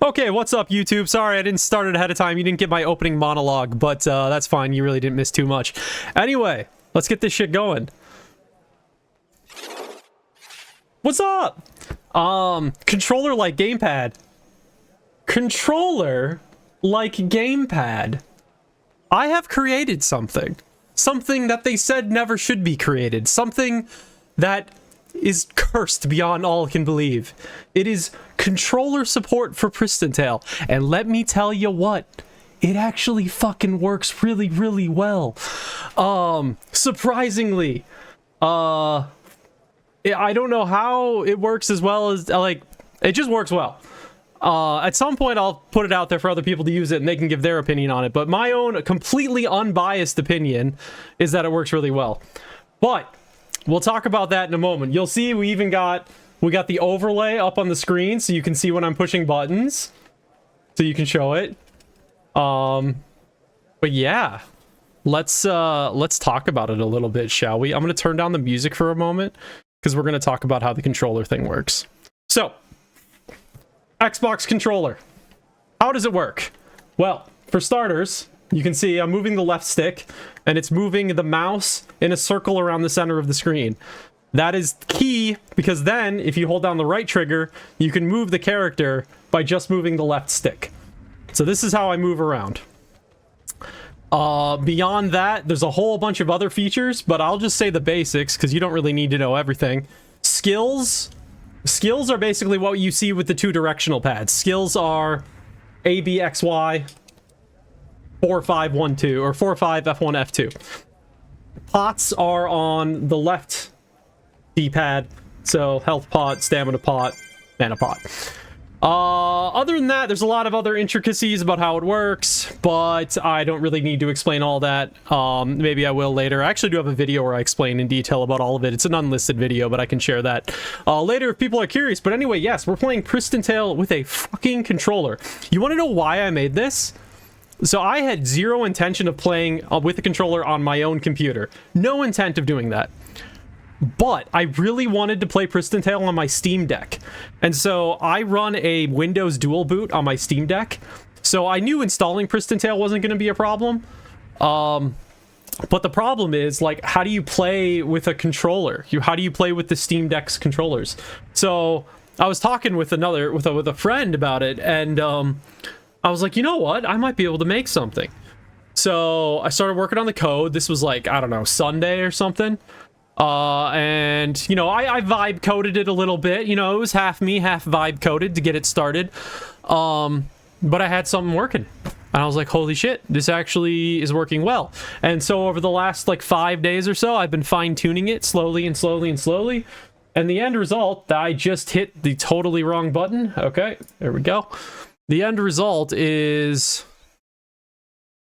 Okay, what's up, YouTube? Sorry, I didn't start it ahead of time. You didn't get my opening monologue, but that's fine. You really didn't miss too much. Anyway, let's get this shit going. What's up? Controller like gamepad. Controller like gamepad. I have created something. Something that they said never should be created. Something that is cursed beyond all can believe. It is controller support for Pristontale. And let me tell you what, it actually fucking works really, really well. Surprisingly, I don't know how it works as well as, like, it just works well. At some point, I'll put it out there for other people to use it, and they can give their opinion on it. But my own completely unbiased opinion is that it works really well. But we'll talk about that in a moment. You'll see we got the overlay up on the screen, so you can see when I'm pushing buttons, so you can show it. But yeah, let's talk about it a little bit, shall we? I'm gonna turn down the music for a moment because we're gonna talk about how the controller thing works. So, Xbox controller. How does it work? Well, for starters, you can see I'm moving the left stick, and it's moving the mouse in a circle around the center of the screen. That is key, because then, if you hold down the right trigger, you can move the character by just moving the left stick. So this is how I move around. Beyond that, there's a whole bunch of other features, but I'll just say the basics, because you don't really need to know everything. Skills are basically what you see with the two directional pads. Skills are A, B, X, Y, 4, 5, 1, 2, or 4, 5, F1, F2. Pots are on the left D-pad, so health pot, stamina pot, mana pot. Other than that, there's a lot of other intricacies about how it works, but I don't really need to explain all that. Maybe I will later. I actually do have a video where I explain in detail about all of it. It's an unlisted video, but I can share that later if people are curious. But anyway, yes, we're playing Pristontale with a fucking controller. You want to know why I made this? So I had zero intention of playing with a controller on my own computer. No intent of doing that. But I really wanted to play Pristontale on my Steam Deck. And so I run a Windows dual boot on my Steam Deck. So I knew installing Pristontale wasn't going to be a problem. But the problem is, like, how do you play with a controller? How do you play with the Steam Deck's controllers? So I was talking with a friend about it, and I was like, you know what? I might be able to make something. So I started working on the code. This was like, I don't know, Sunday or something. And, you know, I vibe coded it a little bit. You know, it was half me, half vibe coded to get it started. But I had something working. And I was like, holy shit, this actually is working well. And so over the last, like, 5 days or so, I've been fine-tuning it slowly and slowly and slowly. And the end result, I just hit the totally wrong button. Okay, there we go. The end result is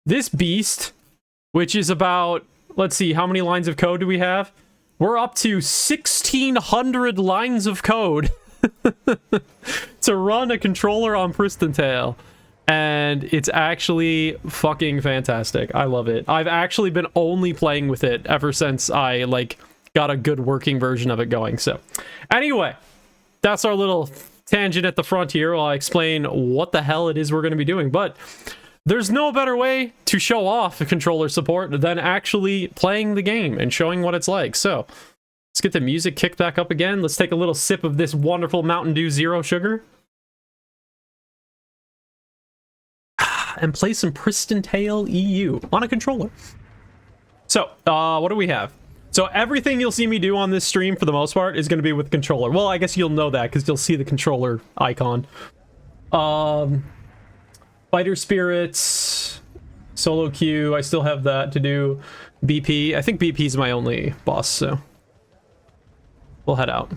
this beast, which is about, let's see, how many lines of code do we have? We're up to 1,600 lines of code to run a controller on Pristontale. And it's actually fucking fantastic. I love it. I've actually been only playing with it ever since I, like, got a good working version of it going. So, anyway, that's our little tangent at the front here while I explain what the hell it is we're going to be doing. But there's no better way to show off the controller support than actually playing the game and showing what it's like. So let's get the music kicked back up again. Let's take a little sip of this wonderful Mountain Dew Zero Sugar. And play some Pristontale EU on a controller. So, what do we have? So everything you'll see me do on this stream, for the most part, is going to be with the controller. Well, I guess you'll know that because you'll see the controller icon. Fighter Spirits, Solo Queue, I still have that to do. BP, I think BP is my only boss, so we'll head out.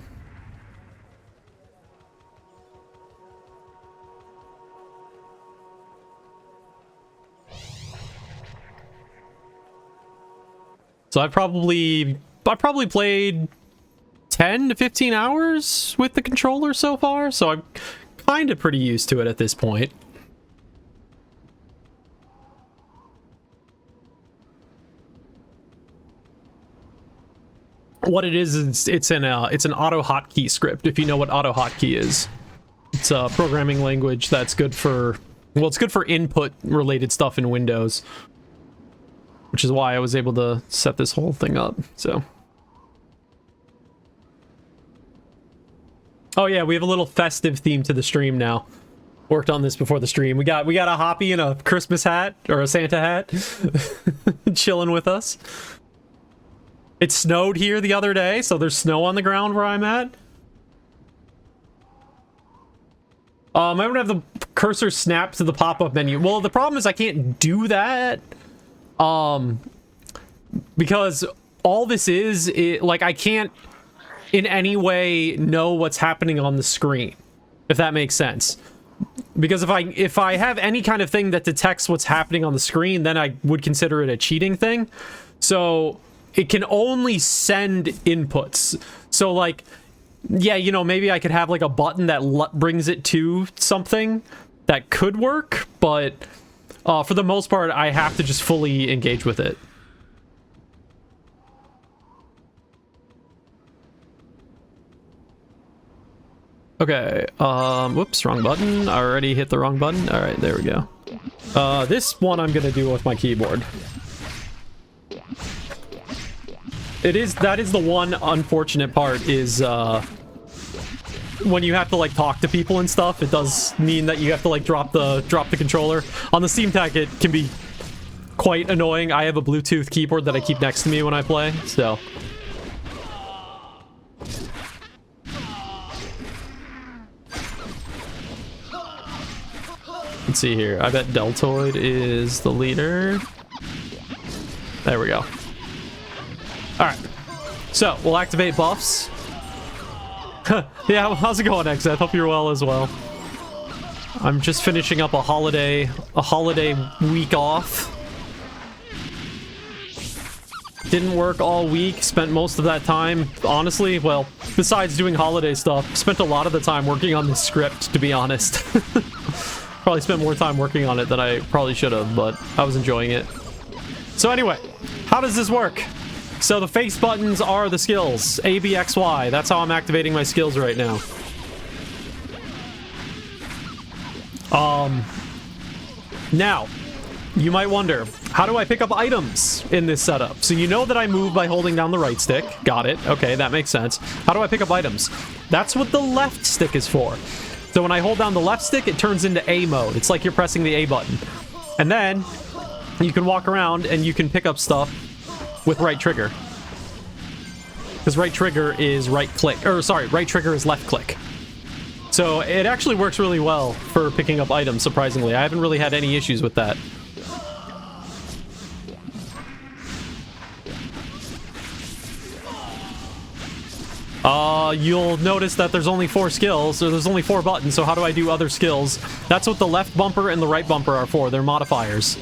So I probably played 10 to 15 hours with the controller so far, so I'm kind of pretty used to it at this point. What it is it's an auto hotkey script, if you know what auto hotkey is. It's a programming language that's good for, well, it's good for input related stuff in Windows, which is why I was able to set this whole thing up. So, oh yeah, we have a little festive theme to the stream now. Worked on this before the stream. We got a Hoppy in a Christmas hat or a Santa hat chilling with us. It snowed here the other day, so there's snow on the ground where I'm at. I'm gonna have the cursor snap to the pop-up menu. Well, the problem is I can't do that. Because all this is like, I can't in any way what's happening on the screen, if that makes sense. Because if I have any kind of thing that detects what's happening on the screen, then I would consider it a cheating thing. So it can only send inputs. So like, yeah, you know, maybe I could have like a button that brings it to something that could work, but for the most part, I have to just fully engage with it. Okay, whoops, wrong button. I already hit the wrong button. All right, there we go. This one I'm gonna do with my keyboard. That is the one unfortunate part is, when you have to like talk to people and stuff, it does mean that you have to like drop the controller. On the Steam Deck, it can be quite annoying. I have a Bluetooth keyboard that I keep next to me when I play, so. Let's see here. I bet Deltoid is the leader. There we go. Alright. So, we'll activate buffs. Yeah, how's it going, XZ? Hope you're well as well. I'm just finishing up a holiday week off. Didn't work all week, spent most of that time, honestly, well, besides doing holiday stuff, spent a lot of the time working on the script, to be honest. Probably spent more time working on it than I probably should have, but I was enjoying it. So anyway, how does this work? So the face buttons are the skills. A, B, X, Y. That's how I'm activating my skills right now. Now, you might wonder, how do I pick up items in this setup? So you know that I move by holding down the right stick. Got it. Okay, that makes sense. How do I pick up items? That's what the left stick is for. So when I hold down the left stick, it turns into A mode. It's like you're pressing the A button. And then you can walk around and you can pick up stuff with right trigger. Because right trigger is right click. Or sorry, right trigger is left click. So it actually works really well for picking up items, surprisingly. I haven't really had any issues with that. You'll notice that there's only 4 skills, or there's only 4 buttons, so how do I do other skills? That's what the left bumper and the right bumper are for. They're modifiers.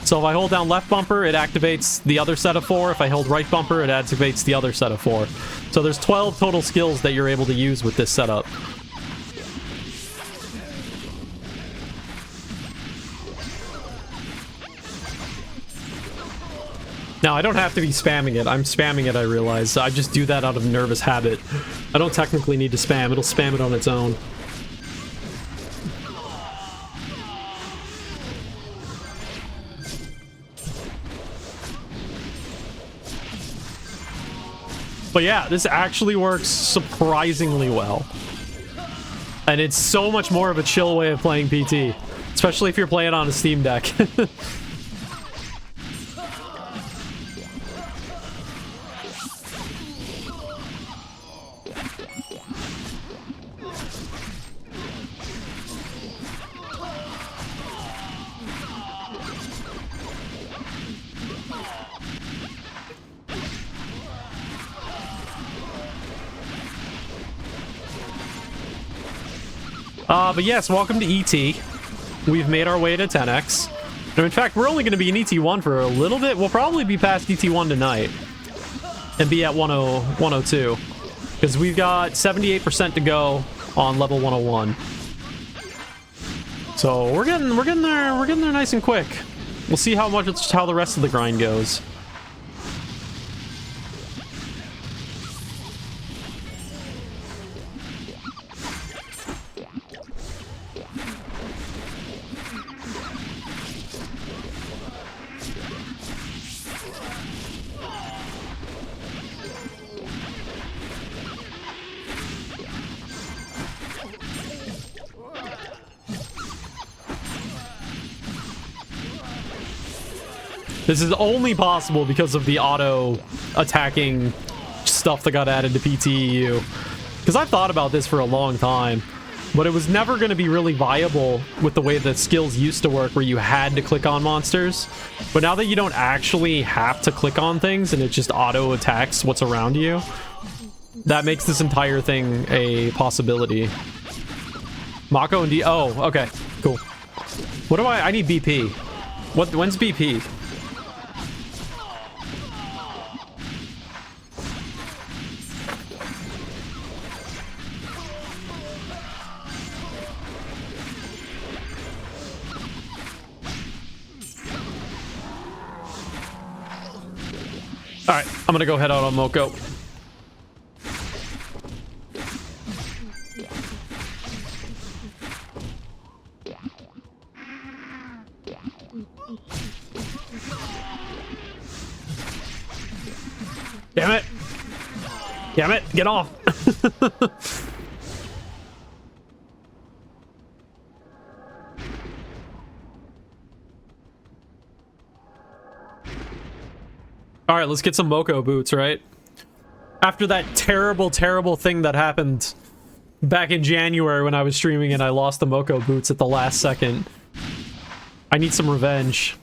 So if I hold down left bumper, it activates the other set of 4. If I hold right bumper, it activates the other set of 4. So there's 12 total skills that you're able to use with this setup. Now, I don't have to be spamming it. I'm spamming it, I realize. I just do that out of nervous habit. I don't technically need to spam. It'll spam it on its own. But yeah, this actually works surprisingly well. And it's so much more of a chill way of playing PT. Especially if you're playing on a Steam Deck. But yes, welcome to ET. We've made our way to 10x. And in fact, we're only going to be in ET1 for a little bit. We'll probably be past ET1 tonight. And be at 102. Because we've got 78% to go on level 101. So we're getting there nice and quick. We'll see how the rest of the grind goes. This is only possible because of the auto attacking stuff that got added to PTEU. Because I've thought about this for a long time, but it was never going to be really viable with the way the skills used to work, where you had to click on monsters. But now that you don't actually have to click on things and it just auto attacks what's around you, that makes this entire thing a possibility. Mako and D. Oh, okay, cool. What do I need BP. When's BP? All right, I'm gonna go head out on Moko. Damn it! Damn it! Get off! All right, let's get some Moko boots, right? After that terrible, terrible thing that happened back in January when I was streaming and I lost the Moko boots at the last second. I need some revenge.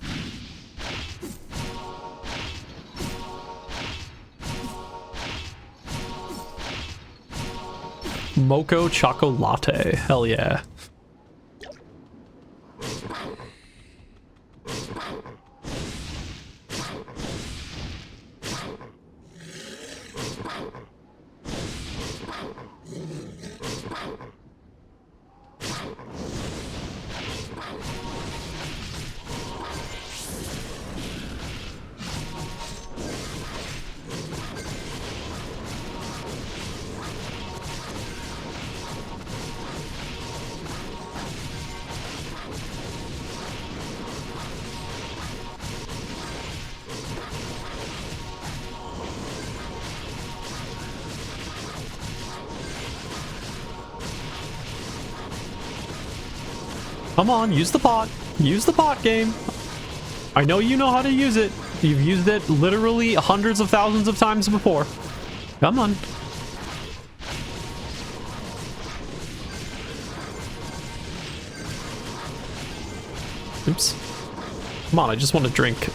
Moko Chocolate. Hell yeah. Come on, use the pot. Use the pot game. I know you know how to use it. You've used it literally hundreds of thousands of times before. Come on. Oops. Come on, I just want to drink.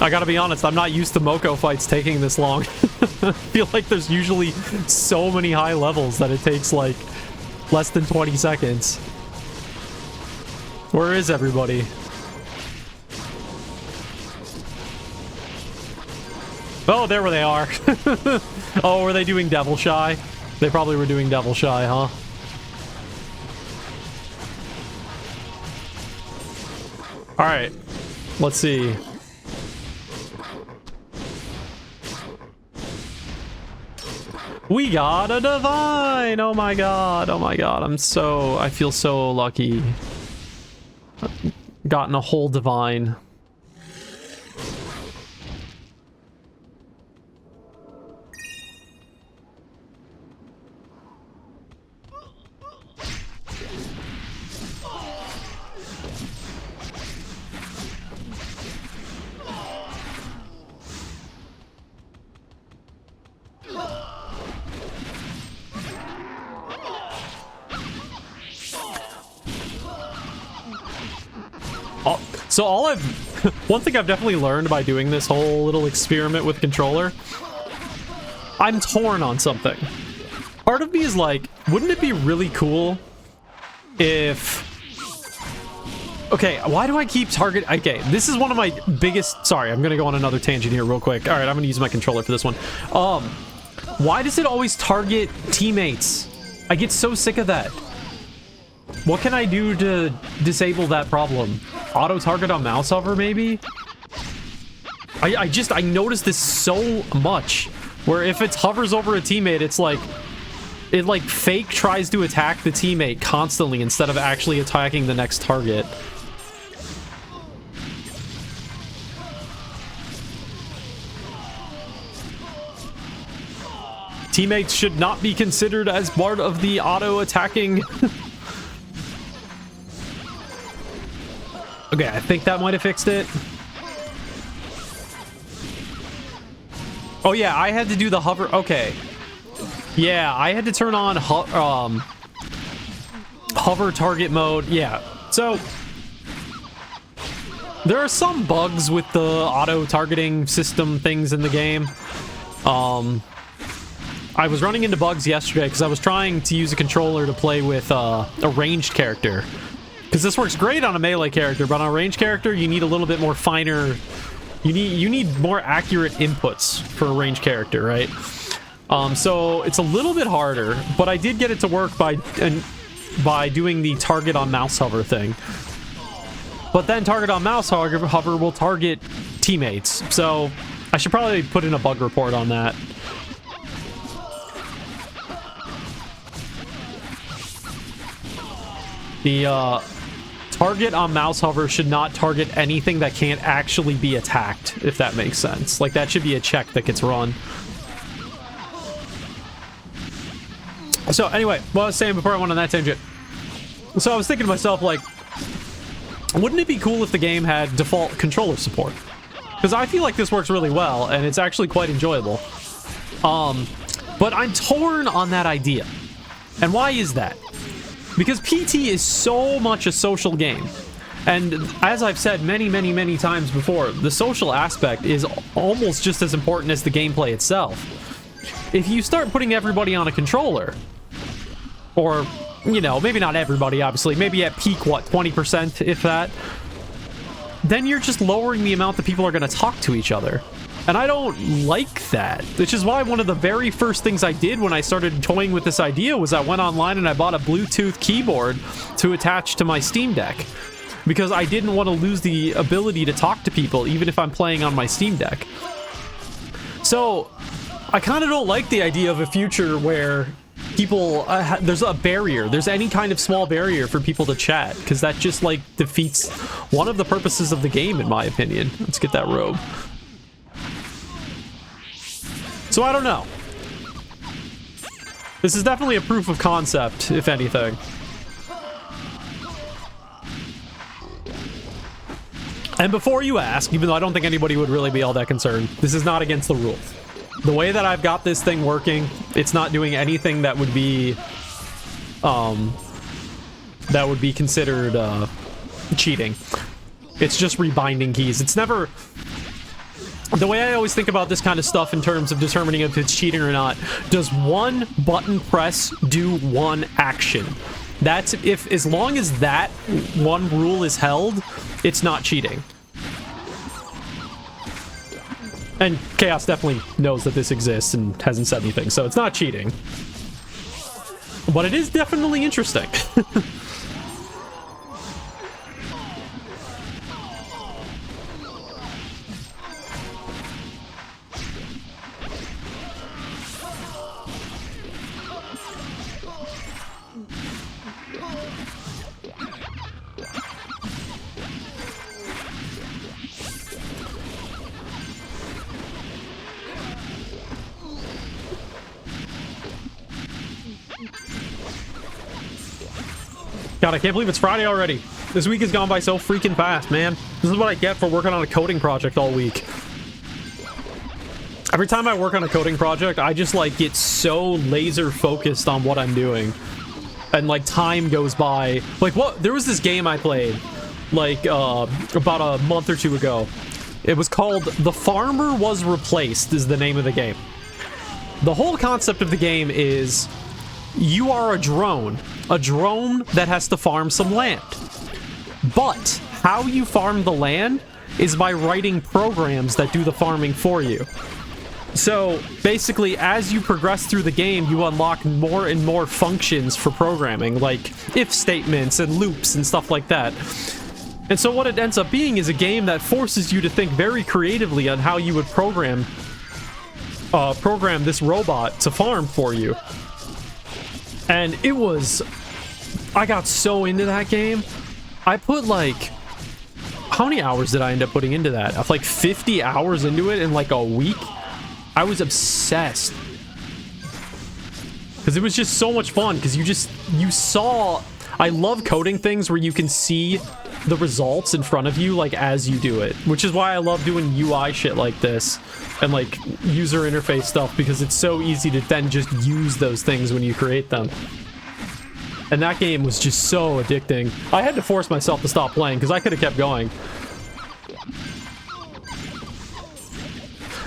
I gotta be honest, I'm not used to Moko fights taking this long. I feel like there's usually so many high levels that it takes like less than 20 seconds. Where is everybody? Oh, there where they are. Oh, were they doing Devil Shy? They probably were doing Devil Shy, huh? Alright, let's see. We got a divine! Oh my god, oh my god, I feel so lucky. Gotten a whole divine. So one thing I've definitely learned by doing this whole little experiment with controller, I'm torn on something. Part of me is like, wouldn't it be really cool if... Okay, why do I keep target... Okay, this is one of my biggest... Sorry, I'm gonna go on another tangent here real quick. Alright, I'm gonna use my controller for this one. Why does it always target teammates? I get so sick of that. What can I do to disable that problem? Auto target on mouse hover, maybe? I noticed this so much, where if it hovers over a teammate, it's like, it like fake tries to attack the teammate constantly instead of actually attacking the next target. Teammates should not be considered as part of the auto attacking. Okay, I think that might have fixed it. Oh yeah, I had to do the hover. Okay. Yeah, I had to turn on hover target mode. Yeah. So there are some bugs with the auto targeting system things in the game. I was running into bugs yesterday because I was trying to use a controller to play with a ranged character. Because this works great on a melee character, but on a ranged character, you need a little bit more finer... You need more accurate inputs for a ranged character, right? So it's a little bit harder, but I did get it to work by doing the target on mouse hover thing. But then target on mouse hover will target teammates. So I should probably put in a bug report on that. The target on mouse hover should not target anything that can't actually be attacked, if that makes sense. Like, that should be a check that gets run. So anyway, what I was saying before I went on that tangent. So I was thinking to myself, like, wouldn't it be cool if the game had default controller support? Because I feel like this works really well, and it's actually quite enjoyable. But I'm torn on that idea. And why is that? Because PT is so much a social game. And as I've said many, many, many times before, the social aspect is almost just as important as the gameplay itself. If you start putting everybody on a controller, or, you know, maybe not everybody, obviously, maybe at peak, what, 20%, if that, then you're just lowering the amount that people are going to talk to each other. And I don't like that, which is why one of the very first things I did when I started toying with this idea was I went online and I bought a Bluetooth keyboard to attach to my Steam Deck. Because I didn't want to lose the ability to talk to people, even if I'm playing on my Steam Deck. So, I kind of don't like the idea of a future where people, there's a barrier, there's any kind of small barrier for people to chat, because that just, like, defeats one of the purposes of the game, in my opinion. Let's get that robe. So I don't know. This is definitely a proof of concept, if anything. And before you ask, even though I don't think anybody would really be all that concerned, this is not against the rules. The way that I've got this thing working, it's not doing anything that would be considered cheating. It's just rebinding keys. It's never... The way I always think about this kind of stuff in terms of determining if it's cheating or not, does one button press do one action? That's if, as long as that one rule is held, it's not cheating. And Chaos definitely knows that this exists and hasn't said anything, so it's not cheating. But it is definitely interesting. God, I can't believe it's Friday already. This week has gone by so freaking fast, man. This is what I get for working on a coding project all week. Every time I work on a coding project, I just, like, get so laser focused on what I'm doing. And, like, time goes by. Like, what? There was this game I played, like, about a month or two ago. It was called The Farmer Was Replaced, is the name of the game. The whole concept of the game is you are a drone that has to farm some land. But how you farm the land is by writing programs that do the farming for you. So basically, as you progress through the game, you unlock more and more functions for programming, like if statements and loops and stuff like that. And so what it ends up being is a game that forces you to think very creatively on how you would program this robot to farm for you. And it was... I got so into that game. I put, like... How many hours did I end up putting into that? Of like 50 hours into it in like a week? I was obsessed. Because it was just so much fun. Because you saw... I love coding things where you can see the results in front of you, like, as you do it, which is why I love doing UI shit like this and, like, user interface stuff, because it's so easy to then just use those things when you create them. And that game was just so addicting. I had to force myself to stop playing because I could have kept going.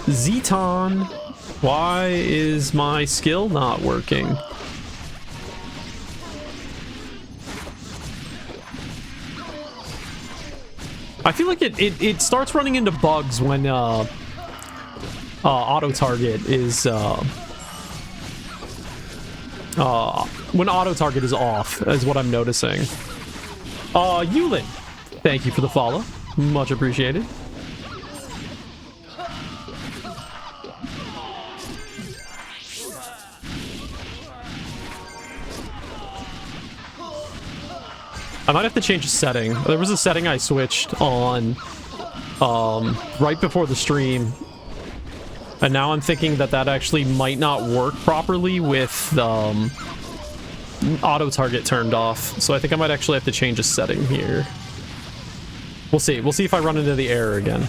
Zeton, why is my skill not working? I feel like it starts running into bugs when auto target is when auto target is off, is what I'm noticing. Yulin, thank you for the follow, much appreciated. I might have to change a setting. There was a setting I switched on right before the stream, and now I'm thinking that that actually might not work properly with auto target turned off. So I think I might actually have to change a setting here. We'll see. We'll see if I run into the error again.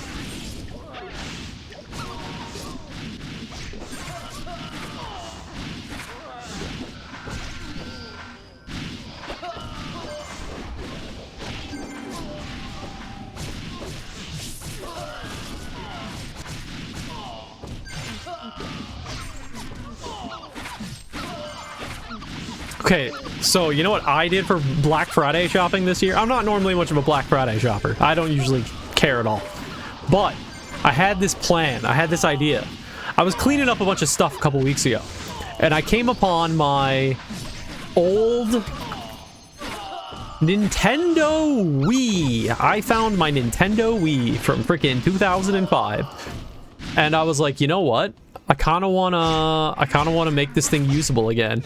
Okay, so you know what I did for Black Friday shopping this year? I'm not normally much of a Black Friday shopper. I don't usually care at all. But I had this plan. I had this idea. I was cleaning up a bunch of stuff a couple weeks ago, and I came upon my old Nintendo Wii. I found my Nintendo Wii from freaking 2005. And I was like, you know what? I kind of want to make this thing usable again.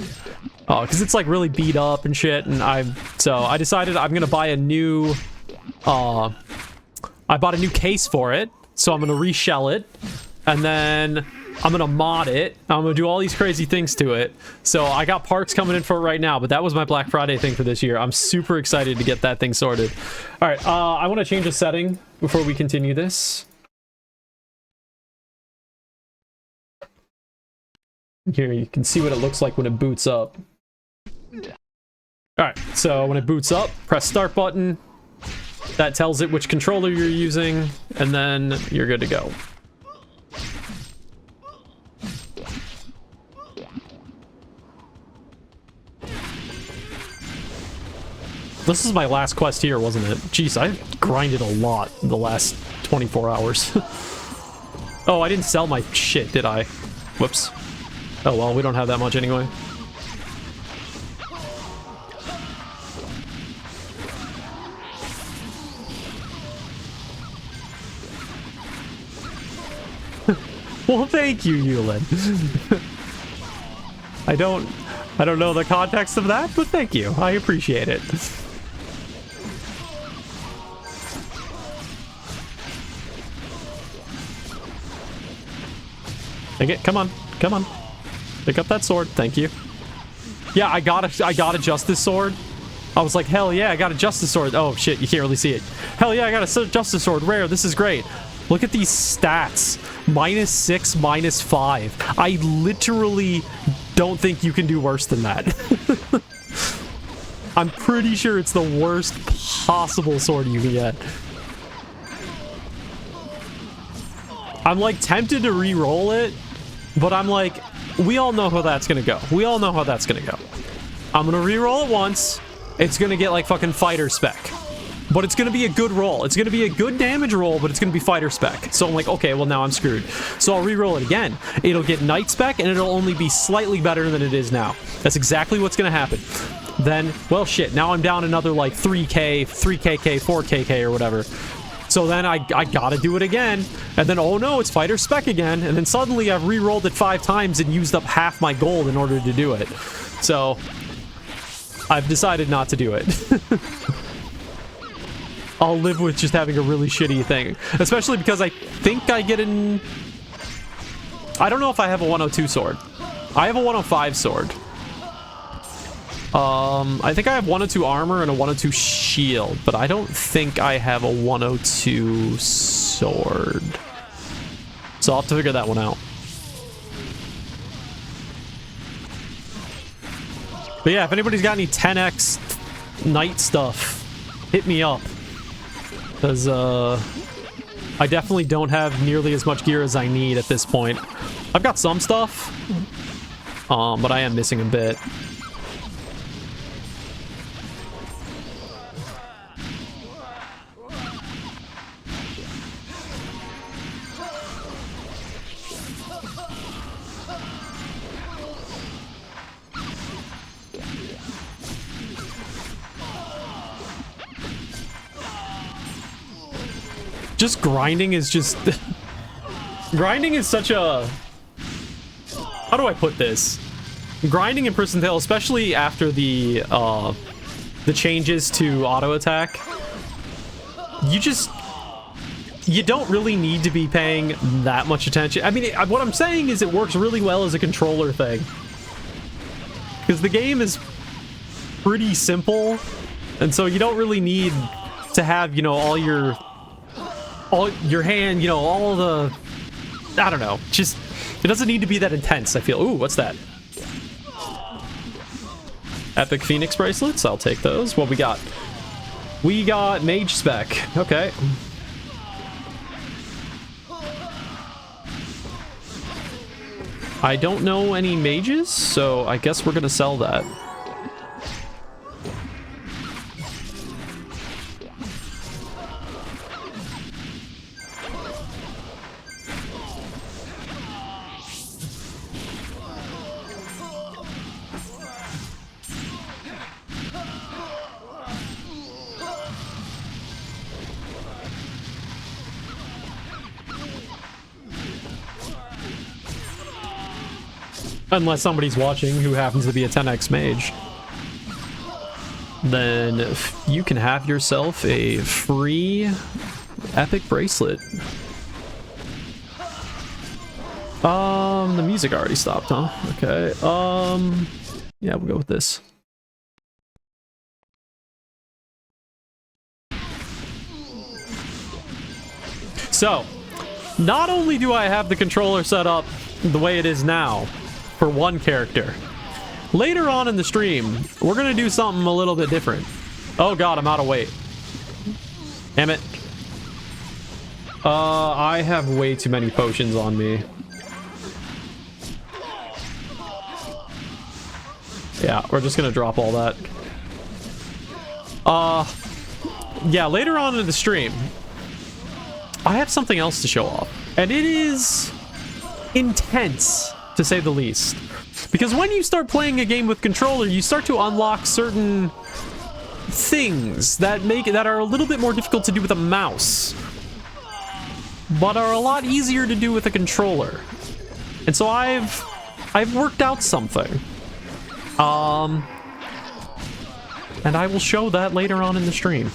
Because it's like really beat up and shit, and I decided I'm gonna buy a new I bought a new case for it, so I'm gonna reshell it, and then I'm gonna mod it. I'm gonna do all these crazy things to it. So I got parts coming in for it right now, but that was my Black Friday thing for this year. I'm super excited to get that thing sorted. All right, I want to change a setting before we continue this. Here you can see what it looks like when it boots up. Alright, so when it boots up, press start button. That tells it which controller you're using, and then you're good to go. This is my last quest here, wasn't it? Jeez, I grinded a lot in the last 24 hours. Oh, I didn't sell my shit, did I? Whoops. Oh well, we don't have that much anyway. Well, thank you, Yulin. I don't know the context of that, but thank you. I appreciate it. Take it. Come on. Come on. Pick up that sword. Thank you. Yeah, I got a Justice sword. I was like, hell yeah, I got a Justice sword. Oh shit, you can't really see it. Hell yeah, I got a Justice sword. Rare. This is great. Look at these stats. -6, -5. I literally don't think you can do worse than that. I'm pretty sure it's the worst possible sword you can get. I'm like tempted to re-roll it, but I'm like, we all know how that's gonna go. We all know how that's gonna go. I'm gonna re-roll it once. It's gonna get like fucking fighter spec. But it's gonna be a good roll. It's gonna be a good damage roll, but it's gonna be fighter spec. So I'm like, okay, well now I'm screwed. So I'll re-roll it again. It'll get knight spec, and it'll only be slightly better than it is now. That's exactly what's gonna happen. Then, well shit, now I'm down another like 3k, 3kk, 4kk or whatever. So then I gotta do it again, and then oh no, it's fighter spec again, and then suddenly I've re-rolled it 5 times and used up half my gold in order to do it. So I've decided not to do it. I'll live with just having a really shitty thing, especially because I think I get an... I don't know if I have a 102 sword. I have a 105 sword. I think I have 102 armor and a 102 shield, but I don't think I have a 102 sword. So I'll have to figure that one out. But yeah, if anybody's got any 10x knight stuff, hit me up. Because I definitely don't have nearly as much gear as I need at this point. I've got some stuff, but I am missing a bit. Just grinding is just... grinding is such a... How do I put this? Grinding in Pristontale, especially after the changes to auto attack, you don't really need to be paying that much attention. I mean, what I'm saying is it works really well as a controller thing. Because the game is pretty simple, and so you don't really need to have, you know, all your hand, you know, all the... I don't know. Just... It doesn't need to be that intense, I feel. Ooh, what's that? Epic Phoenix bracelets. I'll take those. What we got? We got Mage Spec. Okay. I don't know any mages, so I guess we're gonna sell that. Unless somebody's watching who happens to be a 10x mage. Then you can have yourself a free epic bracelet. The music already stopped, huh? Okay. Yeah, we'll go with this. So, not only do I have the controller set up the way it is now, for one character. Later on in the stream, we're gonna do something a little bit different. Oh god, I'm out of weight. Damn it. I have way too many potions on me. Yeah, we're just gonna drop all that. Yeah, later on in the stream, I have something else to show off. And it is intense, to say the least. Because when you start playing a game with controller, you start to unlock certain things that are a little bit more difficult to do with a mouse, but are a lot easier to do with a controller. And so I've worked out something. And I will show that later on in the stream.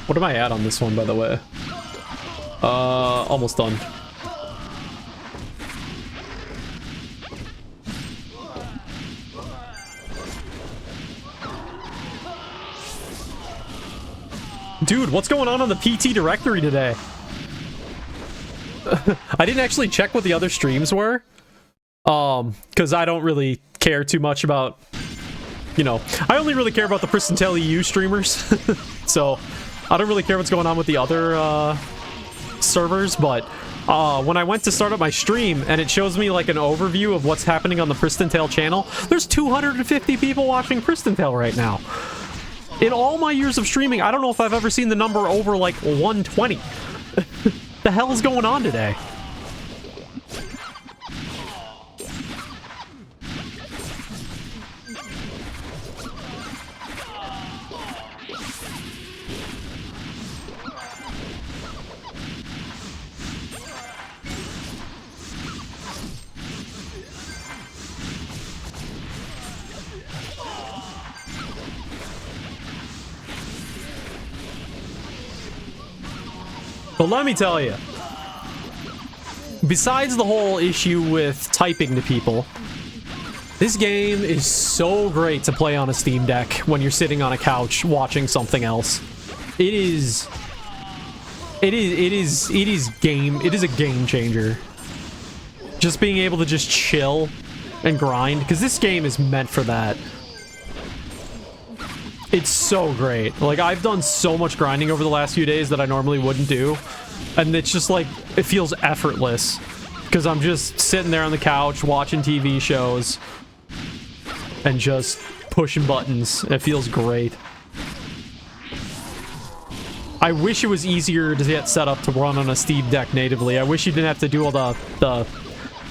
What am I at on this one, by the way? Almost done. Dude, what's going on the PT directory today? I didn't actually check what the other streams were. Because I don't really care too much about, you know, I only really care about the Pristontale EU streamers. So, I don't really care what's going on with the other, servers, but, when I went to start up my stream, and it shows me, like, an overview of what's happening on the Pristontale channel, there's 250 people watching Pristontale right now. In all my years of streaming, I don't know if I've ever seen the number over, like, 120. The hell is going on today? But let me tell you, besides the whole issue with typing to people, this game is so great to play on a Steam Deck when you're sitting on a couch watching something else. It is a game changer. Just being able to just chill and grind, because this game is meant for that. It's so great. Like, I've done so much grinding over the last few days that I normally wouldn't do, and it's just like, it feels effortless because I'm just sitting there on the couch watching TV shows and just pushing buttons. It feels great. I wish it was easier to get set up to run on a Steam Deck natively. I wish you didn't have to do all the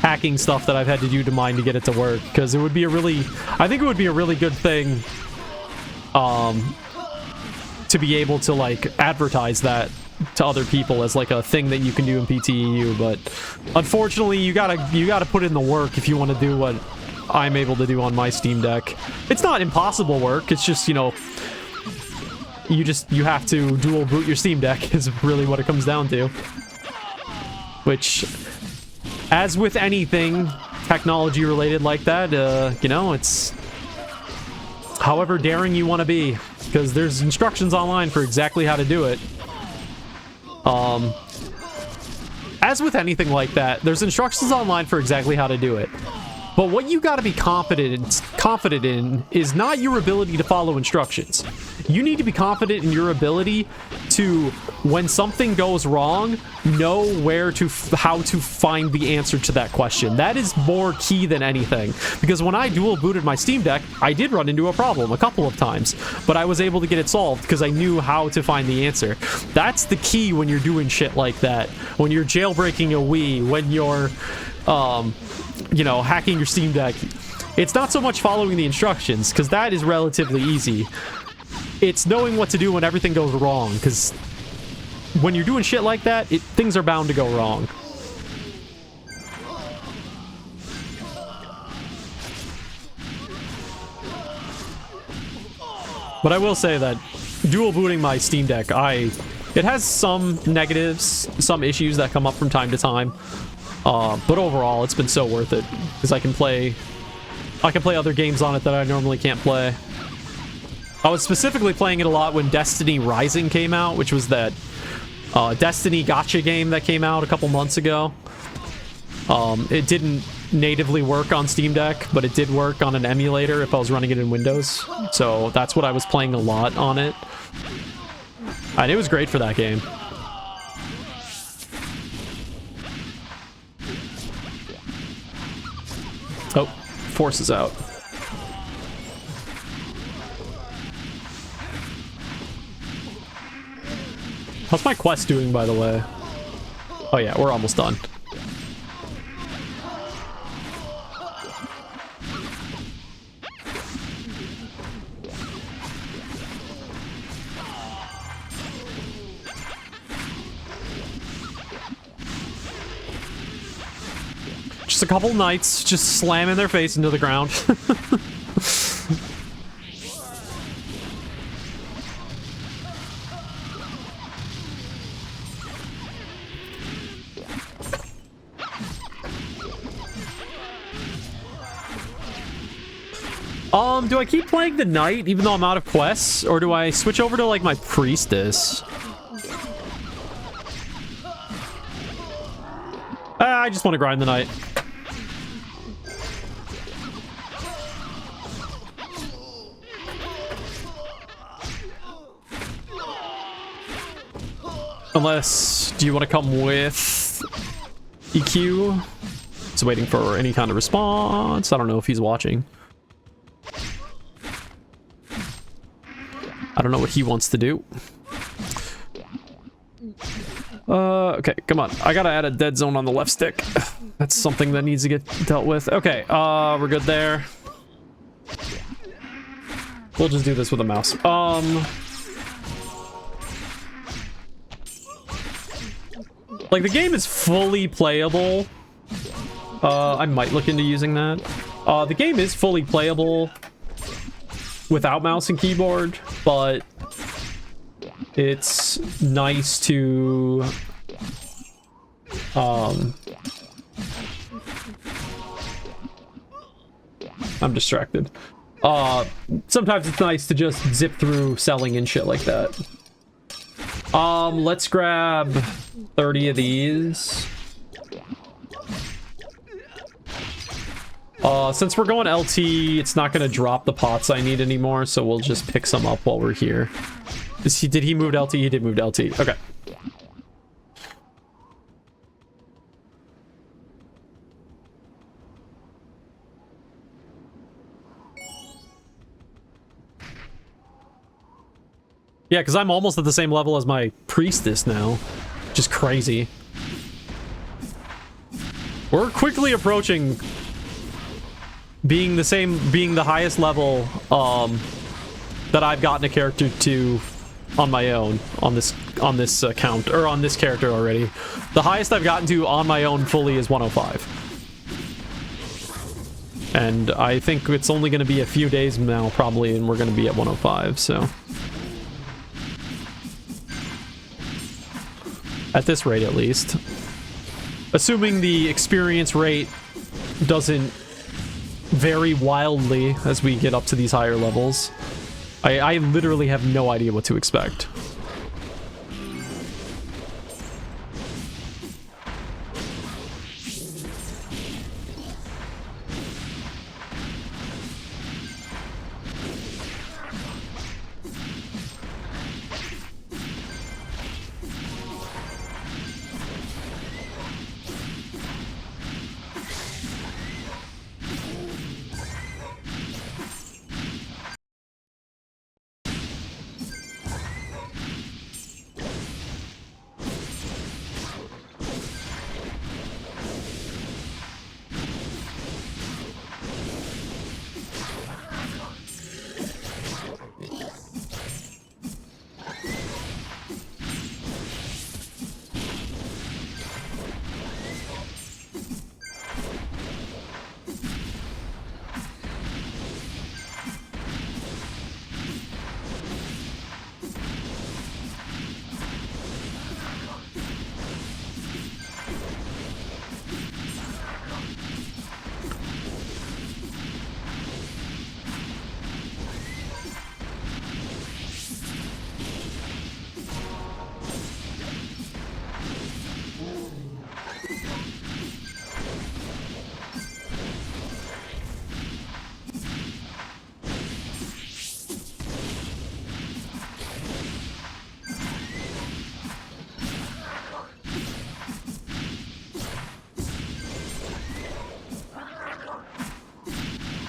hacking stuff that I've had to do to mine to get it to work, because it would be a really, I think it would be a really good thing to be able to like advertise that to other people as like a thing that you can do in PTEU. But unfortunately, you gotta put in the work if you want to do what I'm able to do on my Steam Deck. It's not impossible work, it's just, you know, you have to dual boot your Steam Deck is really what it comes down to. Which, as with anything technology related like that, you know, it's however daring you want to be, because there's instructions online for exactly how to do it. As with anything like that, there's instructions online for exactly how to do it. But what you gotta be confident in is not your ability to follow instructions. You need to be confident in your ability to, when something goes wrong, know how to find the answer to that question. That is more key than anything. Because when I dual booted my Steam Deck, I did run into a problem a couple of times, but I was able to get it solved because I knew how to find the answer. That's the key when you're doing shit like that. When you're jailbreaking a Wii, when you're, you know, hacking your Steam Deck. It's not so much following the instructions, because that is relatively easy. It's knowing what to do when everything goes wrong, because when you're doing shit like that, things are bound to go wrong. But I will say that dual booting my Steam Deck, it has some negatives, some issues that come up from time to time. But overall, it's been so worth it, because I can play other games on it that I normally can't play. I was specifically playing it a lot when Destiny Rising came out, which was that Destiny gacha game that came out a couple months ago. It didn't natively work on Steam Deck, but it did work on an emulator if I was running it in Windows. So that's what I was playing a lot on it. And it was great for that game. Oh, force is out. How's my quest doing, by the way? Oh yeah, we're almost done. Just a couple knights just slamming their face into the ground. Do I keep playing the knight even though I'm out of quests, or do I switch over to like my priestess? I just want to grind the knight. Unless, do you want to come with EQ? It's waiting for any kind of response. I don't know if he's watching. I don't know what he wants to do. Okay, come on. I gotta add a dead zone on the left stick. That's something that needs to get dealt with. Okay, we're good there. We'll just do this with a mouse. Like, the game is fully playable. I might look into using that. The game is fully playable without mouse and keyboard, but it's nice to I'm distracted. Sometimes it's nice to just zip through selling and shit like that. Let's grab 30 of these. Since we're going LT, it's not going to drop the pots I need anymore, so we'll just pick some up while we're here. Did he move to LT? He did move to LT. Okay. Yeah, because I'm almost at the same level as my priestess now. Which is crazy. We're quickly approaching being the highest level that I've gotten a character to on my own on this account, or on this character already. The highest I've gotten to on my own fully is 105. And I think it's only going to be a few days now probably, and we're going to be at 105, so at this rate at least. Assuming the experience rate doesn't vary wildly as we get up to these higher levels. I literally have no idea what to expect.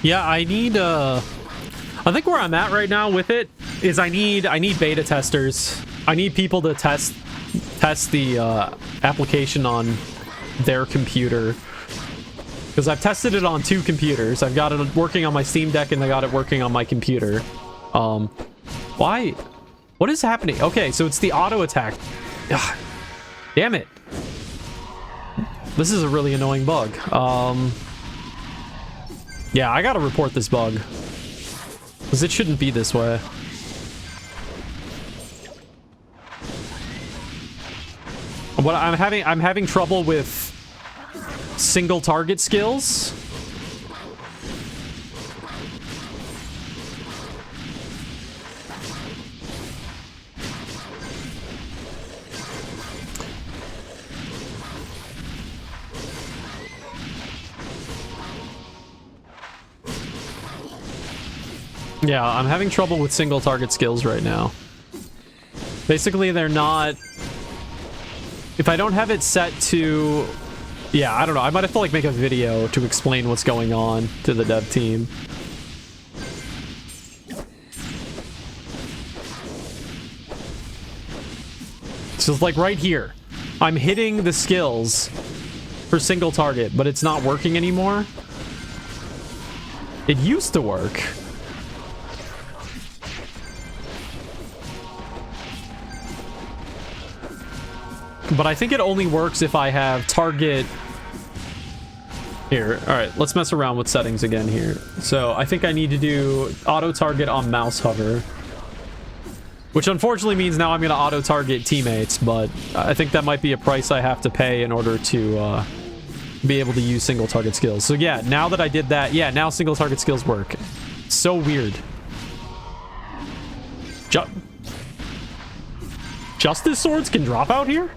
Yeah, I need I think where I'm at right now with it is I need beta testers. I need people to test the application on their computer, because I've tested it on 2 computers. I've got it working on my Steam Deck and I got it working on my computer. Why? What is happening? Okay, so it's the auto attack. Ugh, damn it. This is a really annoying bug. Yeah, I gotta report this bug, because it shouldn't be this way. What I'm having trouble with single target skills. Yeah, I'm having trouble with single target skills right now. Basically, they're not... If I don't have it set to... Yeah, I don't know. I might have to, like, make a video to explain what's going on to the dev team. So it's like right here. I'm hitting the skills for single target, but it's not working anymore. It used to work. But I think it only works if I have target... Here, alright, let's mess around with settings again here. So I think I need to do auto target on mouse hover. Which unfortunately means now I'm going to auto-target teammates, but I think that might be a price I have to pay in order to be able to use single-target skills. So yeah, now that I did that, yeah, now single-target skills work. So weird. Justice swords can drop out here?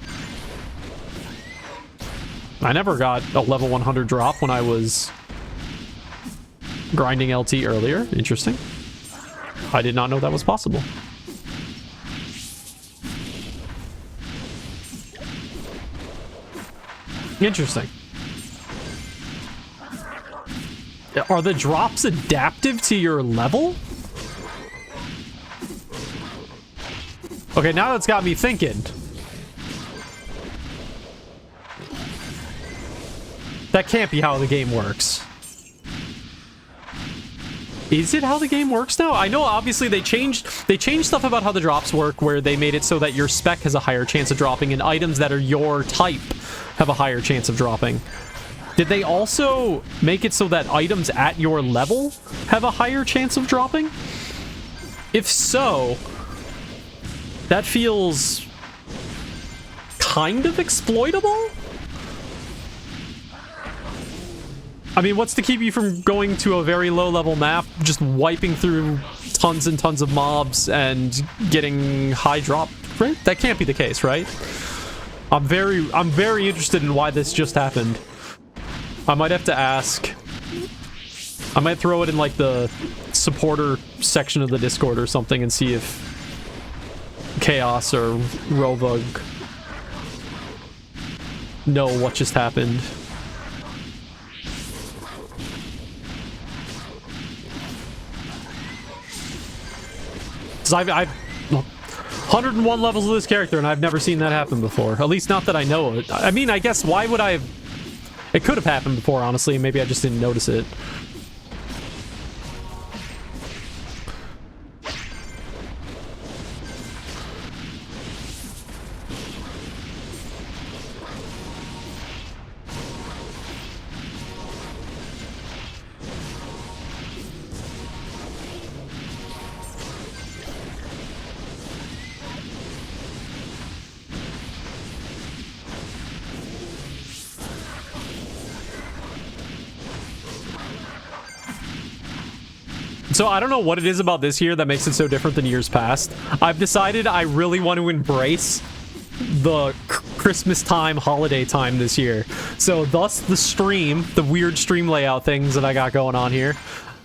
I never got a level 100 drop when I was grinding LT earlier. Interesting. I did not know that was possible. Interesting. Are the drops adaptive to your level? Okay, now that's got me thinking. That can't be how the game works. Is it how the game works now? I know obviously they changed stuff about how the drops work, where they made it so that your spec has a higher chance of dropping and items that are your type have a higher chance of dropping. Did they also make it so that items at your level have a higher chance of dropping? If so, that feels kind of exploitable? I mean, what's to keep you from going to a very low-level map, just wiping through tons and tons of mobs and getting high drop rate? That can't be the case, right? I'm very interested in why this just happened. I might have to ask. I might throw it in like the supporter section of the Discord or something and see if Chaos or Rovug know what just happened. Because I've 101 levels of this character and I've never seen that happen before. At least not that I know it. I mean, I guess why would I have... It could have happened before, honestly. Maybe I just didn't notice it. So I don't know what it is about this year that makes it so different than years past. I've decided I really want to embrace the Christmas time, holiday time this year. So thus the stream, the weird stream layout things that I got going on here.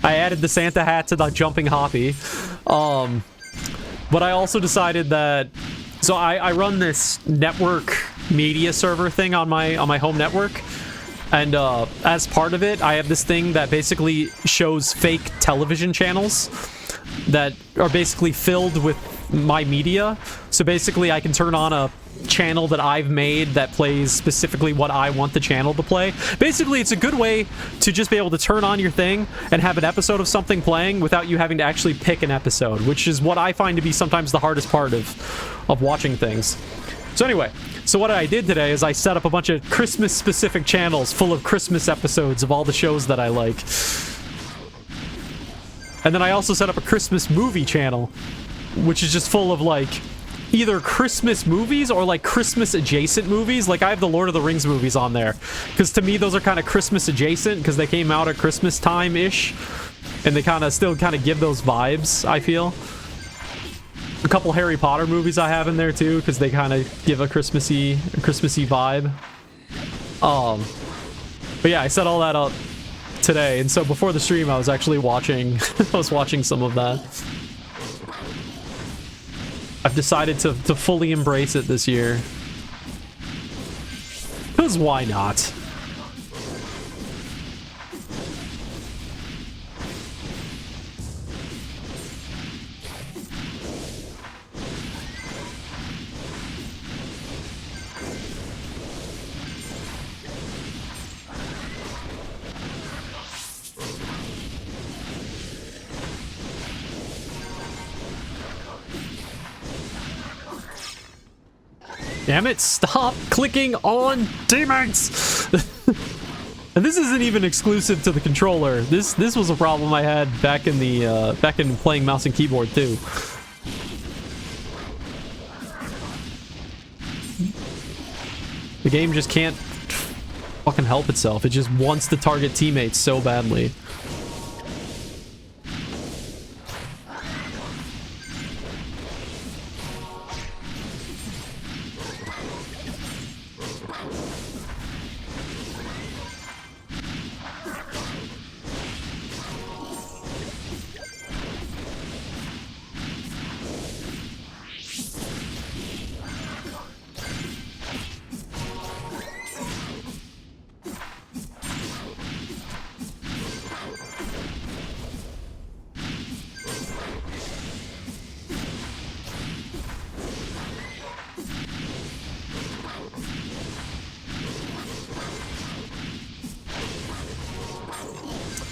I added the Santa hat to the jumping hoppy. But I also decided that... So I run this network media server thing on my home network. And as part of it, I have this thing that basically shows fake television channels that are basically filled with my media. So basically, I can turn on a channel that I've made that plays specifically what I want the channel to play. Basically, it's a good way to just be able to turn on your thing and have an episode of something playing without you having to actually pick an episode, which is what I find to be sometimes the hardest part of watching things. So anyway, so what I did today is I set up a bunch of Christmas-specific channels full of Christmas episodes of all the shows that I like. And then I also set up a Christmas movie channel, which is just full of, like, either Christmas movies or, like, Christmas-adjacent movies. Like, I have the Lord of the Rings movies on there. Because to me, those are kind of Christmas-adjacent, because they came out at Christmas time-ish. And they kind of still kind of give those vibes, I feel. A couple Harry Potter movies I have in there too, because they kind of give a Christmassy vibe. But yeah, I set all that up today, and so before the stream, I was actually watching. I was watching some of that. I've decided to fully embrace it this year. Because why not? Damn it, stop clicking on teammates! And this isn't even exclusive to the controller. This was a problem I had back in the back in playing mouse and keyboard too. The game just can't fucking help itself. It just wants to target teammates so badly.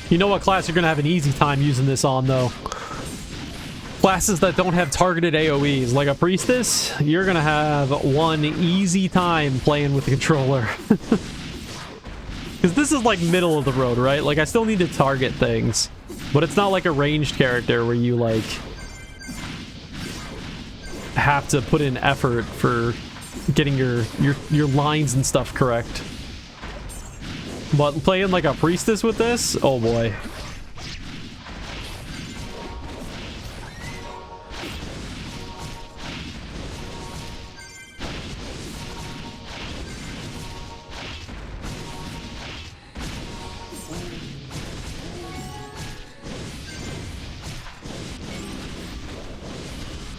You know what class you're gonna have an easy time using this on, though? Classes that don't have targeted AoEs, like a priestess, you're gonna have one easy time playing with the controller. Because this is like middle of the road, right? Like, I still need to target things, but it's not like a ranged character where you like have to put in effort for getting your lines and stuff correct. But playing like a priestess with this, oh boy.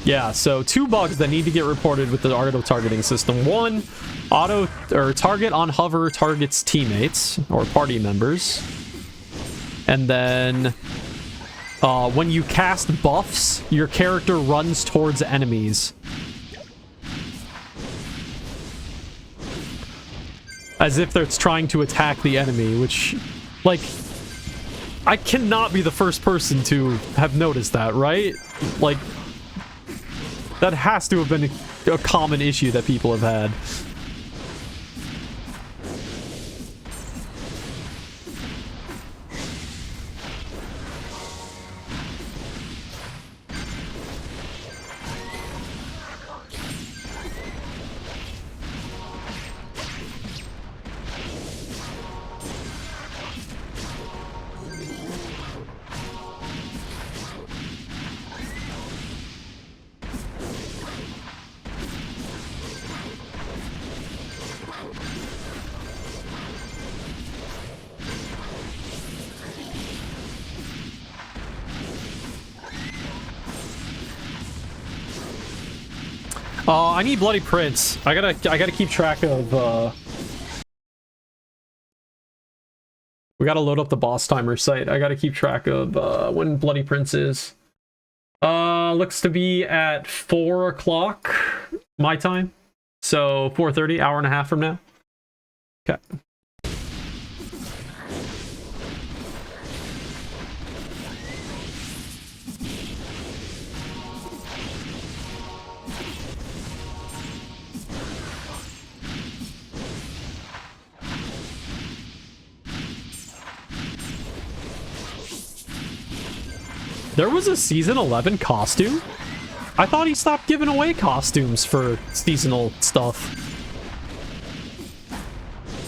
Yeah, so 2 bugs that need to get reported with the auto targeting system. 1, target on hover targets teammates or party members. And then when you cast buffs, your character runs towards enemies. As if it's trying to attack the enemy, which, like, I cannot be the first person to have noticed that, right? Like, that has to have been a common issue that people have had. I need Bloody Prince. I gotta keep track of, we gotta load up the boss timer site. I gotta keep track of, when Bloody Prince is. Looks to be at 4 o'clock my time. So 4:30, hour and a half from now. Okay. There was a season 11 costume? I thought he stopped giving away costumes for seasonal stuff.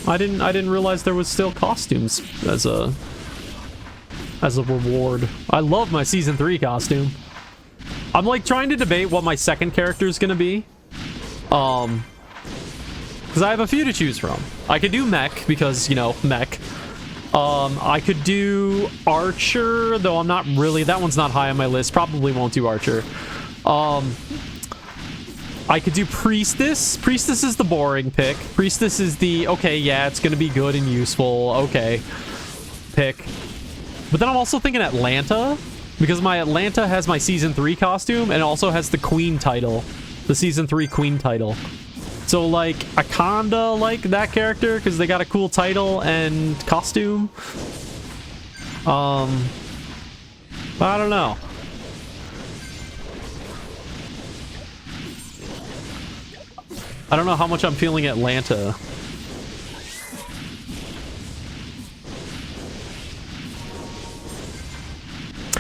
I didn't realize there was still costumes as a reward. I love my season 3 costume. I'm like trying to debate what my second character is gonna be. Because I have a few to choose from. I could do mech because, you know, mech. I could do Archer, though I'm not really, that one's not high on my list. Probably won't do Archer. I could do Priestess. Priestess is the boring pick. Priestess is the, okay, yeah, it's gonna be good and useful, okay, pick. But then I'm also thinking Atlanta, because my Atlanta has my Season 3 costume, and it also has the Queen title. The Season 3 Queen title. So, like, I kinda like that character because they got a cool title and costume. I don't know. I don't know how much I'm feeling Atlanta.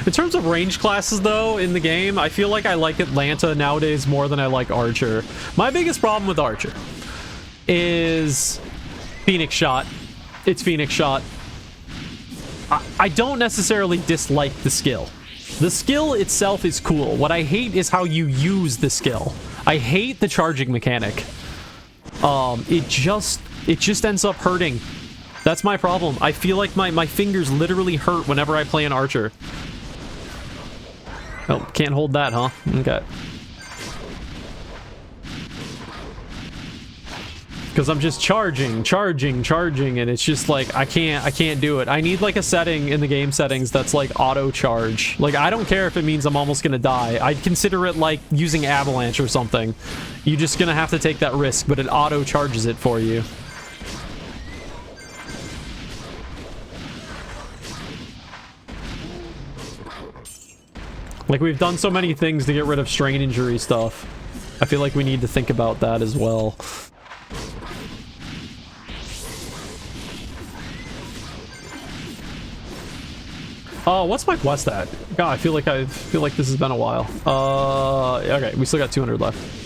In terms of range classes, though, in the game, I feel like I like Atlanta nowadays more than I like Archer. My biggest problem with Archer is Phoenix Shot. It's Phoenix Shot. I don't necessarily dislike the skill. The skill itself is cool. What I hate is how you use the skill. I hate the charging mechanic. It just ends up hurting. That's my problem. I feel like my fingers literally hurt whenever I play an archer. Oh, can't hold that, huh? Okay. Because I'm just charging, and it's just like I can't do it. I need like a setting in the game settings that's like auto charge. Like I don't care if it means I'm almost gonna die. I'd consider it like using avalanche or something. You're just gonna have to take that risk, but it auto charges it for you. Like we've done so many things to get rid of strain injury stuff. I feel like we need to think about that as well. Oh, what's my quest at? God, I feel like this has been a while. Okay, we still got 200 left.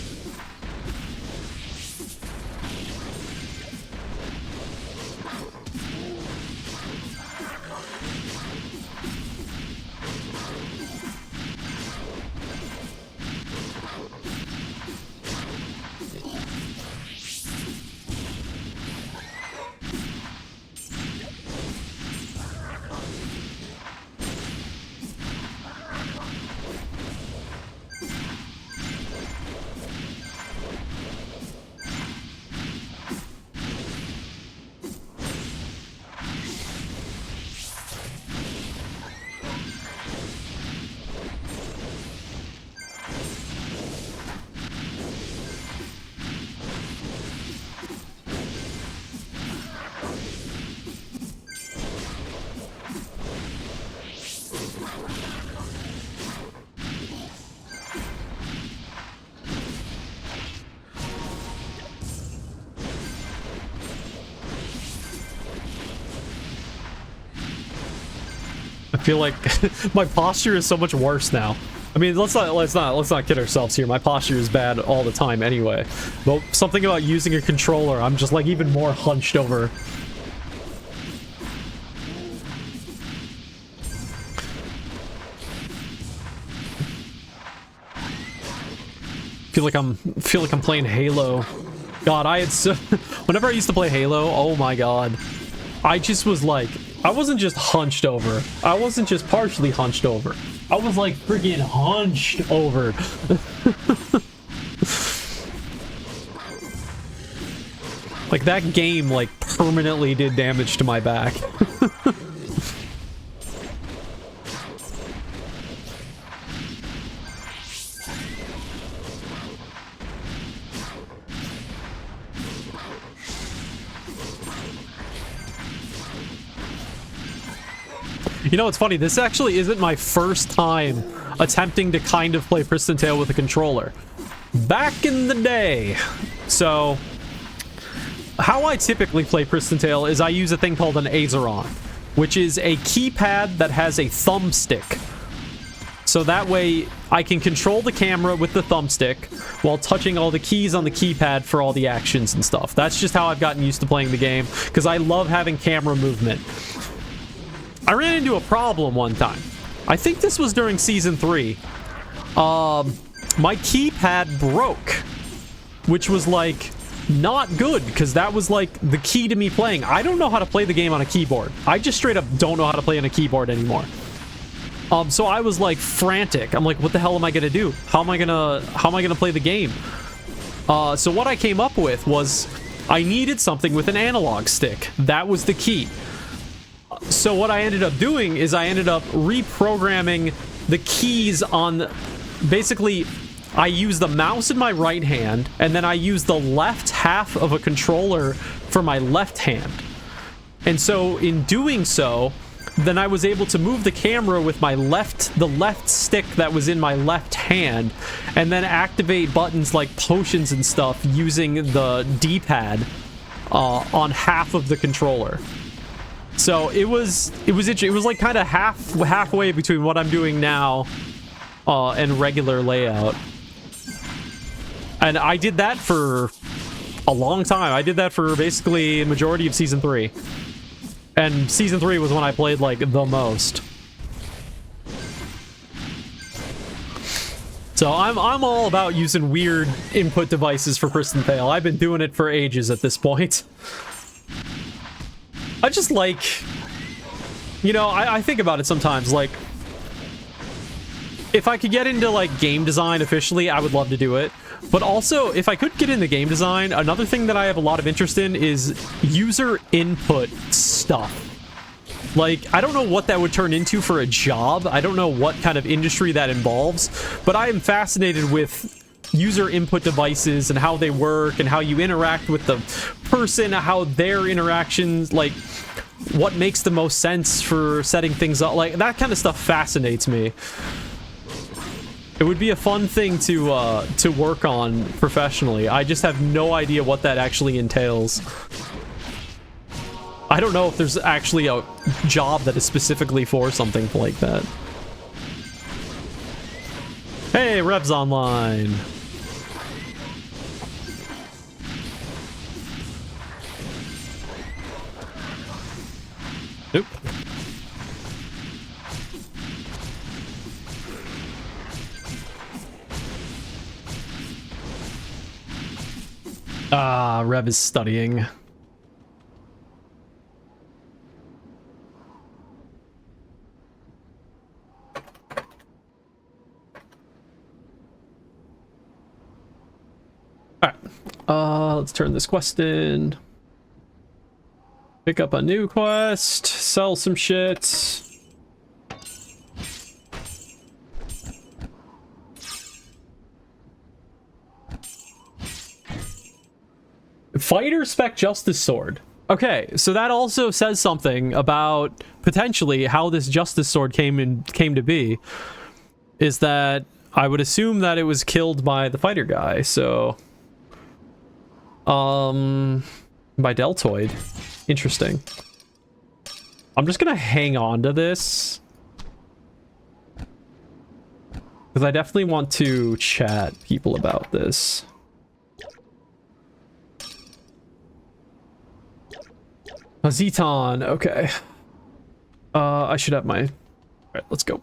I feel like my posture is so much worse now. I mean, let's not kid ourselves here. My posture is bad all the time anyway. But something about using a controller, I'm just like even more hunched over. Feel like I'm playing Halo. God, whenever I used to play Halo, oh my god. I just was like, I wasn't just hunched over. I wasn't just partially hunched over. I was like freaking hunched over. Like that game like permanently did damage to my back. You know, it's funny, this actually isn't my first time attempting to kind of play Pristontale with a controller. Back in the day. So, how I typically play Pristontale is I use a thing called an Azeron, which is a keypad that has a thumbstick. So that way, I can control the camera with the thumbstick while touching all the keys on the keypad for all the actions and stuff. That's just how I've gotten used to playing the game, because I love having camera movement. I ran into a problem one time. I think this was during Season 3. My keypad broke, which was, like, not good, because that was, like, the key to me playing. I don't know how to play the game on a keyboard. I just straight up don't know how to play on a keyboard anymore. So I was, like, frantic. I'm like, what the hell am I gonna do? How am I gonna play the game? So what I came up with was I needed something with an analog stick. That was the key. So what I ended up doing is I ended up reprogramming the keys on... Basically, I use the mouse in my right hand, and then I use the left half of a controller for my left hand. And so in doing so, then I was able to move the camera with the left stick that was in my left hand, and then activate buttons like potions and stuff using the D-pad on half of the controller. So it was interesting. It was like kind of halfway between what I'm doing now and regular layout. And I did that for a long time. I did that for basically a majority of Season 3. And Season 3 was when I played, like, the most. So I'm all about using weird input devices for Pristontale. I've been doing it for ages at this point. I just like... You know, I think about it sometimes, like... If I could get into, like, game design officially, I would love to do it. But also, if I could get into game design, another thing that I have a lot of interest in is user input stuff. Like, I don't know what that would turn into for a job. I don't know what kind of industry that involves. But I am fascinated with user input devices and how they work and how you interact with the person, how their interactions, like, what makes the most sense for setting things up. Like, that kind of stuff fascinates me. It would be a fun thing to work on professionally. I just have no idea what that actually entails. I don't know if there's actually a job that is specifically for something like that. Hey, Rev's online. Nope. Rev is studying. Alright. Let's turn this quest in. Pick up a new quest. Sell some shit. Fighter spec Justice Sword. Okay, so that also says something about potentially how this Justice Sword came to be. Is that I would assume that it was killed by the fighter guy, so by Deltoid. Interesting. I'm just gonna hang on to this because I definitely want to chat people about this. A Zeton, okay. I should have my... Alright, let's go.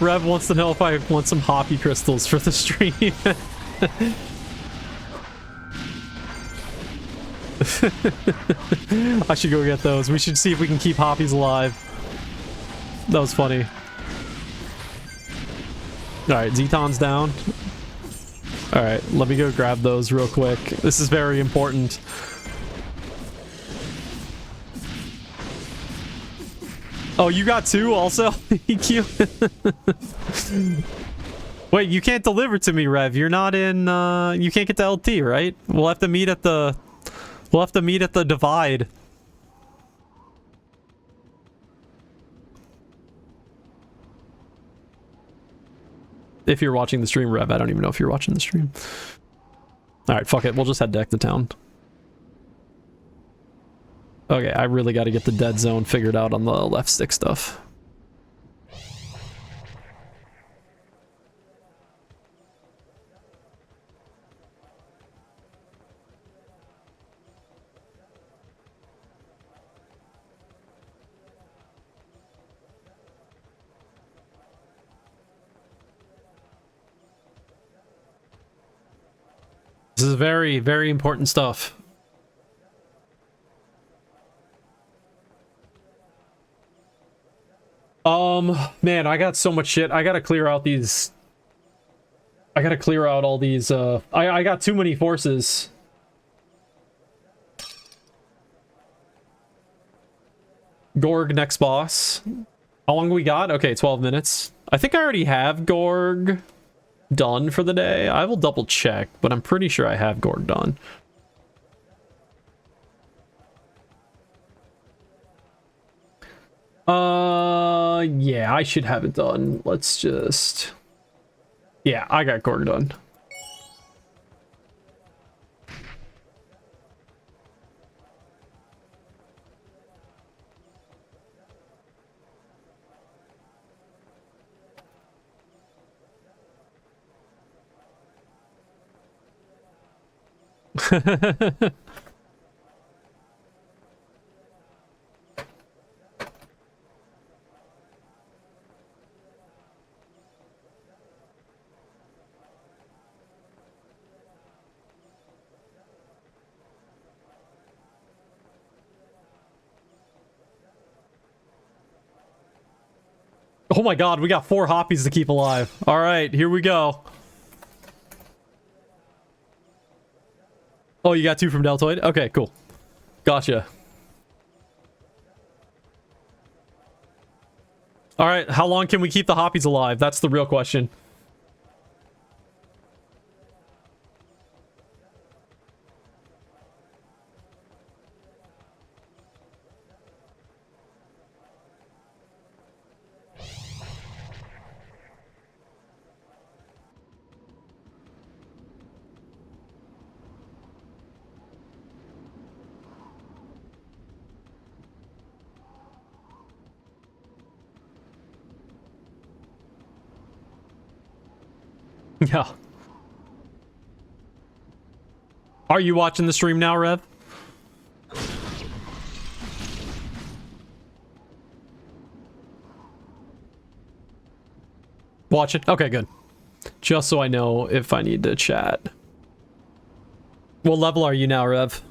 Rev wants to know if I want some hoppy crystals for the stream. I should go get those. We should see if we can keep hoppies alive. That was funny. Alright, Zeton's down. Alright, let me go grab those real quick. This is very important. Oh, you got two also? Thank you. Wait, you can't deliver to me, Rev. You're not in, you can't get to LT, right? We'll have to meet at the... We'll have to meet at the divide. If you're watching the stream, Rev, I don't even know if you're watching the stream. Alright, fuck it. We'll just head back to town. Okay, I really got to get the dead zone figured out on the left stick stuff. This is very, very important stuff. Man, I got so much shit. I gotta clear out these... I gotta clear out all these, I got too many forces. Gorg, next boss. How long we got? Okay, 12 minutes. I think I already have Gorg done for the day. I will double check, but I'm pretty sure I have Gorg done. Yeah, I should have it done. Let's just... Yeah, I got Gorg done. Oh my god, we got 4 hoppies to keep alive. All right, here we go. Oh, you got 2 from Deltoid? Okay, cool. Gotcha. All right, how long can we keep the hoppies alive? That's the real question. Yeah. Are you watching the stream now, Rev? Watch it? Okay, good. Just so I know if I need to chat. What level are you now, Rev?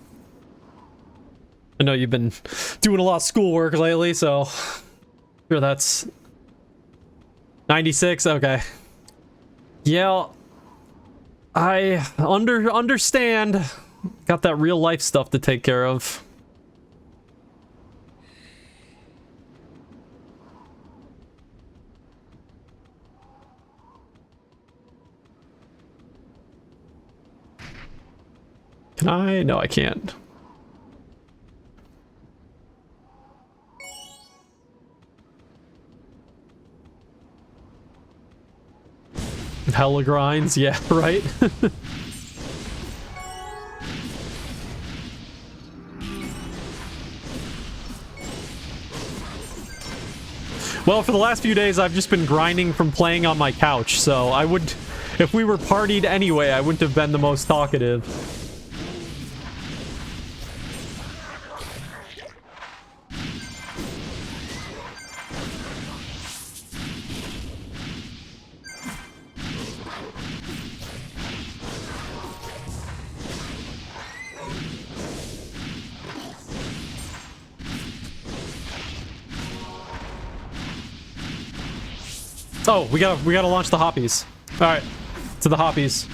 I know you've been doing a lot of schoolwork lately, so... Sure, that's... 96? Okay. Yeah... I understand. Got that real life stuff to take care of. Can I? No, I can't. Hella grinds, yeah, right? Well, for the last few days, I've just been grinding from playing on my couch, so I would... If we were partied anyway, I wouldn't have been the most talkative. Oh, we gotta launch the hoppies. All right, to the hoppies.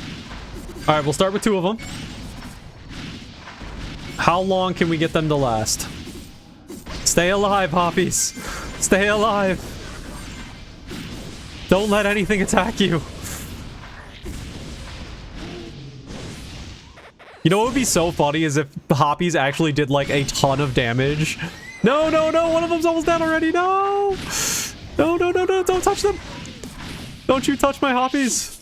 All right, we'll start with 2 of them. How long can we get them to last? Stay alive, hoppies. Stay alive. Don't let anything attack you. You know what would be so funny is if the hoppies actually did like a ton of damage. No, no, no, one of them's almost down already. No. No, no, no, no, don't touch them. Don't you touch my hoppies.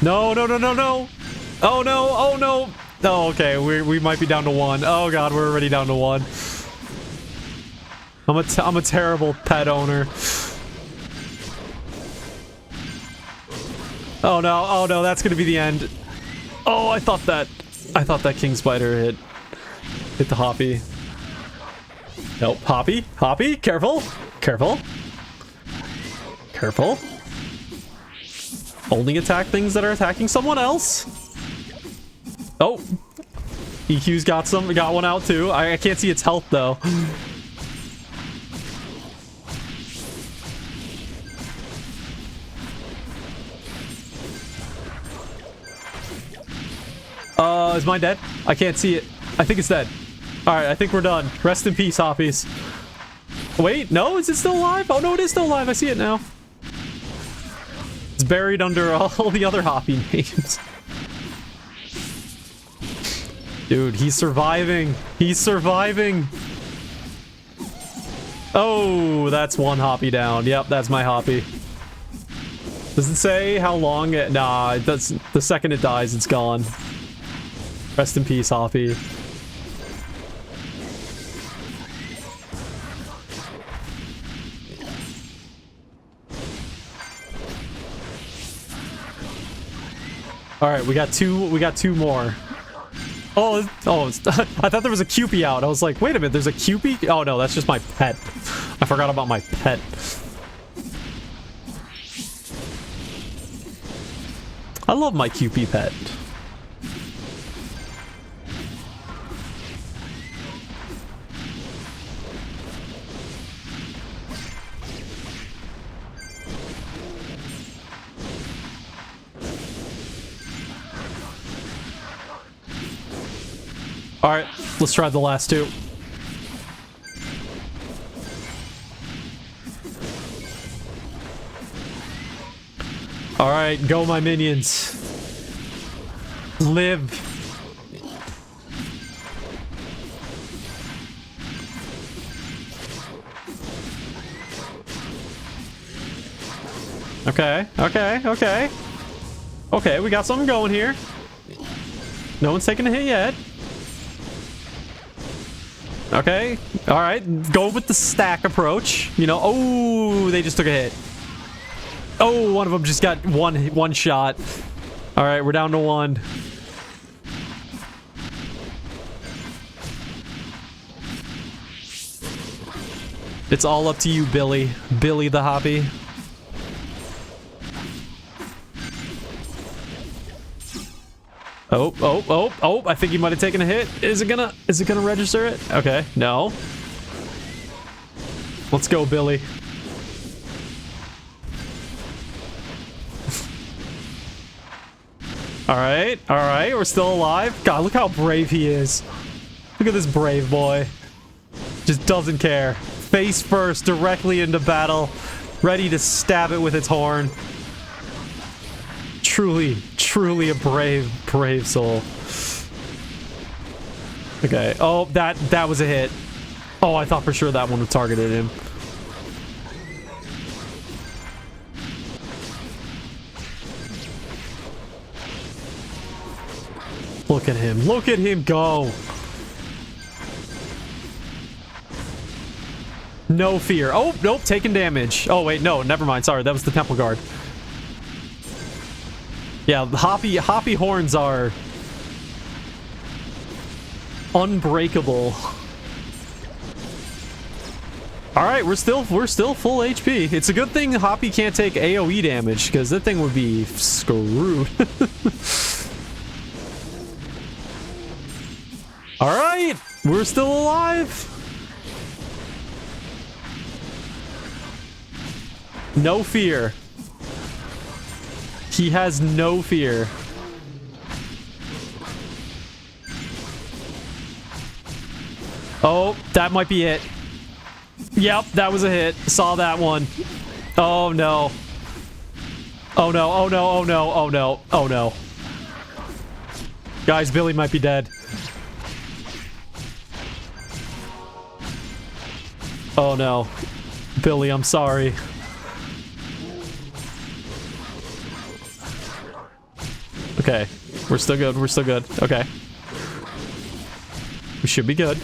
No, no, no, no, no. Oh, no, oh, no. Oh, okay, we might be down to 1. Oh, God, we're already down to 1. I'm a terrible pet owner. Oh, no, that's gonna be the end. Oh, I thought that king spider hit the hoppy. Nope, hoppy, hoppy, careful, careful, careful. Only attack things that are attacking someone else. Oh, EQ's got one out too. I can't see its health though. Is mine dead? I can't see it. I think it's dead. Alright, I think we're done. Rest in peace, hoppies. Wait, no? Is it still alive? Oh, no, it is still alive. I see it now. It's buried under all the other hoppy names. Dude, he's surviving. He's surviving. Oh, that's one Hoppy down. Yep, that's my Hoppy. Does it say how long it... Nah, it does, the second it dies, it's gone. Rest in peace, Hoppy. Alright, we got two more. Oh, I thought there was a Cupie out. I was like, wait a minute, there's a Cupie? Oh no, that's just my pet. I forgot about my pet. I love my Cupie pet. Alright, let's try the last two. Alright, go my minions. Live. Okay, okay, okay. Okay, we got something going here. No one's taking a hit yet. Okay, alright, go with the stack approach. You know, oh, they just took a hit. Oh, one of them just got one shot. Alright, we're down to one. It's all up to you, Billy. Billy the Hoppy. Oh, I think he might have taken a hit. Is it gonna register it? Okay, no. Let's go, Billy. Alright, alright, we're still alive. God, look how brave he is. Look at this brave boy. Just doesn't care. Face first, directly into battle. Ready to stab it with its horn. Truly, truly a brave soul. Okay. Oh, that was a hit. Oh, I thought for sure that one would targeted him. Look at him. Look at him go. No fear. Oh, nope, taking damage. Oh, wait, no, never mind. Sorry, that was the Temple Guard. Yeah, the Hoppy horns are unbreakable. Alright, we're still full HP. It's a good thing Hoppy can't take AoE damage, because that thing would be screwed. Alright, we're still alive. No fear. He has no fear. Oh, that might be it. Yep, that was a hit. Saw that one. Oh no. Oh no, oh no, oh no, oh no, oh no. Guys, Billy might be dead. Oh no. Billy, I'm sorry. Okay, we're still good, we're still good. Okay. We should be good.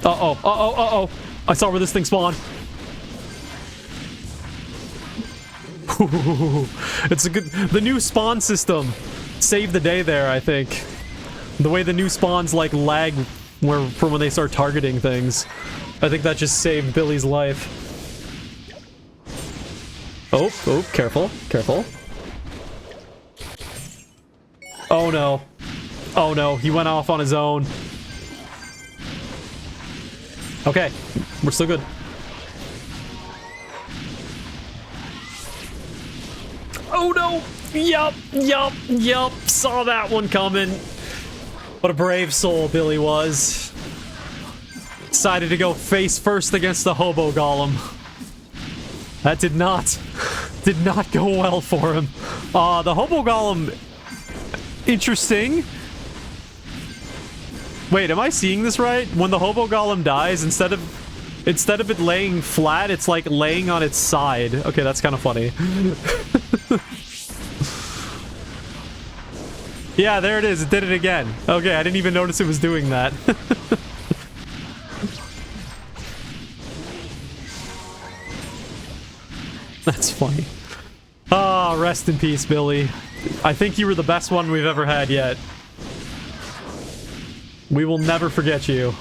Uh-oh, uh-oh, uh-oh. I saw where this thing spawned. It's a good... The new spawn system saved the day there, I think. The way the new spawns, like, lag from when they start targeting things. I think that just saved Billy's life. Oh, oh, careful, careful. Oh no. Oh no, he went off on his own. Okay, we're still good. Oh no! Yup, yup, yup. Saw that one coming. What a brave soul Billy was. Decided to go face first against the hobo golem. That did not go well for him. The hobo golem... Interesting. Wait, am I seeing this right? When the hobo golem dies, instead of Instead of it laying flat, it's like laying on its side. Okay, that's kind of funny. Yeah, there it is. It did it again. Okay, I didn't even notice it was doing that. That's funny. Ah, rest in peace, Billy. I think you were the best one we've ever had yet. We will never forget you.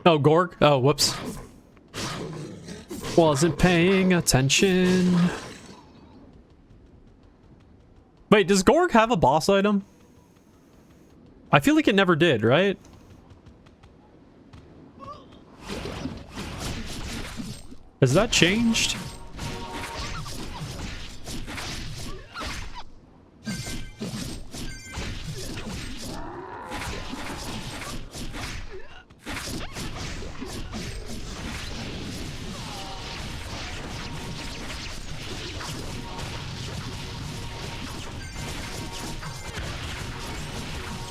Oh, Gorg? Oh, whoops. Wasn't paying attention. Wait, does Gorg have a boss item? I feel like it never did, right? Has that changed?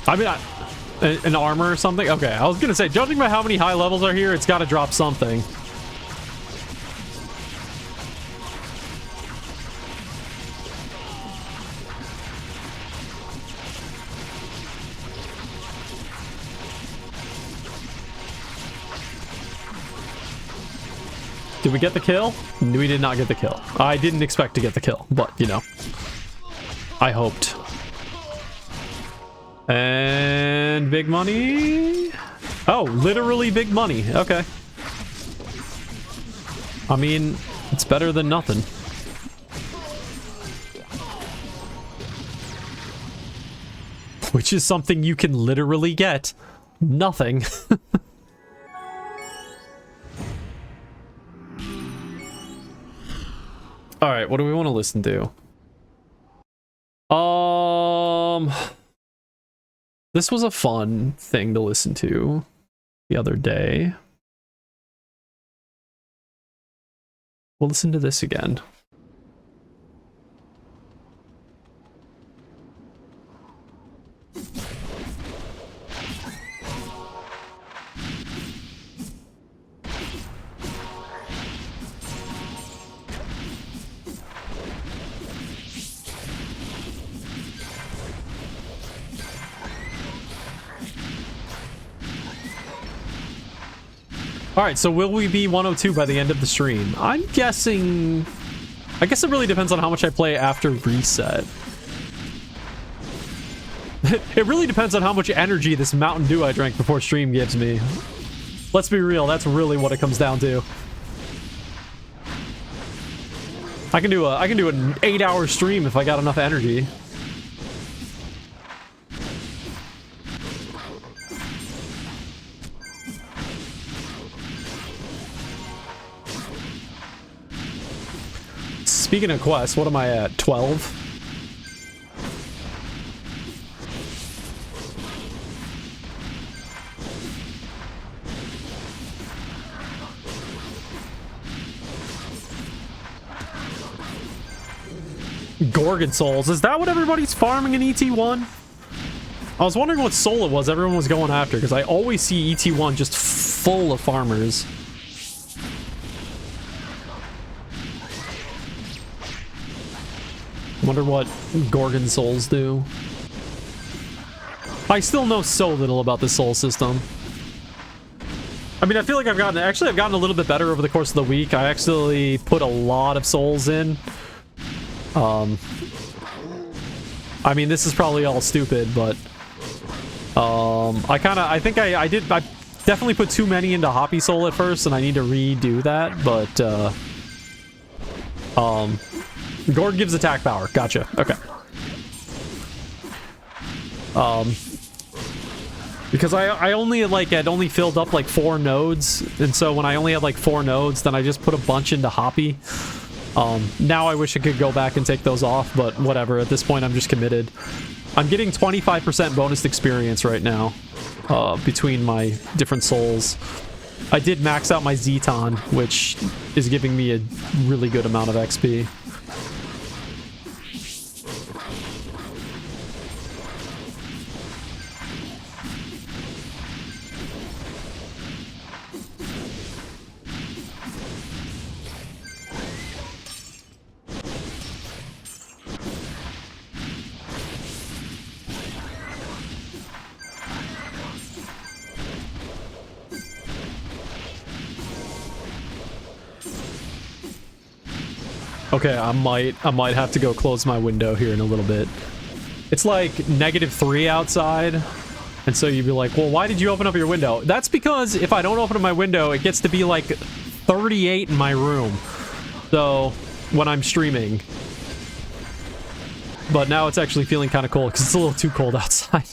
I mean, an armor or something? Okay, I was gonna say, judging by how many high levels are here, it's gotta drop something. Did we get the kill? We did not get the kill. I didn't expect to get the kill, but, you know, I hoped. And big money. Oh, literally big money. Okay. I mean, it's better than nothing. Which is something you can literally get. Nothing. Alright, what do we want to listen to? This was a fun thing to listen to the other day. We'll listen to this again. Alright, so will we be 102 by the end of the stream? I'm guessing... I guess it really depends on how much I play after reset. It really depends on how much energy this Mountain Dew I drank before stream gives me. Let's be real, that's really what it comes down to. I can do an 8-hour stream if I got enough energy. Speaking of quests, what am I at? 12? Gorgon souls. Is that what everybody's farming in ET1? I was wondering what soul it was everyone was going after, because I always see ET1 just full of farmers. Wonder what Gorgon souls do. I still know so little about the soul system. I mean, I feel like I've gotten a little bit better over the course of the week. I actually put a lot of souls in. I mean, this is probably all stupid, but I definitely put too many into Hoppy Soul at first, and I need to redo that, but Gord gives attack power. Gotcha. Okay. Because I only like had only filled up like 4 nodes, and so when I only had like 4 nodes, then I just put a bunch into Hoppy. Now I wish I could go back and take those off, but whatever. At this point, I'm just committed. I'm getting 25% bonus experience right now between my different souls. I did max out my Zeton, which is giving me a really good amount of XP. Okay, I might have to go close my window here in a little bit. It's like -3 outside, and so you'd be like, well, why did you open up your window? That's because if I don't open up my window, it gets to be like 38 in my room. So, when I'm streaming. But now it's actually feeling kind of cold because it's a little too cold outside.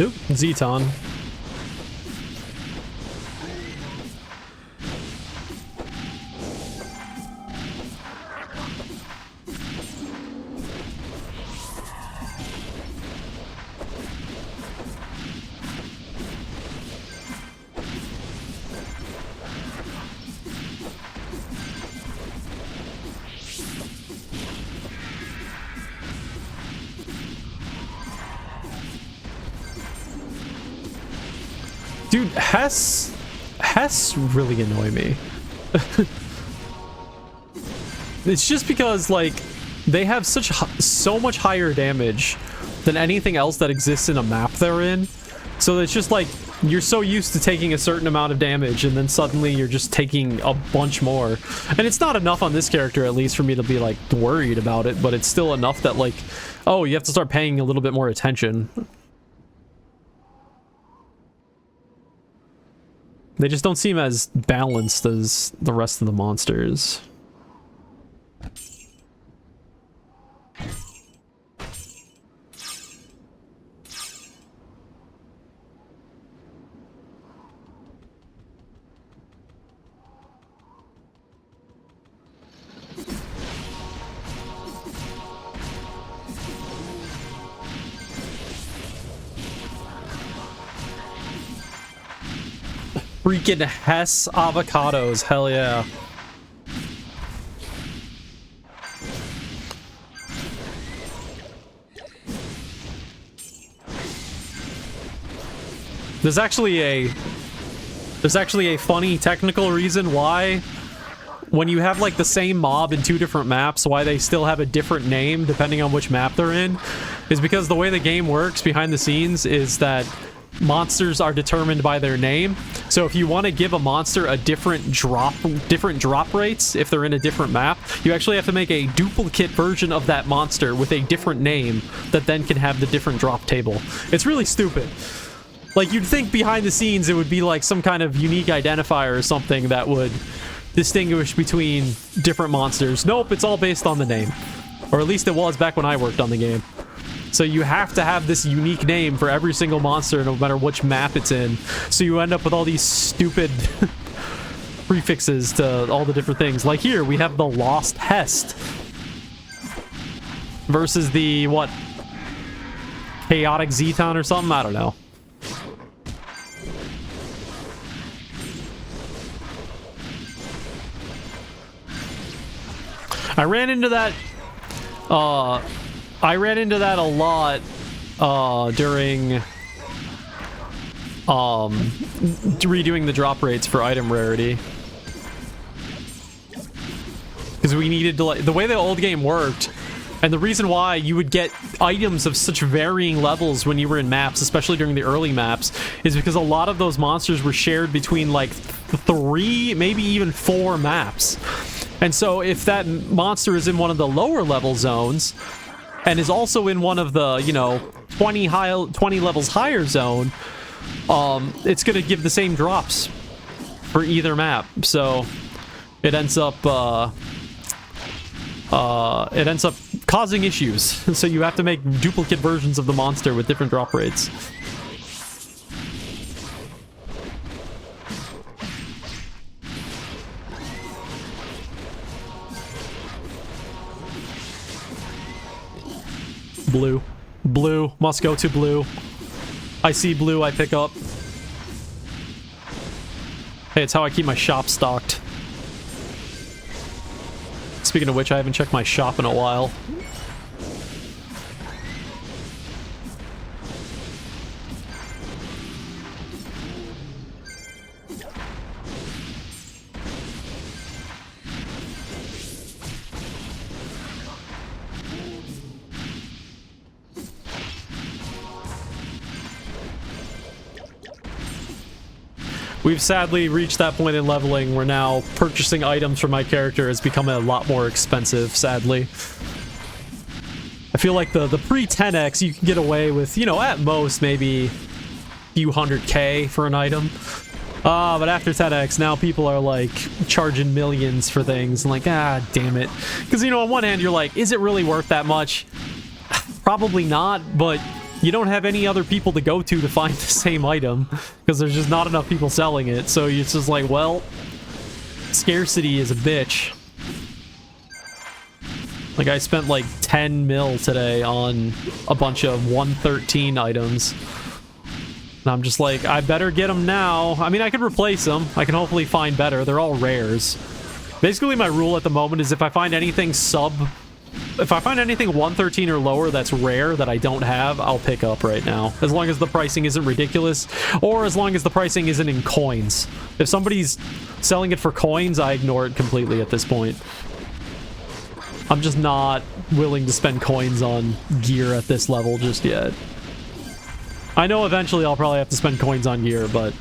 Oop, Zeton. Dude, Hess really annoy me. It's just because, like, they have so much higher damage than anything else that exists in a map they're in. So it's just like, you're so used to taking a certain amount of damage, and then suddenly you're just taking a bunch more. And it's not enough on this character, at least, for me to be, like, worried about it, but it's still enough that, like, oh, you have to start paying a little bit more attention. They just don't seem as balanced as the rest of the monsters. Freaking Hess avocados, hell yeah. There's actually a funny technical reason why when you have like the same mob in 2 different maps, why they still have a different name depending on which map they're in, is because the way the game works behind the scenes is that monsters are determined by their name. So if you want to give a monster a different drop rates if they're in a different map, you actually have to make a duplicate version of that monster with a different name that then can have the different drop table. It's really stupid. Like, you'd think behind the scenes it would be like some kind of unique identifier or something that would distinguish between different monsters. Nope, it's all based on the name. Or at least it was back when I worked on the game. So you have to have this unique name for every single monster, no matter which map it's in. So you end up with all these stupid prefixes to all the different things. Like here, we have the Lost Hest. Versus the, what? Chaotic Zeton or something? I don't know. I ran into that a lot during redoing the drop rates for item rarity. Because we needed to, like, the way the old game worked, and the reason why you would get items of such varying levels when you were in maps, especially during the early maps, is because a lot of those monsters were shared between like 3, maybe even 4 maps. And so if that monster is in one of the lower level zones and is also in one of the, you know, 20 levels higher zone, it's going to give the same drops for either map. So it ends up causing issues. So you have to make duplicate versions of the monster with different drop rates. Blue. Blue. Must go to blue. I see blue, I pick up. Hey, it's how I keep my shop stocked. Speaking of which, I haven't checked my shop in a while. We've sadly reached that point in leveling where now purchasing items for my character has become a lot more expensive, sadly. I feel like the pre-10x you can get away with, you know, at most maybe a few $100K for an item. But after 10x, now people are like charging millions for things. And like, ah, damn it. Because, you know, on one hand, you're like, is it really worth that much? Probably not, but you don't have any other people to go to find the same item because there's just not enough people selling it. So it's just like, well, scarcity is a bitch. Like, I spent like 10 mil today on a bunch of 113 items. And I'm just like, I better get them now. I mean, I could replace them. I can hopefully find better. They're all rares. Basically, my rule at the moment is if I find anything 113 or lower that's rare that I don't have, I'll pick up right now. As long as the pricing isn't ridiculous, or as long as the pricing isn't in coins. If somebody's selling it for coins, I ignore it completely at this point. I'm just not willing to spend coins on gear at this level just yet. I know eventually I'll probably have to spend coins on gear, but...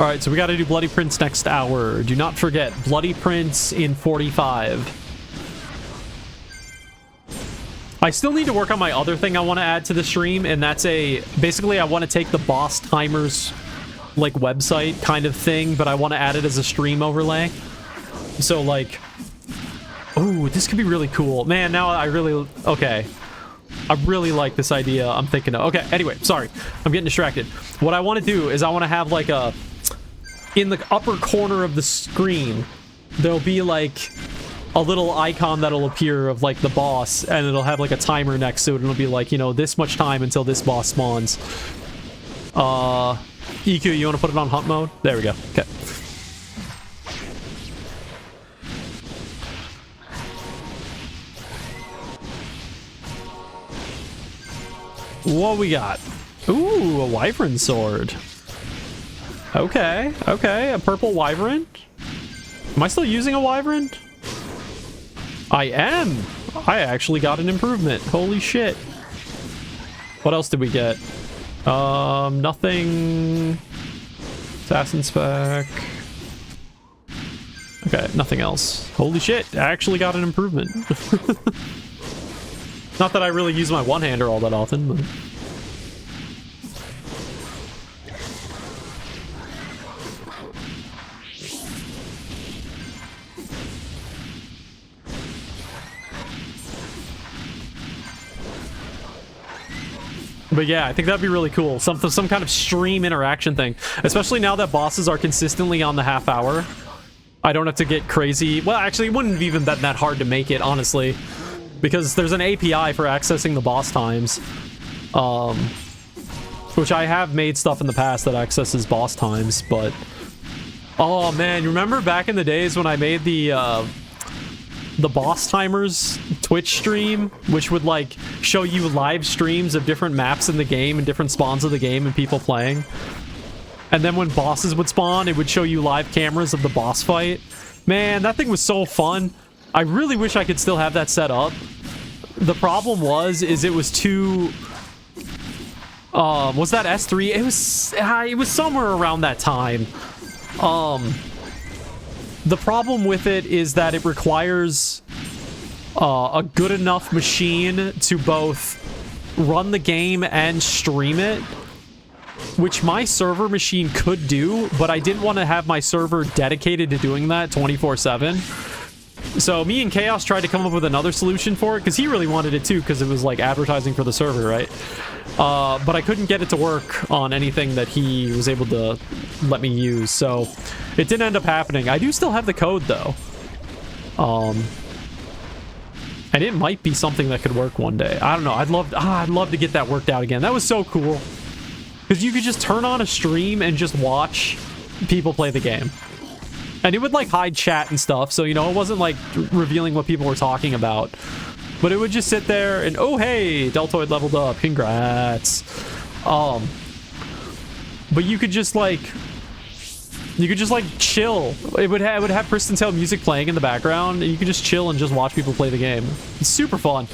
Alright, so we gotta do Bloody Prince next hour. Do not forget, Bloody Prince in 45. I still need to work on my other thing I want to add to the stream, and that's basically I want to take the boss timers, like, website kind of thing, but I want to add it as a stream overlay. So, like... Ooh, this could be really cool. Man, now I really... Okay. I really like this idea I'm thinking of. Okay, anyway, sorry. I'm getting distracted. What I want to do is I want to have, like, a... In the upper corner of the screen, there'll be, like, a little icon that'll appear of, like, the boss, and it'll have, like, a timer next to it, and it'll be like, you know, this much time until this boss spawns. EQ, you want to put it on hunt mode? There we go. Okay. What we got? Ooh, a wyvern sword. Okay, okay, a purple wyvern. Am I still using a wyvern? I am. I actually got an improvement. Holy shit. What else did we get? Nothing. Assassin spec. Okay, nothing else. Holy shit, I actually got an improvement. Not that I really use my one-hander all that often, but... But yeah, I think that'd be really cool. Some kind of stream interaction thing. Especially now that bosses are consistently on the half hour. I don't have to get crazy. Well, actually, it wouldn't have even been that hard to make it, honestly. Because there's an API for accessing the boss times. Which I have made stuff in the past that accesses boss times, but... Oh, man, you remember back in the days when I made the boss timers Twitch stream, which would like show you live streams of different maps in the game and different spawns of the game and people playing. And then when bosses would spawn, it would show you live cameras of the boss fight. Man, that thing was so fun. I really wish I could still have that set up. The problem was it was too... was that S3? It was somewhere around that time. The problem with it is that it requires a good enough machine to both run the game and stream it, which my server machine could do, but I didn't want to have my server dedicated to doing that 24/7. So me and Chaos tried to come up with another solution for it, because he really wanted it too, because it was like advertising for the server, right? But I couldn't get it to work on anything that he was able to let me use, so it didn't end up happening. I do still have the code though. And it might be something that could work one day. I don't know. I'd love to get that worked out again. That was so cool. Because you could just turn on a stream and just watch people play the game. And it would like hide chat and stuff, so you know, it wasn't like revealing what people were talking about. But it would just sit there and, oh hey, Deltoid leveled up, congrats. But you could just like chill. It would have Pristontale music playing in the background, and you could just chill and just watch people play the game. It's super fun.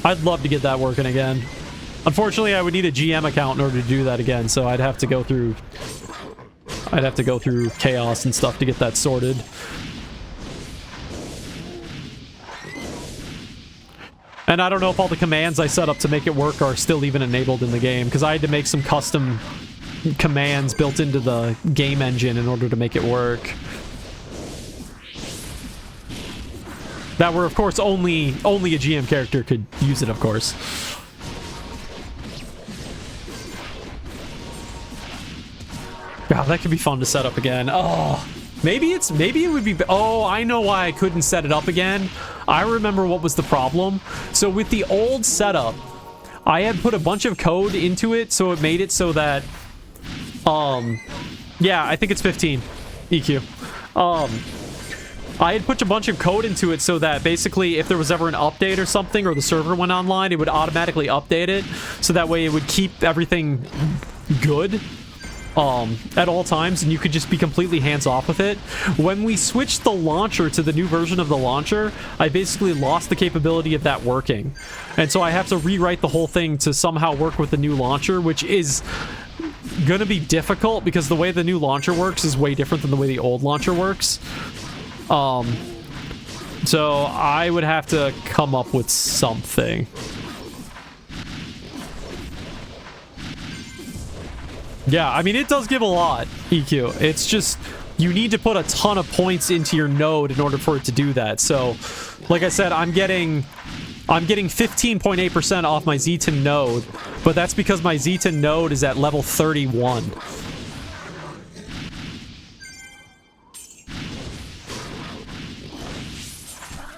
I'd love to get that working again. Unfortunately, I would need a GM account in order to do that again, so I'd have to go through Chaos and stuff to get that sorted. And I don't know if all the commands I set up to make it work are still even enabled in the game, because I had to make some custom commands built into the game engine in order to make it work. That were, of course, only a GM character could use it, of course. God, that could be fun to set up again. Oh, maybe it would be... Oh, I know why I couldn't set it up again. I remember what was the problem. So with the old setup, I had put a bunch of code into it, so it made it so that... yeah, I think it's 15 EQ. I had put a bunch of code into it so that basically if there was ever an update or something, or the server went online, it would automatically update it, so that way it would keep everything good at all times, and you could just be completely hands-off with it. When we switched the launcher to the new version of the launcher, I basically lost the capability of that working. And so I have to rewrite the whole thing to somehow work with the new launcher, which is gonna be difficult because the way the new launcher works is way different than the way the old launcher works. So I would have to come up with something. Yeah, I mean, it does give a lot, EQ. It's just, you need to put a ton of points into your node in order for it to do that. So, like I said, I'm getting 15.8% off my Z10 node, but that's because my Z10 node is at level 31.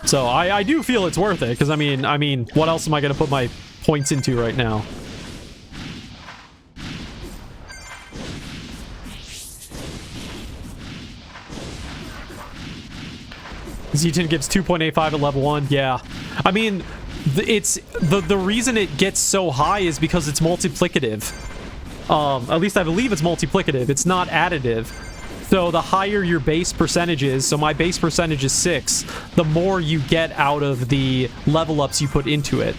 So I do feel it's worth it, because I mean, what else am I going to put my points into right now? Z10 gives 2.85 at level 1. Yeah, I mean, the reason it gets so high is because it's multiplicative. At least I believe it's multiplicative. It's not additive. So the higher your base percentage is, so my base percentage is 6, the more you get out of the level ups you put into it.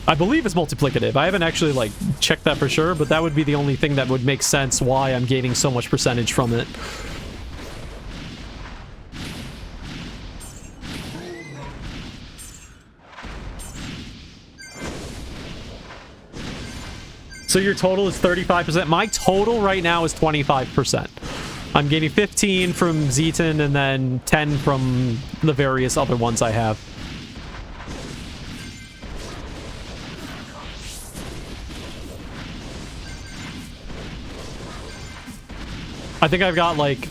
I believe it's multiplicative. I haven't actually, like, checked that for sure, but that would be the only thing that would make sense why I'm gaining so much percentage from it. So your total is 35%. My total right now is 25%. I'm getting 15 from Zeton and then 10 from the various other ones I have. I think I've got, like,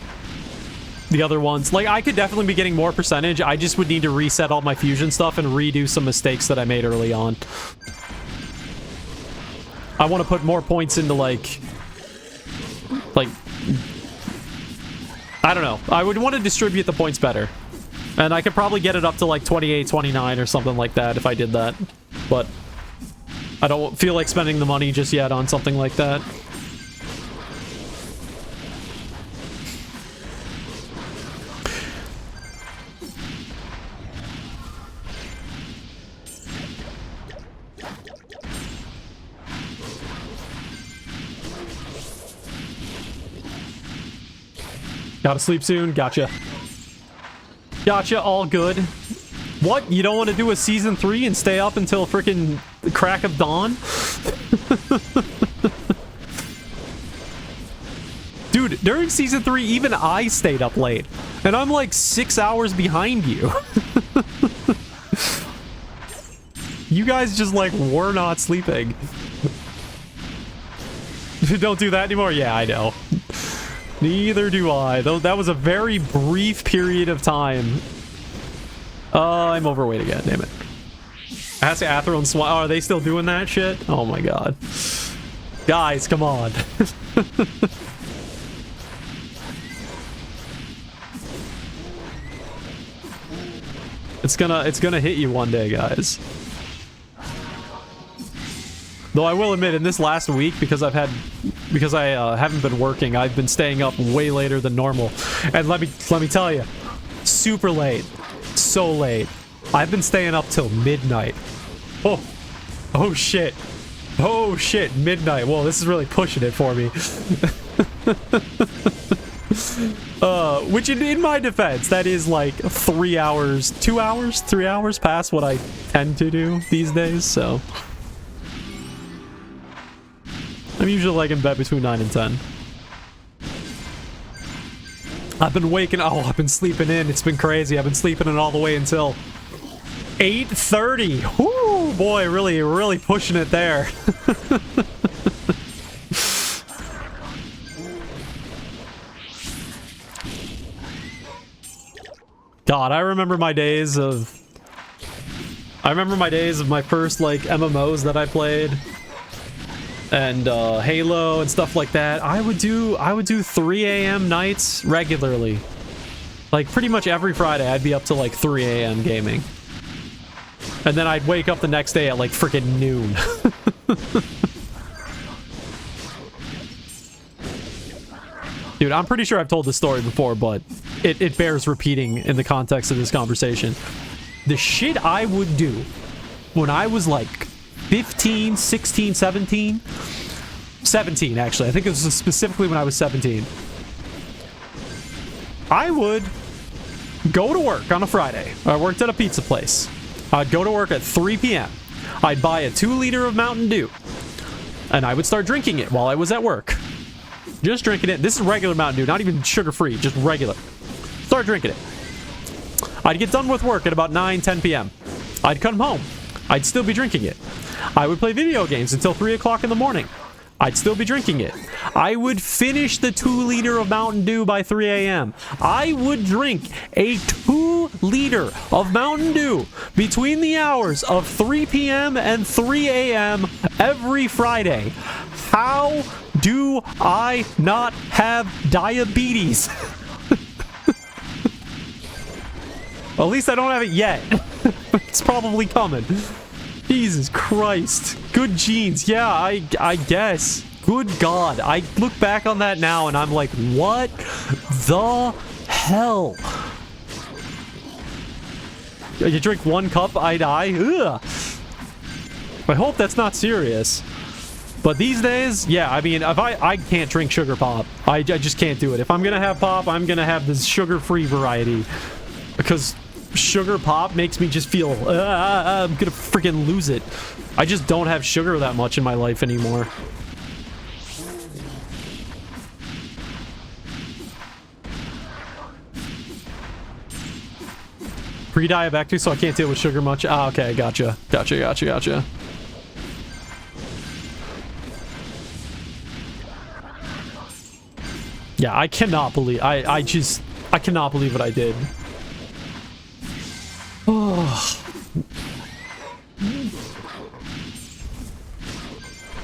the other ones. Like, I could definitely be getting more percentage. I just would need to reset all my fusion stuff and redo some mistakes that I made early on. I want to put more points into, like, I don't know. I would want to distribute the points better. And I could probably get it up to, like, 28, 29 or something like that if I did that. But I don't feel like spending the money just yet on something like that. Gotta sleep soon. Gotcha. Gotcha. All good. What? You don't want to do a season 3 and stay up until freaking the crack of dawn? Dude, during season 3, even I stayed up late. And I'm like 6 hours behind you. You guys just like were not sleeping. Don't do that anymore? Yeah, I know. Neither do I. Though that was a very brief period of time. I'm overweight again, damn it. Ask Athro and Swat. Oh, are they still doing that shit? Oh my god. Guys, come on. It's gonna hit you one day, guys. Though I will admit, in this last week, because I haven't been working, I've been staying up way later than normal. And let me tell you, super late, so late. I've been staying up till midnight. Oh shit, midnight. Whoa, this is really pushing it for me. Which in my defense, that is like 3 hours, 2 hours, 3 hours past what I tend to do these days. So. I'm usually like in bed between 9 and 10. I've been sleeping in. It's been crazy. I've been sleeping in all the way until 8:30. Whoo, boy, really pushing it there. God, I remember my days of my first like MMOs that I played. And Halo and stuff like that. I would do 3 a.m. nights regularly. Like pretty much every Friday I'd be up to like 3 a.m. gaming. And then I'd wake up the next day at like freaking noon. Dude, I'm pretty sure I've told this story before, but it bears repeating in the context of this conversation. The shit I would do when I was like 15, 16, 17? 17, actually. I think it was specifically when I was 17. I would go to work on a Friday. I worked at a pizza place. I'd go to work at 3 p.m. I'd buy a 2-liter of Mountain Dew. And I would start drinking it while I was at work. Just drinking it. This is regular Mountain Dew, not even sugar-free, just regular. Start drinking it. I'd get done with work at about 9, 10 p.m. I'd come home. I'd still be drinking it. I would play video games until 3 o'clock in the morning. I'd still be drinking it. I would finish the 2-liter of Mountain Dew by 3 a.m. I would drink a 2-liter of Mountain Dew between the hours of 3 p.m. and 3 a.m. every Friday. How do I not have diabetes? Well, at least I don't have it yet. It's probably coming. Jesus Christ. Good genes. Yeah, I guess. good God. I look back on that now and I'm like, what the hell? You drink 1 cup, I die? Ugh. I hope that's not serious. But these days, yeah, I mean, if I can't drink sugar pop. I just can't do it. If I'm gonna have pop, I'm gonna have this sugar-free variety. Because sugar pop makes me just feel, I'm gonna freaking lose it. I just don't have sugar that much in my life anymore. Pre-diabetic, so I can't deal with sugar much. Ah, okay, gotcha. Gotcha. Yeah, I cannot believe, I cannot believe what I did. Oh.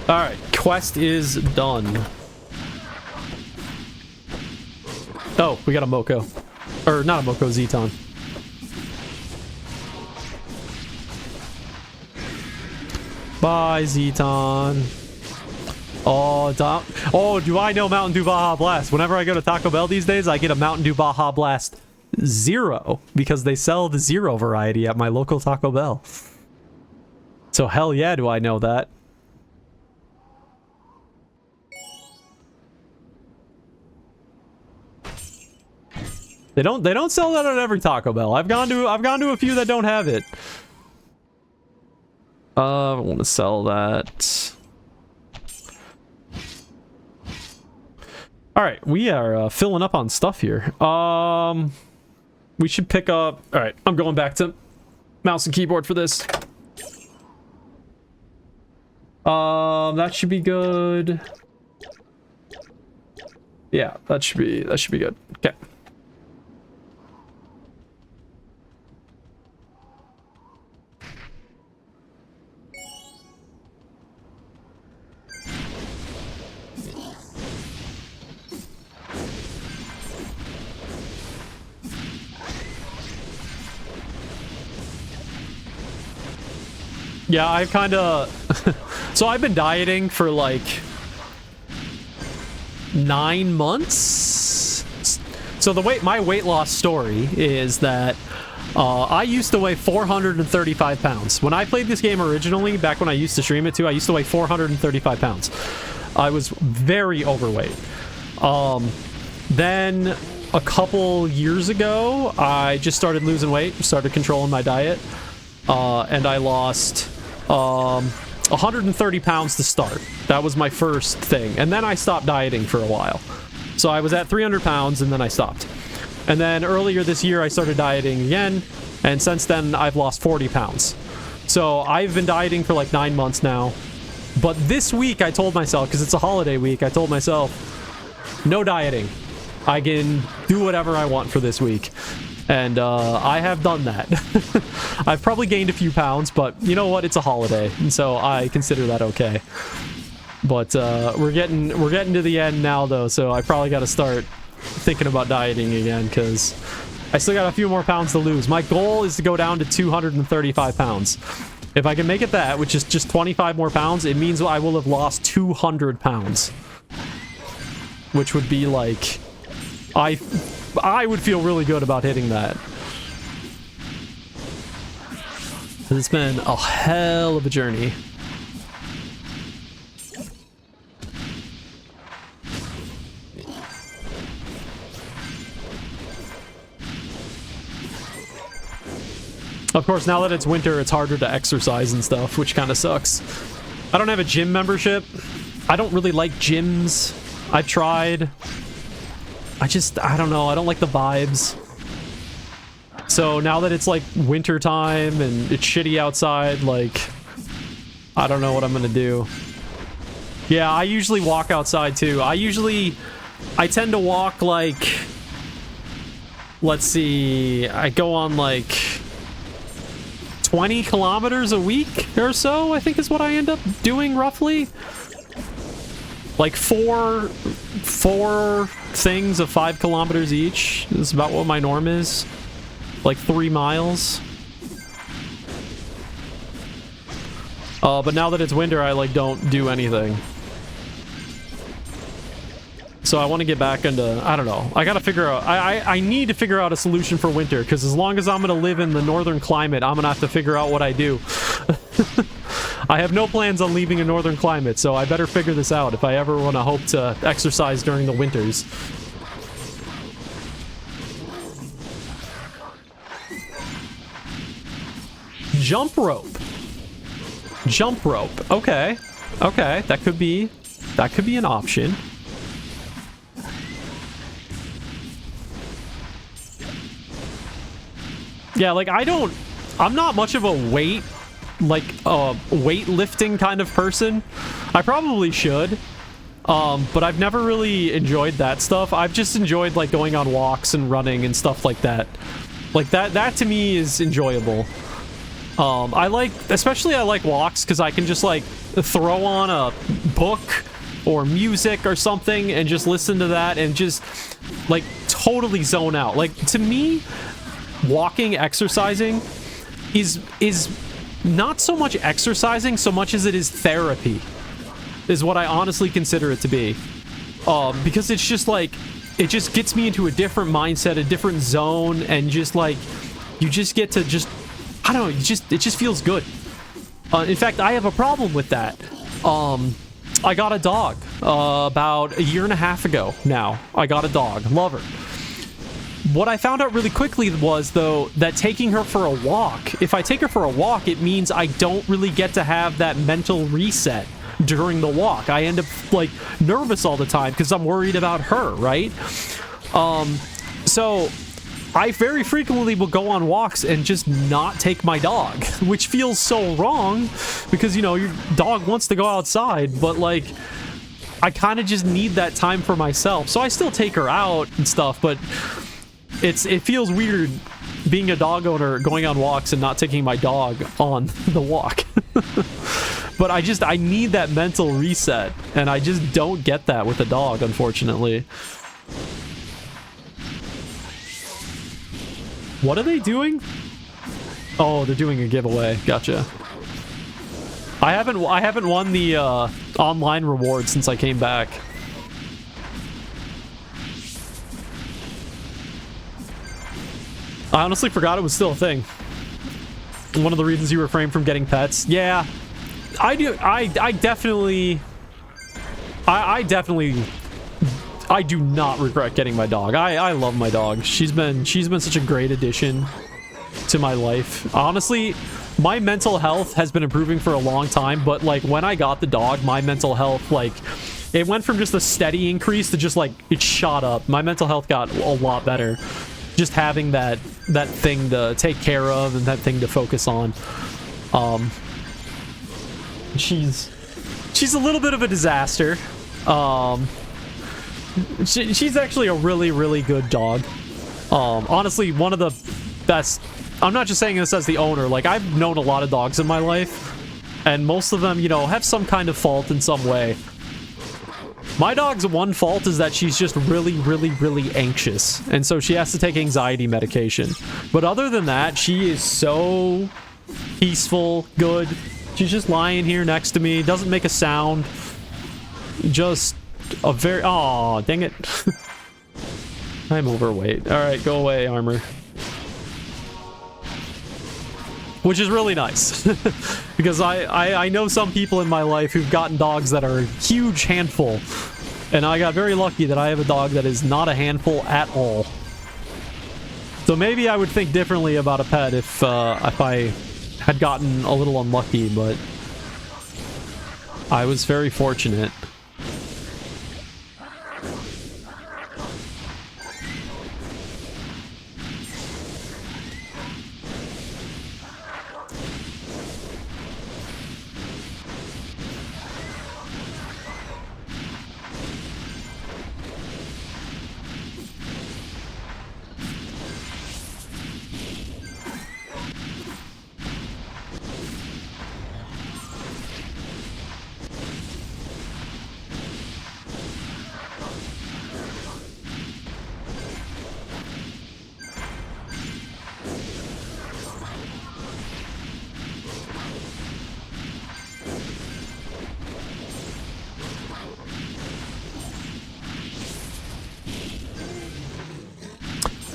Alright, quest is done. Oh, we got a Moko. Or, not a Moko, Zeton. Bye, Zeton. Oh, do I know Mountain Dew Baja Blast? Whenever I go to Taco Bell these days, I get a Mountain Dew Baja Blast Zero because they sell the Zero variety at my local Taco Bell. So hell yeah, do I know that. They don't sell that at every Taco Bell. I've gone to a few that don't have it. I want to sell that. Alright, we are filling up on stuff here. We should pick up... Alright, I'm going back to mouse and keyboard for this. That should be good. Yeah, that should be good. Okay. Yeah, I've kind of... So I've been dieting for like 9 months. So my weight loss story is that I used to weigh 435 pounds. When I played this game originally, back when I used to stream it too, I used to weigh 435 pounds. I was very overweight. Then a couple years ago, I just started losing weight, started controlling my diet, and I lost 130 pounds to start. That was my first thing. And then I stopped dieting for a while. So I was at 300 pounds and then I stopped. And then earlier this year I started dieting again, and since then I've lost 40 pounds. So I've been dieting for like 9 months now. But this week I told myself, because it's a holiday week, I told myself, no dieting. I can do whatever I want for this week. And I have done that. I've probably gained a few pounds, but you know what? It's a holiday, and so I consider that okay. But we're getting to the end now, though, so I probably got to start thinking about dieting again, because I still got a few more pounds to lose. My goal is to go down to 235 pounds. If I can make it that, which is just 25 more pounds, it means I will have lost 200 pounds. Which would be like... I would feel really good about hitting that. It's been a hell of a journey. Of course, now that it's winter, it's harder to exercise and stuff, which kind of sucks. I don't have a gym membership. I don't really like gyms. I've tried. I don't know. I don't like the vibes. So now that it's like winter time and it's shitty outside, like, I don't know what I'm gonna do. Yeah, I usually walk outside too. I tend to walk like, let's see, I go on like 20 kilometers a week or so, I think is what I end up doing roughly. Like four things of 5 kilometers each is about what my norm is. Like 3 miles. But now that it's winter, I like don't do anything. So I want to get back into, I don't know. I got to figure out, I need to figure out a solution for winter, because as long as I'm going to live in the northern climate, I'm going to have to figure out what I do. I have no plans on leaving a northern climate, so I better figure this out if I ever want to hope to exercise during the winters. Jump rope. Jump rope. Okay. Okay, that could be an option. Yeah, like I'm not much of a weightlifting kind of person. I probably should. But I've never really enjoyed that stuff. I've just enjoyed like going on walks and running and stuff like that. Like that to me is enjoyable. I like walks because I can just like throw on a book or music or something and just listen to that and just like totally zone out. Like to me, walking, exercising is not so much exercising so much as it is therapy, is what I honestly consider it to be. Because it's just like, it just gets me into a different mindset, a different zone, and just like, you just get to just, I don't know, it just feels good. In fact, I have a problem with that. I got a dog about 1.5 years ago now. I got a dog. Love her. What I found out really quickly was, though, that taking her for a walk, if I take her for a walk, it means I don't really get to have that mental reset during the walk. I end up, like, nervous all the time because I'm worried about her, right? So I very frequently will go on walks and just not take my dog, which feels so wrong because, you know, your dog wants to go outside, but, like, I kind of just need that time for myself. So I still take her out and stuff, but it feels weird being a dog owner, going on walks and not taking my dog on the walk. But I need that mental reset, and I just don't get that with a dog, unfortunately. What are they doing? Oh, they're doing a giveaway. Gotcha. I haven't won the online reward since I came back. I honestly forgot it was still a thing. One of the reasons you refrain from getting pets. Yeah, I do. I definitely do not regret getting my dog. I love my dog. She's been such a great addition to my life. Honestly, my mental health has been improving for a long time, but like when I got the dog, my mental health, like, it went from just a steady increase to just like it shot up. My mental health got a lot better. Just having that thing to take care of and that thing to focus on. She's a little bit of a disaster. She's actually a really, really good dog. Honestly, one of the best. I'm not just saying this as the owner. Like, I've known a lot of dogs in my life, and most of them, you know, have some kind of fault in some way. My dog's one fault is that she's just really, really, really anxious, and so she has to take anxiety medication. But other than that, she is so peaceful, good. She's just lying here next to me, doesn't make a sound. Just a very... Aw, dang it. I'm overweight. Alright, go away, Armor. Which is really nice. Because I know some people in my life who've gotten dogs that are a huge handful. And I got very lucky that I have a dog that is not a handful at all. So maybe I would think differently about a pet if I had gotten a little unlucky, but I was very fortunate.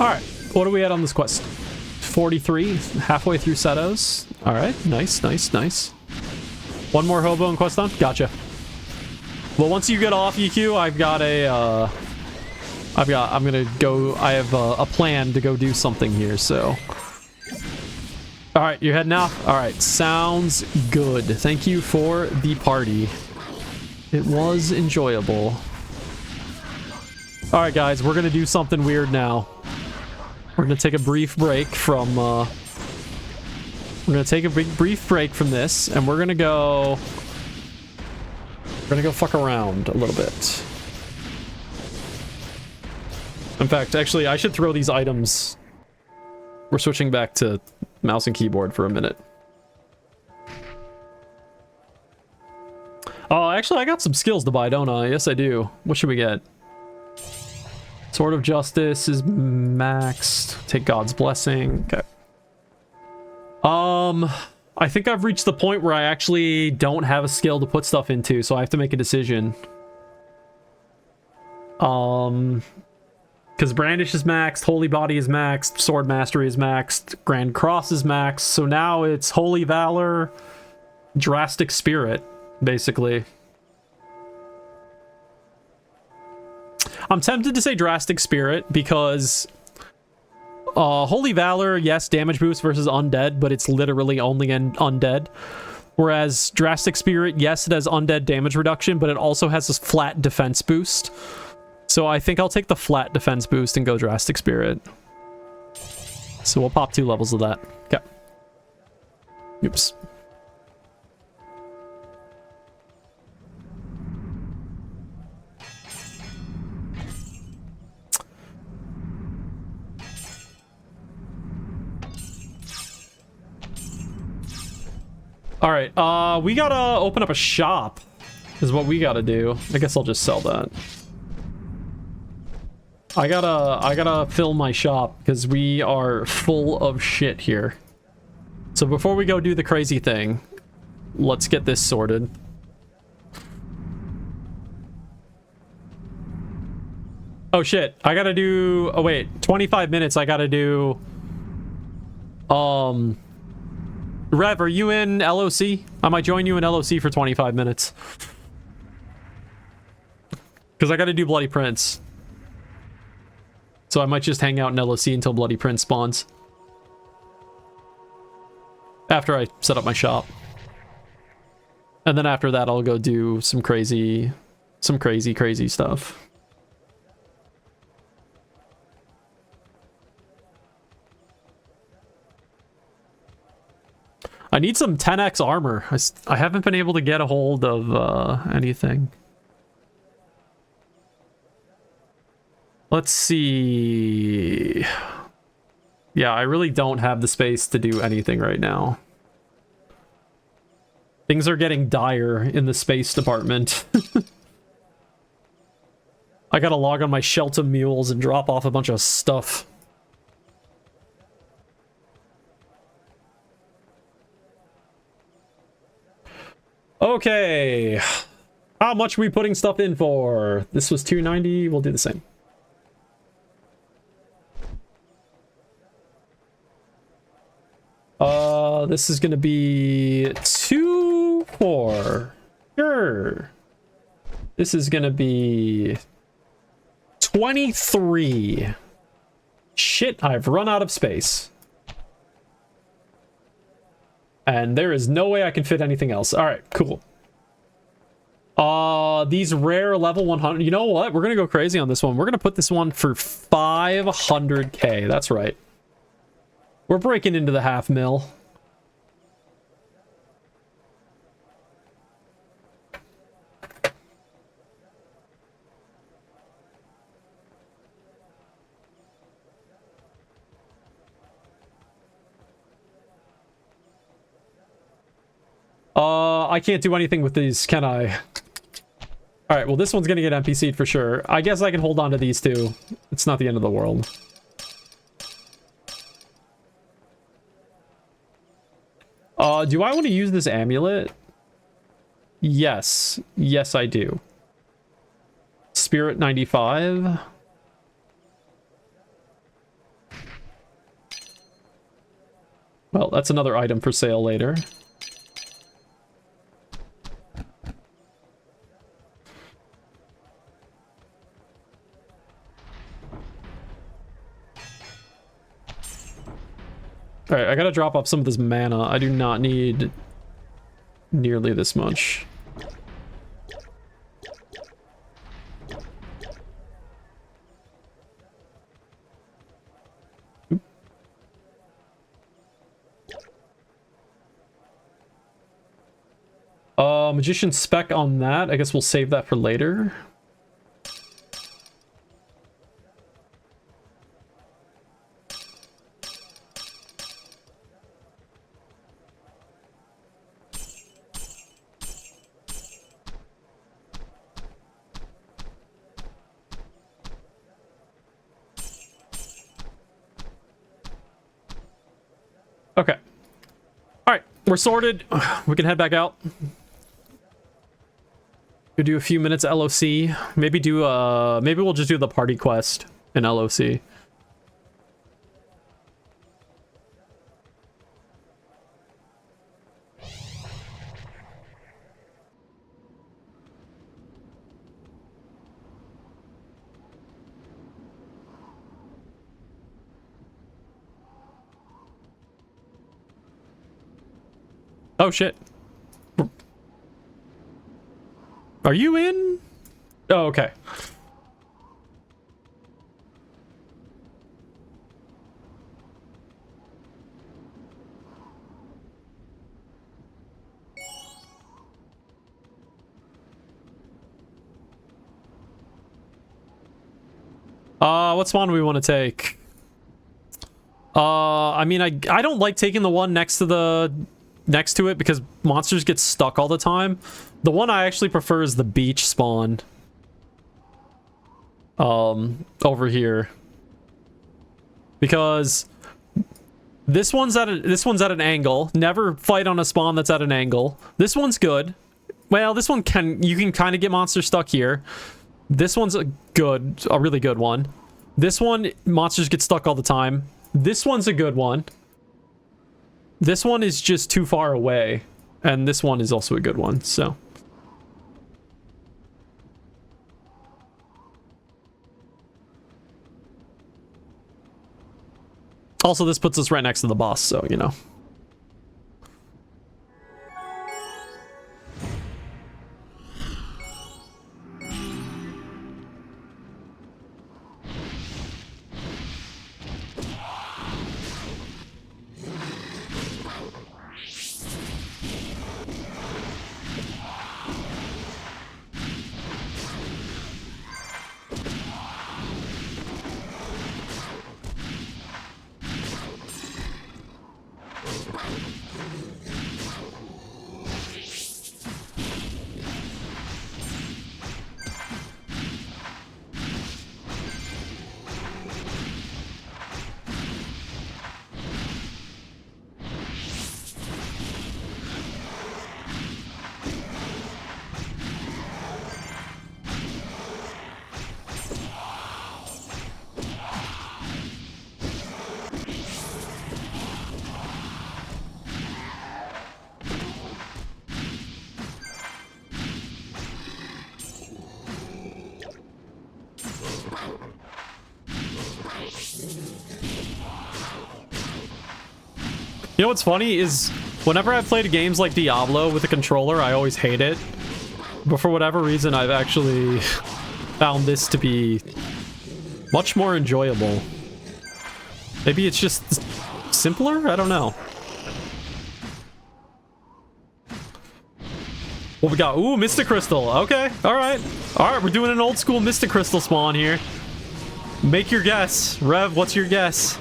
Alright, what do we at on this quest? 43, halfway through Setos. Alright, nice, nice, nice. One more hobo and quest done? Gotcha. Well, once you get off EQ, I've got a, I'm gonna go, I have a plan to go do something here, so. Alright, you're heading out? Alright, sounds good. Thank you for the party. It was enjoyable. Alright guys, we're gonna do something weird now. We're gonna take a brief break from, we're gonna take a brief break from this, and we're gonna go fuck around a little bit. In fact, actually, I should throw these items. We're switching back to mouse and keyboard for a minute. Oh, actually, I got some skills to buy, don't I? Yes, I do. What should we get? Sword of Justice is maxed. Take God's Blessing. Okay. I think I've reached the point where I actually don't have a skill to put stuff into, so I have to make a decision. Because Brandish is maxed, Holy Body is maxed, Sword Mastery is maxed, Grand Cross is maxed, so now it's Holy Valor, Drastic Spirit, basically. I'm tempted to say Drastic Spirit because Holy Valor, yes, damage boost versus undead, but it's literally only in undead. Whereas Drastic Spirit, yes, it has undead damage reduction, but it also has this flat defense boost. So I think I'll take the flat defense boost and go Drastic Spirit. So we'll pop 2 levels of that. Okay. Oops. All right, we gotta open up a shop is what we gotta do. I guess I'll just sell that. I gotta fill my shop because we are full of shit here. So before we go do the crazy thing, let's get this sorted. Oh shit, I gotta do, oh wait, 25 minutes I gotta do, Rev, are you in LOC? I might join you in LOC for 25 minutes. Because I gotta do Bloody Prince. So I might just hang out in LOC until Bloody Prince spawns. After I set up my shop. And then after that I'll go do some crazy stuff. I need some 10x armor. I haven't been able to get a hold of anything. Let's see. Yeah, I really don't have the space to do anything right now. Things are getting dire in the space department. I gotta log on my Shelta mules and drop off a bunch of stuff. Okay, how much are we putting stuff in for? This was 290, we'll do the same. This is gonna be 2-4. Sure. This is gonna be 23. Shit, I've run out of space. And there is no way I can fit anything else. All right, cool. These rare level 100. You know what? We're going to go crazy on this one. We're going to put this one for 500k. That's right. We're breaking into the $500,000. I can't do anything with these, can I? Alright, well this one's gonna get NPC'd for sure. I guess I can hold on to these two. It's not the end of the world. Do I want to use this amulet? Yes. Yes, I do. Spirit 95. Well, that's another item for sale later. Alright, I gotta drop off some of this mana. I do not need nearly this much. Magician spec on that. I guess we'll save that for later. Okay. All right, we're sorted. We can head back out. We'll do a few minutes LOC. Maybe do maybe we'll just do the party quest in LOC. Oh shit. Are you in? Oh, okay. What spawn do we want to take? I mean, I don't like taking the one next to it because monsters get stuck all the time. The one I actually prefer is the beach spawn. Over here. Because this one's at an angle. Never fight on a spawn that's at an angle. This one's good. Well, this one you can kind of get monsters stuck here. This one's a really good one. This one, monsters get stuck all the time. This one's a good one. This one is just too far away. And this one is also a good one, so. Also, this puts us right next to the boss, so, you know. You know what's funny is whenever I've played games like Diablo with a controller, I always hate it. But for whatever reason, I've actually found this to be much more enjoyable. Maybe it's just simpler? I don't know. What we got? Ooh, Mystic Crystal. Okay, alright. Alright, we're doing an old school Mystic Crystal spawn here. Make your guess. Rev, what's your guess?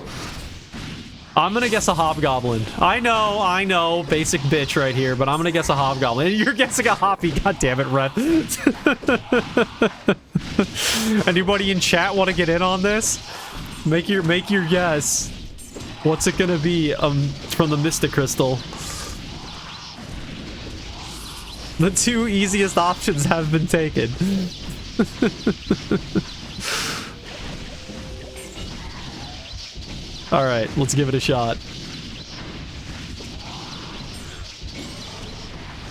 I'm gonna guess a Hobgoblin. I know, basic bitch right here, but I'm gonna guess a Hobgoblin. You're guessing a Hoppy. God damn it, Rev. Anybody in chat want to get in on this? Make your guess. What's it gonna be from the Mystic Crystal? The two easiest options have been taken. Alright, let's give it a shot.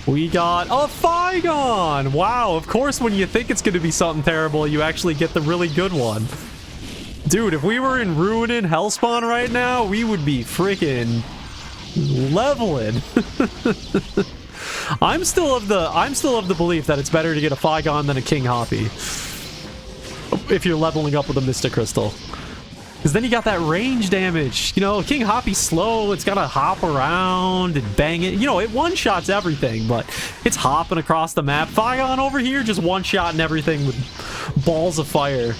We got a Flygon! Wow, of course when you think it's going to be something terrible, you actually get the really good one. Dude, if we were in Ruinin Hellspawn right now, we would be freaking leveling. I'm still of the belief that it's better to get a Flygon than a King Hoppy. If you're leveling up with a Mystic Crystal. Because then you got that range damage. You know, King Hoppy's slow. It's got to hop around and bang it. You know, it one-shots everything, but it's hopping across the map. Flygon over here just one-shotting everything with balls of fire.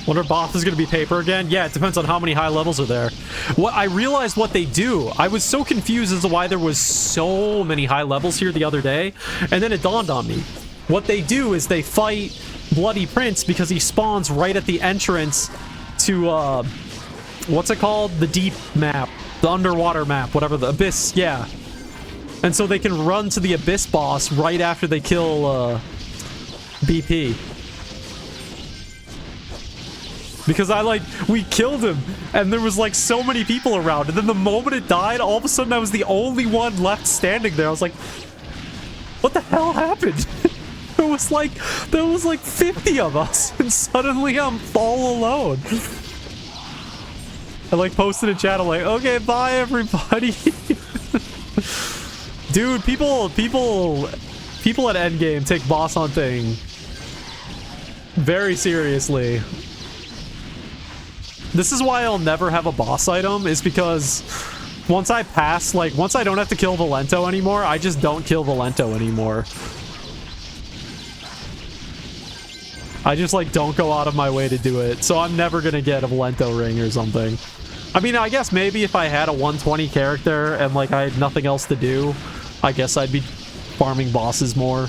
Wonder if boss is going to be paper again? Yeah, it depends on how many high levels are there. What I realized what they do. I was so confused as to why there was so many high levels here the other day, and then it dawned on me. What they do is they fight Bloody Prince because he spawns right at the entrance to, what's it called? The deep map. The underwater map, whatever, the abyss, yeah. And so they can run to the abyss boss right after they kill, BP. Because we killed him, and there was, like, so many people around, and then the moment it died, all of a sudden I was the only one left standing there. I was like, what the hell happened? There was like 50 of us, and suddenly I'm all alone. I, like, posted in chat, I'm like, okay, bye, everybody. Dude, people at endgame take boss hunting very seriously. This is why I'll never have a boss item, is because once I pass, like, once I don't have to kill Valento anymore, I just don't kill Valento anymore. I just, like, don't go out of my way to do it, so I'm never gonna get a Valento ring or something. I mean, I guess maybe if I had a 120 character and, like, I had nothing else to do, I guess I'd be farming bosses more.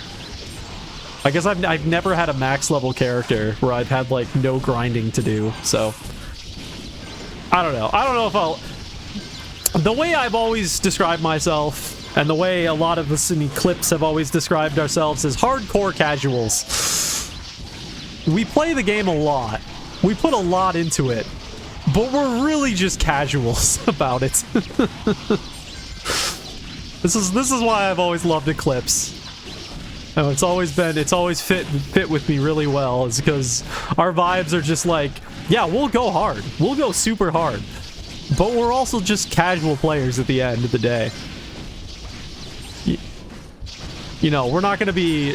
I guess I've never had a max level character where I've had, like, no grinding to do, so... I don't know. I don't know if I'll... The way I've always described myself, and the way a lot of us in the clips have always described ourselves, as hardcore casuals. We play the game a lot. We put a lot into it. But we're really just casuals about it. This is why I've always loved Eclipse. Oh, it's always fit with me really well, is because our vibes are just like, yeah, we'll go hard. We'll go super hard. But we're also just casual players at the end of the day. You know, we're not going to be...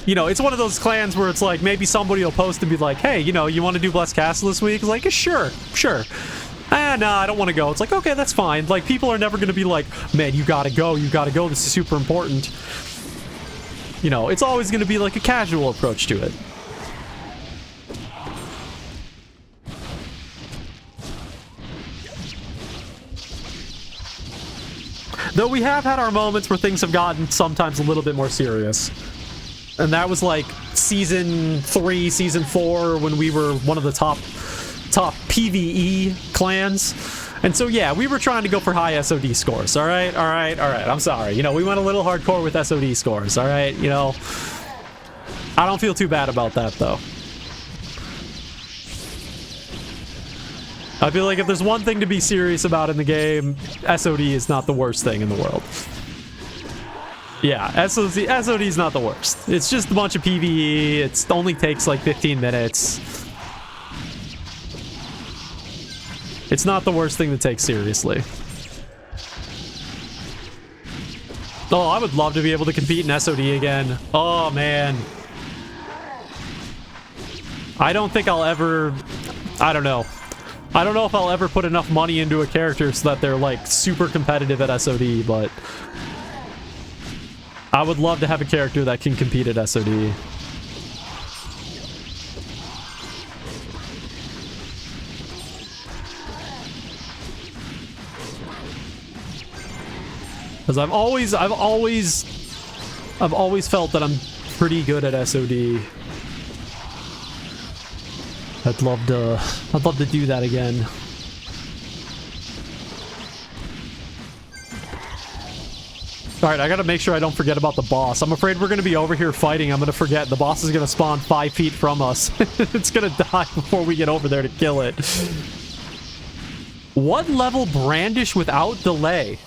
You know, it's one of those clans where it's like, maybe somebody will post and be like, hey, you know, you want to do Blessed Castle this week? It's like, sure. No, I don't want to go. It's like, okay, that's fine. Like, people are never going to be like, man, you gotta go, this is super important. You know, it's always going to be like a casual approach to it. Though we have had our moments where things have gotten sometimes a little bit more serious. And that was like Season 3, Season 4, when we were one of the top PvE clans. And so, yeah, we were trying to go for high SOD scores. All right. I'm sorry. You know, we went a little hardcore with SOD scores. All right. You know, I don't feel too bad about that, though. I feel like if there's one thing to be serious about in the game, SOD is not the worst thing in the world. Yeah, SOD is not the worst. It's just a bunch of PvE. It only takes like 15 minutes. It's not the worst thing to take seriously. Oh, I would love to be able to compete in SOD again. Oh, man. I don't think I'll ever... I don't know. I don't know if I'll ever put enough money into a character so that they're, like, super competitive at SOD, but... I would love to have a character that can compete at SOD. Because I've always felt that I'm pretty good at SOD. I'd love to do that again. Alright, I gotta make sure I don't forget about the boss. I'm afraid we're gonna be over here fighting. I'm gonna forget. The boss is gonna spawn 5 feet from us. It's gonna die before we get over there to kill it. What level brandish without delay?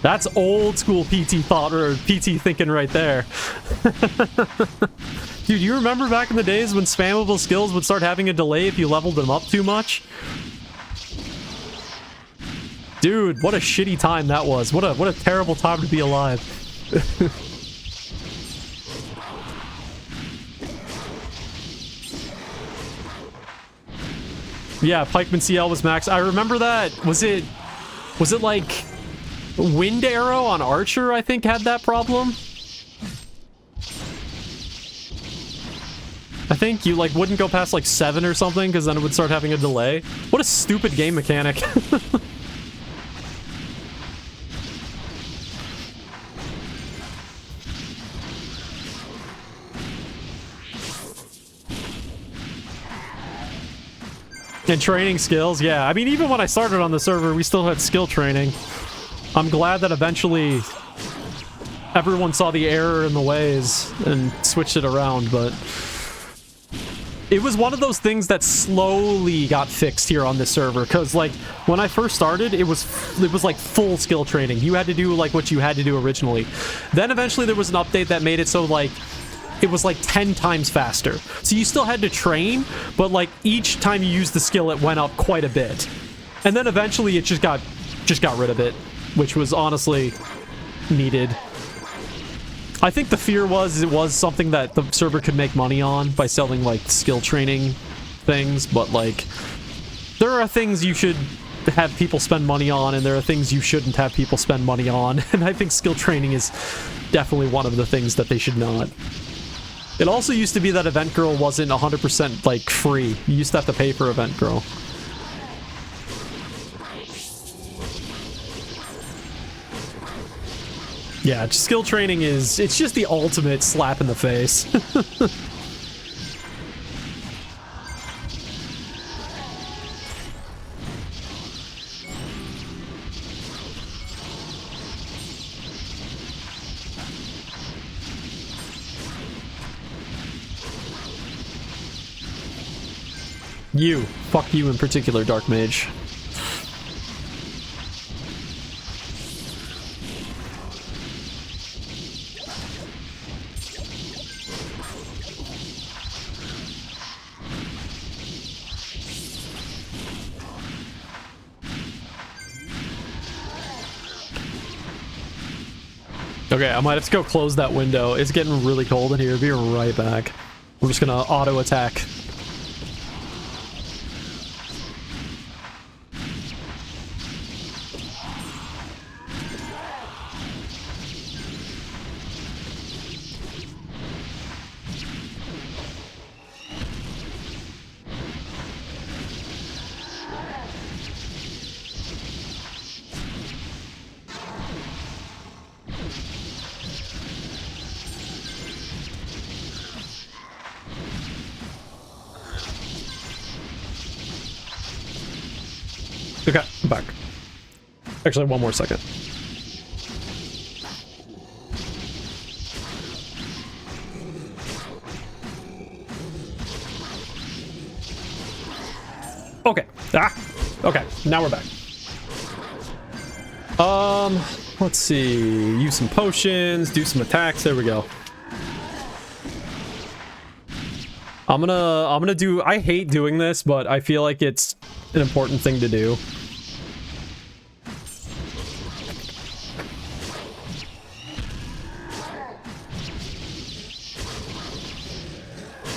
That's old school PT thought, or PT thinking right there. Dude, you remember back in the days when spammable skills would start having a delay if you leveled them up too much? Dude, what a shitty time that was. What a terrible time to be alive. Yeah, Pikeman CL was max. I remember that. Was it like Wind Arrow on Archer, I think, had that problem? I think you like wouldn't go past like 7 or something because then it would start having a delay. What a stupid game mechanic. And training skills, yeah. I mean, even when I started on the server, we still had skill training. I'm glad that eventually everyone saw the error in the ways and switched it around, but it was one of those things that slowly got fixed here on this server, because like when I first started, it was like full skill training. You had to do like what you had to do originally. Then eventually there was an update that made it so like it was like 10 times faster. So you still had to train, but like each time you used the skill, it went up quite a bit. And then eventually it just got rid of it, which was honestly needed. I think the fear was it was something that the server could make money on by selling like skill training things, but like there are things you should have people spend money on and there are things you shouldn't have people spend money on, and I think skill training is definitely one of the things that they should not. It also used to be that Event Girl wasn't 100% like free. You used to have to pay for Event Girl. Yeah, skill training it's just the ultimate slap in the face. You. Fuck you in particular, Dark Mage. Okay, I might have to go close that window. It's getting really cold in here. Be right back. We're just gonna auto attack. Okay, I'm back. Actually, one more second. Okay. Okay, now we're back. Let's see. Use some potions, do some attacks. There we go. I'm gonna do... I hate doing this, but I feel like it's an important thing to do.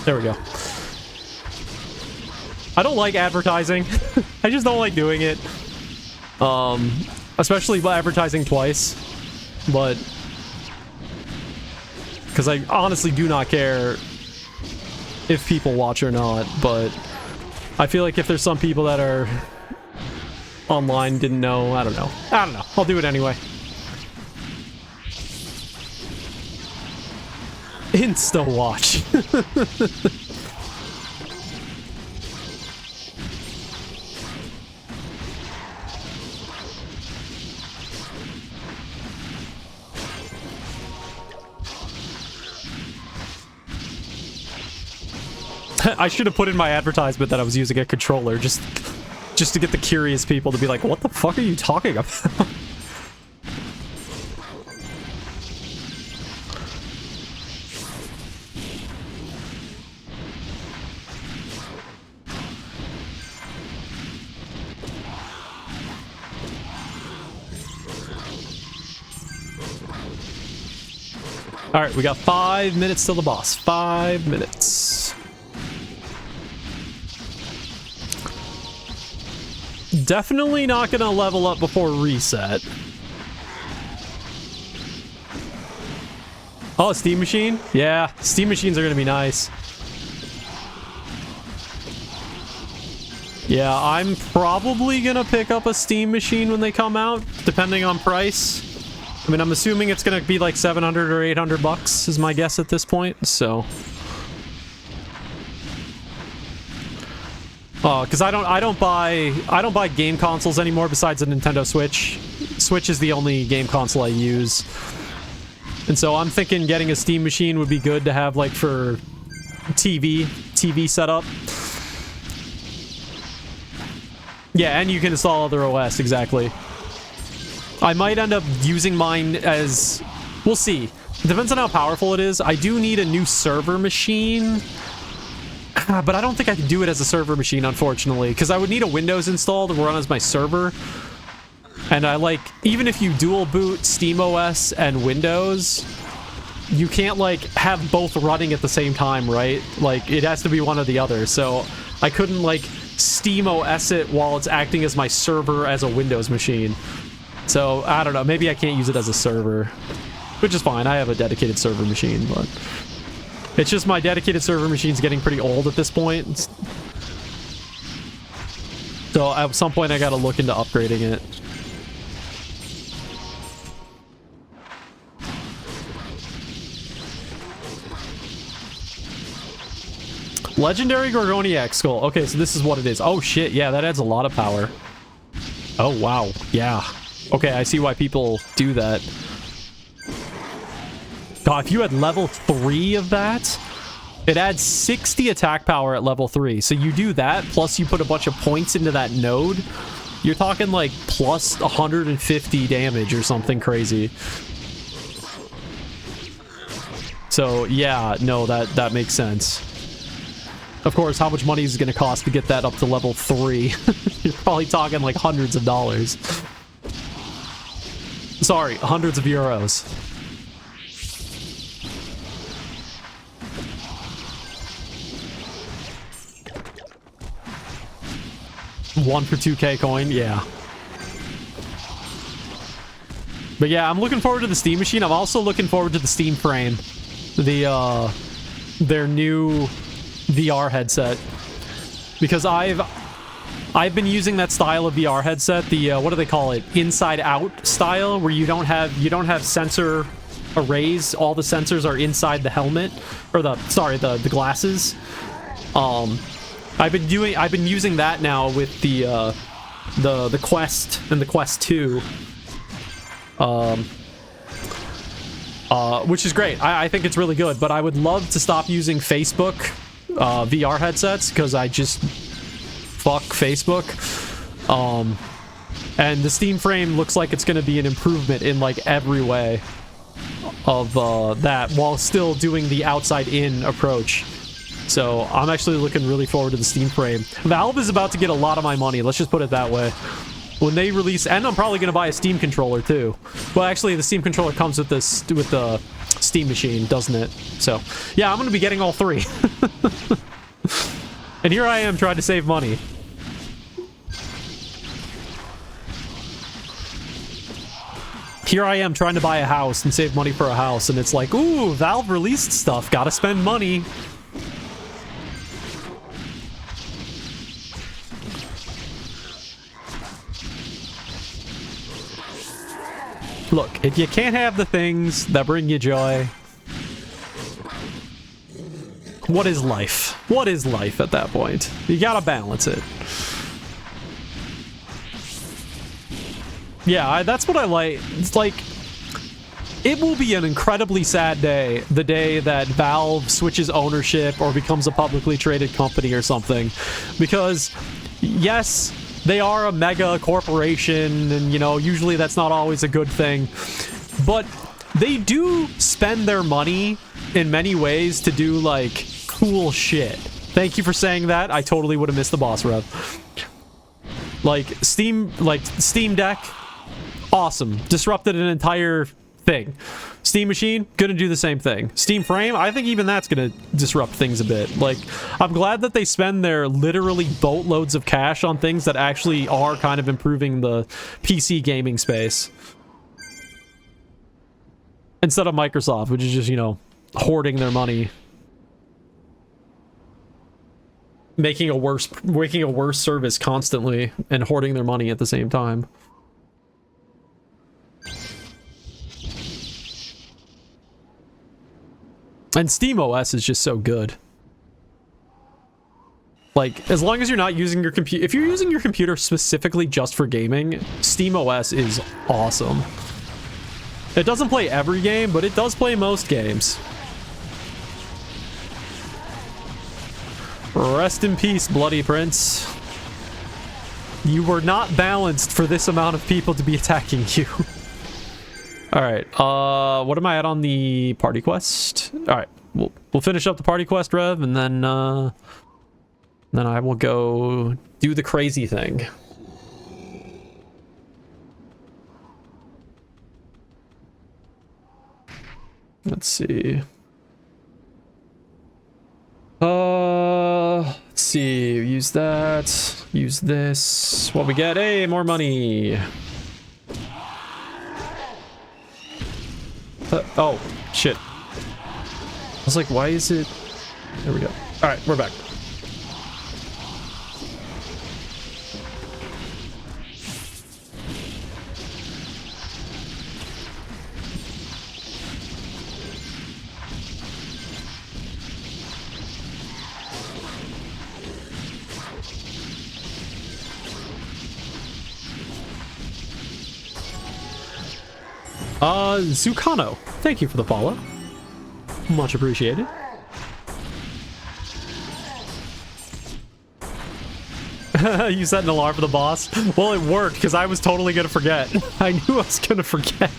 There we go. I don't like advertising. I just don't like doing it. Especially by advertising twice. But because I honestly do not care if people watch or not, but I feel like if there's some people that are online didn't know, I don't know. I'll do it anyway. Insta watch. I should have put in my advertisement that I was using a controller just to get the curious people to be like, what the fuck are you talking about? Alright, we got 5 minutes till the boss. 5 minutes. Definitely not gonna level up before reset. Oh, a steam machine? Yeah, steam machines are gonna be nice. Yeah, I'm probably gonna pick up a steam machine when they come out, depending on price. I mean, I'm assuming it's gonna be like 700 or 800 bucks is my guess at this point, so. Because I don't buy game consoles anymore besides the Nintendo Switch. Switch is the only game console I use. And so I'm thinking getting a Steam machine would be good to have like for TV setup. Yeah, and you can install other OS, exactly. I might end up using mine as... We'll see. It depends on how powerful it is. I do need a new server machine. But I don't think I can do it as a server machine, unfortunately. Because I would need a Windows install to run as my server. And I like... Even if you dual boot SteamOS and Windows, you can't, like, have both running at the same time, right? Like, it has to be one or the other. So I couldn't, like, SteamOS it while it's acting as my server as a Windows machine. So, I don't know. Maybe I can't use it as a server. Which is fine. I have a dedicated server machine, but... It's just my dedicated server machine's getting pretty old at this point. So, at some point I gotta look into upgrading it. Legendary Gorgoniac Skull. Okay, so this is what it is. Oh shit, yeah, that adds a lot of power. Oh wow, yeah. Okay, I see why people do that. God, if you had level 3 of that, it adds 60 attack power at level 3. So you do that, plus you put a bunch of points into that node, you're talking like plus 150 damage or something crazy. So yeah, no, that makes sense. Of course, how much money is it going to cost to get that up to level 3? You're probably talking like hundreds of dollars. Sorry, hundreds of euros. One for 2k coin, yeah. But yeah, I'm looking forward to the Steam machine. I'm also looking forward to the Steam Frame. Their new VR headset. Because I've been using that style of VR headset, the what do they call it? Inside out style, where you don't have sensor arrays. All the sensors are inside the helmet, or the glasses. I've been using that now with the Quest and the Quest 2. Which is great. I think it's really good, but I would love to stop using Facebook VR headsets because I just fuck Facebook. And the Steam Frame looks like it's going to be an improvement in like every way of that, while still doing the outside-in approach. So I'm actually looking really forward to the Steam Frame. Valve is about to get a lot of my money, let's just put it that way. When they release, and I'm probably going to buy a Steam controller too. Well, actually, the Steam controller comes with the Steam machine, doesn't it? So, yeah, I'm going to be getting all three. And here I am trying to save money. here I am trying to buy a house and save money for a house, and it's like, ooh, Valve released stuff, gotta spend money. Look, if you can't have the things that bring you joy, what is life? What is life at that point? You gotta balance it. Yeah, that's what I like. It's like, it will be an incredibly sad day, the day that Valve switches ownership or becomes a publicly traded company or something. Because, yes, they are a mega corporation, and, you know, usually that's not always a good thing. But they do spend their money in many ways to do, like, cool shit. Thank you for saying that. I totally would have missed the boss rev. Like, Steam Deck, awesome. Disrupted an entire thing. Steam Machine, gonna do the same thing. Steam Frame, I think even that's gonna disrupt things a bit. Like, I'm glad that they spend their literally boatloads of cash on things that actually are kind of improving the PC gaming space. Instead of Microsoft, which is just, you know, hoarding their money. Making a worse service constantly and hoarding their money at the same time. And SteamOS is just so good. Like, as long as you're not using your computer... If you're using your computer specifically just for gaming, SteamOS is awesome. It doesn't play every game, but it does play most games. Rest in peace, Bloody Prince. You were not balanced for this amount of people to be attacking you. Alright, what am I at on the party quest? Alright, we'll finish up the party quest, Rev, and then I will go do the crazy thing. Let's see. Let's see, use that, use this. What we get? Hey, more money. Oh, shit. I was like, why is it... There we go. Alright, we're back. Zucano, thank you for the follow. Much appreciated. You set an alarm for the boss? Well, it worked, because I was totally gonna forget. I knew I was gonna forget.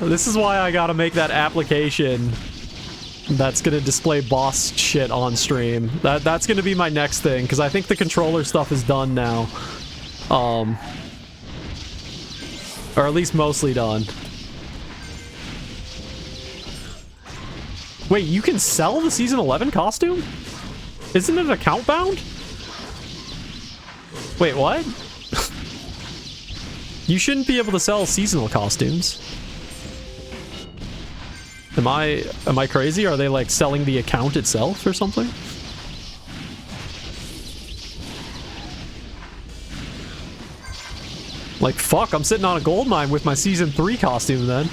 This is why I gotta make that application that's gonna display boss shit on stream. That's gonna be my next thing, because I think the controller stuff is done now. Or at least mostly done. Wait, you can sell the Season 11 costume? Isn't it account bound? Wait, what? You shouldn't be able to sell seasonal costumes. Am I crazy? Are they like selling the account itself or something? Like, fuck, I'm sitting on a gold mine with my Season 3 costume then.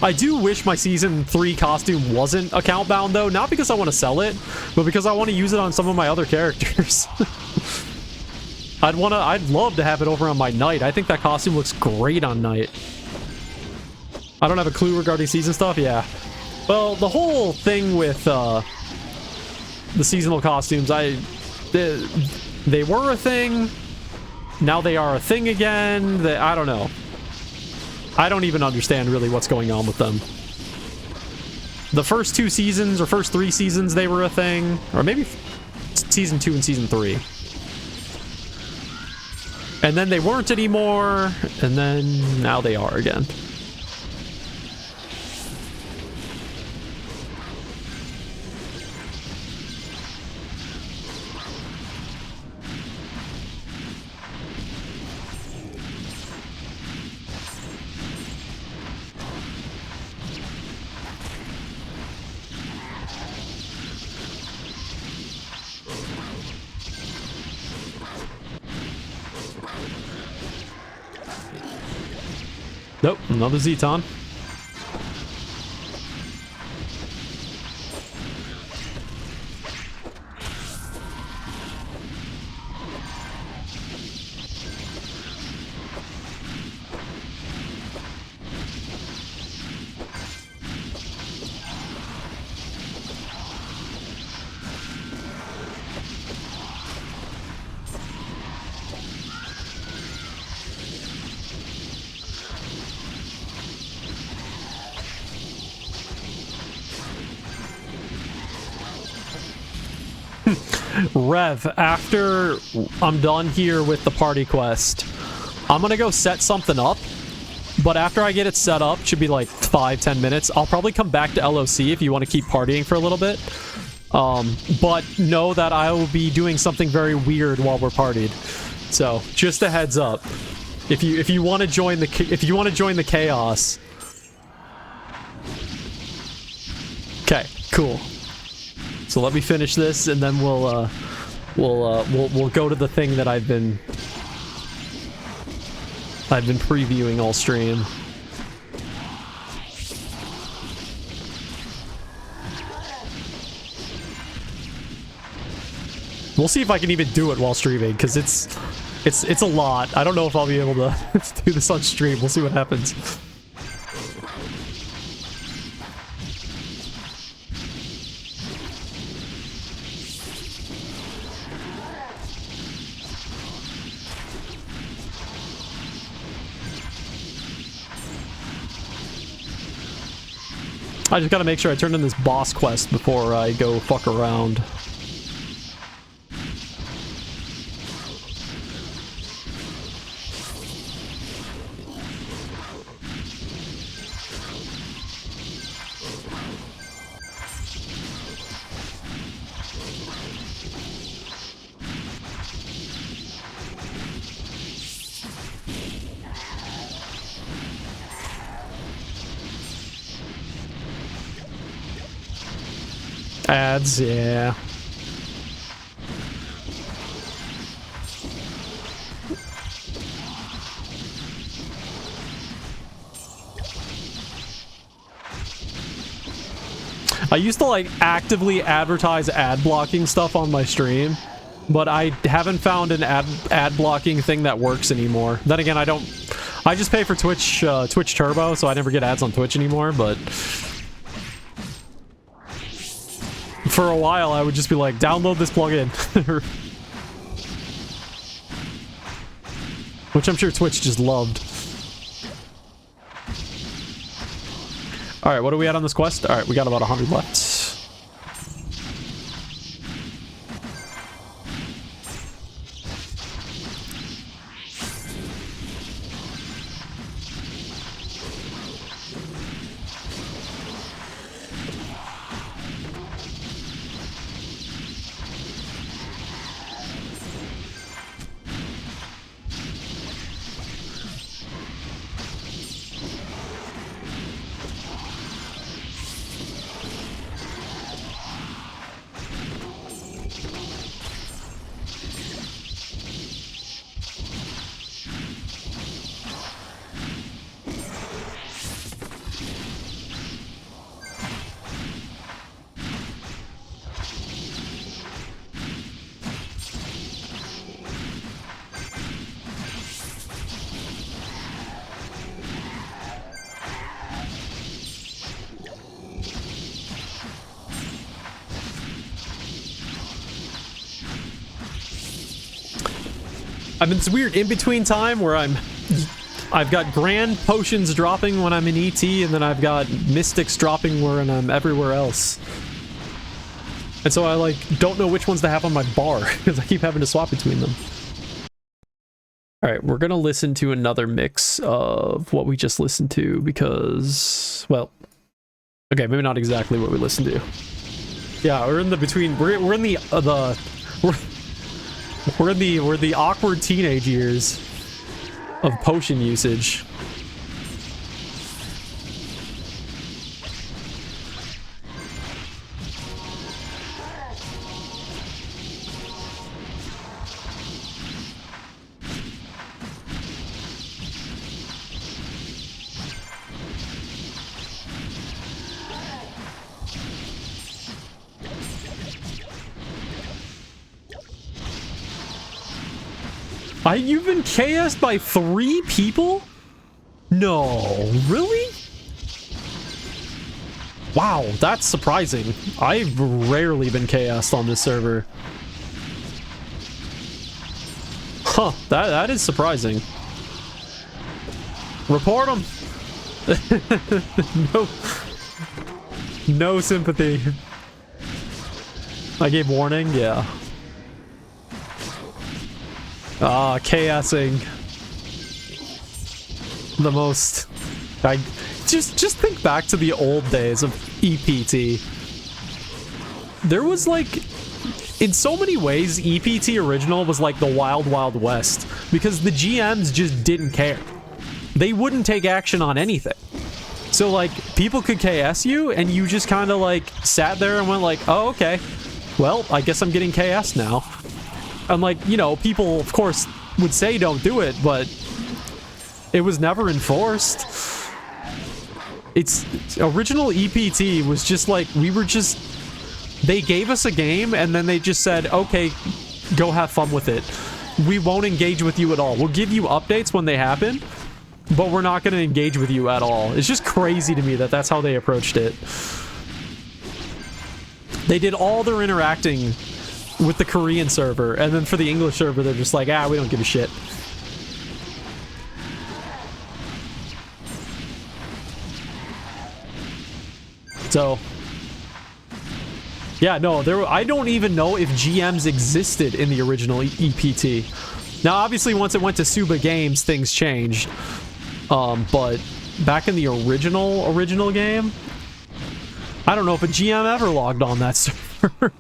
I do wish my Season 3 costume wasn't account bound though, not because I want to sell it, but because I want to use it on some of my other characters. I'd love to have it over on my Knight. I think that costume looks great on Knight. I don't have a clue regarding season stuff, yeah. Well, the whole thing with the seasonal costumes, they were a thing. Now they are a thing again. I don't know. I don't even understand really what's going on with them. The first 2 seasons, or first 3 seasons, they were a thing. Or maybe Season 2 and Season 3. And then they weren't anymore, and then now they are again. Nope, another Zeton. Rev, after I'm done here with the party quest, I'm gonna go set something up, but after I get it set up, should be like 5-10 minutes, I'll probably come back to LOC if you want to keep partying for a little bit. But know that I will be doing something very weird while we're partied. So, just a heads up. If you want to join the chaos. Okay, cool. So let me finish this, and then we'll go to the thing that I've been previewing all stream. We'll see if I can even do it while streaming, because it's a lot. I don't know if I'll be able to do this on stream. We'll see what happens. I just gotta make sure I turn in this boss quest before I go fuck around. Ads, yeah. I used to like actively advertise ad blocking stuff on my stream, but I haven't found an ad blocking thing that works anymore. Then again, I just pay for Twitch Turbo, so I never get ads on Twitch anymore, but for a while, I would just be like, download this plugin. Which I'm sure Twitch just loved. Alright, what are we at on this quest? Alright, we got about 100 left. I'm in this weird in-between time where I've got grand potions dropping when I'm in ET, and then I've got mystics dropping when I'm everywhere else. And so I like don't know which ones to have on my bar because I keep having to swap between them. Alright, we're gonna listen to another mix of what we just listened to because, well, okay, maybe not exactly what we listened to. Yeah, we're in the between, we're in the awkward teenage years of potion usage. You've been KS'd by 3 people? No, really? Wow, that's surprising. I've rarely been KS'd on this server. Huh, that is surprising. Report him. No sympathy. I gave warning, yeah. KSing. The most... Just think back to the old days of EPT. There was like... In so many ways, EPT Original was like the Wild Wild West. Because the GMs just didn't care. They wouldn't take action on anything. So like, people could KS you, and you just kind of like sat there and went like, oh, okay. Well, I guess I'm getting KS now. And like, you know, people, of course, would say don't do it, but it was never enforced. It's original EPT was just like, we were just, they gave us a game and then they just said, okay, go have fun with it. We won't engage with you at all. We'll give you updates when they happen, but we're not going to engage with you at all. It's just crazy to me that that's how they approached it. They did all their interacting with the Korean server, and then for the English server, they're just like, we don't give a shit. So, yeah, no, I don't even know if GMs existed in the original EPT. Now, obviously, once it went to Suba Games, things changed. But back in the original game, I don't know if a GM ever logged on that server.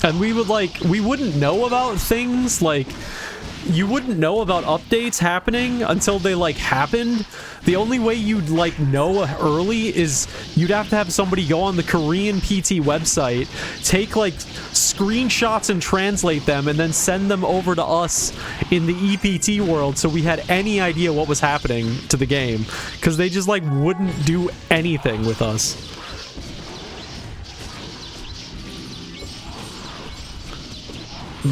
And we wouldn't know about things, like, you wouldn't know about updates happening until they, like, happened. The only way you'd, like, know early is you'd have to have somebody go on the Korean PT website, take, like, screenshots and translate them, and then send them over to us in the EPT world so we had any idea what was happening to the game. Because they just, like, wouldn't do anything with us.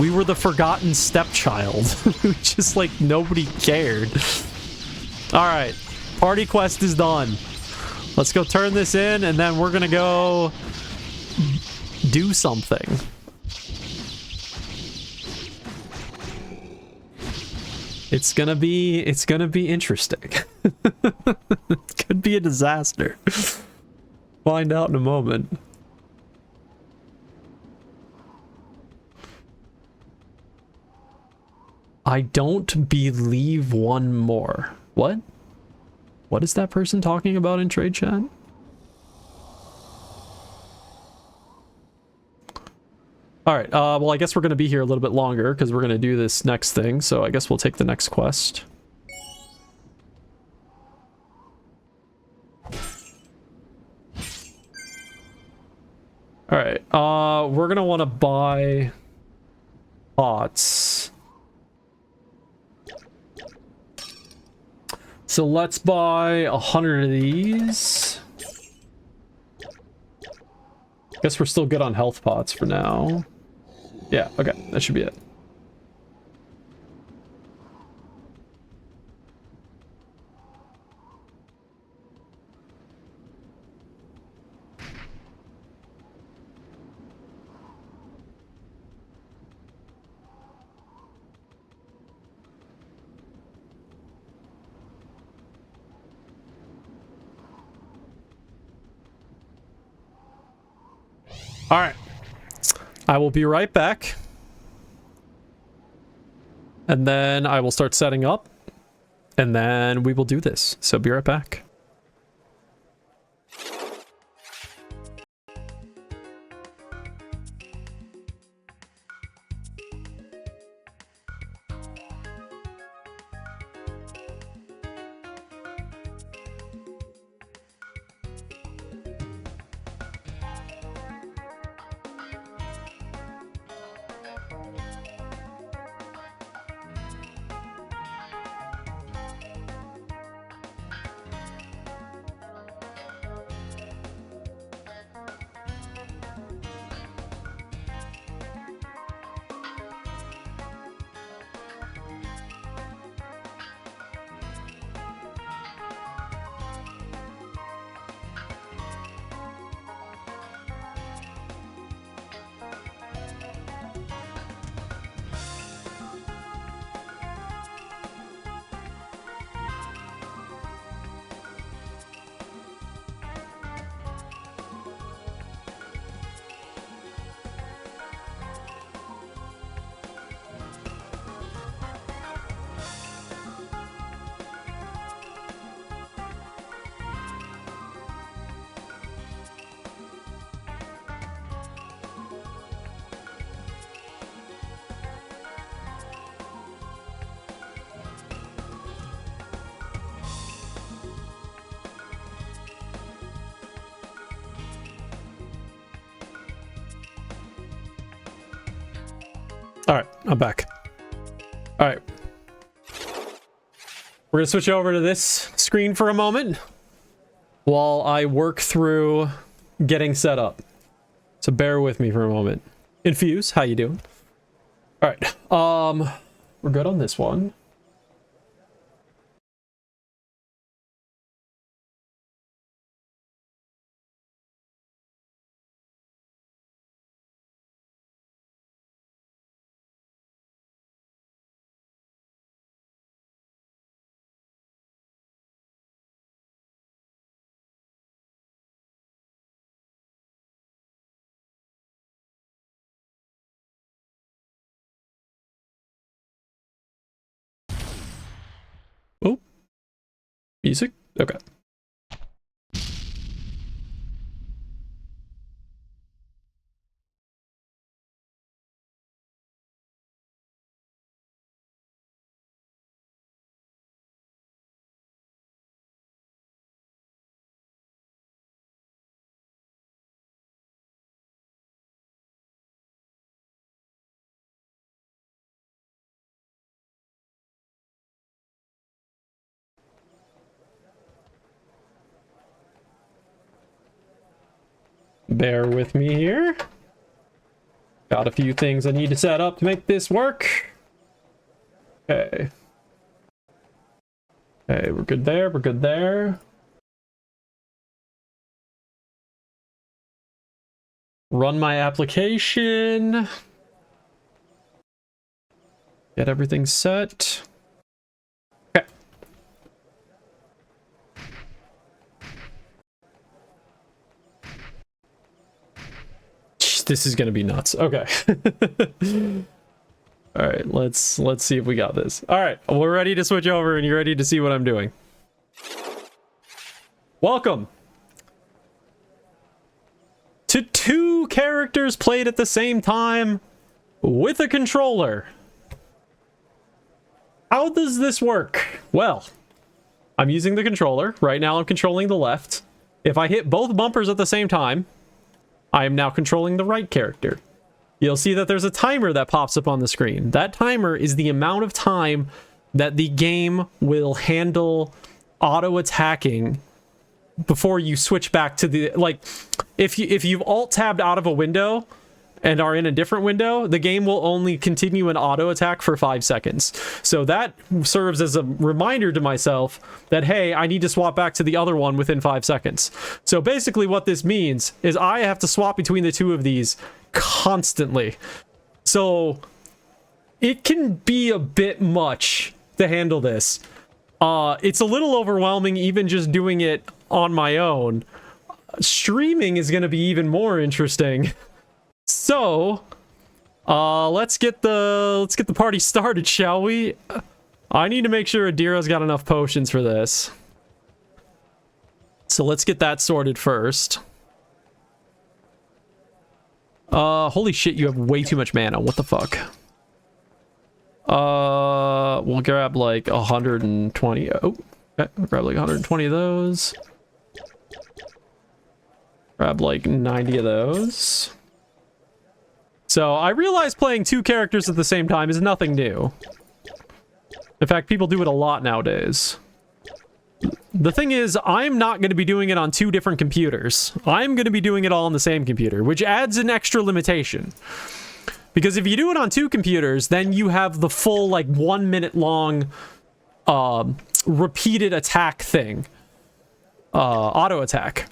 We were the forgotten stepchild. Just like nobody cared. Alright. Party quest is done. Let's go turn this in and then we're gonna go do something. It's gonna be interesting. It could be a disaster. Find out in a moment. I don't believe one more. What? What is that person talking about in trade chat? Alright, well, I guess we're going to be here a little bit longer because we're going to do this next thing, so I guess we'll take the next quest. Alright, we're going to want to buy pots. So let's buy 100 of these. Guess we're still good on health pots for now. Yeah, okay, that should be it. All right, I will be right back. And then I will start setting up. And then we will do this. So be right back. Alright, I'm back. Alright. We're gonna switch over to this screen for a moment while I work through getting set up. So bear with me for a moment. Infuse, how you doing? Alright, we're good on this one. Oh, music? Okay. Bear with me here. Got a few things I need to set up to make this work. Okay. Okay, we're good there, we're good there. Run my application. Get everything set. Okay. This is gonna be nuts. Okay. All right, let's see if we got this. All right, we're ready to switch over, and you're ready to see what I'm doing. Welcome to 2 characters played at the same time with a controller. How does this work? Well, I'm using the controller. Right now I'm controlling the left. If I hit both bumpers at the same time, I am now controlling the right character. You'll see that there's a timer that pops up on the screen. That timer is the amount of time that the game will handle auto-attacking before you switch back to the... Like, if you've alt-tabbed out of a window and are in a different window, the game will only continue an auto-attack for 5 seconds. So that serves as a reminder to myself that, hey, I need to swap back to the other one within 5 seconds. So basically what this means is I have to swap between the 2 of these constantly. So it can be a bit much to handle this. It's a little overwhelming even just doing it on my own. Streaming is going to be even more interesting. So, let's get the party started, shall we? I need to make sure Adira's got enough potions for this. So let's get that sorted first. Holy shit, you have way too much mana. What the fuck? We'll grab like 120. Oh, okay. We'll grab like 120 of those. Grab like 90 of those. So I realize playing 2 characters at the same time is nothing new. In fact, people do it a lot nowadays. The thing is, I'm not going to be doing it on 2 different computers. I'm going to be doing it all on the same computer, which adds an extra limitation. Because if you do it on 2 computers, then you have the full, like, 1 minute long repeated attack thing. Auto attack.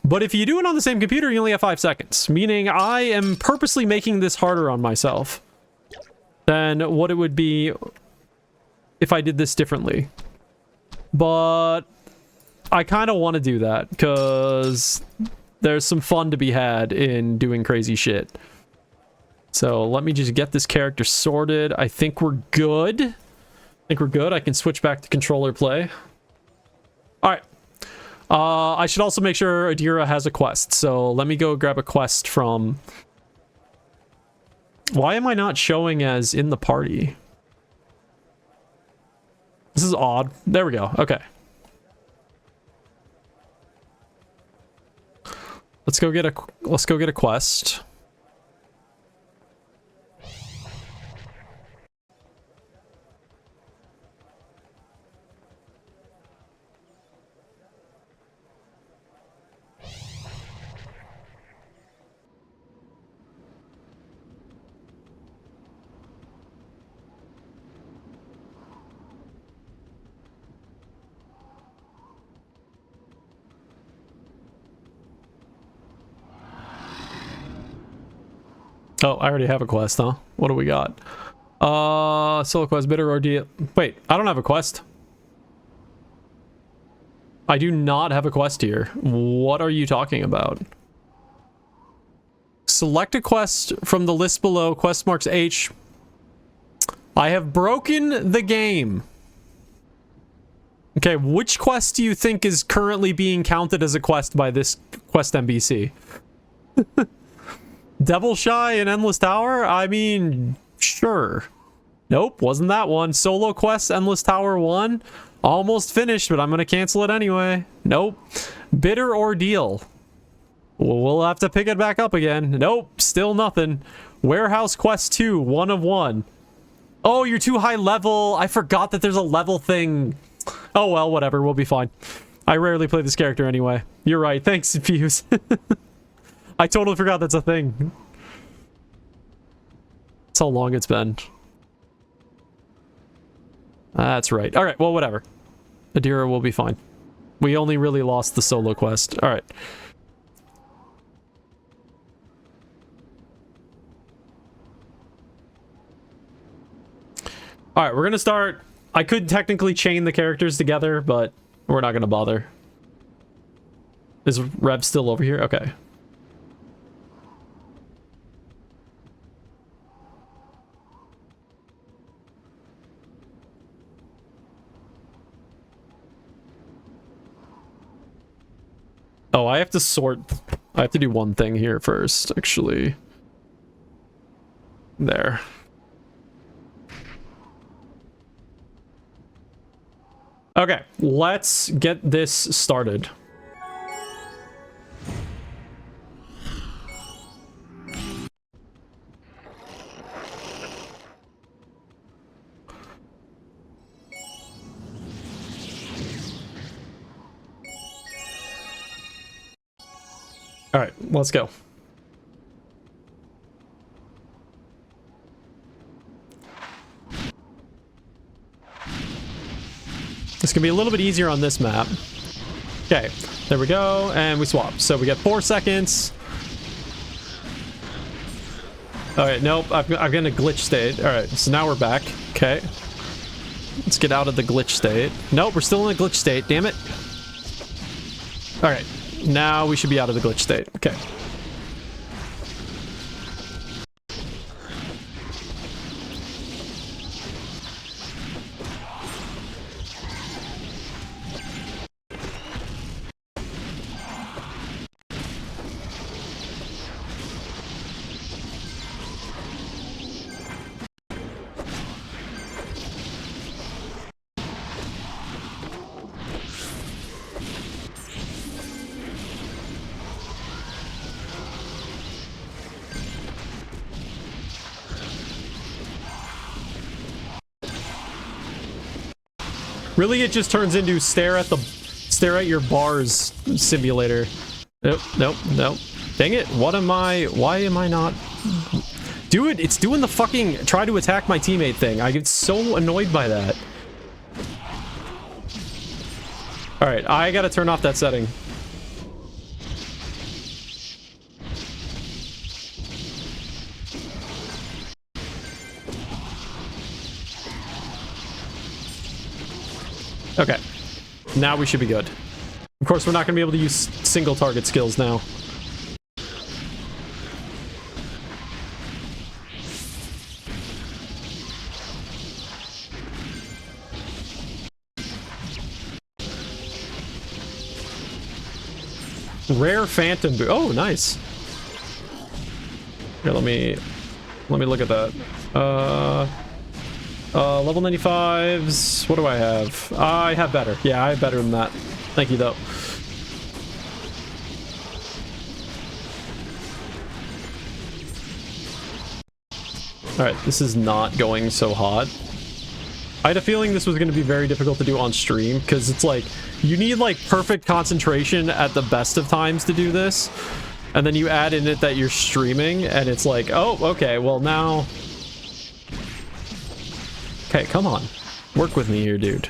But if you do it on the same computer, you only have 5 seconds. Meaning I am purposely making this harder on myself than what it would be if I did this differently. But I kind of want to do that because there's some fun to be had in doing crazy shit. So let me just get this character sorted. I think we're good. I can switch back to controller play. All right. I should also make sure Adira has a quest. So let me go grab a quest from... Why am I not showing as in the party? This is odd. There we go. Okay. Let's go get a quest. Oh, I already have a quest, huh? What do we got? Solo quest, bitter ordeal. Wait, I don't have a quest. I do not have a quest here. What are you talking about? Select a quest from the list below. Quest marks H. I have broken the game. Okay, which quest do you think is currently being counted as a quest by this quest NPC? Devil Shy and Endless Tower? I mean, sure. Nope, wasn't that one. Solo quest, Endless Tower 1. Almost finished, but I'm going to cancel it anyway. Nope. Bitter Ordeal. We'll have to pick it back up again. Nope, still nothing. Warehouse Quest 2, 1 of 1. Oh, you're too high level. I forgot that there's a level thing. Oh, well, whatever. We'll be fine. I rarely play this character anyway. You're right. Thanks, Fuse. I totally forgot that's a thing. That's how long it's been. That's right. All right, well, whatever. Adira will be fine. We only really lost the solo quest. All right. All right, we're going to start. I could technically chain the characters together, but we're not going to bother. Is Rev still over here? Okay. Oh, I have to sort. I have to do one thing here first, actually. There. Okay, let's get this started. All right, let's go. This can be a little bit easier on this map. Okay, there we go, and we swap. So we get 4 seconds. All right, nope, I've got a glitch state. All right, so now we're back. Okay, let's get out of the glitch state. Nope, we're still in the glitch state. Damn it. All right, now we should be out of the glitch state. Okay. Really, it just turns into stare at your bars simulator. Nope, nope, nope. Dang it, why am I not... Dude, it's doing the fucking try to attack my teammate thing. I get so annoyed by that. Alright, I gotta turn off that setting. Okay, now we should be good. Of course, we're not going to be able to use single target skills now. Rare phantom boot. Oh, nice. Here, let me look at that. Level 95s. What do I have? I have better. Yeah, I have better than that. Thank you, though. Alright, this is not going so hot. I had a feeling this was going to be very difficult to do on stream, because it's like, you need like perfect concentration at the best of times to do this, and then you add in it that you're streaming, and it's like, oh, okay, well now... Okay, come on. Work with me here, dude.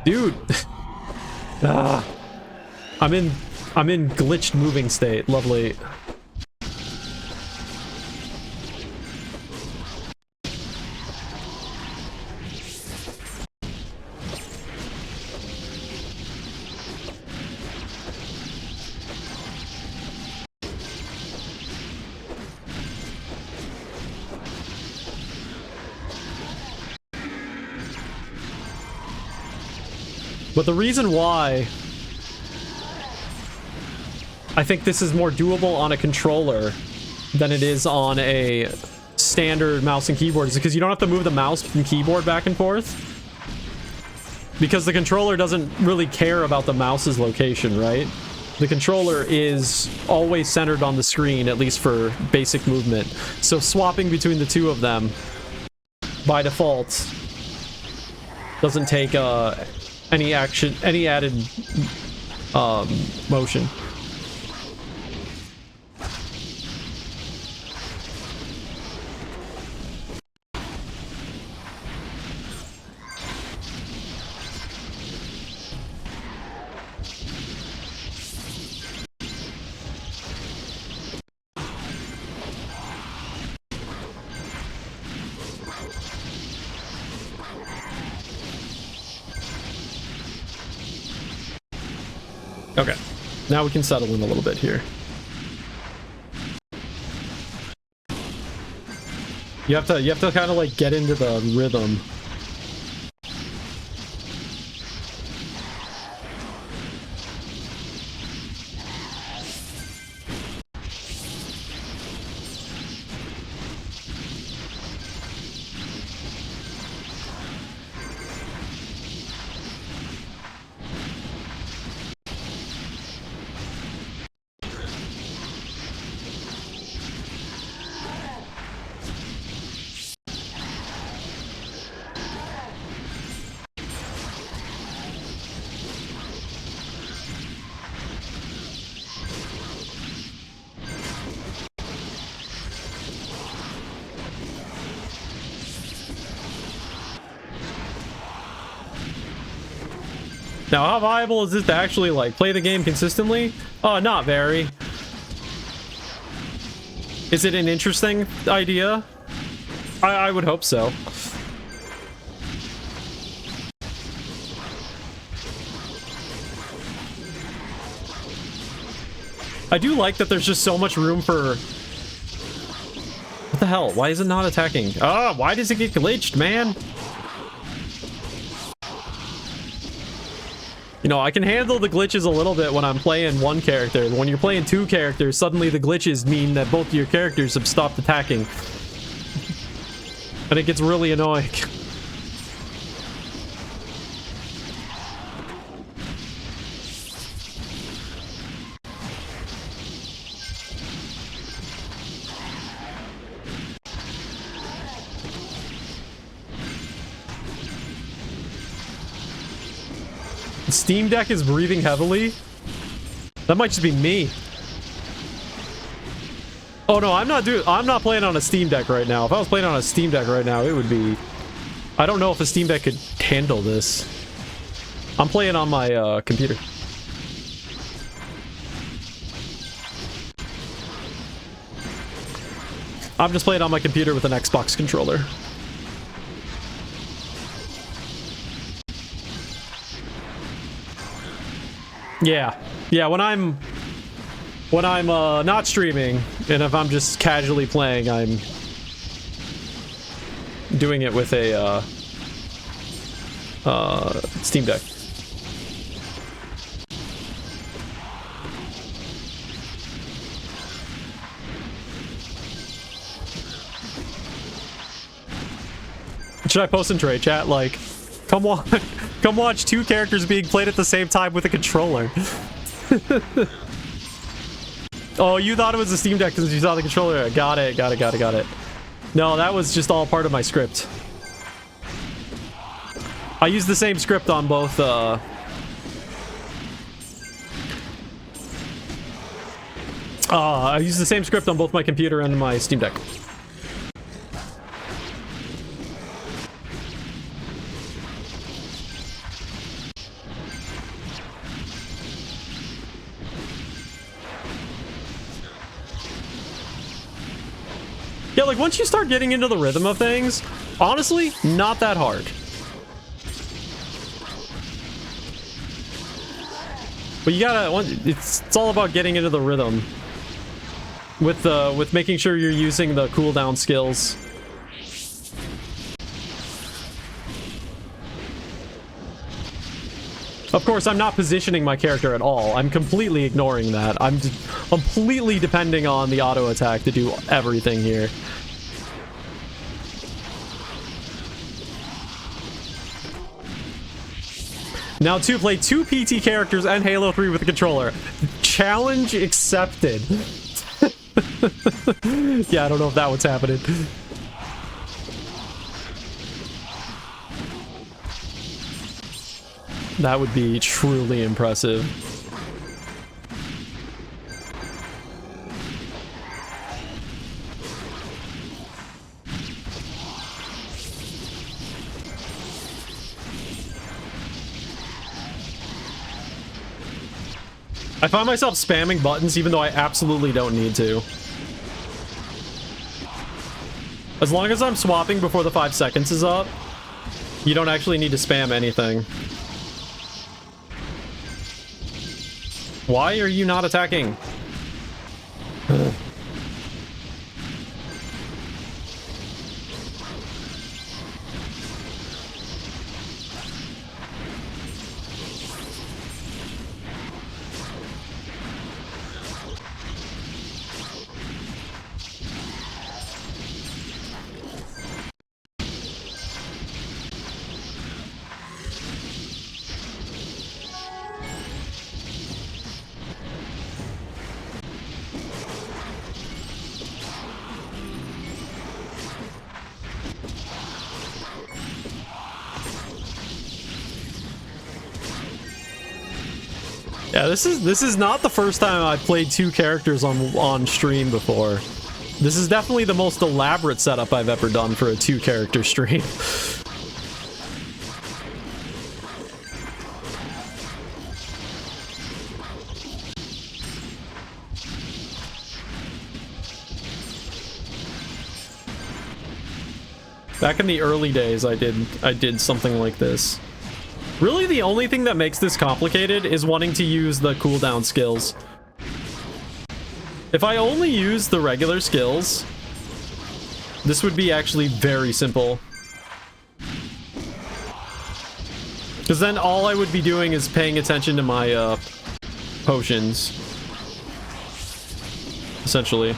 Dude! Ah. I'm in glitched moving state. Lovely. But the reason why I think this is more doable on a controller than it is on a standard mouse and keyboard is because you don't have to move the mouse and keyboard back and forth. Because the controller doesn't really care about the mouse's location, right? The controller is always centered on the screen, at least for basic movement. So swapping between the two of them, by default, doesn't take any action, any added motion. Okay, now we can settle in a little bit here. You have to kind of like get into the rhythm. Now, how viable is this to actually, like, play the game consistently? Not very. Is it an interesting idea? I would hope so. I do like that there's just so much room for... What the hell? Why is it not attacking? Why does it get glitched, man? You know, I can handle the glitches a little bit when I'm playing one character. When you're playing two characters, suddenly the glitches mean that both of your characters have stopped attacking. And it gets really annoying. Steam Deck is breathing heavily. That might just be me. Oh no, I'm not playing on a Steam Deck right now. If I was playing on a Steam Deck right now, it would be... I don't know if a Steam Deck could handle this. I'm playing on my computer. I'm just playing on my computer with an Xbox controller. Yeah, when I'm not streaming, and if I'm just casually playing, I'm doing it with a Steam Deck. Should I post in trade chat like, come watch two characters being played at the same time with a controller? Oh, you thought it was a Steam Deck because you saw the controller. Got it. No, that was just all part of my script. I used the same script on both, I used the same script on both my computer and my Steam Deck. like once you start getting into the rhythm of things, honestly, not that hard. But you gotta, it's all about getting into the rhythm with making sure you're using the cooldown skills. Of course, I'm not positioning my character at all. I'm completely ignoring that. I'm completely depending on the auto attack to do everything here. Now to play 2 PT characters and Halo 3 with the controller. Challenge accepted. Yeah, I don't know if that was happening. That would be truly impressive. I find myself spamming buttons even though I absolutely don't need to. As long as I'm swapping before the 5 seconds is up, you don't actually need to spam anything. Why are you not attacking? Yeah, this is not the first time I've played 2 characters on stream before. This is definitely the most elaborate setup I've ever done for a 2-character stream. Back in the early days, I did something like this. Really, the only thing that makes this complicated is wanting to use the cooldown skills. If I only use the regular skills, this would be actually very simple. Because then all I would be doing is paying attention to my potions. Essentially.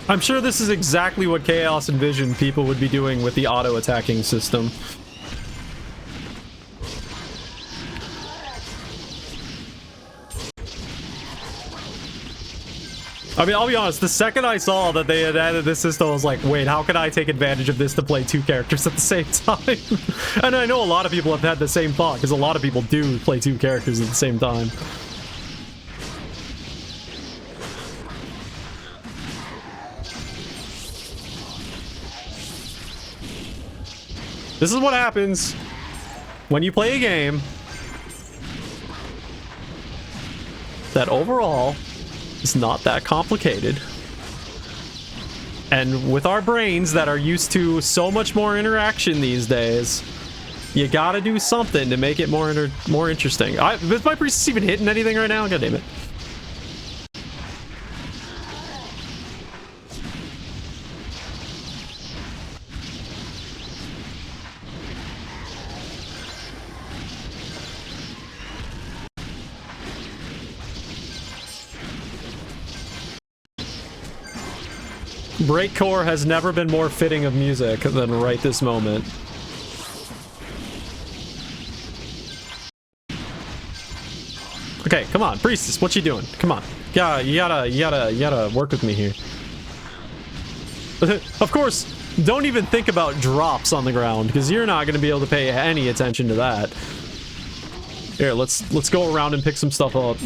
I'm sure this is exactly what Chaos envisioned people would be doing with the auto-attacking system. I mean, I'll be honest, the second I saw that they had added this system, I was like, wait, how can I take advantage of this to play 2 characters at the same time? And I know a lot of people have had the same thought, because a lot of people do play 2 characters at the same time. This is what happens when you play a game that overall is not that complicated. And with our brains that are used to so much more interaction these days, you gotta do something to make it more interesting. Is my priest even hitting anything right now? God damn it. Breakcore has never been more fitting of music than right this moment. Okay, come on, Priestess, what you doing? Come on. Yeah, you gotta work with me here. Of course, don't even think about drops on the ground, because you're not gonna be able to pay any attention to that. Here, let's go around and pick some stuff up.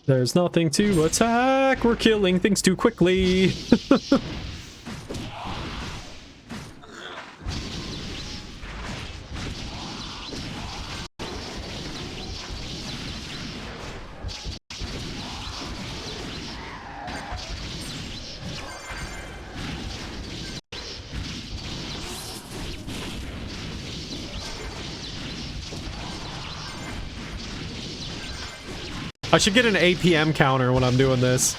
There's nothing to attack. We're killing things too quickly. I should get an APM counter when I'm doing this.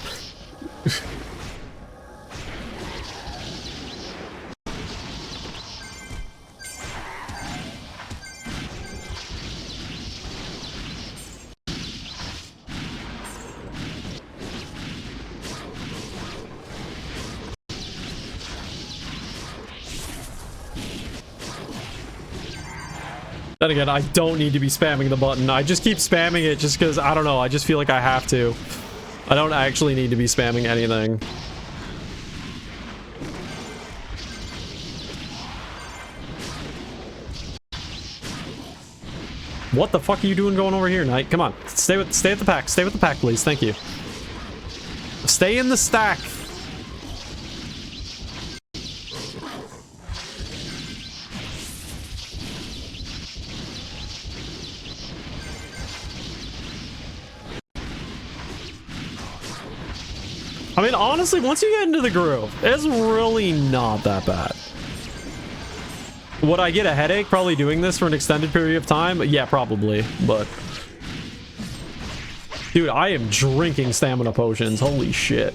Then again, I don't need to be spamming the button. I just keep spamming it just because, I don't know, I just feel like I have to. I don't actually need to be spamming anything. What the fuck are you doing going over here, Knight? Come on, stay at the pack. Stay with the pack, please. Thank you. Stay in the stack. I mean, honestly, once you get into the groove, it's really not that bad. Would I get a headache probably doing this for an extended period of time? Yeah, probably, but... Dude, I am drinking stamina potions. Holy shit.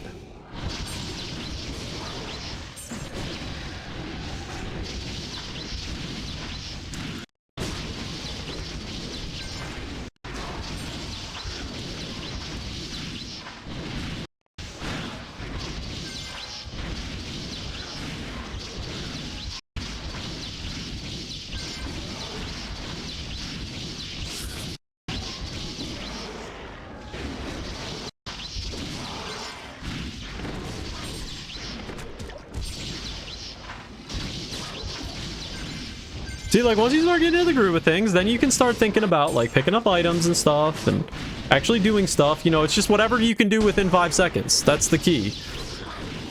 See, like, once you start getting into the groove of things, then you can start thinking about, like, picking up items and stuff, and actually doing stuff. You know, it's just whatever you can do within 5 seconds. That's the key.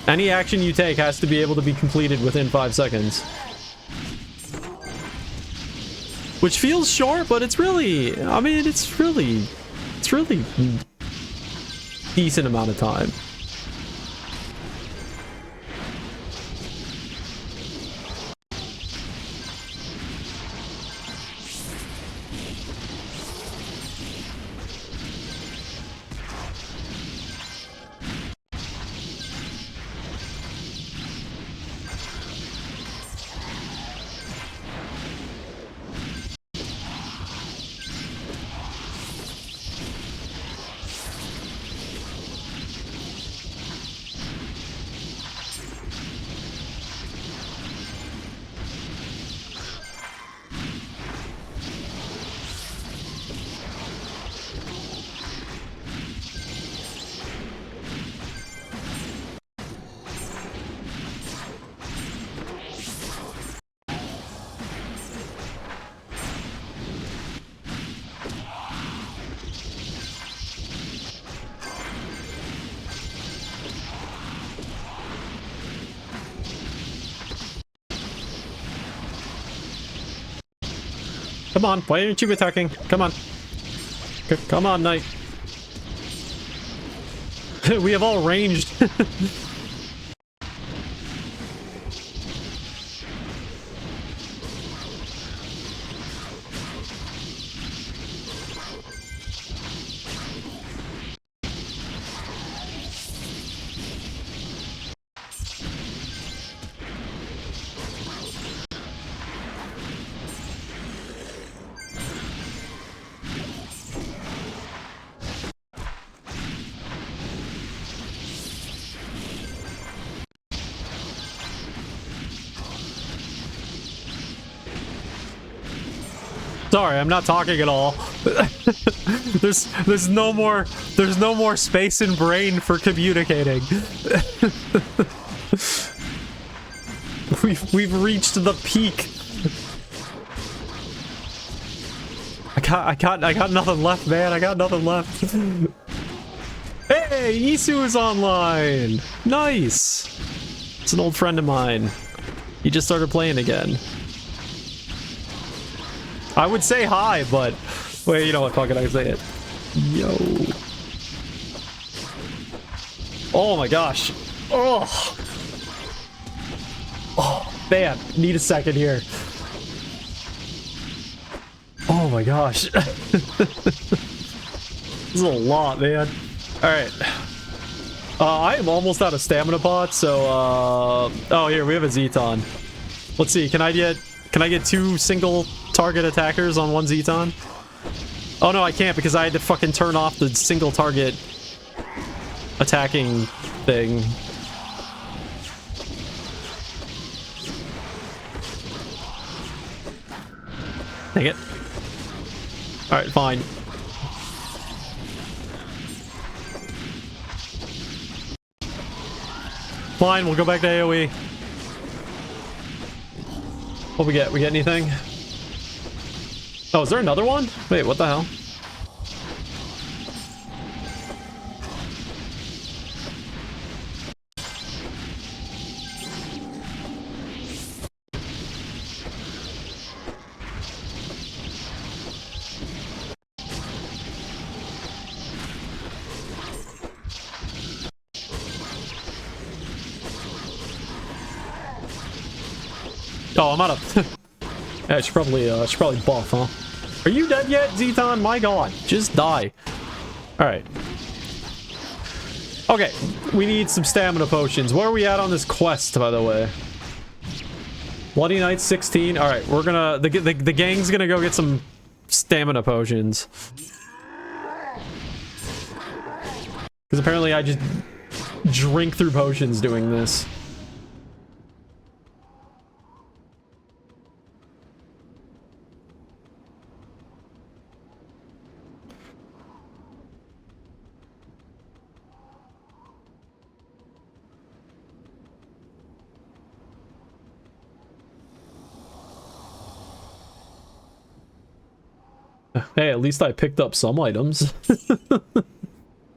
Any action you take has to be able to be completed within 5 seconds. Which feels short, but it's really, I mean, it's really decent amount of time. Come on, why aren't you attacking? Come on. Come on, Knight. We have all ranged. Sorry, I'm not talking at all. there's no more space and brain for communicating. We've reached the peak. I got nothing left, man. I got nothing left. Hey, Isu is online. Nice. It's an old friend of mine. He just started playing again. I would say hi, but wait, you know what? Fuck it, I can say it. Yo. Oh my gosh. Oh. Oh, man. Need a second here. Oh my gosh. This is a lot, man. Alright. I am almost out of stamina pots, so oh, here, we have a Zeton. Let's see, can I get 2 single target attackers on 1 Zeton? Oh no, I can't because I had to fucking turn off the single target attacking thing. Dang it. Alright, fine. Fine, we'll go back to AoE. What we get? We get anything? Oh, is there another one? Wait, what the hell? Oh, I'm out of... Yeah, I should probably buff, huh? Are you dead yet, Zeton? My god, just die. Alright. Okay, we need some stamina potions. Where are we at on this quest, by the way? Bloody Knight 16. Alright, we're gonna... The gang's gonna go get some stamina potions. Because apparently I just drink through potions doing this. Hey, at least I picked up some items.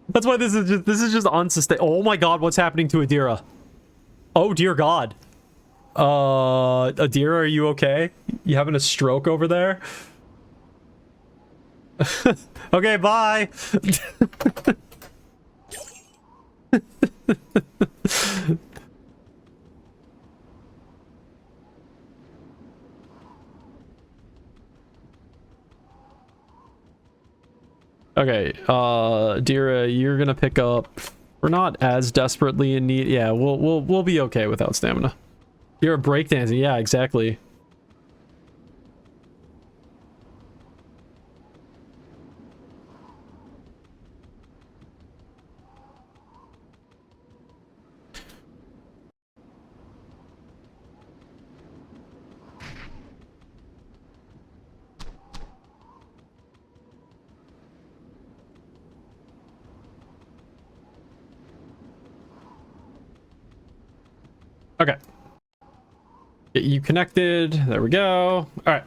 That's why this is just unsustainable. Oh my god, what's happening to Adira? Oh dear god. Adira, are you okay? You having a stroke over there? Okay, bye. Okay, Dira, you're gonna pick up. We're not as desperately in need. Yeah, we'll be okay without stamina. You're a breakdancing. Yeah, exactly. Okay. Get you connected. There we go. All right.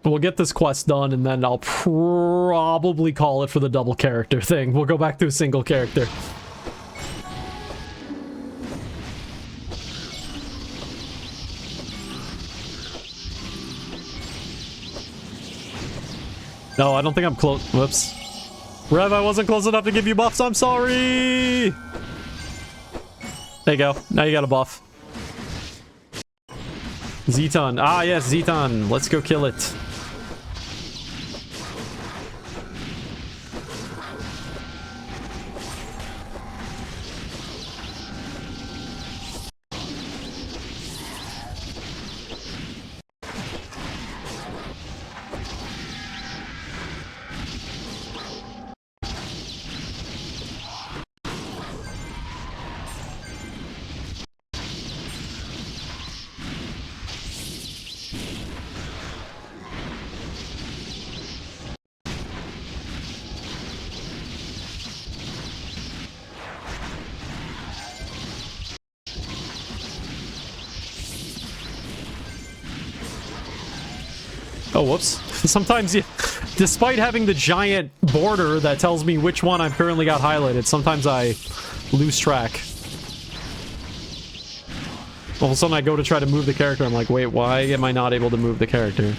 We'll get this quest done, and then I'll probably call it for the double character thing. We'll go back to a single character. No, I don't think I'm close. Whoops. Rev, I wasn't close enough to give you buffs. I'm sorry. There you go. Now you got a buff. Zeton. Ah, yes, Zeton. Let's go kill it. Oh, whoops. Sometimes you, despite having the giant border that tells me which one I've currently got highlighted, sometimes I lose track. All of a sudden I go to try to move the character, I'm like, wait, why am I not able to move the character?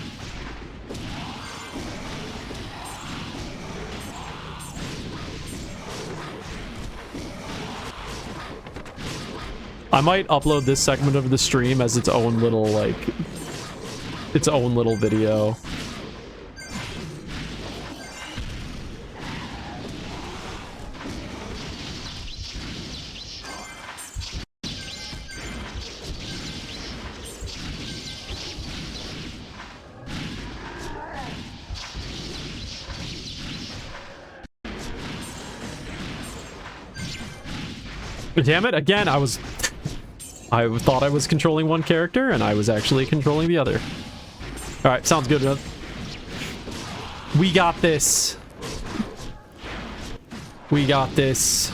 I might upload this segment of the stream as its own little, like, its own little video. Damn it, again, I thought I was controlling one character, and I was actually controlling the other. Alright, sounds good, man. We got this. We got this.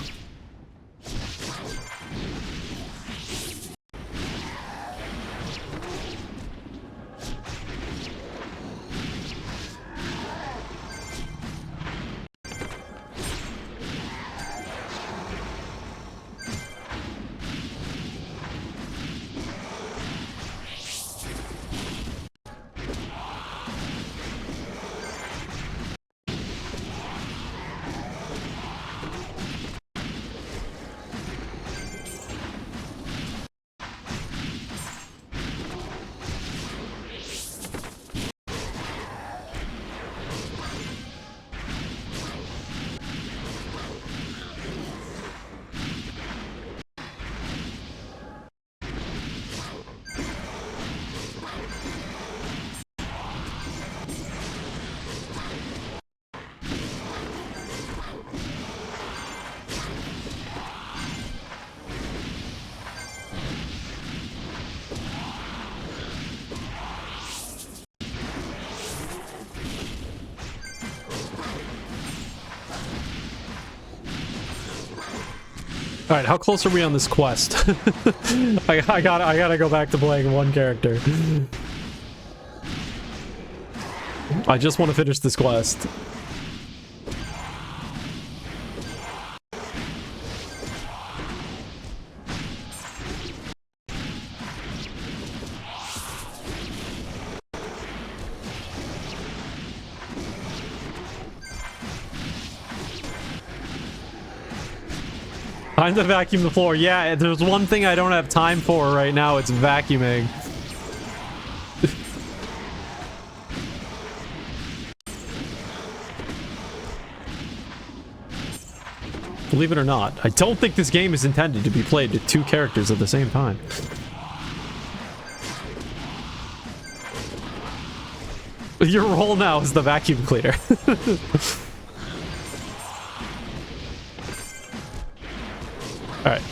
All right, how close are we on this quest? I gotta go back to playing one character. I just want to finish this quest. Time to vacuum the floor. Yeah, there's one thing I don't have time for right now. It's vacuuming. Believe it or not, I don't think this game is intended to be played with two characters at the same time. Your role now is the vacuum cleaner. Alright.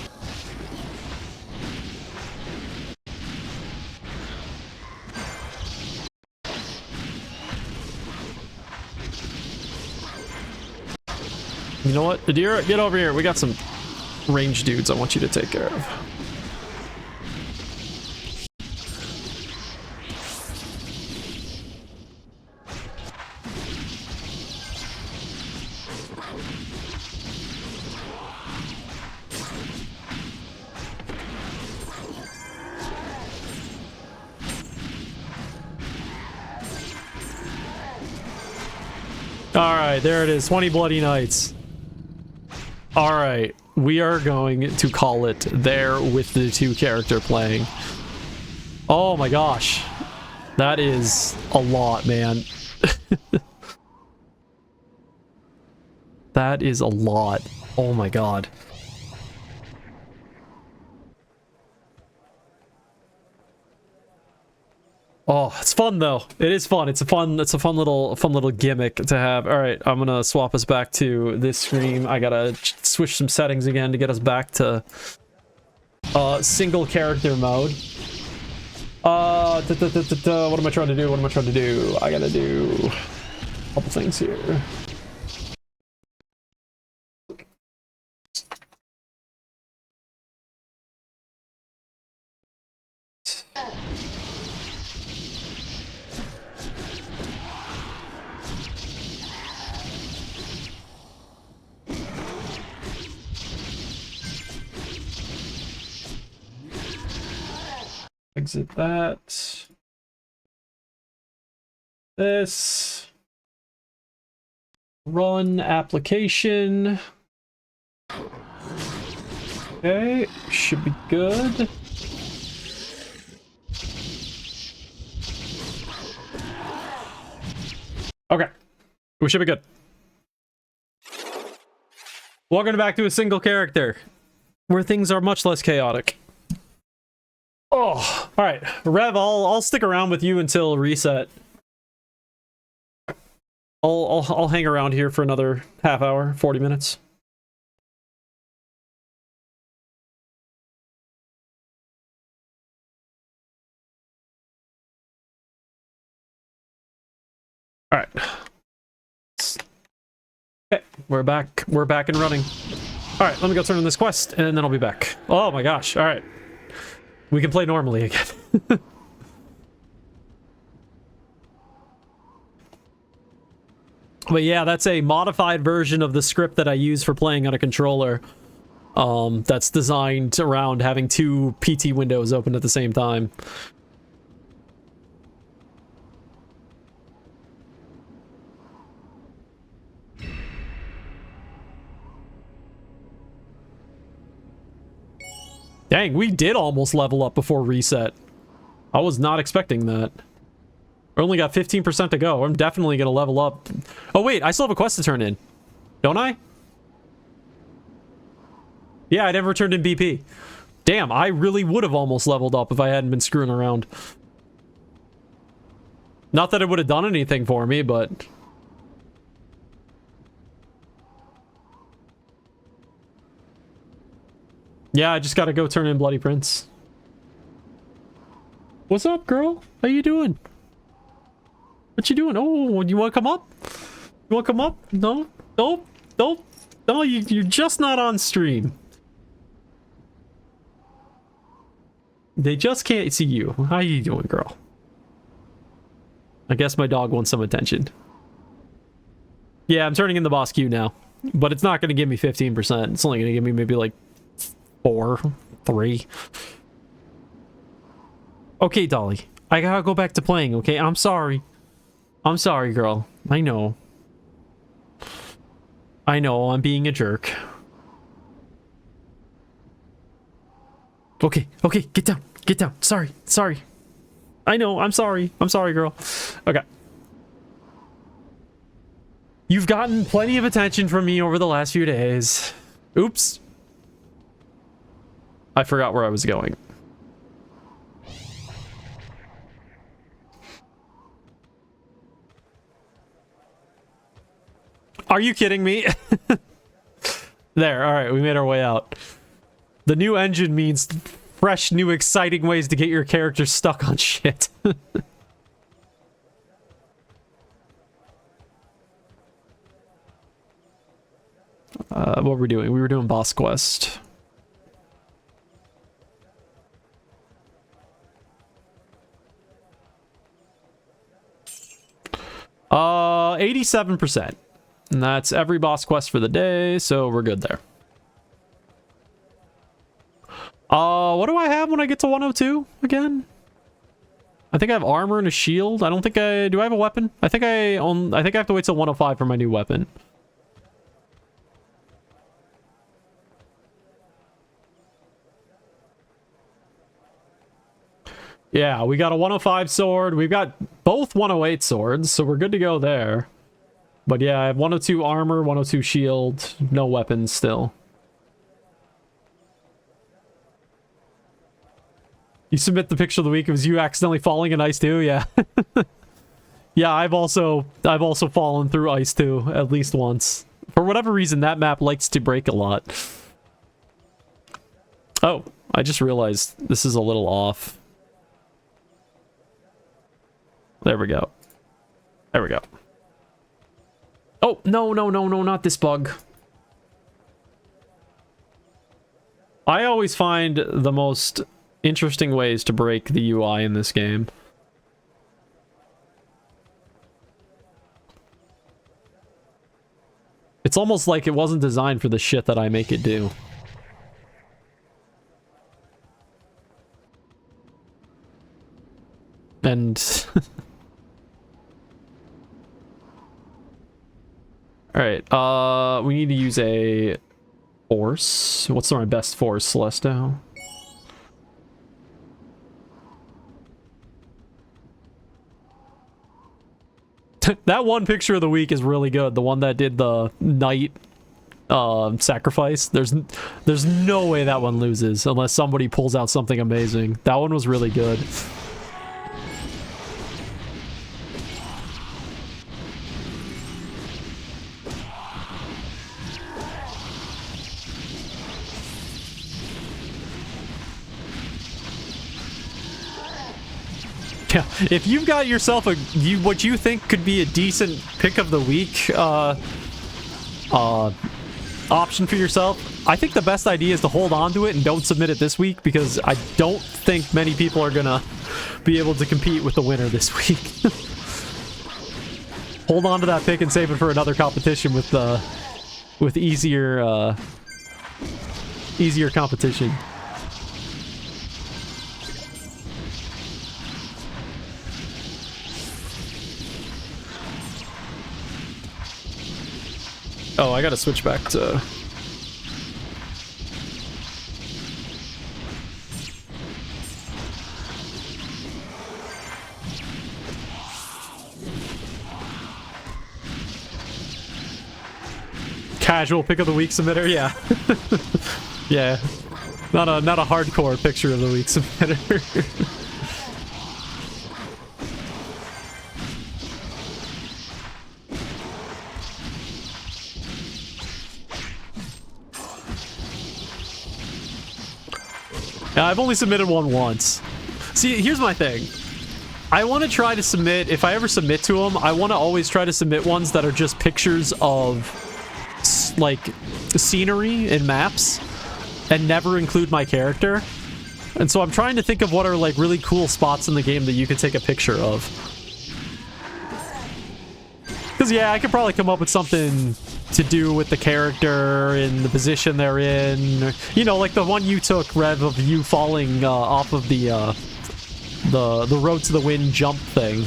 You know what? Adira, get over here. We got some range dudes I want you to take care of. Alright, there it is. 20 bloody nights. Alright, we are going to call it there with the two character playing. Oh my gosh. That is a lot, man. That is a lot. Oh my god. Oh, it's fun though. It is fun. It's a fun little gimmick to have. All right, I'm gonna swap us back to this screen. I gotta switch some settings again to get us back to single character mode. What am I trying to do? What am I trying to do? I gotta do a couple things here. Exit that. This. Run application. Okay, should be good. Okay, we should be good. Welcome back to a single character, where things are much less chaotic. Oh, all right, Rev. I'll stick around with you until reset. I'll hang around here for another half hour, 40 minutes. All right. Okay, we're back. We're back and running. All right, let me go turn on this quest, and then I'll be back. Oh my gosh! All right, we can play normally again. But yeah, that's a modified version of the script that I use for playing on a controller. That's designed around having two PT windows open at the same time. Dang, we did almost level up before reset. I was not expecting that. I only got 15% to go. I'm definitely going to level up. Oh wait, I still have a quest to turn in. Don't I? Yeah, I never turned in BP. Damn, I really would have almost leveled up if I hadn't been screwing around. Not that it would have done anything for me, but... yeah, I just gotta go turn in Bloody Prince. What's up, girl? How you doing? What you doing? Oh, you wanna come up? You wanna come up? No? Nope. Nope. No, you're just not on stream. They just can't see you. How you doing, girl? I guess my dog wants some attention. Yeah, I'm turning in the boss queue now. But it's not gonna give me 15%. It's only gonna give me maybe like 4, 3. Okay, Dolly. I gotta go back to playing, okay? I'm sorry. I'm sorry, girl. I know. I know, I'm being a jerk. Okay, okay, get down. Get down. Sorry, sorry. I know, I'm sorry. I'm sorry, girl. Okay. You've gotten plenty of attention from me over the last few days. Oops. I forgot where I was going. Are you kidding me? There, alright, we made our way out. The new engine means fresh, new, exciting ways to get your character stuck on shit. What were we doing? We were doing boss quest. 87%. And that's every boss quest for the day, so we're good there. What do I have when I get to 102 again? I think I have armor and a shield. I don't think I... do I have a weapon? I think I have to wait till 105 for my new weapon. Yeah, we got a 105 sword. We've got both 108 swords, so we're good to go there. But yeah, I have 102 armor, 102 shield, no weapons still. You submit the picture of the week. It was you accidentally falling in ice too? Yeah. Yeah, I've also fallen through ice too, at least once. For whatever reason, that map likes to break a lot. Oh, I just realized this is a little off. There we go. There we go. Oh, no, no, no, no, not this bug. I always find the most interesting ways to break the UI in this game. It's almost like it wasn't designed for the shit that I make it do. Alright, we need to use a force. What's my best force, Celesto? That one picture of the week is really good. The one that did the knight sacrifice. There's no way that one loses unless somebody pulls out something amazing. That one was really good. Yeah, if you've got yourself what you think could be a decent pick of the week option for yourself, I think the best idea is to hold on to it and don't submit it this week, because I don't think many people are gonna be able to compete with the winner this week. Hold on to that pick and save it for another competition with easier competition. Oh, I gotta switch back to... Casual pick of the week submitter, yeah. Yeah. Not a hardcore picture of the week submitter. I've only submitted one once. See, here's my thing. I want to try to submit, if I ever submit to them, I want to always try to submit ones that are just pictures of, like, scenery and maps, and never include my character. And so I'm trying to think of what are, like, really cool spots in the game that you could take a picture of. Because, yeah, I could probably come up with something to do with the character and the position they're in. You know, like the one you took, Rev, of you falling off of the Road to the Wind jump thing.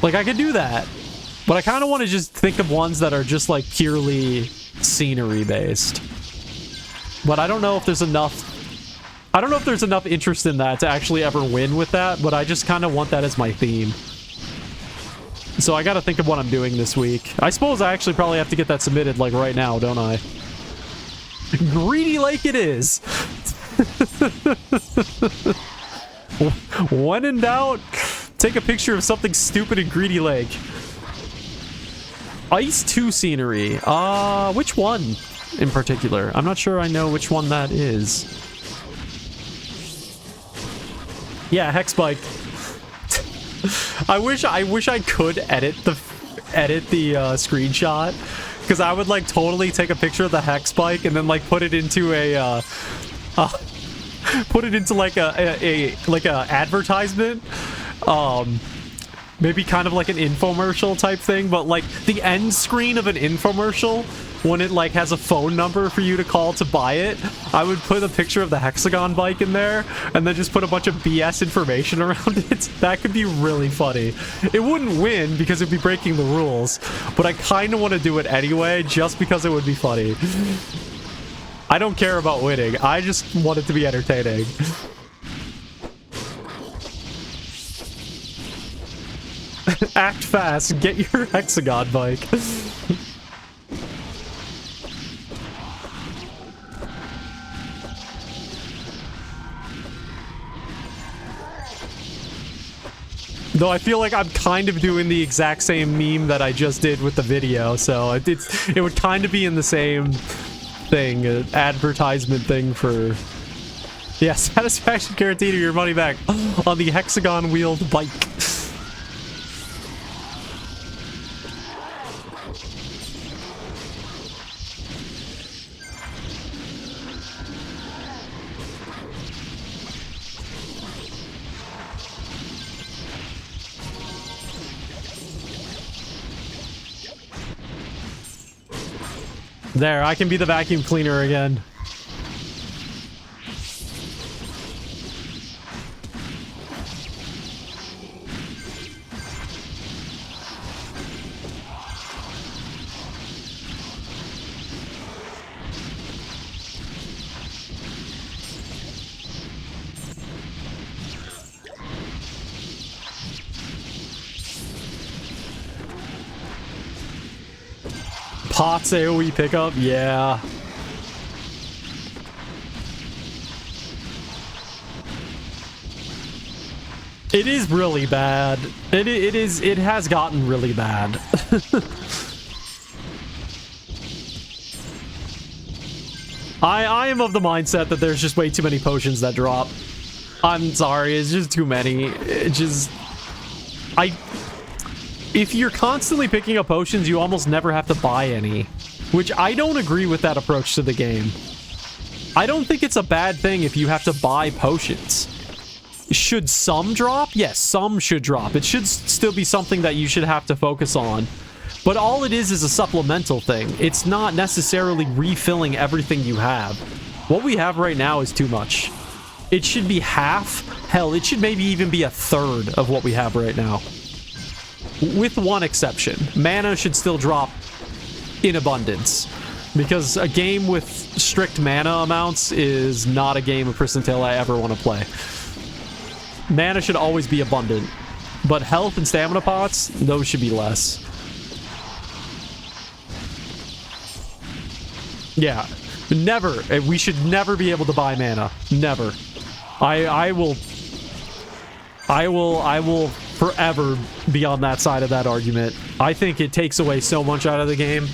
Like, I could do that. But I kind of want to just think of ones that are just, like, purely scenery-based. But I don't know if there's enough... I don't know if there's enough interest in that to actually ever win with that, but I just kind of want that as my theme. So I gotta think of what I'm doing this week. I suppose I actually probably have to get that submitted, like, right now, don't I? Greedy Lake it is! When in doubt, take a picture of something stupid in Greedy Lake. Ice 2 scenery. Which one in particular? I'm not sure I know which one that is. Yeah, Hex Bike. I wish I could edit the screenshot, because I would like totally take a picture of the hex bike and then like put it into a like a advertisement, maybe kind of like an infomercial type thing, but like the end screen of an infomercial, when it like has a phone number for you to call to buy it, I would put a picture of the hexagon bike in there and then just put a bunch of BS information around it. That could be really funny. It wouldn't win because it'd be breaking the rules, but I kind of want to do it anyway just because it would be funny. I don't care about winning. I just want it to be entertaining. Act fast. Get your hexagon bike. Though I feel like I'm kind of doing the exact same meme that I just did with the video, so it would kind of be in the same thing, advertisement thing for... Yeah, satisfaction guaranteed or your money back on the hexagon wheeled bike. There, I can be the vacuum cleaner again. Pots AoE pickup? Yeah. It is really bad. It has gotten really bad. I am of the mindset that there's just way too many potions that drop. I'm sorry, it's just too many. If you're constantly picking up potions, you almost never have to buy any. Which I don't agree with that approach to the game. I don't think it's a bad thing if you have to buy potions. Should some drop? Yes, some should drop. It should still be something that you should have to focus on. But all it is a supplemental thing. It's not necessarily refilling everything you have. What we have right now is too much. It should be half. Hell, it should maybe even be a third of what we have right now. With one exception. Mana should still drop in abundance. Because a game with strict mana amounts is not a game of Pristontale I ever want to play. Mana should always be abundant. But health and stamina pots, those should be less. Yeah. Never. We should never be able to buy mana. Never. I will forever be on that side of that argument. I think it takes away so much out of the game.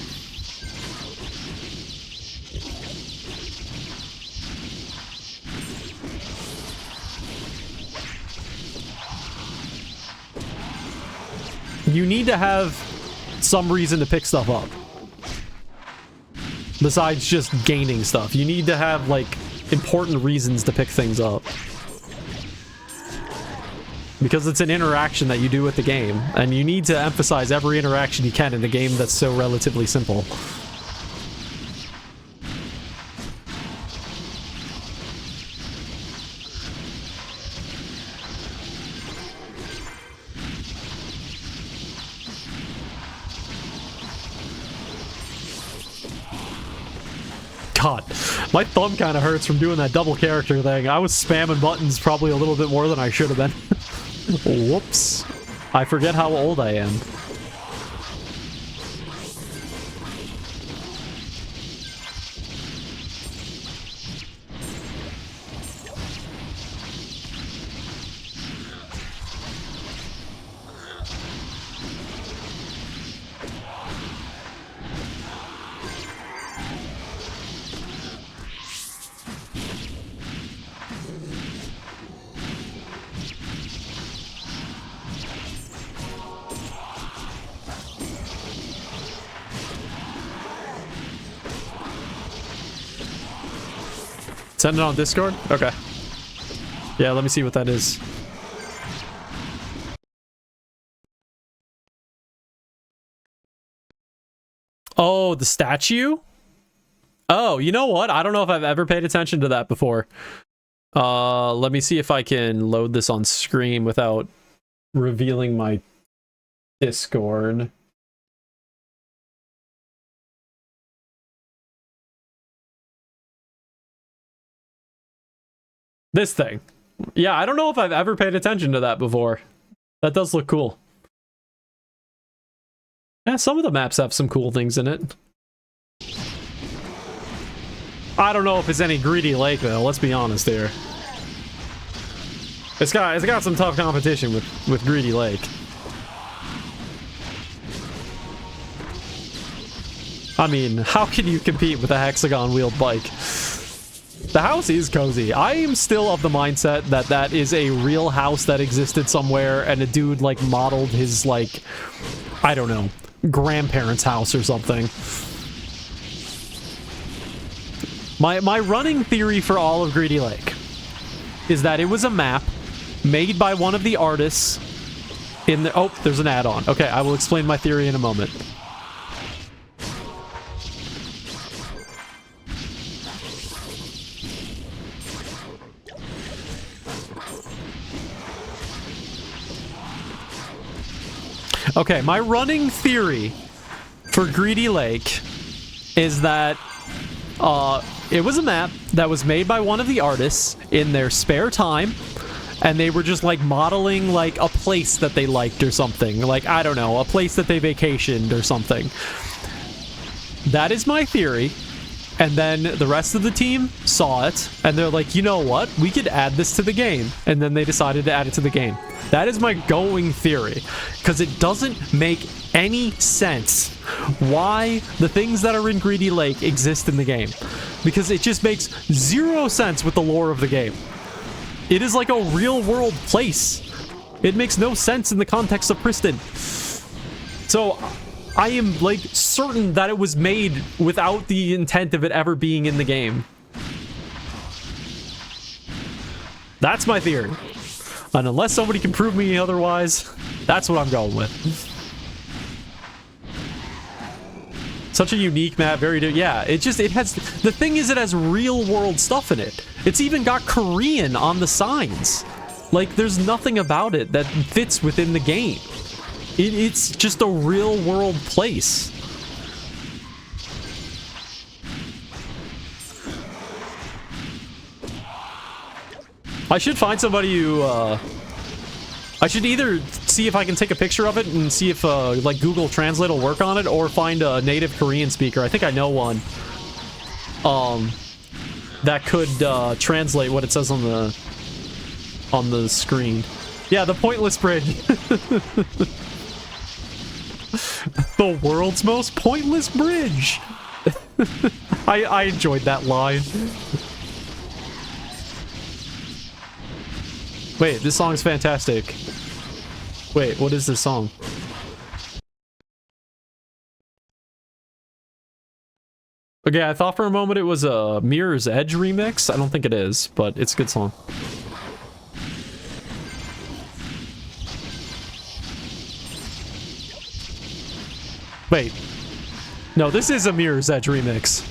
You need to have some reason to pick stuff up. Besides just gaining stuff. You need to have, like, important reasons to pick things up. Because it's an interaction that you do with the game. And you need to emphasize every interaction you can in a game that's so relatively simple. God, my thumb kind of hurts from doing that double character thing. I was spamming buttons probably a little bit more than I should have been. Whoops. I forget how old I am. Send it on Discord? Okay. Yeah, let me see what that is. Oh, the statue? Oh, you know what? I don't know if I've ever paid attention to that before. Let me see if I can load this on screen without revealing my Discord. This thing. Yeah, I don't know if I've ever paid attention to that before. That does look cool. Yeah, some of the maps have some cool things in it. I don't know if it's any Greedy Lake, though. Let's be honest here. It's got some tough competition with Greedy Lake. I mean, how can you compete with a hexagon wheeled bike? The house is cozy. I am still of the mindset that that is a real house that existed somewhere and a dude, like, modeled his, like, I don't know, grandparents' house or something. My running theory for all of Greedy Lake is that it was a map made by one of the artists in the... Oh, there's an add-on. Okay, I will explain my theory in a moment. Okay, my running theory for Greedy Lake is that it was a map that was made by one of the artists in their spare time, and they were just, like, modeling, like, a place that they liked or something. Like, I don't know, a place that they vacationed or something. That is my theory. And then the rest of the team saw it, and they're like, you know what? We could add this to the game. And then they decided to add it to the game. That is my going theory. Because it doesn't make any sense why the things that are in Greedy Lake exist in the game. Because it just makes zero sense with the lore of the game. It is like a real-world place. It makes no sense in the context of Priston. So I am, like, certain that it was made without the intent of it ever being in the game. That's my theory. And unless somebody can prove me otherwise, that's what I'm going with. Such a unique map, very yeah, it has, the thing is it has real world stuff in it. It's even got Korean on the signs. Like, there's nothing about it that fits within the game. It's just a real world place. I should find somebody who, I should either see if I can take a picture of it and see if, like, Google Translate will work on it, or find a native Korean speaker. I think I know one. That could, translate what it says on the screen. Yeah, the pointless bridge. The world's most pointless bridge. I enjoyed that line. Wait, this song is fantastic. Wait, what is this song? Okay, I thought for a moment it was a Mirror's Edge remix. I don't think it is, but it's a good song. Wait. No, this is a Mirror's Edge remix.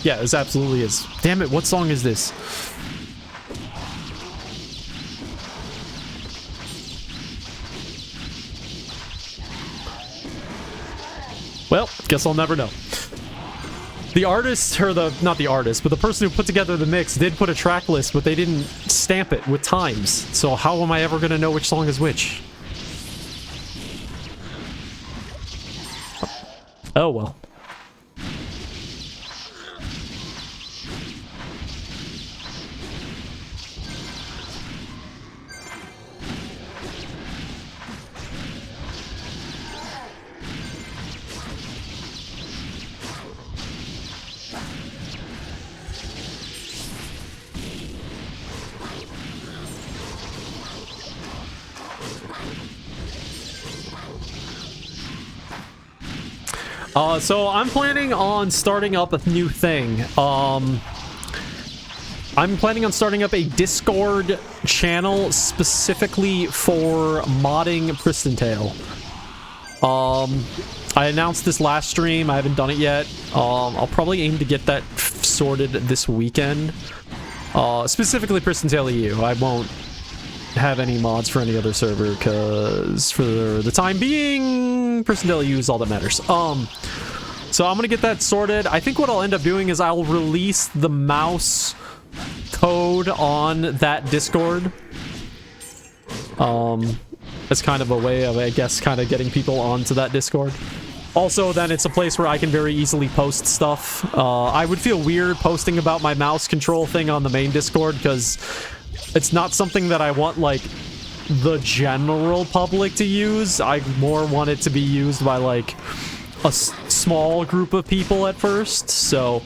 Yeah, this absolutely is. Damn it, what song is this? Well, guess I'll never know. The artist, or the, not the artist, but the person who put together the mix did put a track list, but they didn't stamp it with times. So how am I ever going to know which song is which? Oh, well. So I'm planning on starting up a new thing. I'm planning on starting up a Discord channel specifically for modding Pristontale. I announced this last stream. I haven't done it yet. I'll probably aim to get that sorted this weekend. Specifically Pristontale EU. I won't have any mods for any other server, because for the time being, Pristontale EU is all that matters. So I'm gonna get that sorted. I think what I'll end up doing is I'll release the mouse code on that Discord. As kind of a way of, I guess, kind of getting people onto that Discord. Also, then it's a place where I can very easily post stuff. I would feel weird posting about my mouse control thing on the main Discord, because it's not something that I want, like, the general public to use. I more want it to be used by, like, a small group of people at first. So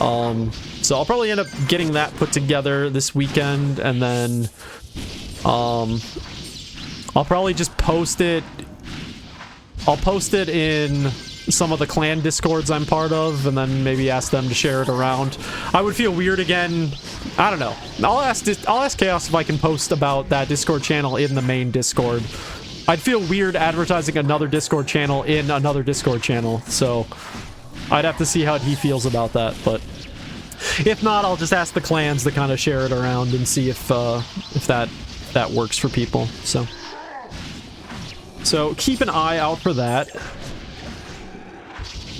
I'll probably end up getting that put together this weekend, and then I'll probably just post it. I'll post it in some of the clan Discords I'm part of, and then maybe ask them to share it around. I would feel weird again. I don't know. I'll ask Chaos if I can post about that Discord channel in the main Discord. I'd feel weird advertising another Discord channel in another Discord channel, so I'd have to see how he feels about that. But if not, I'll just ask the clans to kind of share it around and see if that works for people. So keep an eye out for that.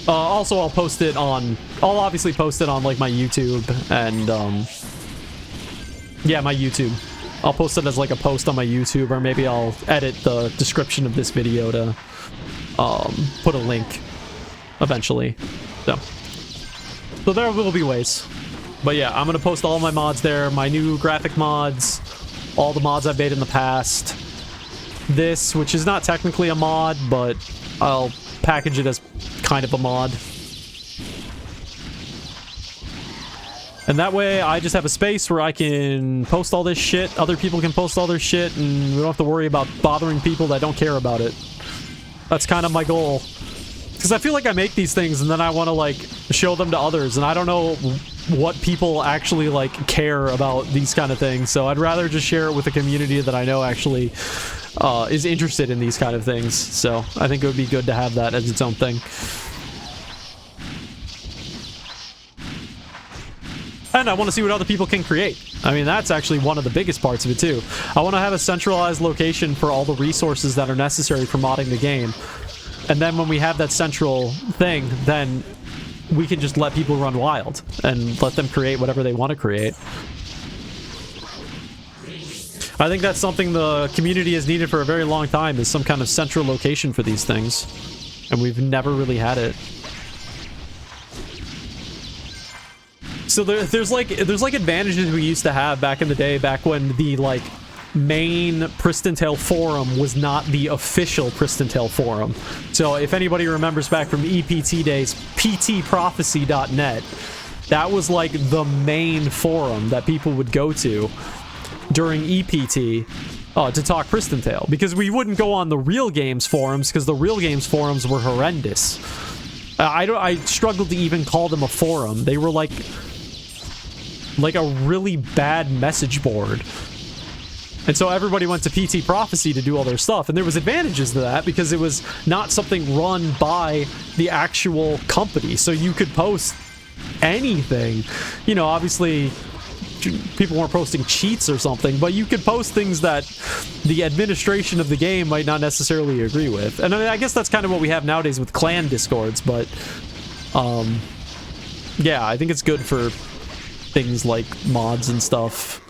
Also, I'll post it on... I'll obviously post it on, like, my YouTube and, yeah, my YouTube. I'll post it as like a post on my YouTube, or maybe I'll edit the description of this video to put a link eventually. So there will be ways. But yeah, I'm gonna post all my mods there, my new graphic mods, all the mods I've made in the past. This, which is not technically a mod, but I'll package it as kind of a mod. And that way, I just have a space where I can post all this shit, other people can post all their shit, and we don't have to worry about bothering people that don't care about it. That's kind of my goal. Because I feel like I make these things, and then I want to, like, show them to others, and I don't know what people actually, like, care about these kind of things, so I'd rather just share it with a community that I know actually is interested in these kind of things. So I think it would be good to have that as its own thing. And I want to see what other people can create. I mean, that's actually one of the biggest parts of it, too. I want to have a centralized location for all the resources that are necessary for modding the game. And then when we have that central thing, then we can just let people run wild and let them create whatever they want to create. I think that's something the community has needed for a very long time, is some kind of central location for these things. And we've never really had it. So there's like advantages we used to have back in the day, back when the like main Pristontale forum was not the official Pristontale forum. So if anybody remembers back from EPT days, ptprophecy.net, that was like the main forum that people would go to during EPT to talk Pristontale, because we wouldn't go on the Real Games forums, because the Real Games forums were horrendous. I struggled to even call them a forum. They were like a really bad message board. And so everybody went to PT Prophecy to do all their stuff, and there was advantages to that because it was not something run by the actual company, so you could post anything. You know, obviously people weren't posting cheats or something, but you could post things that the administration of the game might not necessarily agree with. And I mean, I guess that's kind of what we have nowadays with clan discords, but yeah, I think it's good for things like mods and stuff.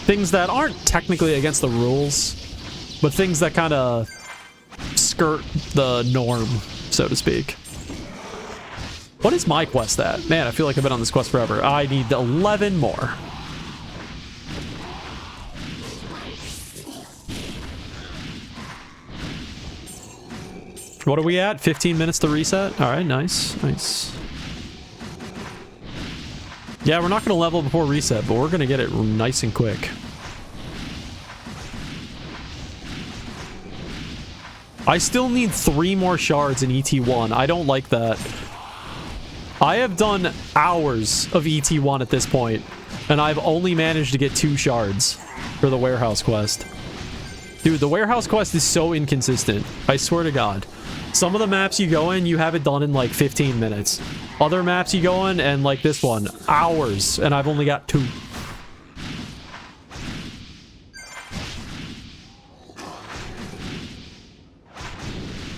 Things that aren't technically against the rules, but things that kind of skirt the norm, so to speak. What is my quest at? Man, I feel like I've been on this quest forever. I need 11 more. What are we at? 15 minutes to reset? Alright, nice. Nice. Yeah, we're not going to level before reset, but we're going to get it nice and quick. I still need 3 more shards in ET1. I don't like that. I have done hours of ET1 at this point, and I've only managed to get 2 shards for the warehouse quest. Dude, the warehouse quest is so inconsistent. I swear to God. Some of the maps you go in, you have it done in like 15 minutes. Other maps you go in, and like this one, hours, and I've only got 2.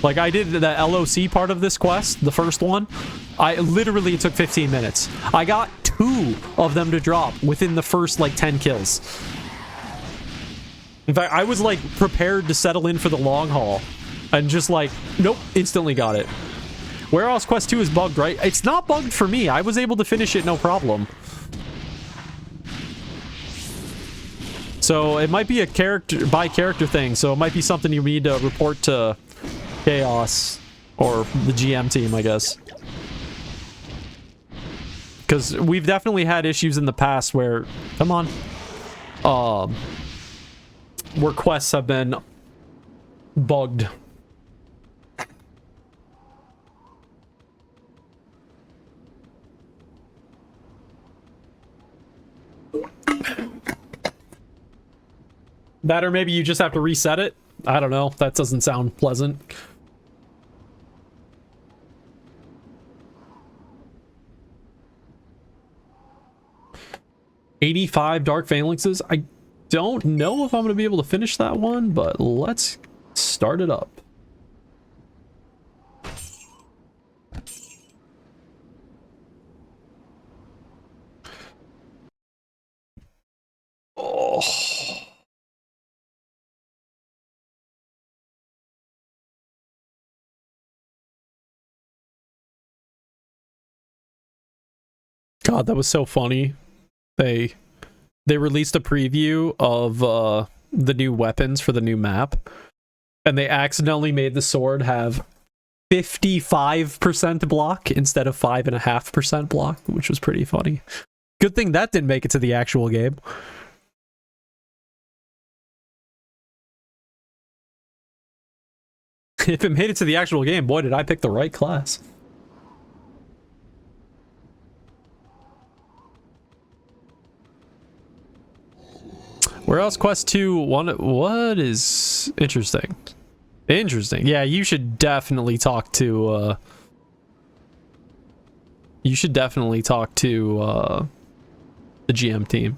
Like, I did the LOC part of this quest, the first one. I literally took 15 minutes. I got 2 of them to drop within the first, like, 10 kills. In fact, I was, like, prepared to settle in for the long haul. And just, like, nope, instantly got it. Warehouse Quest 2 is bugged, right? It's not bugged for me. I was able to finish it no problem. So, it might be a character thing. So, it might be something you need to report to Chaos or the GM team, I guess. Because we've definitely had issues in the past where, come on, where quests have been bugged. That, or maybe you just have to reset it. I don't know. That doesn't sound pleasant. $85 Dark Phalanxes. I don't know if I'm going to be able to finish that one, but let's start it up. God, that was so funny. They released a preview of the new weapons for the new map, and they accidentally made the sword have 55% block instead of 5.5% block, which was pretty funny. Good thing that didn't make it to the actual game. If it made it to the actual game, boy, did I pick the right class. Where else? Quest 2, what is interesting? Interesting. Yeah, you should definitely talk to, the GM team.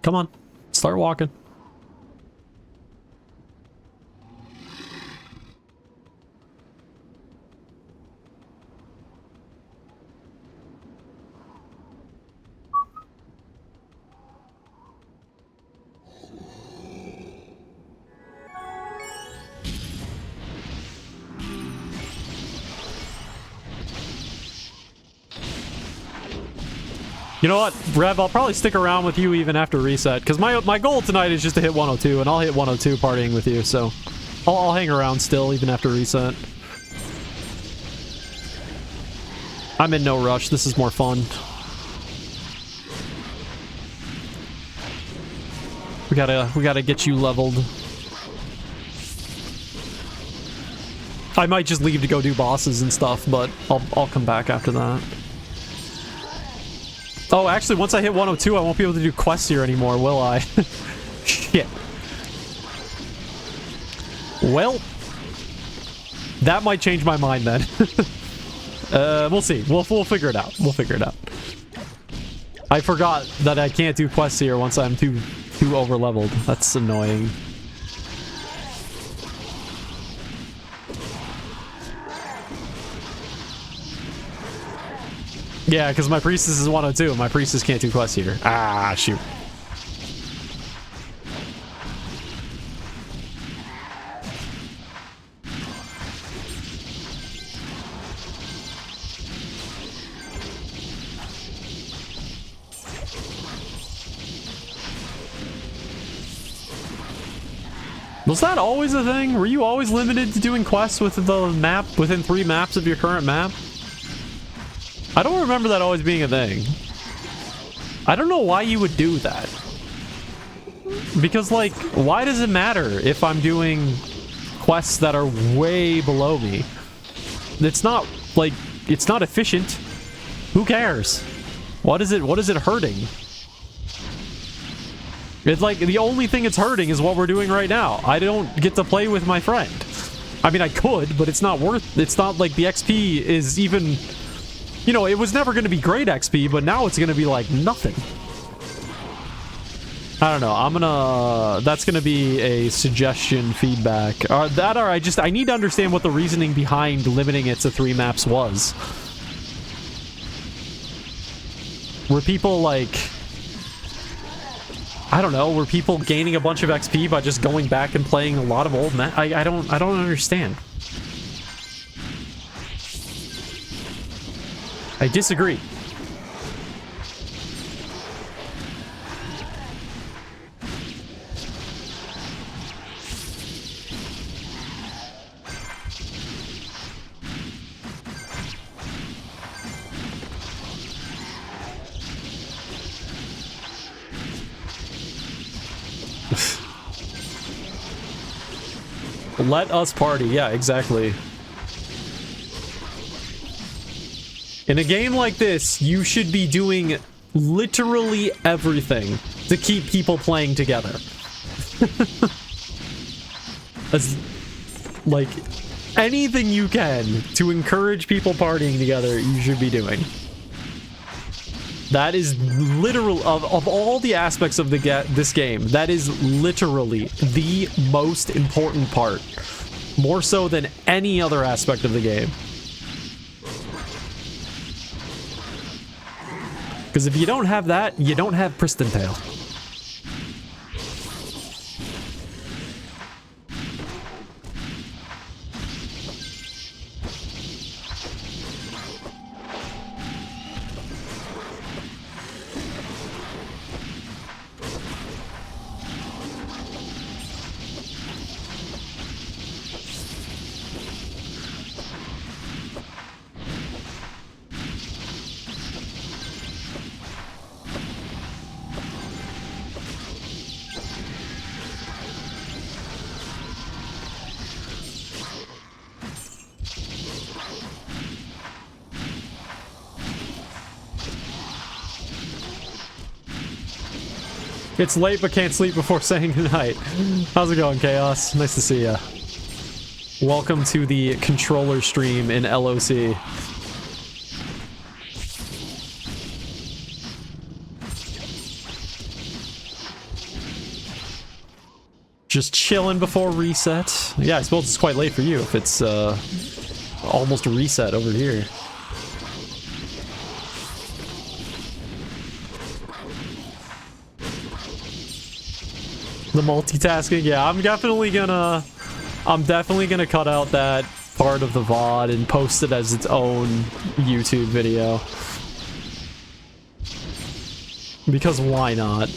Come on, start walking. You know what, Rev, I'll probably stick around with you even after reset, because my goal tonight is just to hit 102, and I'll hit 102 partying with you, so I'll hang around still even after reset. I'm in no rush, this is more fun. We gotta get you leveled. I might just leave to go do bosses and stuff, but I'll come back after that. Oh, actually, once I hit 102, I won't be able to do quests here anymore, will I? Shit. Well, that might change my mind then. We'll see. We'll figure it out. We'll figure it out. I forgot that I can't do quests here once I'm too over-leveled. That's annoying. Yeah, because my priestess is 102 and my priestess can't do quests here. Ah, shoot. Was that always a thing? Were you always limited to doing quests with the map within 3 maps of your current map? I don't remember that always being a thing. I don't know why you would do that. Because, like, why does it matter if I'm doing quests that are way below me? It's not, like, it's not efficient. Who cares? What is it hurting? It's like, the only thing it's hurting is what we're doing right now. I don't get to play with my friend. I mean, I could, but it's not like the XP is even... You know, it was never going to be great XP, but now it's going to be like nothing. I don't know. That's going to be a suggestion, feedback. I need to understand what the reasoning behind limiting it to 3 maps was. Were people like... I don't know. Were people gaining a bunch of XP by just going back and playing a lot of old maps? I don't understand. I disagree. Let us party. Yeah, exactly. In a game like this, you should be doing literally everything to keep people playing together. As, like, anything you can to encourage people partying together, you should be doing. That is literal of all the aspects of this game, that is literally the most important part. More so than any other aspect of the game. Because if you don't have that, you don't have Pristontale. It's late, but can't sleep before saying goodnight. How's it going, Chaos? Nice to see ya. Welcome to the controller stream in LOC. Just chilling before reset. Yeah, I suppose it's quite late for you if it's almost a reset over here. The multitasking, yeah, I'm definitely gonna cut out that part of the VOD and post it as its own YouTube video. Because why not?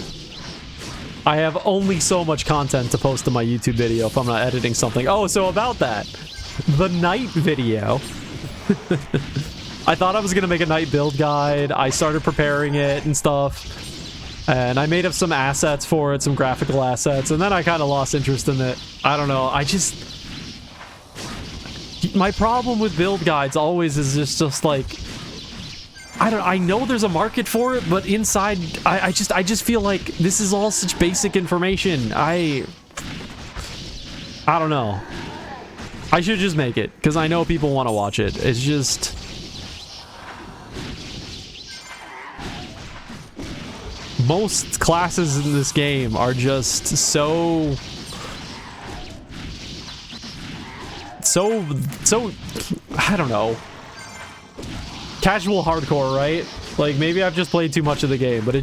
I have only so much content to post to my YouTube video if I'm not editing something. Oh, so about that. The night video. I thought I was gonna make a night build guide. I started preparing it and stuff. And I made up some assets for it, some graphical assets, and then I kind of lost interest in it. I don't know, my problem with build guides always is just like, I know there's a market for it, but inside, I just feel like this is all such basic information. I don't know. I should just make it, because I know people want to watch it. It's just... most classes in this game are just so I don't know, casual hardcore, right? Like, maybe I've just played too much of the game, but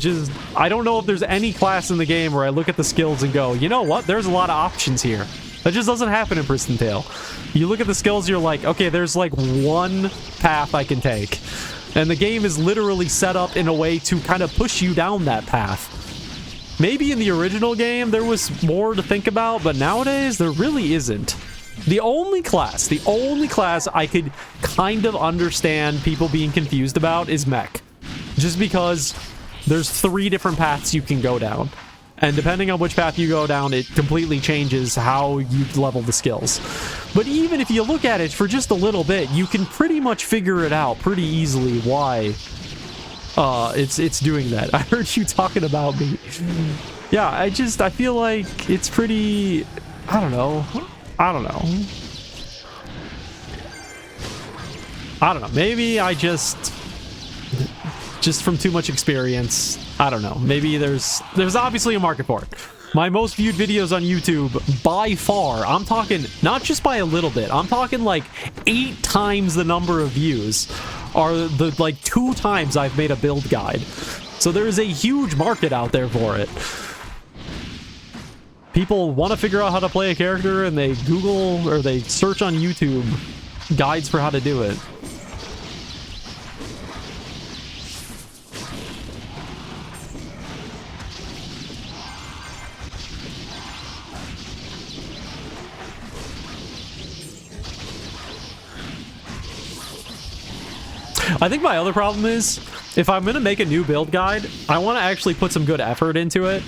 I don't know if there's any class in the game where I look at the skills and go, you know what, there's a lot of options here. That just doesn't happen in Pristontale. You look at the skills, you're like, okay, there's like one path I can take. And the game is literally set up in a way to kind of push you down that path. Maybe in the original game there was more to think about, but nowadays there really isn't. The only class I could kind of understand people being confused about is mech. Just because there's 3 different paths you can go down. And depending on which path you go down, it completely changes how you level the skills. But even if you look at it for just a little bit, you can pretty much figure it out pretty easily why it's doing that. I heard you talking about me. Yeah, I feel like it's pretty... I don't know. Maybe I just from too much experience, I don't know. Maybe there's obviously a market for it. My most viewed videos on YouTube, by far, I'm talking not just by a little bit, I'm talking like 8 times the number of views are the like 2 times I've made a build guide. So there is a huge market out there for it. People want to figure out how to play a character and they Google or they search on YouTube guides for how to do it. I think my other problem is, if I'm going to make a new build guide, I want to actually put some good effort into it.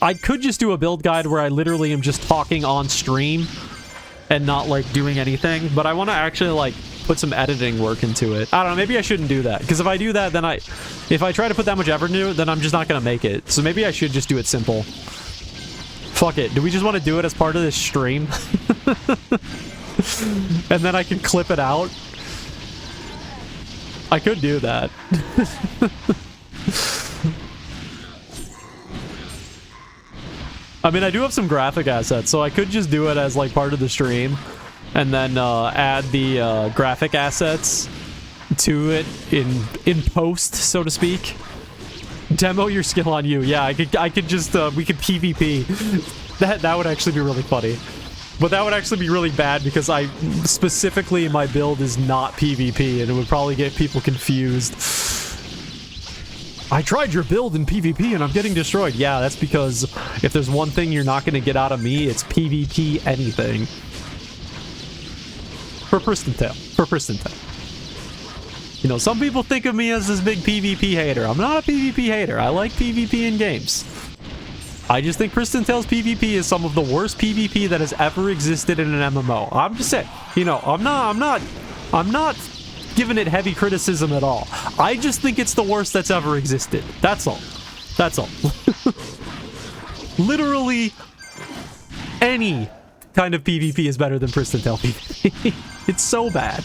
I could just do a build guide where I literally am just talking on stream and not, like, doing anything, but I want to actually, like, put some editing work into it. I don't know, maybe I shouldn't do that, because if I do that, then if I try to put that much effort into it, then I'm just not going to make it. So maybe I should just do it simple. Fuck it. Do we just want to do it as part of this stream? And then I can clip it out. I could do that. I mean, I do have some graphic assets, so I could just do it as like part of the stream and then add the graphic assets to it in post, so to speak. Demo your skill on you. Yeah, I could just we could PvP. That would actually be really funny. But that would actually be really bad because I specifically my build is not PvP and it would probably get people confused. I tried your build in PvP and I'm getting destroyed. Yeah, that's because if there's one thing you're not going to get out of me, it's PvP anything. For Pristontale. For Pristontale. You know, some people think of me as this big PvP hater. I'm not a PvP hater. I like PvP in games. I just think Pristontale's PvP is some of the worst PvP that has ever existed in an MMO. I'm just saying, you know, I'm not giving it heavy criticism at all. I just think it's the worst that's ever existed. That's all. That's all. Literally any kind of PvP is better than Pristontale PvP. It's so bad.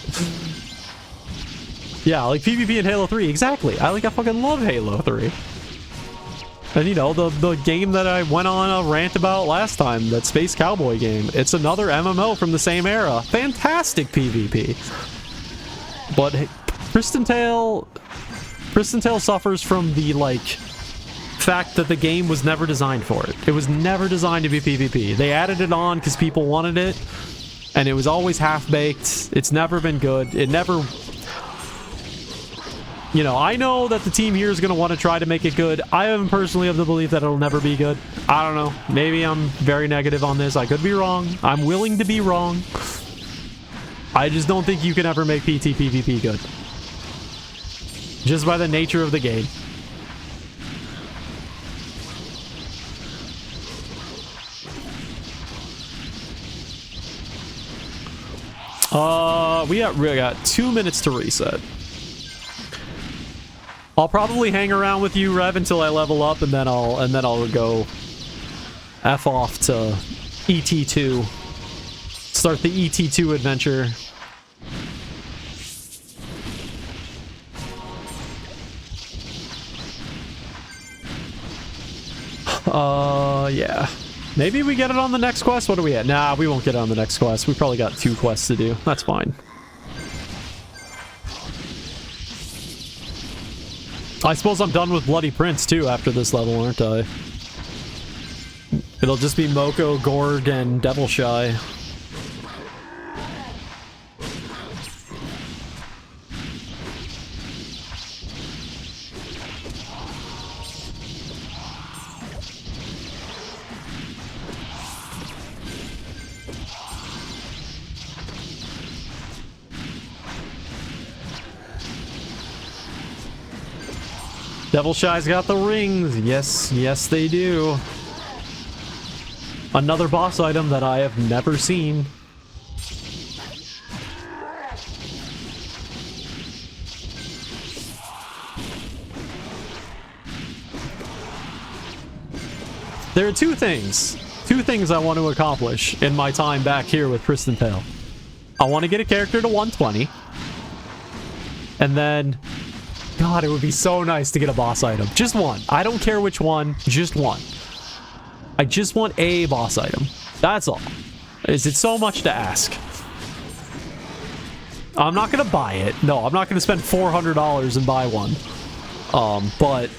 Yeah, like PvP in Halo 3, exactly. I fucking love Halo 3. And you know, the game that I went on a rant about last time, that Space Cowboy game, it's another MMO from the same era. Fantastic PvP. But hey, Pristontale suffers from the, like, fact that the game was never designed for it. It was never designed to be PvP. They added it on because people wanted it, and it was always half-baked. It's never been good. It never... You know, I know that the team here is going to want to try to make it good. I am personally of the belief that it'll never be good. I don't know. Maybe I'm very negative on this. I could be wrong. I'm willing to be wrong. I just don't think you can ever make PT PvP good. Just by the nature of the game. We got 2 minutes to reset. I'll probably hang around with you, Rev, until I level up, and then I'll go F off to ET2. Start the ET2 adventure. Yeah. Maybe we get it on the next quest? What are we at? Nah, we won't get it on the next quest. We probably got 2 quests to do. That's fine. I suppose I'm done with Bloody Prince, too, after this level, aren't I? It'll just be Moko, Gorg, and Devilshy. Devilshy's got the rings. Yes, yes they do. Another boss item that I have never seen. There are two things I want to accomplish in my time back here with Pristontale. I want to get a character to 120. And then... God, it would be so nice to get a boss item. Just one. I don't care which one. Just one. I just want a boss item. That's all. Is it so much to ask? I'm not going to buy it. No, I'm not going to spend $400 and buy one. But...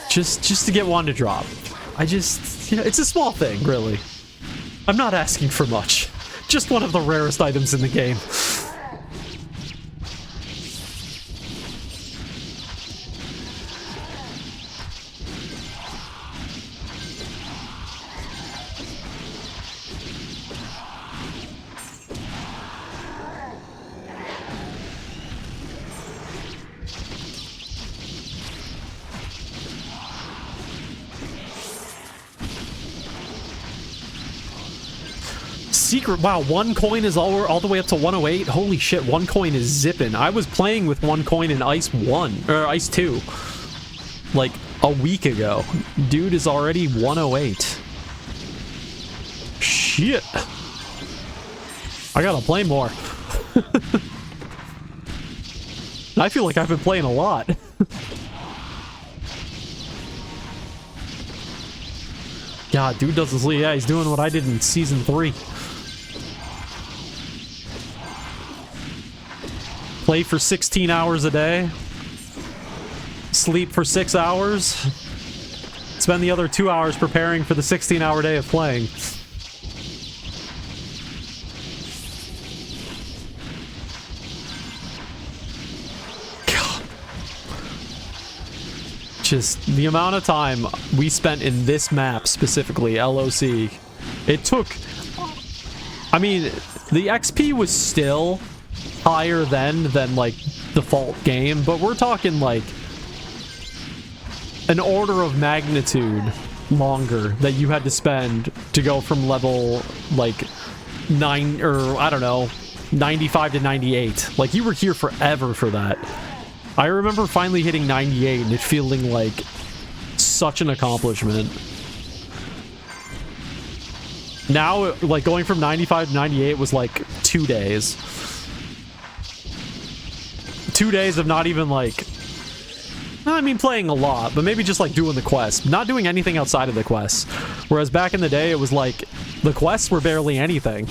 Just to get one to drop. I just... You know, it's a small thing, really. I'm not asking for much. Just one of the rarest items in the game. Secret, wow, 1 coin is all the way up to 108. Holy shit, 1 coin is zipping. I was playing with 1 coin in Ice 1 or Ice 2 like a week ago. Dude is already 108. Shit. I gotta play more. I feel like I've been playing a lot. God, dude doesn't sleep. Yeah, he's doing what I did in Season 3. Play for 16 hours a day. Sleep for 6 hours. Spend the other 2 hours preparing for the 16-hour day of playing. Just the amount of time we spent in this map, specifically LOC, it took, I mean, the XP was still higher than like default game, but we're talking like an order of magnitude longer that you had to spend to go from level like 9 or I don't know 95 to 98. Like you were here forever for that. I remember finally hitting 98 and it feeling like such an accomplishment. Now, like, going from 95 to 98 was like 2 days. 2 days of not even, like... I mean, playing a lot, but maybe just, like, doing the quest. Not doing anything outside of the quests. Whereas back in the day, it was like, the quests were barely anything.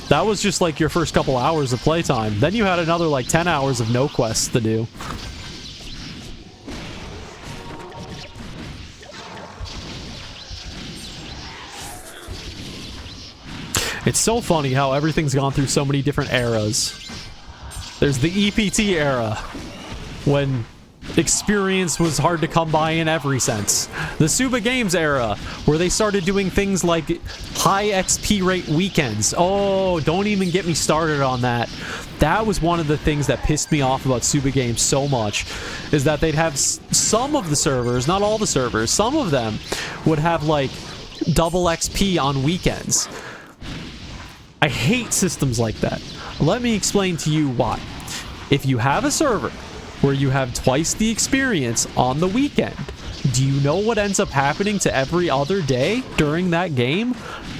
That was just, like, your first couple hours of playtime. Then you had another, like, 10 hours of no quests to do. It's so funny how everything's gone through so many different eras. There's the EPT era, when experience was hard to come by in every sense. The Suba Games era, where they started doing things like high XP rate weekends. Oh, don't even get me started on that. That was one of the things that pissed me off about Suba Games so much, is that they'd have some of the servers, not all the servers, some of them would have like double XP on weekends. I hate systems like that. Let me explain to you why. If you have a server where you have twice the experience on the weekend, do you know what ends up happening to every other day during that game?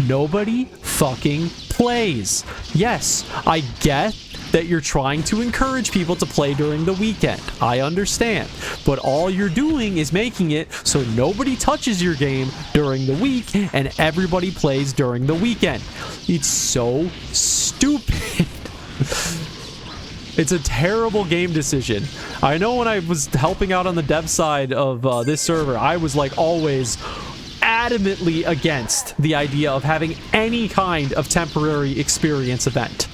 Nobody fucking plays. Yes, I get that you're trying to encourage people to play during the weekend. I understand. But all you're doing is making it so nobody touches your game during the week and everybody plays during the weekend. It's so stupid. It's a terrible game decision. I know when I was helping out on the dev side of this server, I was like always adamantly against the idea of having any kind of temporary experience event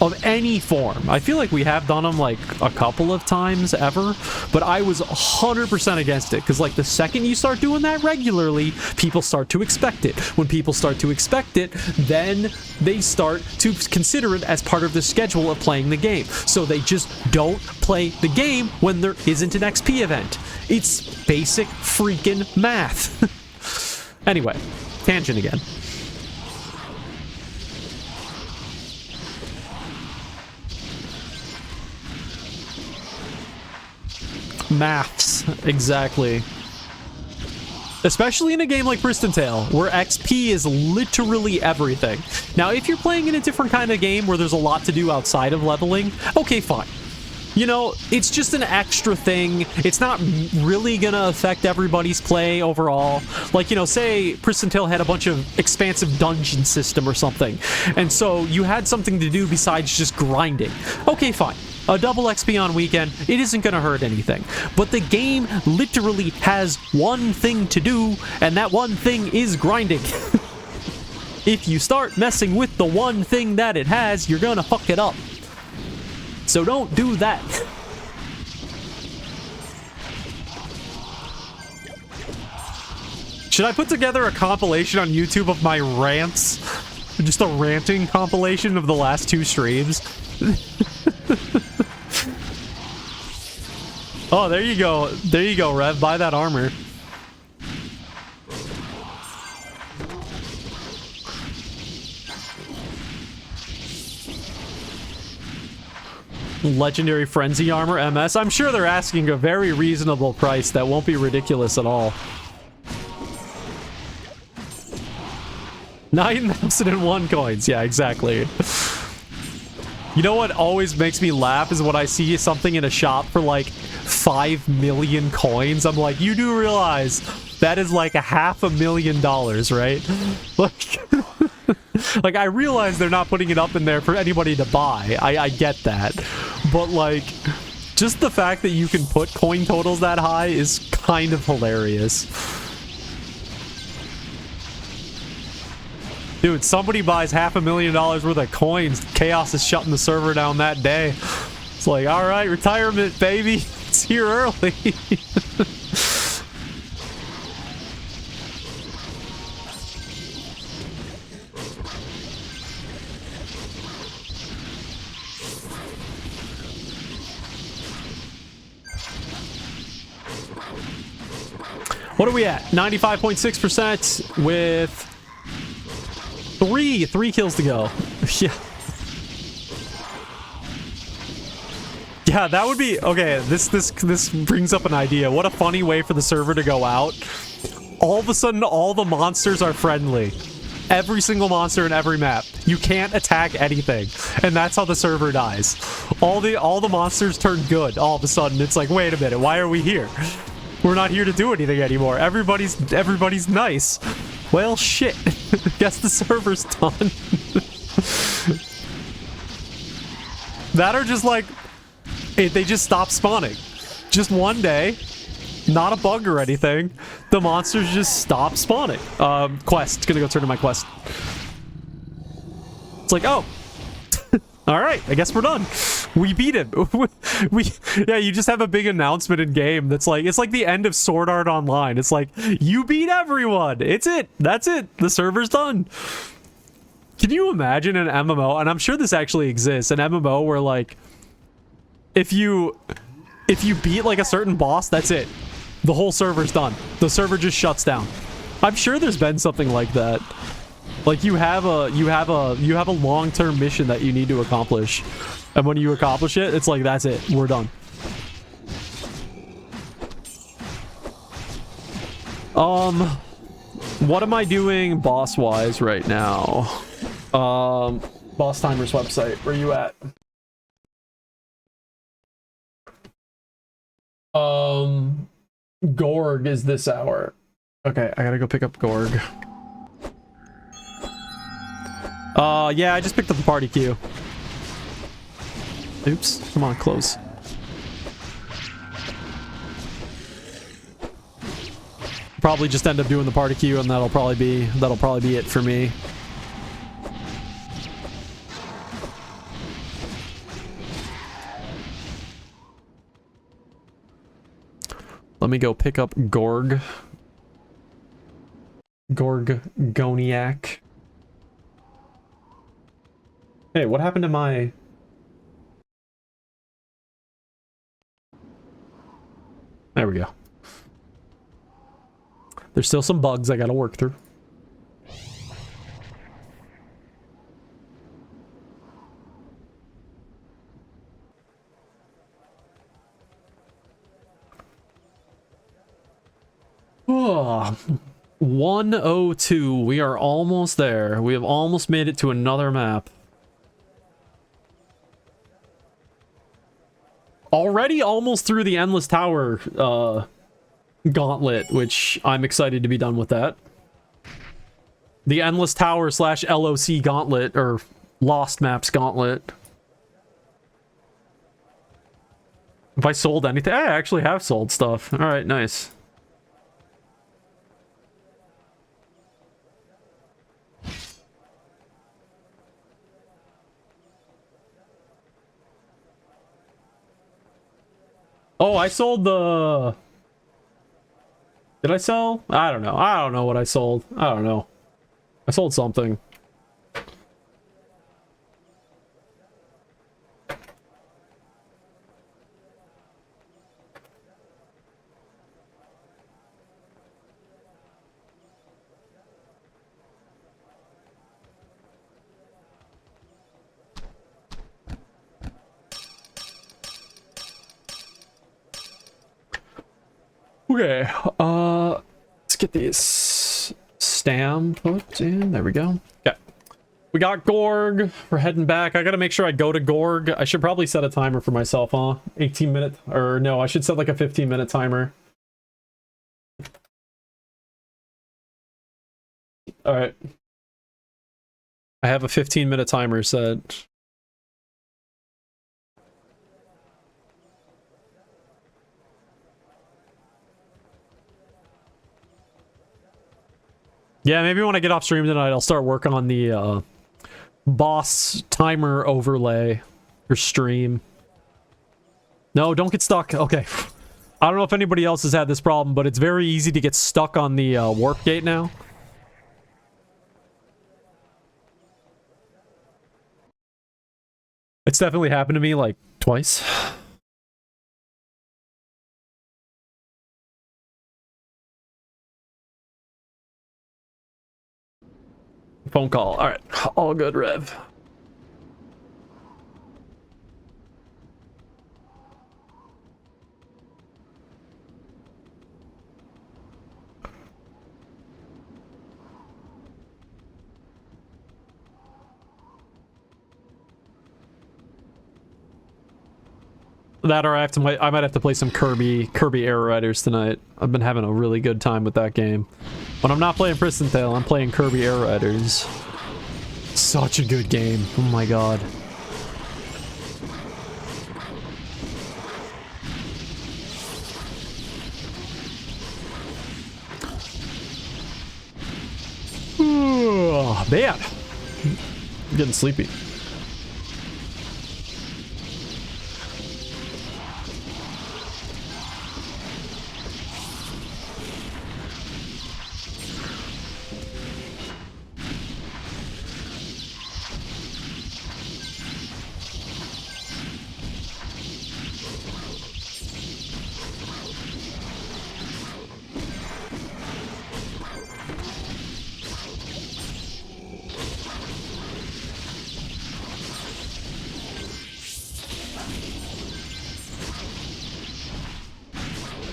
of any form. I feel like we have done them like a couple of times ever, but I was 100% against it, because like the second you start doing that regularly, people start to expect it. When people start to expect it, then they start to consider it as part of the schedule of playing the game. So they just don't play the game when there isn't an XP event. It's basic freaking math. Anyway, tangent again. Maths, exactly. Especially in a game like Pristontale, where XP is literally everything. Now, if you're playing in a different kind of game where there's a lot to do outside of leveling, okay, fine. You know, it's just an extra thing. It's not really gonna affect everybody's play overall. Like, you know, say Pristontale had a bunch of expansive dungeon system or something, and so you had something to do besides just grinding. Okay, fine. A double XP on weekend, it isn't gonna hurt anything. But the game literally has one thing to do, and that one thing is grinding. If you start messing with the one thing that it has, you're gonna fuck it up. So don't do that. Should I put together a compilation on YouTube of my rants? Just a ranting compilation of the last 2 streams? Oh, there you go. There you go, Rev. Buy that armor. Legendary Frenzy armor, MS. I'm sure they're asking a very reasonable price that won't be ridiculous at all. 9,001 coins. Yeah, exactly. You know what always makes me laugh is when I see something in a shop for like 5 million coins. I'm like, you do realize that is like $500,000, right? Like, like I realize they're not putting it up in there for anybody to buy. I get that. but like, just the fact that you can put coin totals that high is kind of hilarious. Dude, somebody buys $500,000 worth of coins. Chaos is shutting the server down that day. It's like, all right, retirement, baby. It's here early. What are we at? 95.6% with three kills to go. Yeah. Yeah, that would be okay. This brings up an idea. What a funny way for the server to go out. All of a sudden, all the monsters are friendly. Every single monster in every map. You can't attack anything, and that's how the server dies. All the monsters turn good. All of a sudden, it's like, wait a minute, why are we here? We're not here to do anything anymore. Everybody's nice. Well, shit. Guess the server's done. That are just like, they just stop spawning. Just one day, not a bug or anything, the monsters just stop spawning. Quest. Gonna go turn to my quest. It's like, oh. All right, I guess we're done. We beat him. Yeah, you just have a big announcement in game that's like, it's like the end of Sword Art Online. It's like, you beat everyone. It's it. That's it. The server's done. Can you imagine an MMO? And I'm sure this actually exists. An MMO where like, if you beat like a certain boss, that's it. The whole server's done. The server just shuts down. I'm sure there's been something like that. Like you have a long-term mission that you need to accomplish. And when you accomplish it, it's like, that's it. We're done. What am I doing boss-wise right now? Boss Timer's website. Where you at? Gorg is this hour. Okay, I gotta go pick up Gorg. Yeah, I just picked up the party queue. Oops, come on, close. Probably just end up doing the party queue, and that'll probably be it for me. Let me go pick up Gorg. Gorgoniac. Hey, what happened to my... There we go. There's still some bugs I gotta work through. Oh, 102. We are almost there. We have almost made it to another map. Already almost through the Endless Tower gauntlet, which I'm excited to be done with that. The Endless Tower / LOC gauntlet, or Lost Maps gauntlet. If I sold anything, I actually have sold stuff. All right, nice. Oh, I sold the... Did I sell? I don't know. I don't know what I sold. I don't know. I sold something. Okay, let's get these stam put in. There we go. Okay. We got Gorg. We're heading back. I gotta make sure I go to Gorg. I should probably set a timer for myself, huh? 18-minute, or no, I should set like a 15-minute timer. Alright. I have a 15-minute timer set. Yeah, maybe when I get off stream tonight, I'll start working on the boss timer overlay for stream. No, don't get stuck. Okay. I don't know if anybody else has had this problem, but it's very easy to get stuck on the warp gate now. It's definitely happened to me like twice. Phone call. All right. All good, Rev. That or I might have to play some Kirby Air Riders tonight. I've been having a really good time with that game. When I'm not playing Pristontale, I'm playing Kirby Air Riders. Such a good game. Oh my god. Oh, man. I'm getting sleepy.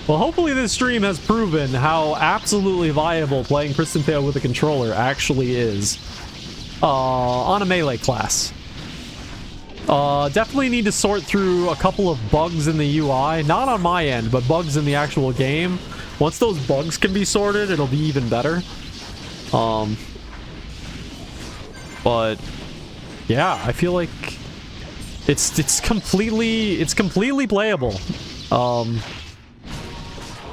Well, hopefully this stream has proven how absolutely viable playing Pristontale with a controller actually is. On a melee class. Definitely need to sort through a couple of bugs in the UI. Not on my end, but bugs in the actual game. Once those bugs can be sorted, it'll be even better. But yeah, I feel like it's completely playable.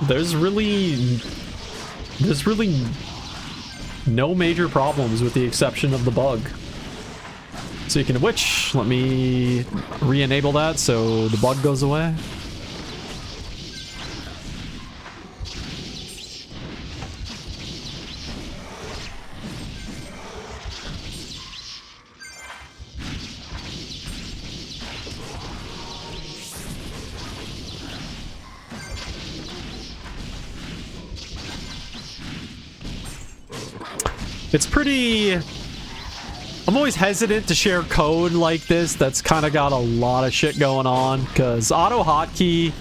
There's really no major problems with the exception of the bug. Speaking of which, let me re-enable that so the bug goes away. It's pretty... I'm always hesitant to share code like this that's kind of got a lot of shit going on, because auto hotkey,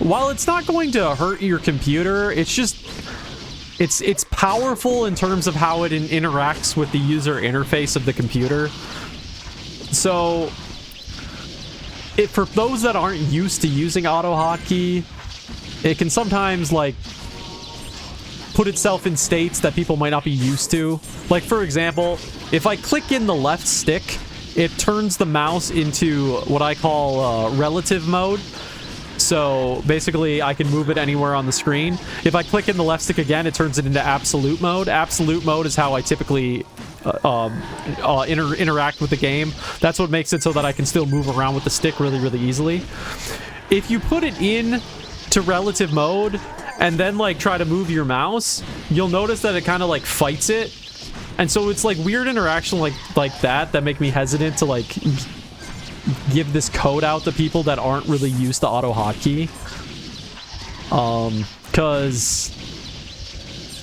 while it's not going to hurt your computer, it's just... It's powerful in terms of how it interacts with the user interface of the computer. So, for those that aren't used to using auto hotkey, it can sometimes, like, put itself in states that people might not be used to. Like, for example, if I click in the left stick, it turns the mouse into what I call relative mode. So basically, I can move it anywhere on the screen. If I click in the left stick again, it turns it into absolute mode. Absolute mode is how I typically interact with the game. That's what makes it so that I can still move around with the stick really, really easily. If you put it in to relative mode and then like try to move your mouse, you'll notice that it kind of like fights it. And so it's like weird interaction like that make me hesitant to like give this code out to people that aren't really used to auto hotkey. Cause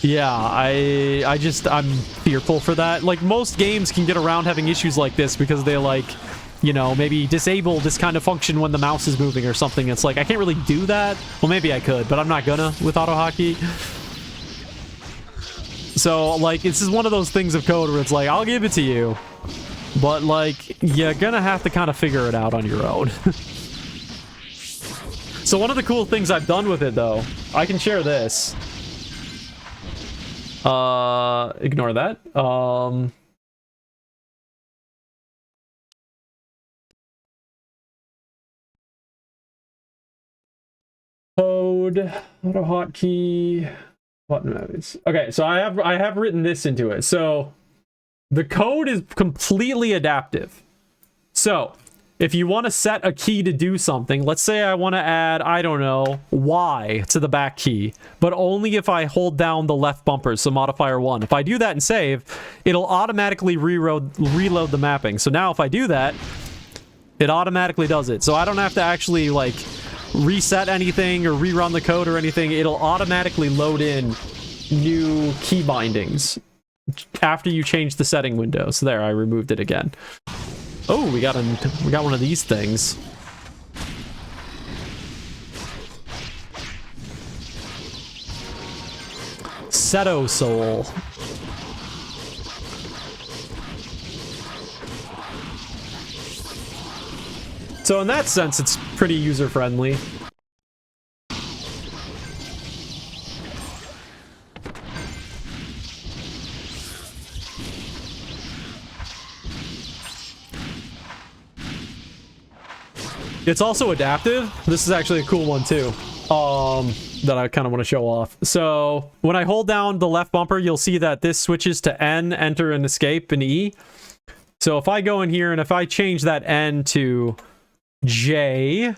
yeah, I'm fearful for that. Like most games can get around having issues like this because they like, you know, maybe disable this kind of function when the mouse is moving or something. It's like, I can't really do that. Well, maybe I could, but I'm not gonna with auto hotkey. So, like, this is one of those things of code where it's like, I'll give it to you, but, like, you're gonna have to kind of figure it out on your own. So one of the cool things I've done with it, though, I can share this. Ignore that. Code, auto hotkey. Button modes. Okay, so I have written this into it. So the code is completely adaptive. So if you want to set a key to do something, let's say I want to add, I don't know, Y to the back key, but only if I hold down the left bumper, so modifier 1. If I do that and save, it'll automatically reload the mapping. So now if I do that, it automatically does it. So I don't have to actually, like, reset anything or rerun the code or anything. It'll automatically load in new key bindings after you change the setting window. So there, I removed it again. Oh, we got one of these things. Seto Soul. So in that sense, it's pretty user-friendly. It's also adaptive. This is actually a cool one too, that I kind of want to show off. So when I hold down the left bumper, you'll see that this switches to N, enter and escape, and E. So if I go in here and if I change that N to J,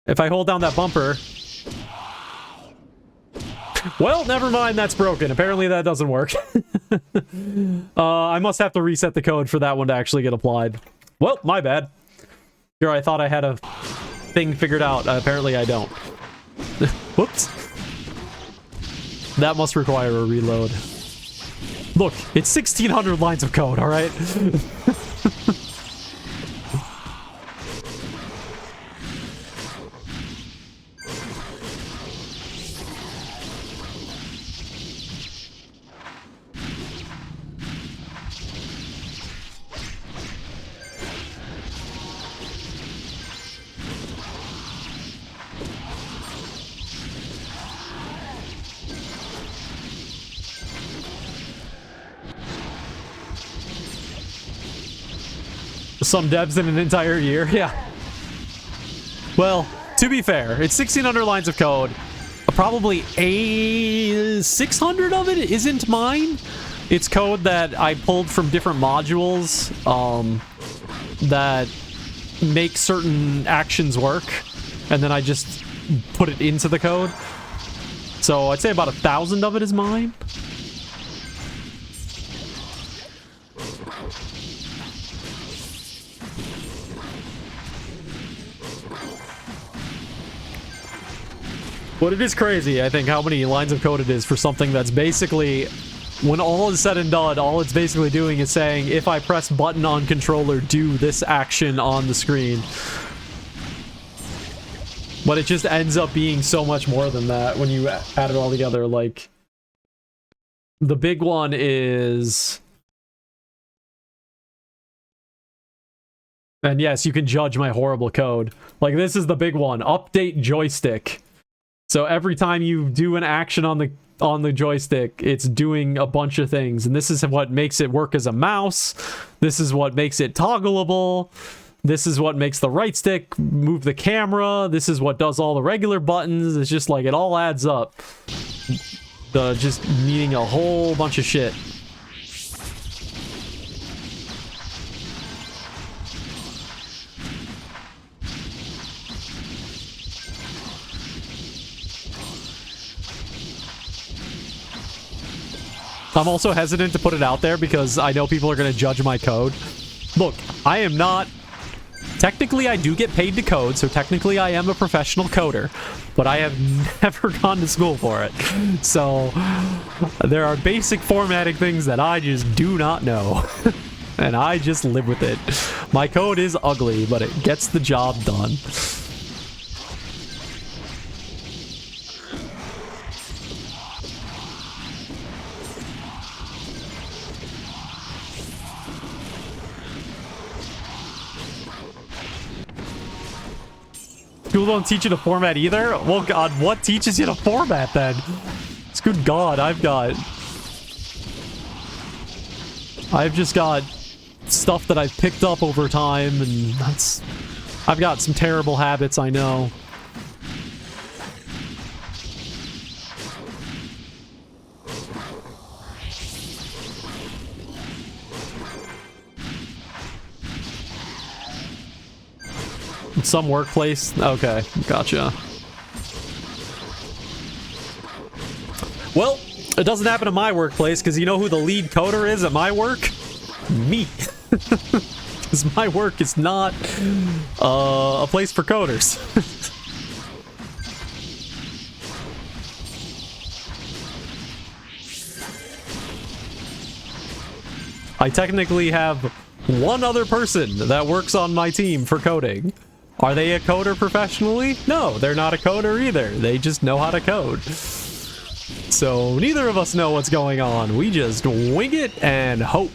if I hold down that bumper, well, never mind, that's broken. Apparently that doesn't work. I must have to reset the code for that one to actually get applied. Well, my bad. Here, I thought I had a thing figured out. Apparently I don't. Whoops. That must require a reload. Look, it's 1,600 lines of code, alright? Some devs in an entire year, yeah. Well, to be fair, it's 1,600 lines of code. Probably 600 of it isn't mine. It's code that I pulled from different modules that make certain actions work, and then I just put it into the code. So I'd say about 1,000 of it is mine. But it is crazy, I think, how many lines of code it is for something that's basically, when all is said and done, all it's basically doing is saying, if I press button on controller, do this action on the screen. But it just ends up being so much more than that when you add it all together. Like, the big one is... And yes, you can judge my horrible code. Like, this is the big one. Update joystick. So every time you do an action on the joystick, it's doing a bunch of things. And this is what makes it work as a mouse. This is what makes it toggleable. This is what makes the right stick move the camera. This is what does all the regular buttons. It's just like, it all adds up. Just needing a whole bunch of shit. I'm also hesitant to put it out there because I know people are going to judge my code. Look, I am not... Technically, I do get paid to code, so technically I am a professional coder, but I have never gone to school for it. So, there are basic formatting things that I just do not know. And I just live with it. My code is ugly, but it gets the job done. School don't teach you to format either? Well, God, what teaches you to format then? It's good God, I've just got stuff that I've picked up over time, and I've got some terrible habits, I know. Some workplace? Okay, gotcha. Well, it doesn't happen at my workplace, because you know who the lead coder is at my work? Me. Because my work is not a place for coders. I technically have one other person that works on my team for coding. Are they a coder professionally? No, they're not a coder either. They just know how to code. So neither of us know what's going on. We just wing it and hope.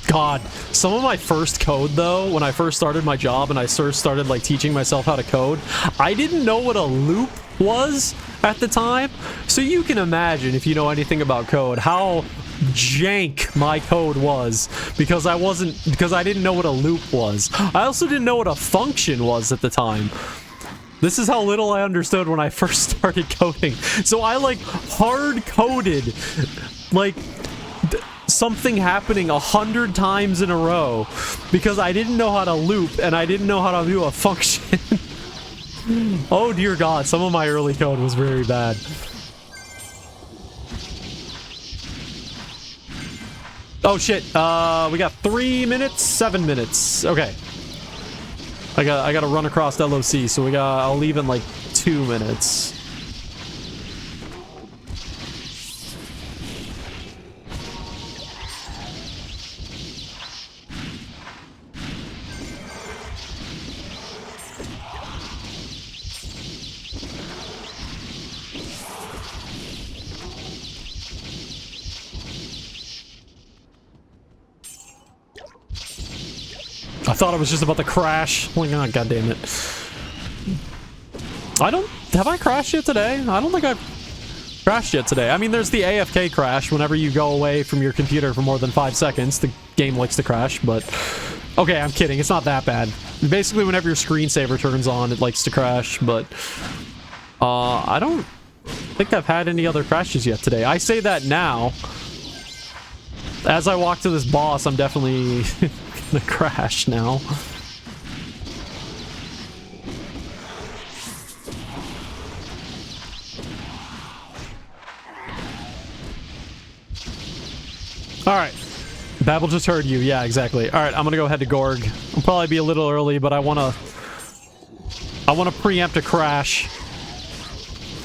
God, some of my first code though, when I first started my job and I first started like teaching myself how to code, I didn't know what a loop was at the time. So you can imagine, if you know anything about code, how jank my code was because I didn't know what a loop was. I also didn't know what a function was at the time. This is how little I understood when I first started coding. So I like hard coded like something happening 100 times in a row because I didn't know how to loop and I didn't know how to do a function. Oh dear God, some of my early code was very bad. Oh shit, we got 3 minutes, 7 minutes. Okay. I gotta run across LOC, so I'll leave in like 2 minutes. I thought it was just about to crash. Oh my God, God damn it. Have I crashed yet today? I don't think I've crashed yet today. I mean, there's the AFK crash. Whenever you go away from your computer for more than 5 seconds, the game likes to crash, but... Okay, I'm kidding. It's not that bad. Basically, whenever your screensaver turns on, it likes to crash, but... I don't think I've had any other crashes yet today. I say that now. As I walk to this boss, I'm definitely... gonna crash now. Alright. Babel just heard you. Yeah, exactly. Alright, I'm gonna go head to Gorg. I'll probably be a little early, but I wanna preempt a crash.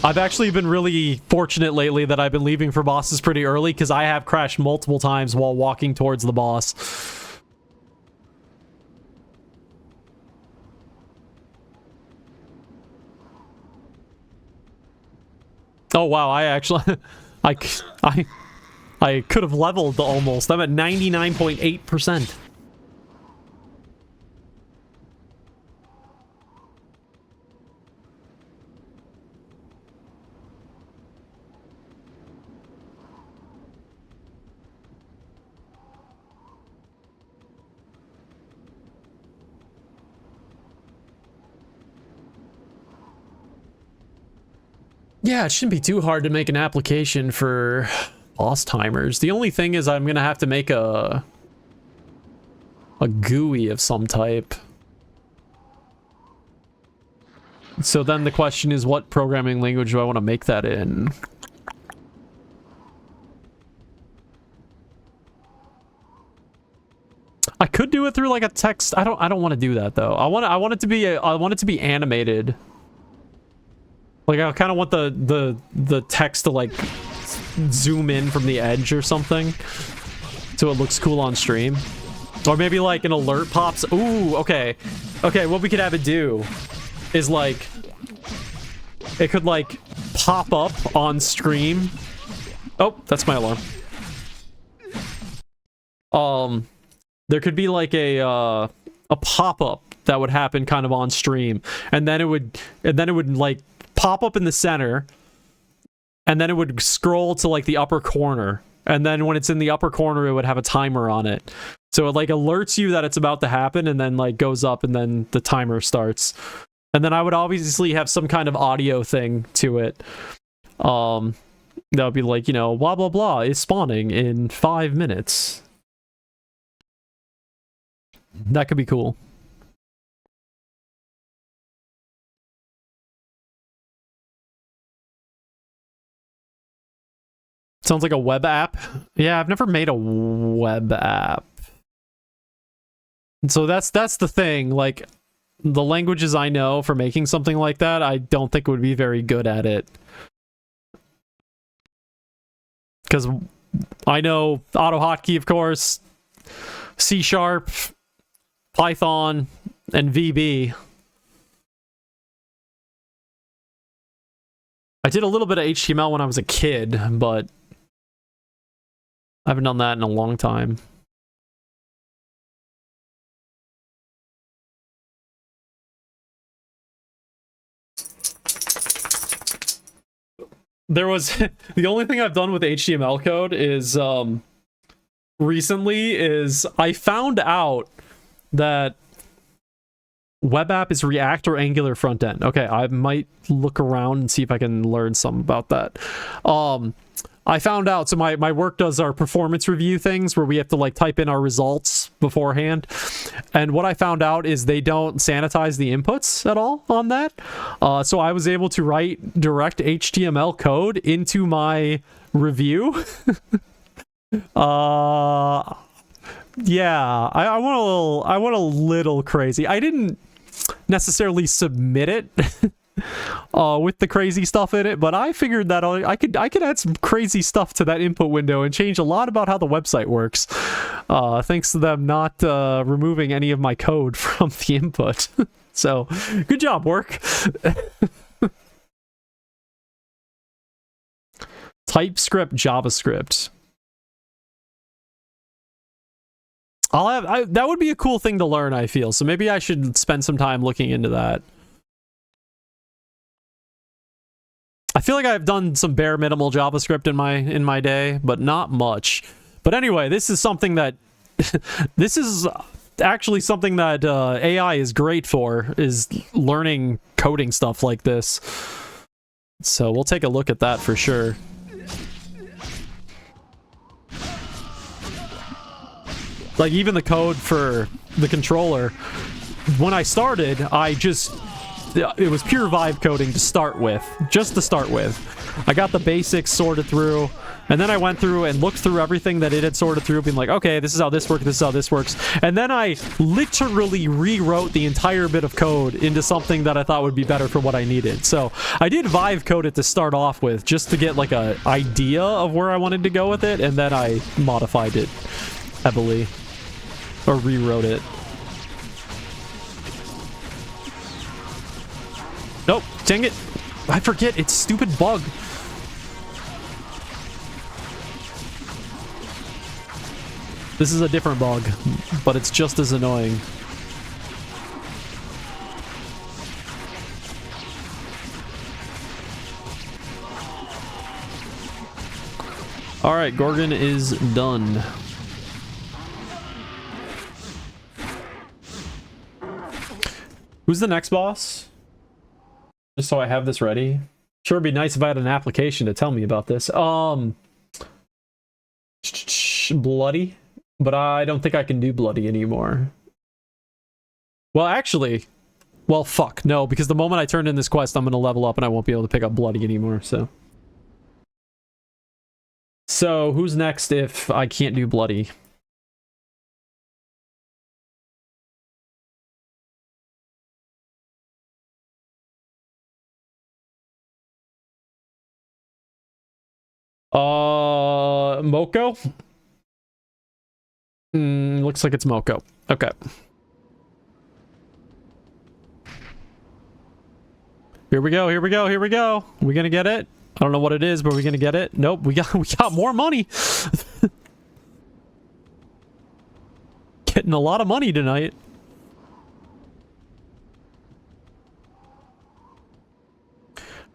I've actually been really fortunate lately that I've been leaving for bosses pretty early, because I have crashed multiple times while walking towards the boss. Oh wow, I actually I could have leveled almost. I'm at 99.8%. Yeah, it shouldn't be too hard to make an application for boss timers. The only thing is I'm gonna have to make a GUI of some type. So then the question is, what programming language do I want to make that in? I could do it through like a text. I don't want to do that though. I want it to be animated. Like, I kind of want the text to, like, zoom in from the edge or something. So it looks cool on stream. Or maybe, like, an alert pops. Ooh, okay. Okay, what we could have it do is, like... It could, like, pop up on stream. Oh, that's my alarm. There could be, like, a pop-up that would happen kind of on stream. And then it would, like... pop up in the center, and then it would scroll to like the upper corner, and then when it's in the upper corner it would have a timer on it. So it like alerts you that it's about to happen and then like goes up and then the timer starts. And then I would obviously have some kind of audio thing to it. That would be like, you know, blah, blah, blah is spawning in 5 minutes. That could be cool. Sounds like a web app. Yeah, I've never made a web app. So that's the thing. Like, the languages I know for making something like that, I don't think would be very good at it. Because I know AutoHotkey, of course, C#, Python, and VB. I did a little bit of HTML when I was a kid, but I haven't done that in a long time. There was the only thing I've done with HTML code is recently is I found out that web app is React or Angular front end. Okay, I might look around and see if I can learn some about that. I found out, so my work does our performance review things where we have to like type in our results beforehand. And what I found out is they don't sanitize the inputs at all on that. So I was able to write direct HTML code into my review. Yeah, I went a little crazy. I didn't necessarily submit it with the crazy stuff in it, but I figured that I could add some crazy stuff to that input window and change a lot about how the website works. Thanks to them not removing any of my code from the input. So, good job, work. TypeScript, JavaScript. that would be a cool thing to learn, I feel. So maybe I should spend some time looking into that. I feel like I've done some bare minimal JavaScript in my day, but not much. But anyway, this is something that this is actually something that AI is great for, is learning coding stuff like this. So we'll take a look at that for sure. Like even the code for the controller, when I started, it was pure vibe coding to start with, just to start with. I got the basics sorted through, and then I went through and looked through everything that it had sorted through, being like, okay, this is how this works, this is how this works. And then I literally rewrote the entire bit of code into something that I thought would be better for what I needed. So I did vibe code it to start off with, just to get like an idea of where I wanted to go with it, and then I modified it heavily, or rewrote it. Nope, dang it. I forget, it's a stupid bug. This is a different bug, but it's just as annoying. Alright, Gorgon is done. Who's the next boss? Just so I have this ready. Sure, it'd be nice if I had an application to tell me about this. Bloody, but I don't think I can do bloody anymore. Well, actually, well, fuck, no, because the moment I turn in this quest, I'm gonna level up and I won't be able to pick up bloody anymore, so. So, who's next if I can't do bloody? Moko? Looks like it's Moko. Okay. Here we go, here we go, here we go. We gonna get it? I don't know what it is, but we're gonna get it. Nope, we got more money. Getting a lot of money tonight.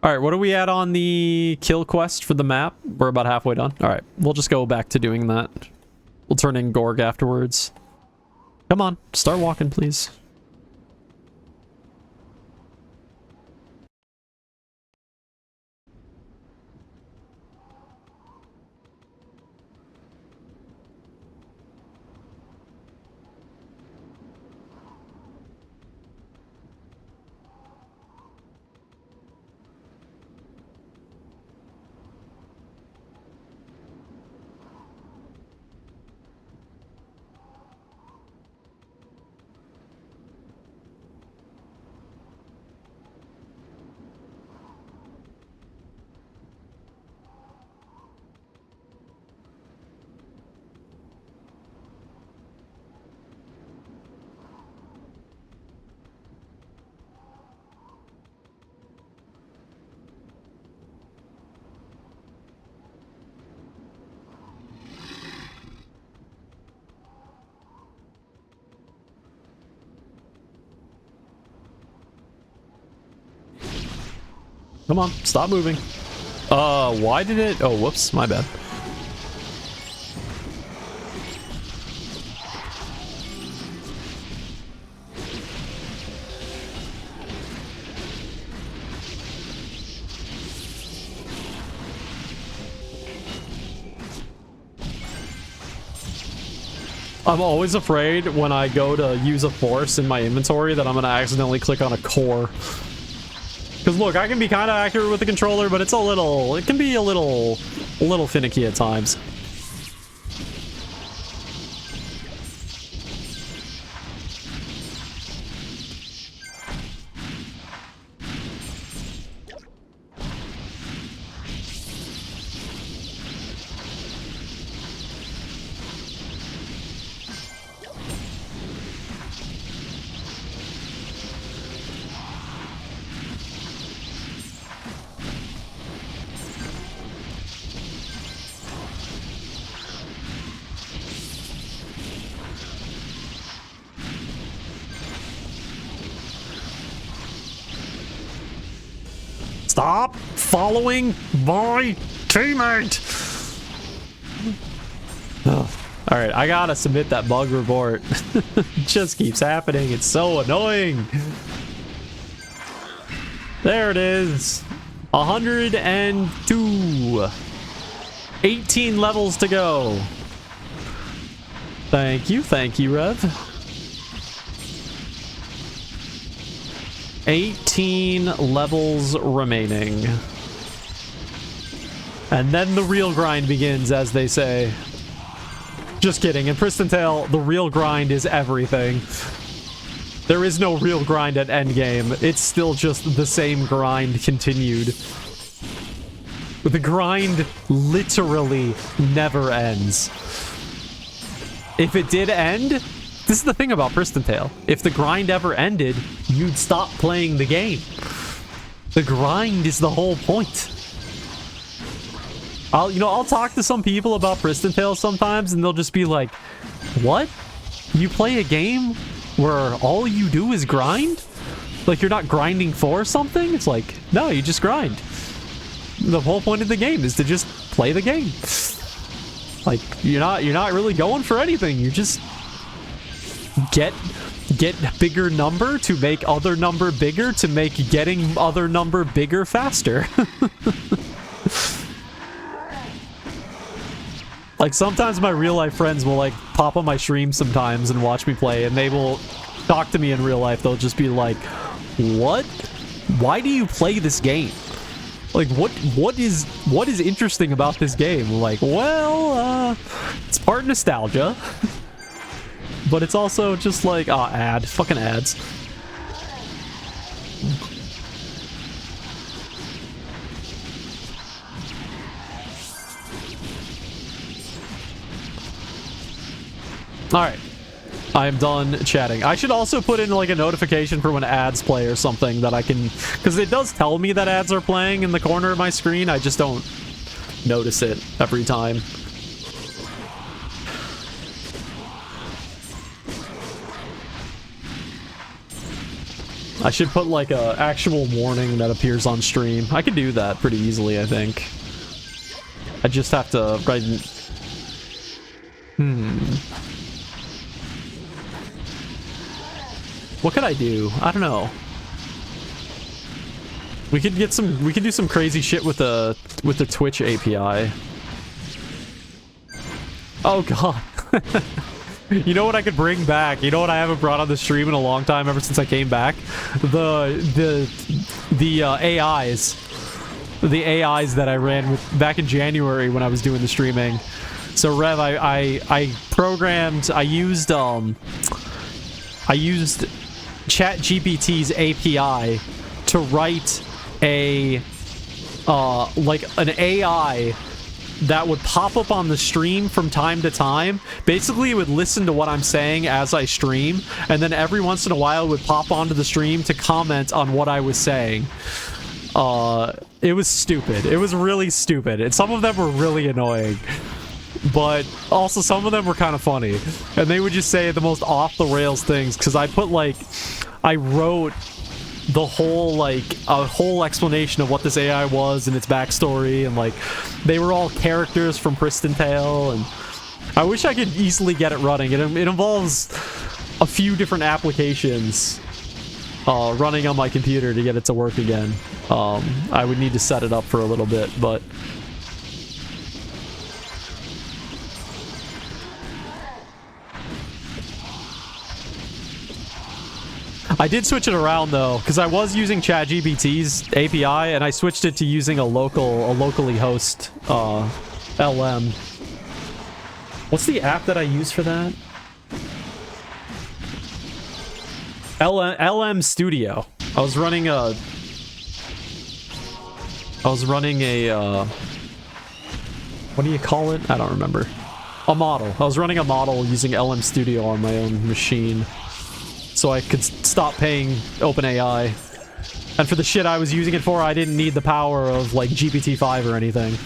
Alright, what do we add on the kill quest for the map? We're about halfway done. Alright, we'll just go back to doing that. We'll turn in Gorg afterwards. Come on, start walking, please. Come on, stop moving. Why did it? Oh, whoops, my bad. I'm always afraid when I go to use a force in my inventory that I'm gonna accidentally click on a core. Because look, I can be kind of accurate with the controller, but it can be a little finicky at times. Stop following my teammate! Alright, I gotta submit that bug report. It just keeps happening. It's so annoying. There it is. 102. 18 levels to go. Thank you, Rev. 18 levels remaining. And then the real grind begins, as they say. Just kidding. In Pristontale, the real grind is everything. There is no real grind at endgame. It's still just the same grind continued. The grind literally never ends. If it did end... This is the thing about Pristontale. If the grind ever ended, you'd stop playing the game. The grind is the whole point. I'll talk to some people about Pristontale sometimes, and they'll just be like, "What? You play a game where all you do is grind? Like you're not grinding for something?" It's like, no, you just grind. The whole point of the game is to just play the game. Like you're not really going for anything. You just get bigger number to make other number bigger to make getting other number bigger faster. Like sometimes my real life friends will like pop on my stream sometimes and watch me play, and they will talk to me in real life. They'll just be like, "What? Why do you play this game? Like what is interesting about this game?" I'm like, well, it's part nostalgia. But it's also just like, fucking ads. Alright. I am done chatting. I should also put in like a notification for when ads play or something that I can... Because it does tell me that ads are playing in the corner of my screen. I just don't notice it every time. I should put like a actual warning that appears on stream. I could do that pretty easily, I think. I just have to write... What could I do? I don't know. We could get some. We could do some crazy shit with the Twitch API. Oh god. You know what I could bring back? You know what I haven't brought on the stream in a long time, ever since I came back? The AIs. The AIs that I ran with back in January when I was doing the streaming. So Rev, I programmed, I used ChatGPT's API to write a like an AI that would pop up on the stream from time to time. Basically, it would listen to what I'm saying as I stream, and then every once in a while it would pop onto the stream to comment on what I was saying. It was stupid. It was really stupid, and some of them were really annoying. But also some of them were kind of funny. And they would just say the most off-the-rails things, because I wrote the whole, like, a whole explanation of what this AI was and its backstory, and, like, they were all characters from Pristontale, and I wish I could easily get it running. It involves a few different applications running on my computer to get it to work again. I would need to set it up for a little bit, but... I did switch it around though, because I was using ChatGPT's API, and I switched it to using a locally host LM. What's the app that I use for that? LM Studio. I was running a what do you call it? I don't remember. A model. I was running a model using LM Studio on my own machine, so I could stop paying OpenAI. And for the shit I was using it for, I didn't need the power of, like, GPT-5 or anything.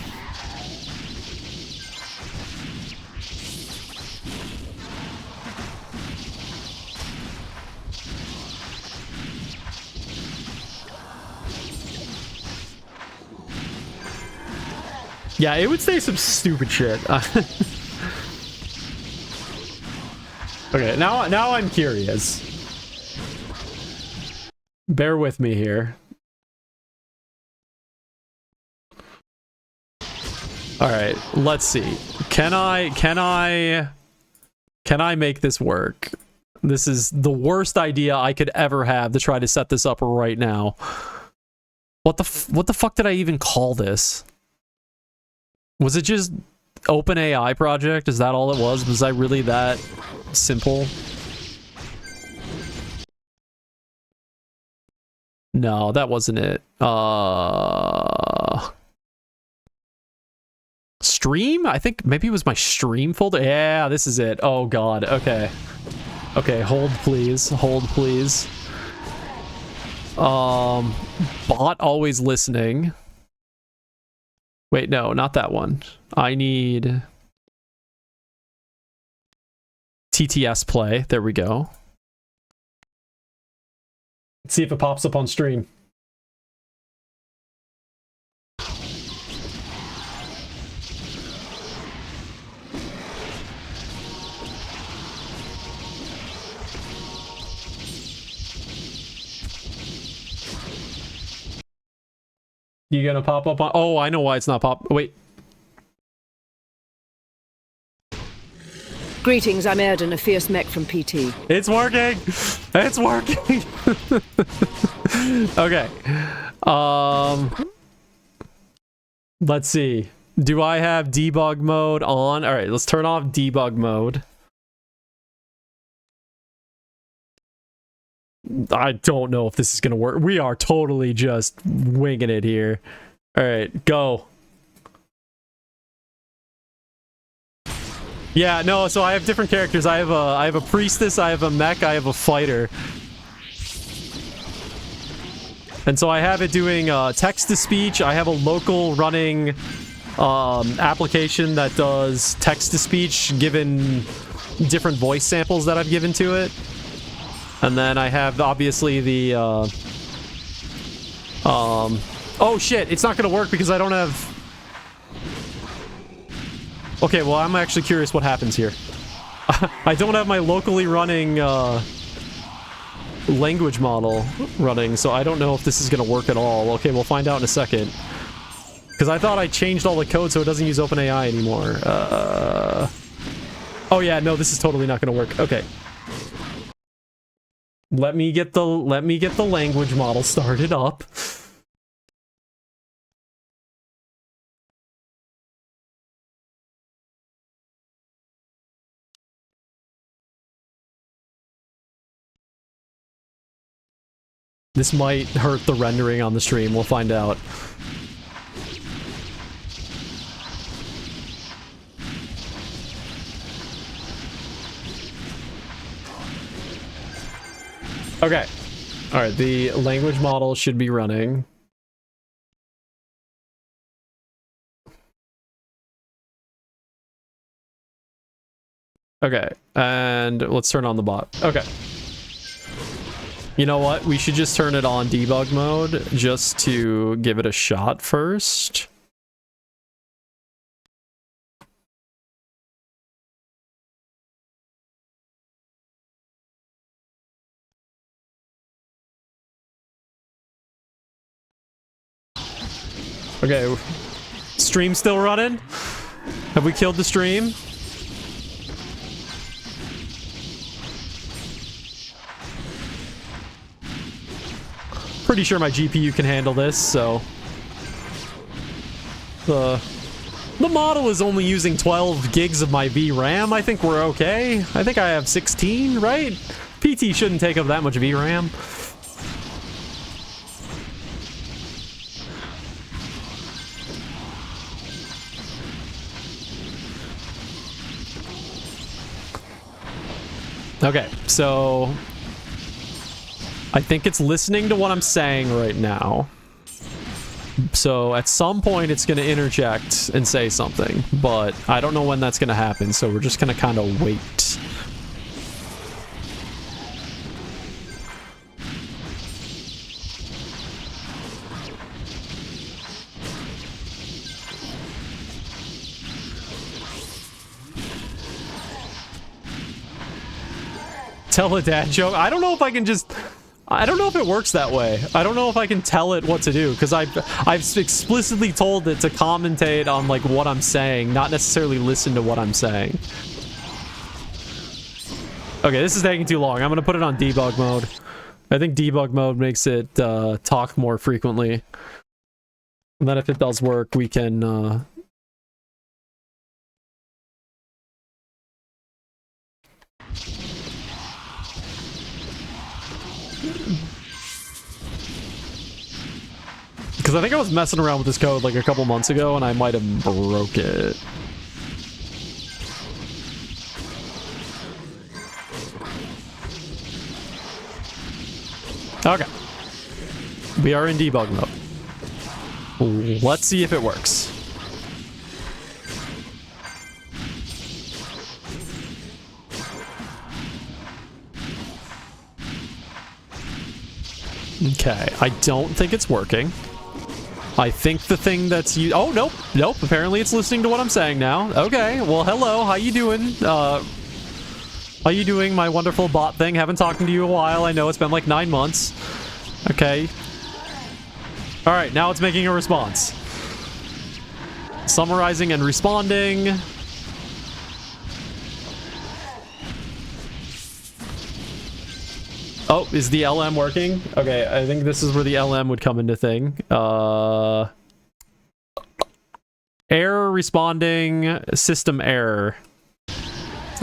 Yeah, it would say some stupid shit. Okay, now I'm curious. Bear with me here. All right, let's see. Can I make this work? This is the worst idea I could ever have to try to set this up right now. What the fuck did I even call this? Was it just OpenAI project? Is that all it was? Was I really that simple? No, that wasn't it. Stream? I think maybe it was my stream folder. Yeah, this is it. Oh god. Okay. Okay, hold please. Hold please. Bot always listening. Wait, no, not that one. I need TTS play. There we go. Let's see if it pops up on stream. You gonna pop up on... Oh, I know why it's not pop... Wait. Greetings, I'm Erden, a fierce mech from PT. It's working! It's working! Okay. Let's see. Do I have debug mode on? Alright, let's turn off debug mode. I don't know if this is gonna work. We are totally just winging it here. Alright, go. Yeah, no, so I have different characters. I have a priestess, I have a mech, I have a fighter. And so I have it doing text-to-speech. I have a local running application that does text-to-speech given different voice samples that I've given to it. And then I have, obviously, the, oh shit, it's not gonna work because I don't have... Okay, well, I'm actually curious what happens here. I don't have my locally running, language model running, so I don't know if this is going to work at all. Okay, we'll find out in a second. Because I thought I changed all the code so it doesn't use OpenAI anymore. Oh yeah, no, this is totally not going to work. Okay. Let me get the language model started up. This might hurt the rendering on the stream. We'll find out. Okay. Alright, the language model should be running. Okay, and let's turn on the bot. Okay. You know what? We should just turn it on debug mode just to give it a shot first. Okay, stream still running? Have we killed the stream? Pretty sure my GPU can handle this, so... The model is only using 12 gigs of my VRAM. I think we're okay. I think I have 16, right? PT shouldn't take up that much VRAM. Okay, so I think it's listening to what I'm saying right now. So at some point it's going to interject and say something, but I don't know when that's going to happen, so we're just going to kind of wait. Tell a dad joke? I don't know if I can just... I don't know if it works that way. I don't know if I can tell it what to do, because I've explicitly told it to commentate on, like, what I'm saying, not necessarily listen to what I'm saying. Okay, this is taking too long. I'm gonna put it on debug mode. I think debug mode makes it talk more frequently. And then if it does work, we can... Because I think I was messing around with this code like a couple months ago and I might have broke it. Okay. We are in debug mode. Let's see if it works. Okay, I don't think it's working. I think the thing that's you. Oh, nope. Nope. Apparently it's listening to what I'm saying now. Okay. Well, hello. How you doing? How you doing, my wonderful bot thing? Haven't talked to you in a while. I know it's been like 9 months. Okay. Alright, now it's making a response. Summarizing and responding. Oh, is the LM working? Okay, I think this is where the LM would come into thing. Error responding, system error.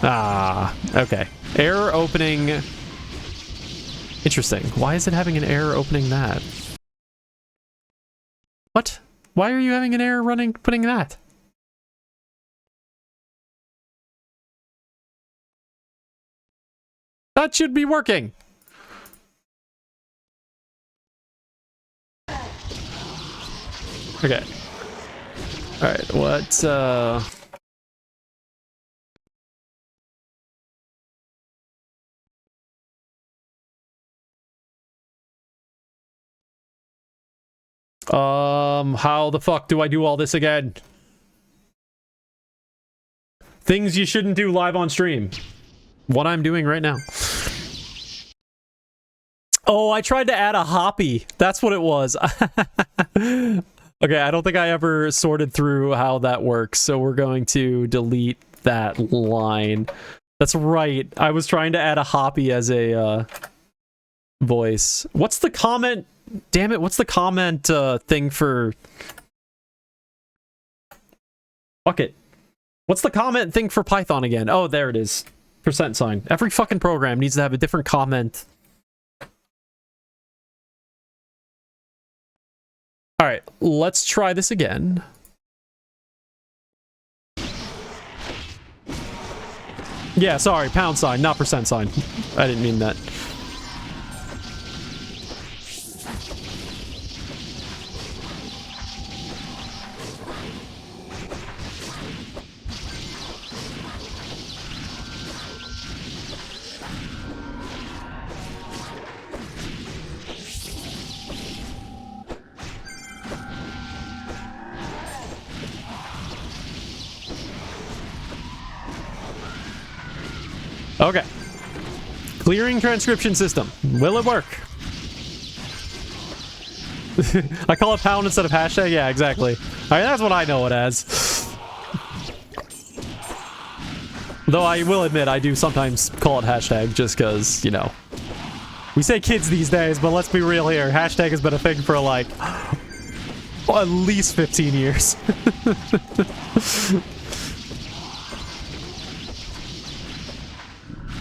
Ah, okay. Error opening. Interesting. Why is it having an error opening that? What? Why are you having an error putting that? That should be working. Okay. Alright, what, how the fuck do I do all this again? Things you shouldn't do live on stream. What I'm doing right now. Oh, I tried to add a hoppy. That's what it was. Okay, I don't think I ever sorted through how that works, so we're going to delete that line. That's right. I was trying to add a hoppy as a voice. What's the comment? Damn it, what's the comment thing for... Fuck it. What's the comment thing for Python again? Oh, there it is. %sign. Every fucking program needs to have a different comment. Alright, let's try this again. Yeah, sorry, £sign, not %sign. I didn't mean that. Okay. Clearing transcription system. Will it work? I call it pound instead of hashtag? Yeah, exactly. Alright, that's what I know it as. Though I will admit, I do sometimes call it hashtag just because, you know. We say kids these days, but let's be real here. Hashtag has been a thing for like... at least 15 years.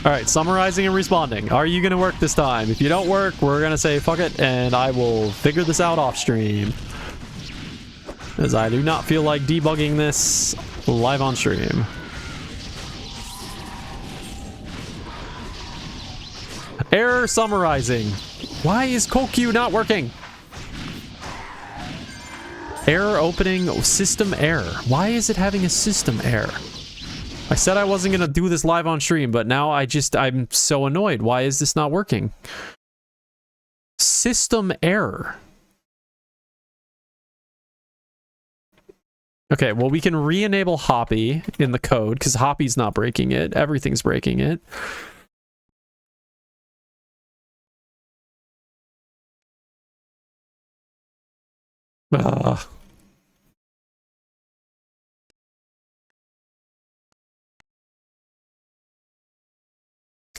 Alright, summarizing and responding. Are you gonna work this time? If you don't work, we're gonna say fuck it, and I will figure this out off stream. As I do not feel like debugging this live on stream. Error summarizing. Why is CoQ not working? Error opening, system error. Why is it having a system error? I said I wasn't gonna do this live on stream, but now I'm so annoyed. Why is this not working? System error. Okay, well we can re-enable Hoppy in the code, because Hoppy's not breaking it. Everything's breaking it. Ugh.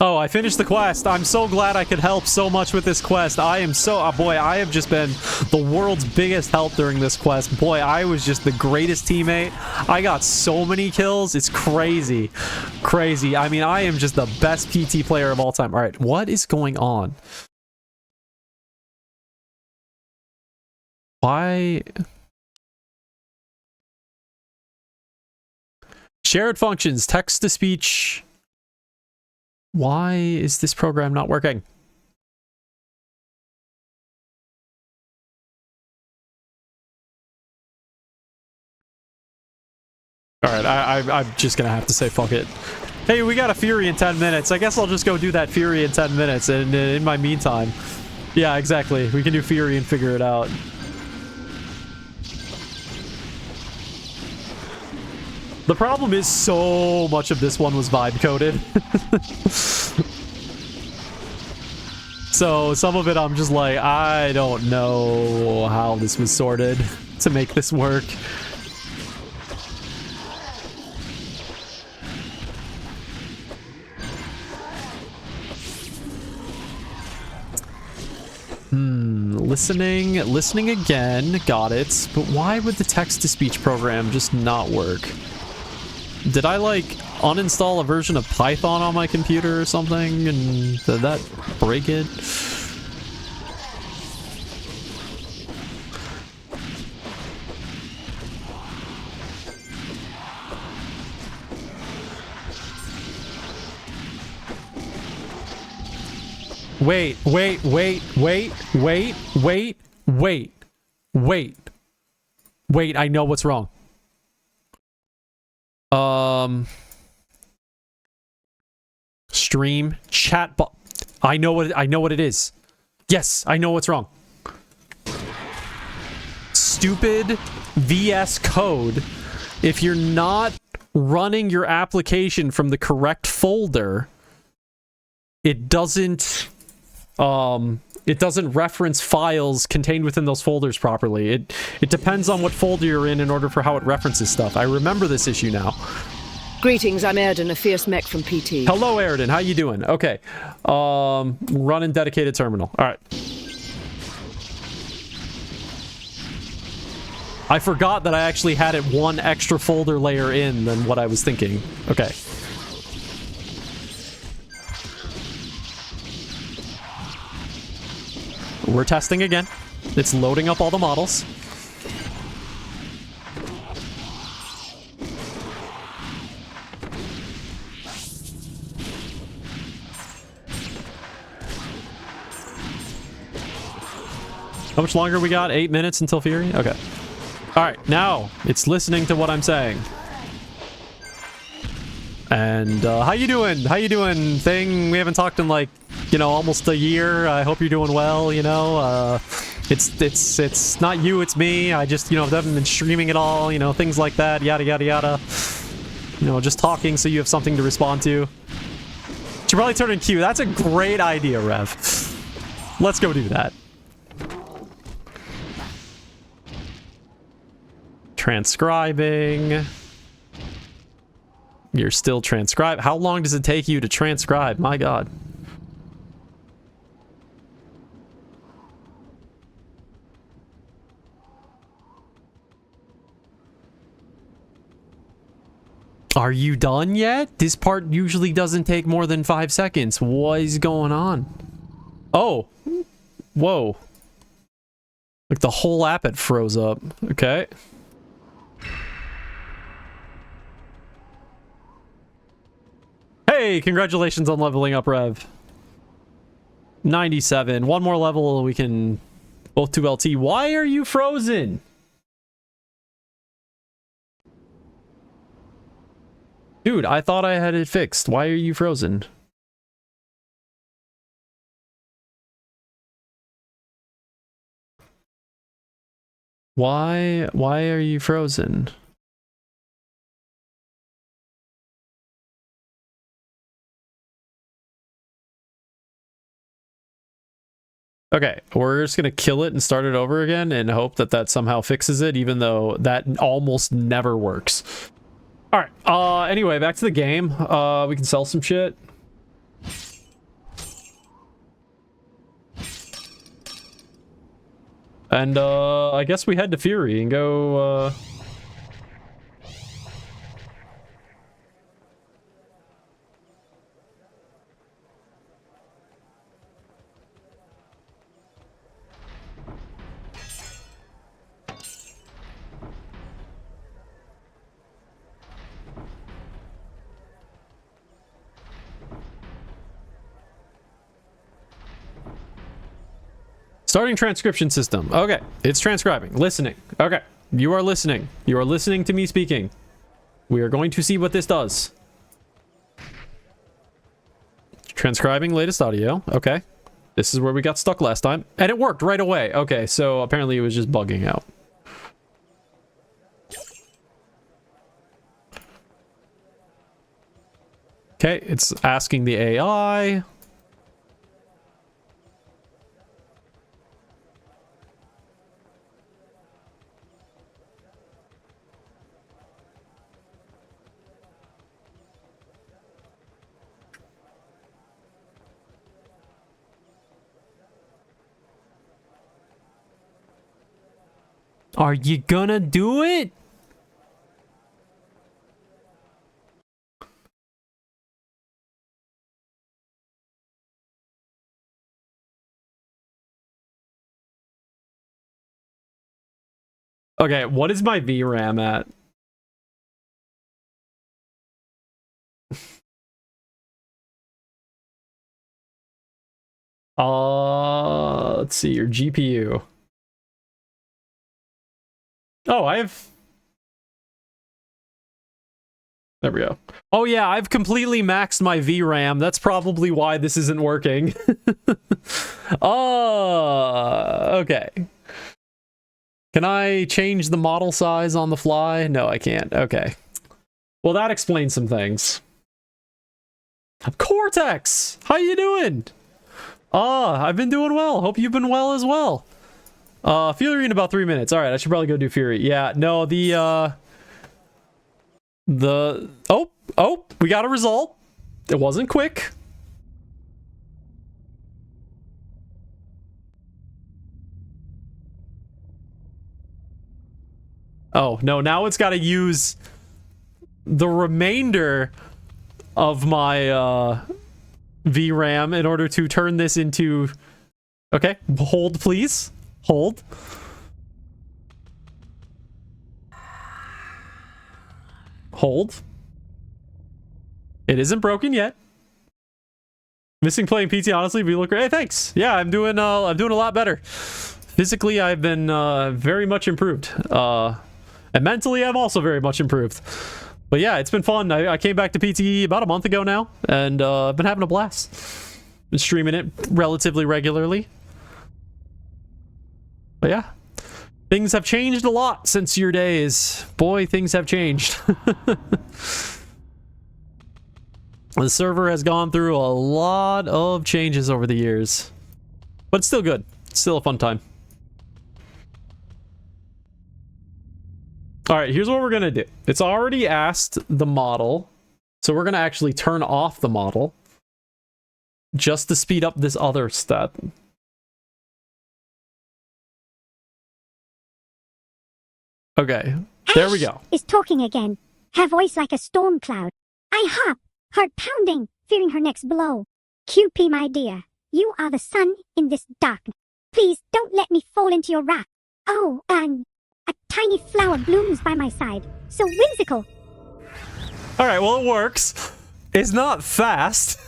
Oh, I finished the quest. I'm so glad I could help so much with this quest. I am so... boy, I have just been the world's biggest help during this quest. Boy, I was just the greatest teammate. I got so many kills. It's crazy. Crazy. I mean, I am just the best PT player of all time. All right, what is going on? Why... Shared functions, text-to-speech... Why is this program not working? Alright, I'm just gonna have to say fuck it. Hey, we got a Fury in 10 minutes. I guess I'll just go do that Fury in 10 minutes, and in my meantime... Yeah, exactly. We can do Fury and figure it out. The problem is so much of this one was vibe coded. So some of it I'm just like, I don't know how this was sorted to make this work. Listening again, got it. But why would the text-to-speech program just not work? Did I, like, uninstall a version of Python on my computer or something, and did that break it? Wait, I know what's wrong. Stream chatbot. I know what it is. Yes, I know what's wrong. Stupid VS Code. If you're not running your application from the correct folder, it doesn't it doesn't reference files contained within those folders properly. It depends on what folder you're in order for how it references stuff. I remember this issue now. Greetings, I'm Airden, a fierce mech from PT. Hello, Airden. How you doing? Okay. Running dedicated terminal. All right. I forgot that I actually had it one extra folder layer in than what I was thinking. Okay. We're testing again. It's loading up all the models. How much longer we got? 8 minutes until Fury? Okay. Alright, now it's listening to what I'm saying. And, how you doing? How you doing, thing? We haven't talked in, like, you know, almost a year. I hope you're doing well, you know? It's not you, it's me. I just, you know, haven't been streaming at all, you know, things like that, yada, yada, yada. You know, just talking so you have something to respond to. Should probably turn in Q. That's a great idea, Rev. Let's go do that. Transcribing. You're still transcribe. How long does it take you to transcribe? My God. Are you done yet? This part usually doesn't take more than 5 seconds. What is going on? Oh. Whoa. Like the whole app had froze up. Okay. Hey, congratulations on leveling up, Rev. 97. One more level, we can both do LT. Why are you frozen? Dude, I thought I had it fixed. Why are you frozen? Why are you frozen? Okay, we're just gonna kill it and start it over again and hope that that somehow fixes it, even though that almost never works. All right, anyway, back to the game. We can sell some shit. And, I guess we head to Fury and go, starting transcription system. Okay, it's transcribing. Listening. Okay, you are listening. You are listening to me speaking. We are going to see what this does. Transcribing latest audio. Okay. This is where we got stuck last time. And it worked right away. Okay, so apparently it was just bugging out. Okay, it's asking the AI. Are you gonna do it? Okay, what is my VRAM at? Let's see, your GPU. Oh, I have... There we go. Oh yeah, I've completely maxed my VRAM. That's probably why this isn't working. Oh, okay. Can I change the model size on the fly? No, I can't. Okay. Well, that explains some things. Cortex! How you doing? I've been doing well. Hope you've been well as well. Fury in about 3 minutes. All right, I should probably go do Fury. Yeah, no, oh, we got a result. It wasn't quick. Oh, no, now it's got to use the remainder of my VRAM in order to turn this into... Okay, hold, please. Hold. Hold. It isn't broken yet. Missing playing PT, honestly, we look great. Hey, thanks. Yeah, I'm doing a lot better. Physically, I've been very much improved. And mentally, I'm also very much improved. But yeah, it's been fun. I came back to PT about a month ago now, and I've been having a blast. Been streaming it relatively regularly. But yeah, things have changed a lot since your days. Boy, things have changed. The server has gone through a lot of changes over the years. But it's still good. It's still a fun time. Alright, here's what we're gonna do. It's already asked the model, so we're gonna actually turn off the model just to speed up this other step. Okay, there we go. Is talking again. Her voice like a storm cloud. I hop, heart pounding, fearing her next blow. QP, my dear, you are the sun in this darkness. Please don't let me fall into your wrath. Oh, and a tiny flower blooms by my side. So whimsical. Alright, well, it works. It's not fast.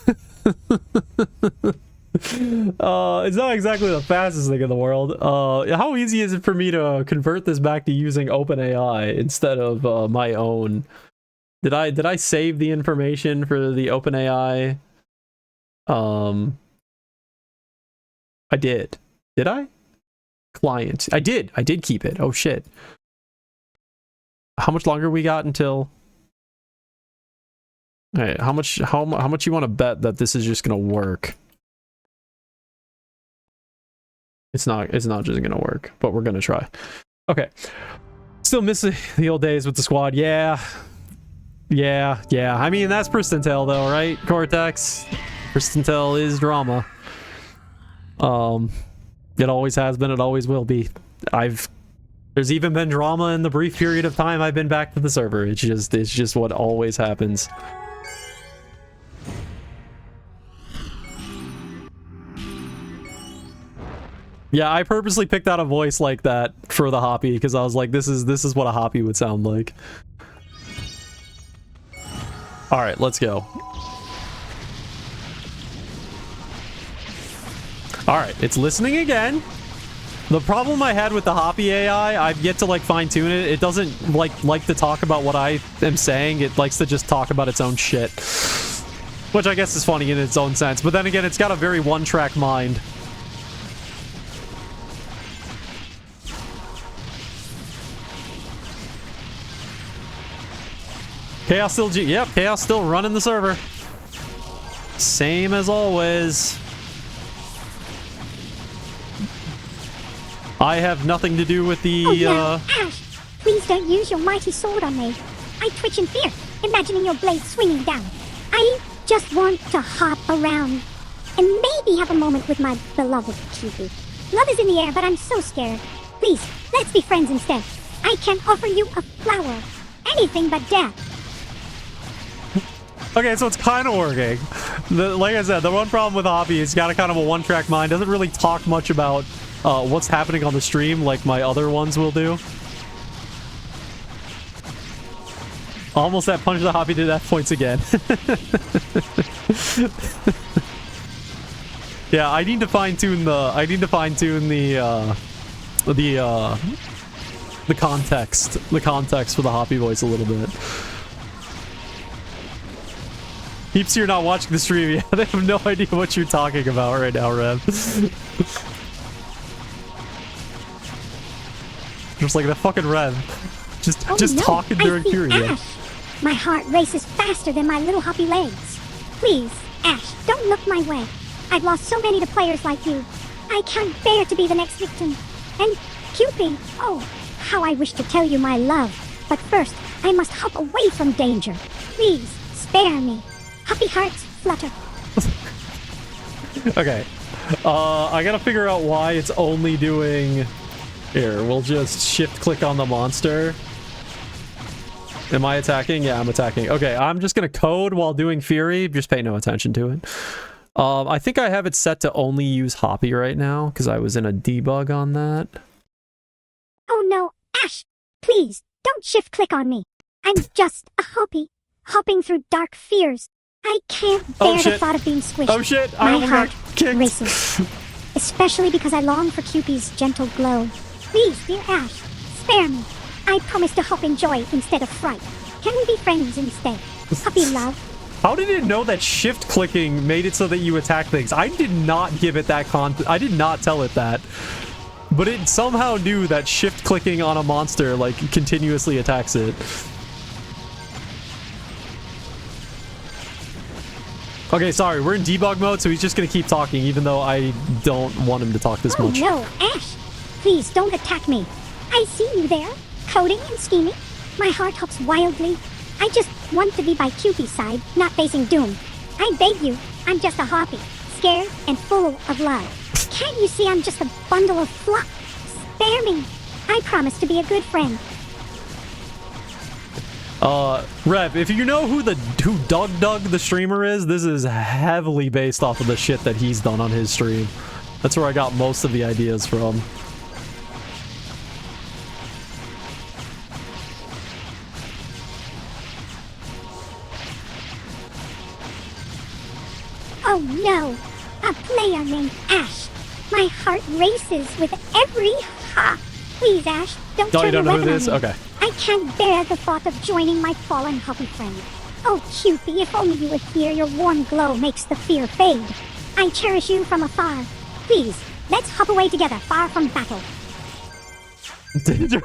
It's not exactly the fastest thing in the world. How easy is it for me to convert this back to using OpenAI instead of my own? Did I save the information for the OpenAI? I did. Did I? Client. I did keep it. Oh shit. How much longer we got until... Alright, how much you want to bet that this is just gonna work? It's not just gonna work, but we're gonna try. Okay. Still missing the old days with the squad. Yeah. I mean, that's Pristontale though, right? Cortex. Pristontale is drama. It always has been, it always will be. There's even been drama in the brief period of time I've been back to the server. It's just what always happens. Yeah, I purposely picked out a voice like that for the Hoppy because I was like, this is what a Hoppy would sound like. All right, let's go. All right, it's listening again. The problem I had with the Hoppy AI, I've yet to like fine tune it. It doesn't like to talk about what I am saying. It likes to just talk about its own shit, which I guess is funny in its own sense. But then again, it's got a very one-track mind. Chaos still yep, Chaos still running the server. Same as always. I have nothing to do with the, Oh no, Ash! Please don't use your mighty sword on me. I twitch in fear, imagining your blade swinging down. I just want to hop around and maybe have a moment with my beloved Cupid. Love is in the air, but I'm so scared. Please, let's be friends instead. I can offer you a flower. Anything but death. Okay, so it's kind of working. Like I said, the one problem with Hoppy is got a kind of a one-track mind. Doesn't really talk much about what's happening on the stream like my other ones will do. Almost that punch the Hoppy to death points again. Yeah, I need to fine-tune the context for the Hoppy voice a little bit. Heaps, you're not watching the stream. Yeah, they have no idea what you're talking about right now, Rev. Just like the fucking Rev. Just no, talking during period. Ash. My heart races faster than my little Hoppy legs. Please, Ash, don't look my way. I've lost so many to players like you. I can't bear to be the next victim. And Cupid, oh, how I wish to tell you my love. But first, I must hop away from danger. Please, spare me. Happy hearts flutter. Okay. I gotta figure out why it's only doing... Here, we'll just shift-click on the monster. Am I attacking? Yeah, I'm attacking. Okay, I'm just gonna code while doing Fury. Just pay no attention to it. I think I have it set to only use Hoppy right now, because I was in a debug on that. Oh no, Ash, please, don't shift-click on me. I'm just a Hoppy, hopping through dark fears. I can't bear the thought of being squished. Oh shit, My I heart got kicked. races. Especially because I long for Cupid's gentle glow. Please, dear Ash, spare me. I promise to hop in joy instead of fright. Can we be friends instead? Happy love. How did it know that shift clicking made it so that you attack things? I did not give it that I did not tell it that. But it somehow knew that shift clicking on a monster, like, continuously attacks it. Okay, sorry, we're in debug mode, so he's just gonna keep talking, even though I don't want him to talk this much. Oh no, Ash! Please don't attack me. I see you there, coding and scheming. My heart hops wildly. I just want to be by Cupid's side, not facing doom. I beg you, I'm just a Hoppy, scared and full of love. Can't you see I'm just a bundle of fluff? Spare me. I promise to be a good friend. Rev, if you know who Doug the streamer is, this is heavily based off of the shit that he's done on his stream. That's where I got most of the ideas from. Oh no! A player named Ash. My heart races with every ha. Please, Ash, don't turn your weapon on me. Okay. I can't bear the thought of joining my fallen Hoppy friend. Oh, Cupid, if only you were here, your warm glow makes the fear fade. I cherish you from afar. Please, let's hop away together, far from battle.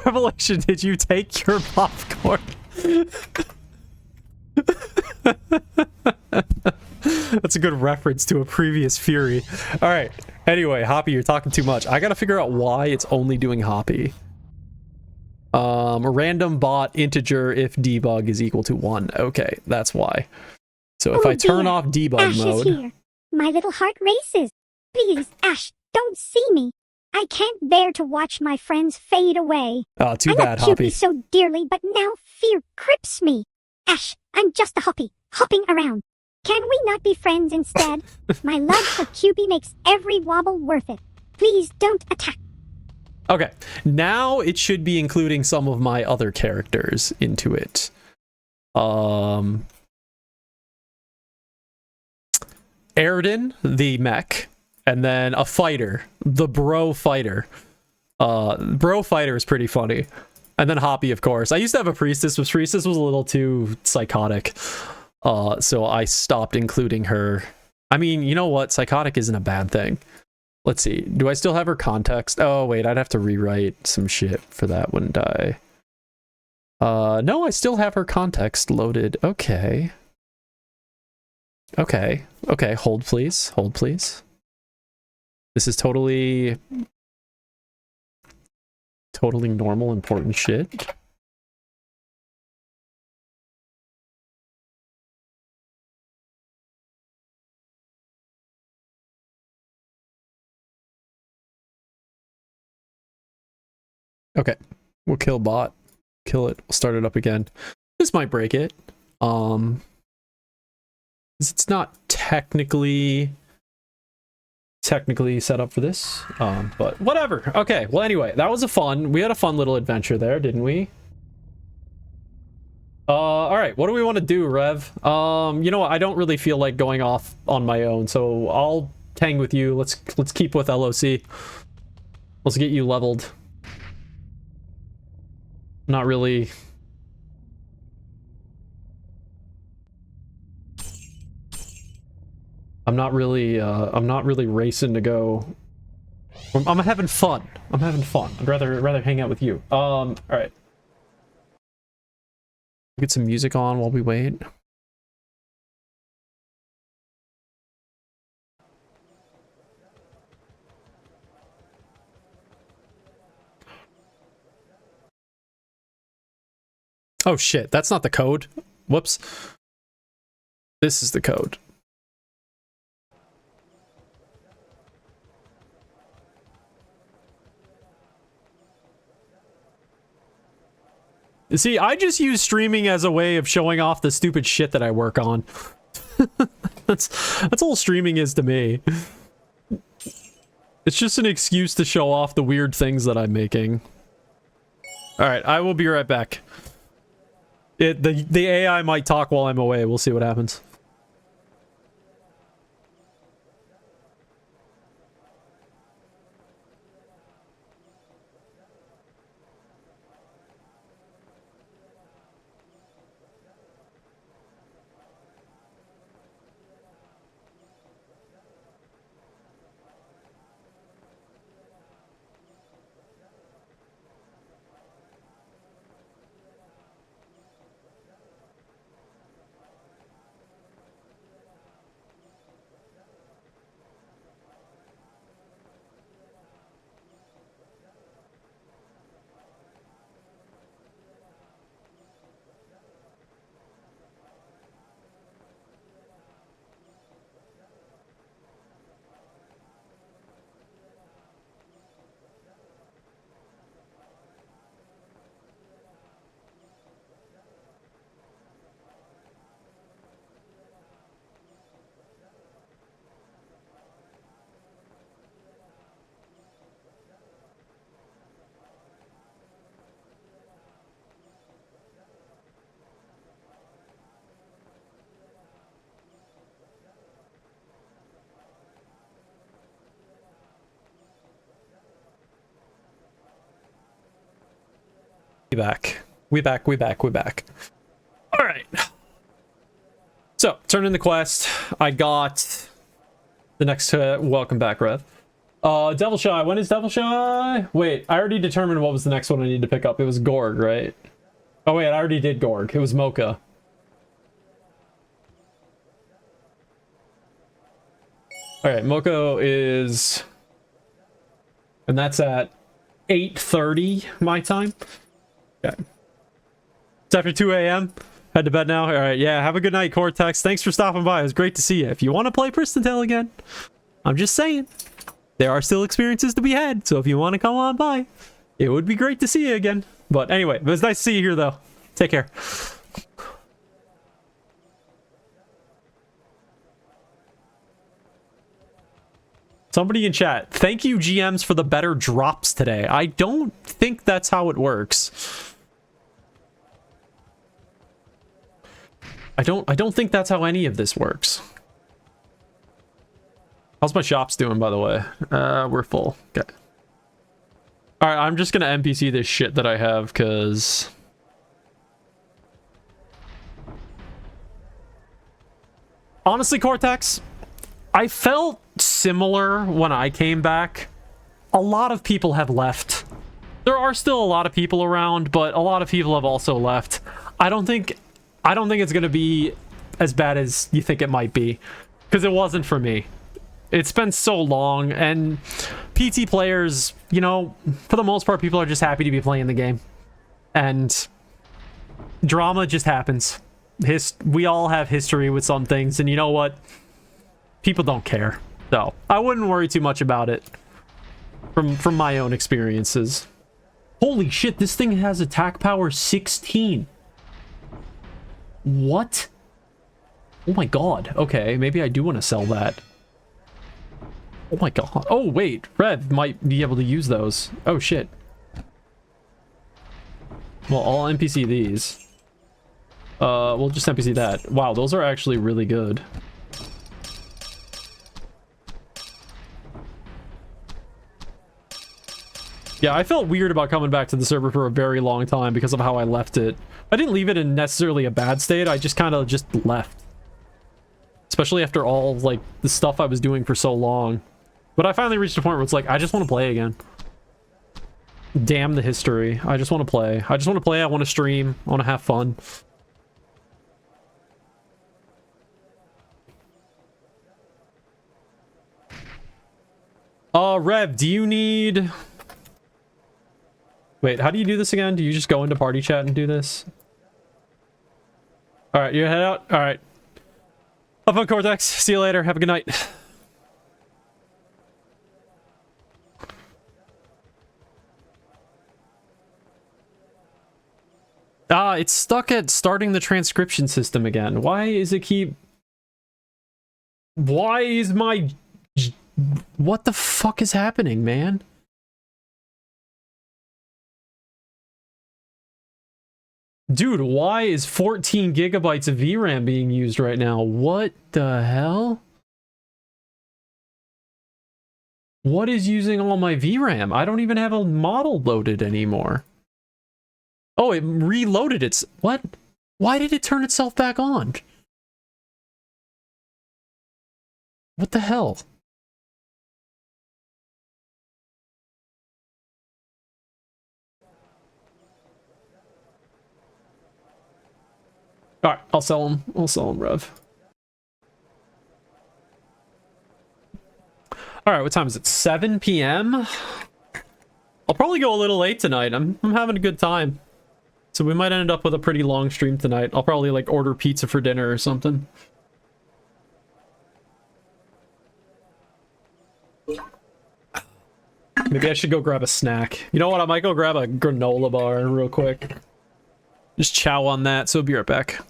Revelation, did you take your popcorn? That's a good reference to a previous Fury. Alright, anyway, Hoppy, you're talking too much. I gotta figure out why it's only doing Hoppy. Random bot integer if debug is equal to 1. Okay, that's why. So if I turn off debug Ash mode... is here. My little heart races. Please, Ash, don't see me. I can't bear to watch my friends fade away. Oh, too I bad, love Hoppy. Cupid so dearly, but now fear grips me. Ash, I'm just a Hoppy, hopping around. Can we not be friends instead? My love for Cupid makes every wobble worth it. Please don't attack. Okay, now it should be including some of my other characters into it. Airden, the mech, and then a fighter, the bro fighter. Bro fighter is pretty funny. And then Hoppy, of course. I used to have a priestess, but priestess was a little too psychotic. So I stopped including her. I mean, you know what? Psychotic isn't a bad thing. Let's see. Do I still have her context? Oh, wait. I'd have to rewrite some shit for that, wouldn't I? No, I still have her context loaded. Okay. Okay. Okay. Hold, please. Hold, please. This is totally normal, important shit. Okay, we'll kill bot. Kill it. We'll start it up again. This might break it. It's not technically set up for this. But whatever. Okay, well anyway, that was we had a fun little adventure there, didn't we? Alright, what do we want to do, Rev? You know what, I don't really feel like going off on my own, so I'll hang with you. Let's keep with LOC. Let's get you leveled. Not really. I'm not really racing to go. I'm having fun. I'm having fun. I'd rather hang out with you. All right. Get some music on while we wait. Oh shit, that's not the code. Whoops. This is the code. See, I just use streaming as a way of showing off the stupid shit that I work on. That's all streaming is to me. It's just an excuse to show off the weird things that I'm making. Alright, I will be right back. The AI might talk while I'm away. We'll see what happens. We back. All right. So, turn in the quest. I got the next, welcome back, Rev. Devil Shy. When is Devil Shy? Wait, I already determined what was the next one I need to pick up. It was Gorg, right? Oh wait, I already did Gorg. It was Mocha. All right, Mocha is... And that's at 8:30 my time. Okay. It's after 2 a.m. Head to bed now. All right, yeah, have a good night, Cortex. Thanks for stopping by. It was great to see you. If you want to play Pristontale again, I'm just saying, there are still experiences to be had. So if you want to come on by, it would be great to see you again. But anyway, it was nice to see you here, though. Take care. Somebody in chat, thank you GMs for the better drops today. I don't think that's how it works. I don't think that's how any of this works. How's my shops doing, by the way? We're full. Okay. Alright, I'm just gonna NPC this shit that I have, because... Honestly, Cortex, I felt similar when I came back. A lot of people have left. There are still a lot of people around, but a lot of people have also left. I don't think it's gonna be as bad as you think it might be, because it wasn't for me. It's been so long, and PT players, you know, for the most part, people are just happy to be playing the game. And drama just happens. We all have history with some things, and you know what? People don't care. So, I wouldn't worry too much about it from my own experiences. Holy shit, this thing has attack power 16. What? Oh my god. Okay, maybe I do want to sell that. Oh my god. Oh wait, Rev might be able to use those. Oh shit. Well, I'll NPC these. We'll just NPC that. Wow, those are actually really good. Yeah, I felt weird about coming back to the server for a very long time because of how I left it. I didn't leave it in necessarily a bad state, I just kind of just left. Especially after all, like, the stuff I was doing for so long. But I finally reached a point where it's like, I just want to play again. Damn the history. I just want to play. I just want to play, I want to stream, I want to have fun. Rev, do you need... Wait, how do you do this again? Do you just go into party chat and do this? All right, you head out. All right. Up on Cortex. See you later. Have a good night. It's stuck at starting the transcription system again. Why is it keep... Why is my... What the fuck is happening, man? Dude, why is 14 gigabytes of VRAM being used right now? What the hell? What is using all my VRAM? I don't even have a model loaded anymore. Oh, it reloaded its... What? Why did it turn itself back on? What the hell? Alright, I'll sell him. I'll sell him, Rev. Alright, what time is it? 7 p.m.? I'll probably go a little late tonight. I'm having a good time. So we might end up with a pretty long stream tonight. I'll probably, like, order pizza for dinner or something. Maybe I should go grab a snack. You know what? I might go grab a granola bar real quick. Just chow on that, so be right back.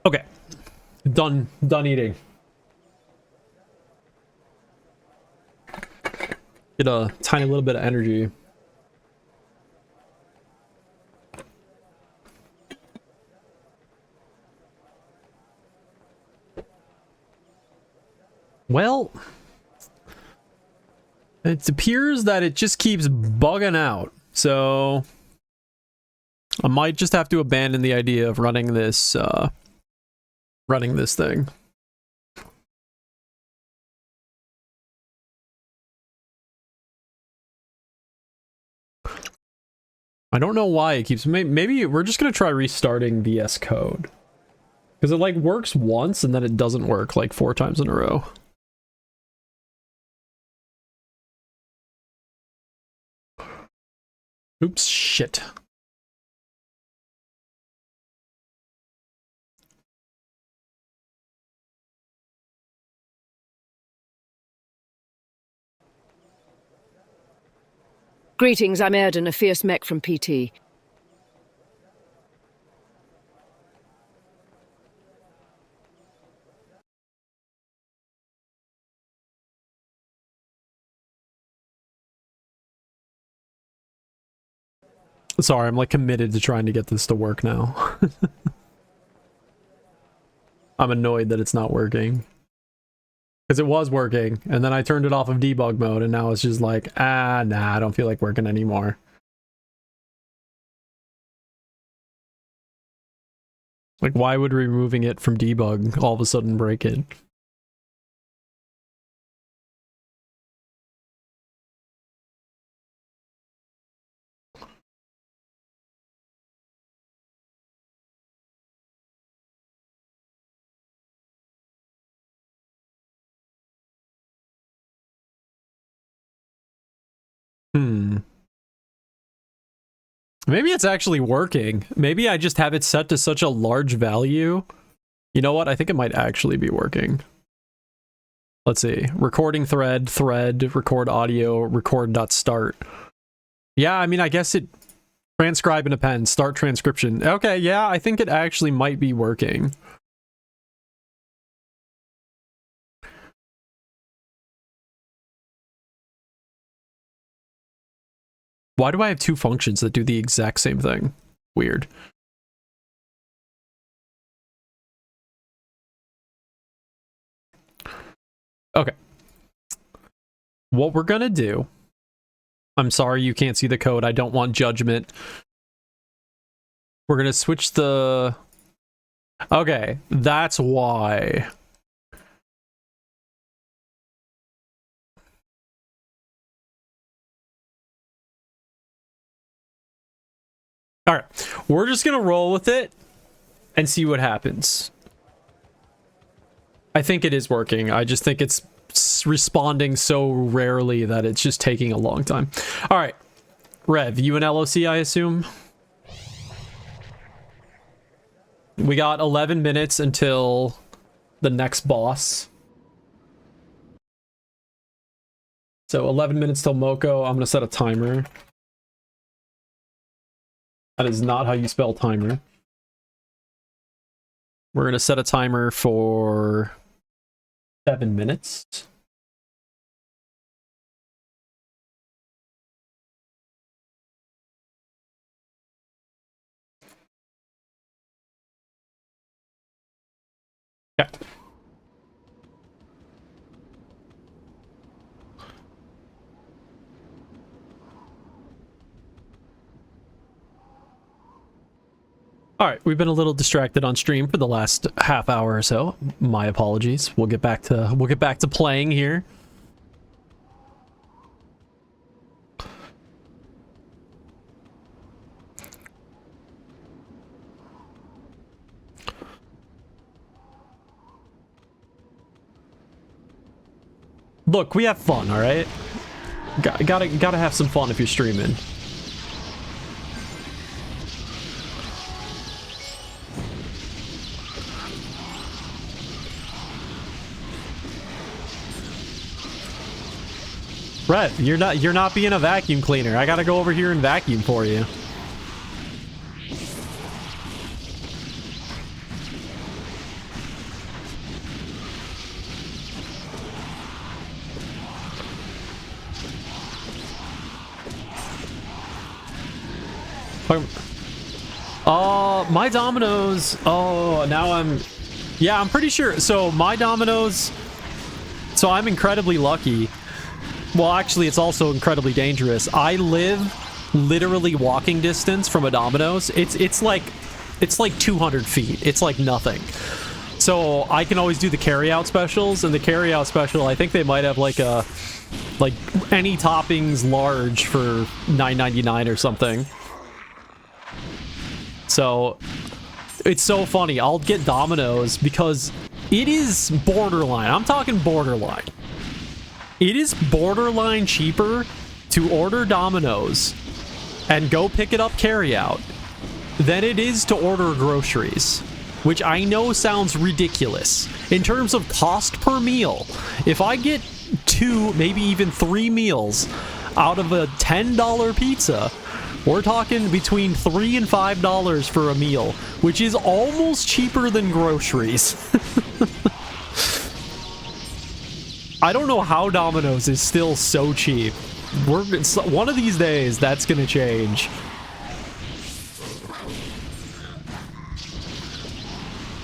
Okay. Done eating. Get a tiny little bit of energy. Well, it appears that it just keeps bugging out. So I might just have to abandon the idea of running this thing. I don't know why it keeps... Maybe we're just going to try restarting VS Code. Because it, like, works once and then it doesn't work, like, 4 times in a row. Oops, shit. Greetings, I'm Erden, a fierce mech from PT. Sorry, I'm like committed to trying to get this to work now. I'm annoyed that it's not working. Because it was working, and then I turned it off of debug mode, and now it's just like, nah, I don't feel like working anymore. Like, why would removing it from debug all of a sudden break it? Maybe it's actually working. Maybe I just have it set to such a large value. You know what? I think it might actually be working. Let's see. Recording thread, record audio, record.start. Yeah, I mean, I guess it... Transcribe and append, start transcription. Okay, yeah, I think it actually might be working. Why do I have two functions that do the exact same thing? Weird. Okay. What we're gonna do... I'm sorry you can't see the code. I don't want judgment. We're gonna switch the... Okay, that's why. Alright, we're just gonna roll with it and see what happens. I think it is working. I just think it's responding so rarely that it's just taking a long time. Alright, Rev, you and LOC, I assume? We got 11 minutes until the next boss. So 11 minutes till Moko. I'm gonna set a timer. That is not how you spell timer. We're gonna set a timer for 7 minutes. Okay. All right, we've been a little distracted on stream for the last half hour or so. My apologies. We'll get back to playing here. Look, we have fun, all right? Gotta have some fun if you're streaming. Brett, you're not being a vacuum cleaner. I gotta go over here and vacuum for you. My dominoes. Oh, now I'm... Yeah, I'm pretty sure. So my dominoes... So I'm incredibly lucky. Well, actually, it's also incredibly dangerous. I live literally walking distance from a Domino's. It's like 200 feet. It's like nothing. So I can always do the carry-out specials, and the carry-out special, I think they might have like any toppings large for $9.99 or something. So it's so funny. I'll get Domino's because it is borderline. I'm talking borderline. It is borderline cheaper to order Domino's and go pick it up carry-out than it is to order groceries, which I know sounds ridiculous. In terms of cost per meal, if I get 2, maybe even 3 meals out of a $10 pizza, we're talking between $3 and $5 for a meal, which is almost cheaper than groceries. I don't know how Domino's is still so cheap. One of these days, that's gonna change.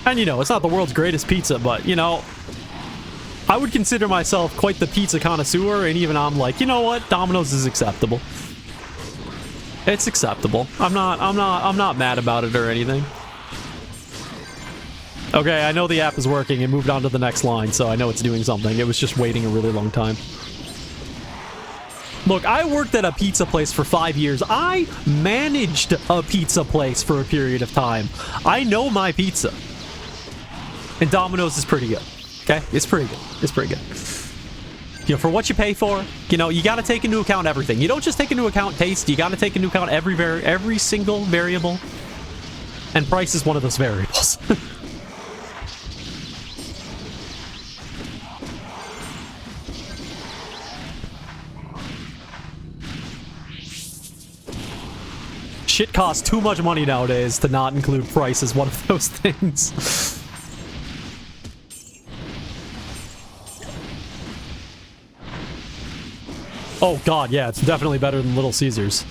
And, you know, it's not the world's greatest pizza, but, you know, I would consider myself quite the pizza connoisseur, and even I'm like, you know what? Domino's is acceptable. It's acceptable. I'm not mad about it or anything. Okay, I know the app is working. It moved on to the next line, so I know it's doing something. It was just waiting a really long time. Look, I worked at a pizza place for 5 years. I managed a pizza place for a period of time. I know my pizza. And Domino's is pretty good. Okay? It's pretty good. It's pretty good. You know, for what you pay for, you know, you got to take into account everything. You don't just take into account taste. You got to take into account every single variable. And price is one of those variables. Shit costs too much money nowadays to not include price as one of those things. Oh god, yeah, it's definitely better than Little Caesars.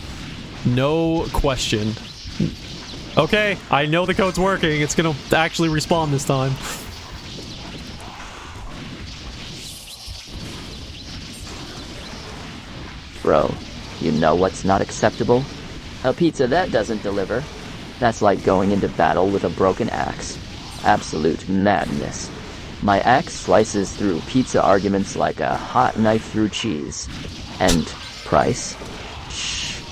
No question. Okay, I know the code's working. It's gonna actually respawn this time. Bro, you know what's not acceptable? A pizza that doesn't deliver. That's like going into battle with a broken axe. Absolute madness. My axe slices through pizza arguments like a hot knife through cheese. And price? Shh.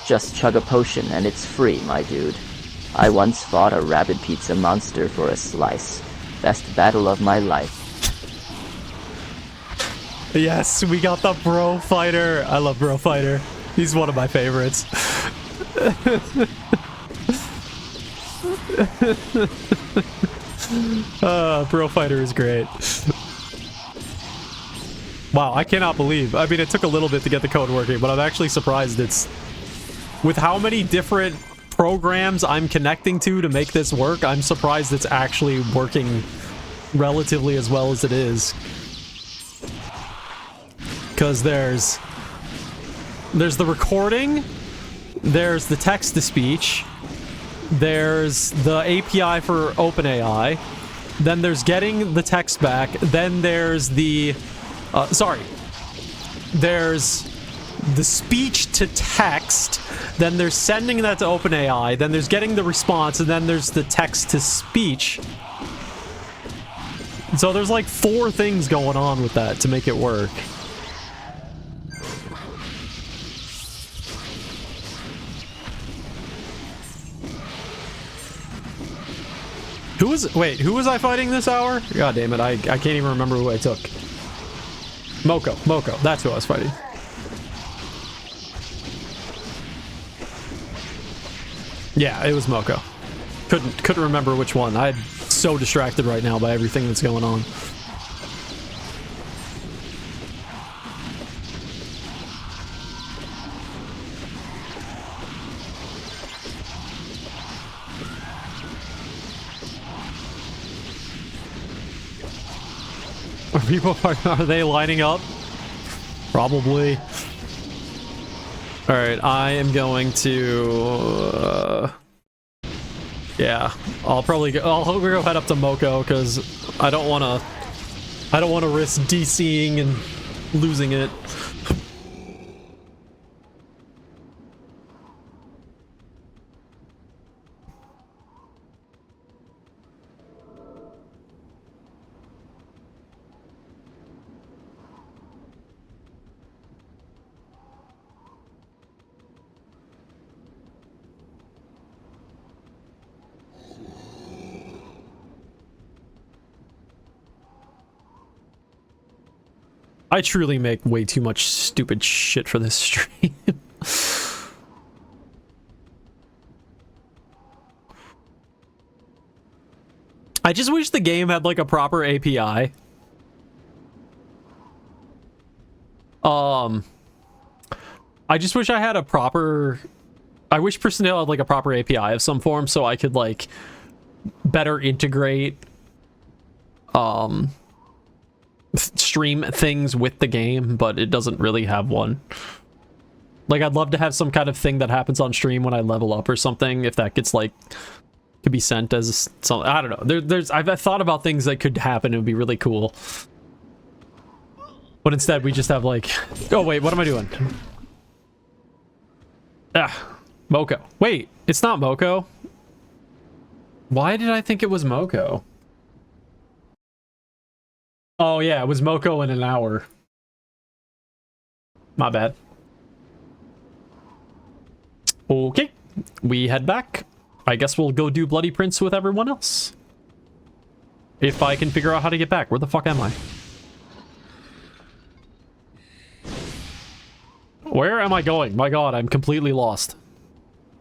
Just chug a potion and it's free, my dude. I once fought a rabid pizza monster for a slice. Best battle of my life. Yes, we got the Bro Fighter. I love Bro Fighter. He's one of my favorites. Bro Fighter is great. Wow, I cannot believe. I mean, it took a little bit to get the code working, but I'm actually surprised it's... With how many different programs I'm connecting to make this work, I'm surprised it's actually working relatively as well as it is. Because there's the recording, there's the text-to-speech, there's the API for OpenAI, then there's getting the text back, then there's the... there's the speech to text, then there's sending that to OpenAI, then there's getting the response, and then there's the text to speech. So there's like 4 things going on with that to make it work. Wait, who was I fighting this hour? God damn it, I can't even remember who I took. Moko, that's who I was fighting. Yeah, it was Moko. Couldn't remember which one. I'm so distracted right now by everything that's going on. Are they lining up? Probably. Alright, I am going to... yeah, I'll go head up to Moko, because I don't want to risk DCing and losing it. I truly make way too much stupid shit for this stream. I just wish the game had like a proper API. I just wish I had a proper... I wish Pristontale had like a proper API of some form so I could like better integrate stream things with the game, but it doesn't really have one. Like, I'd love to have some kind of thing that happens on stream when I level up or something, if that gets like could be sent as something. I don't know. I've thought about things that could happen. It would be really cool. But instead, we just have like... Oh, wait, what am I doing? Moko. Wait, it's not Moko. Why did I think it was Moko? Oh, yeah, it was Moko in an hour. My bad. Okay, we head back. I guess we'll go do Bloody Prince with everyone else. If I can figure out how to get back. Where the fuck am I? Where am I going? My god, I'm completely lost.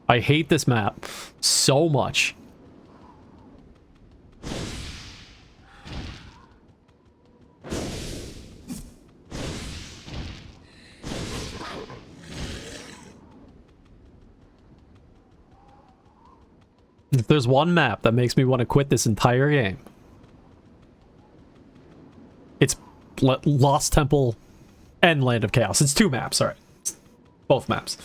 I hate this map so much. If there's one map that makes me want to quit this entire game, it's Lost Temple and Land of Chaos. It's 2 maps, alright. Both maps.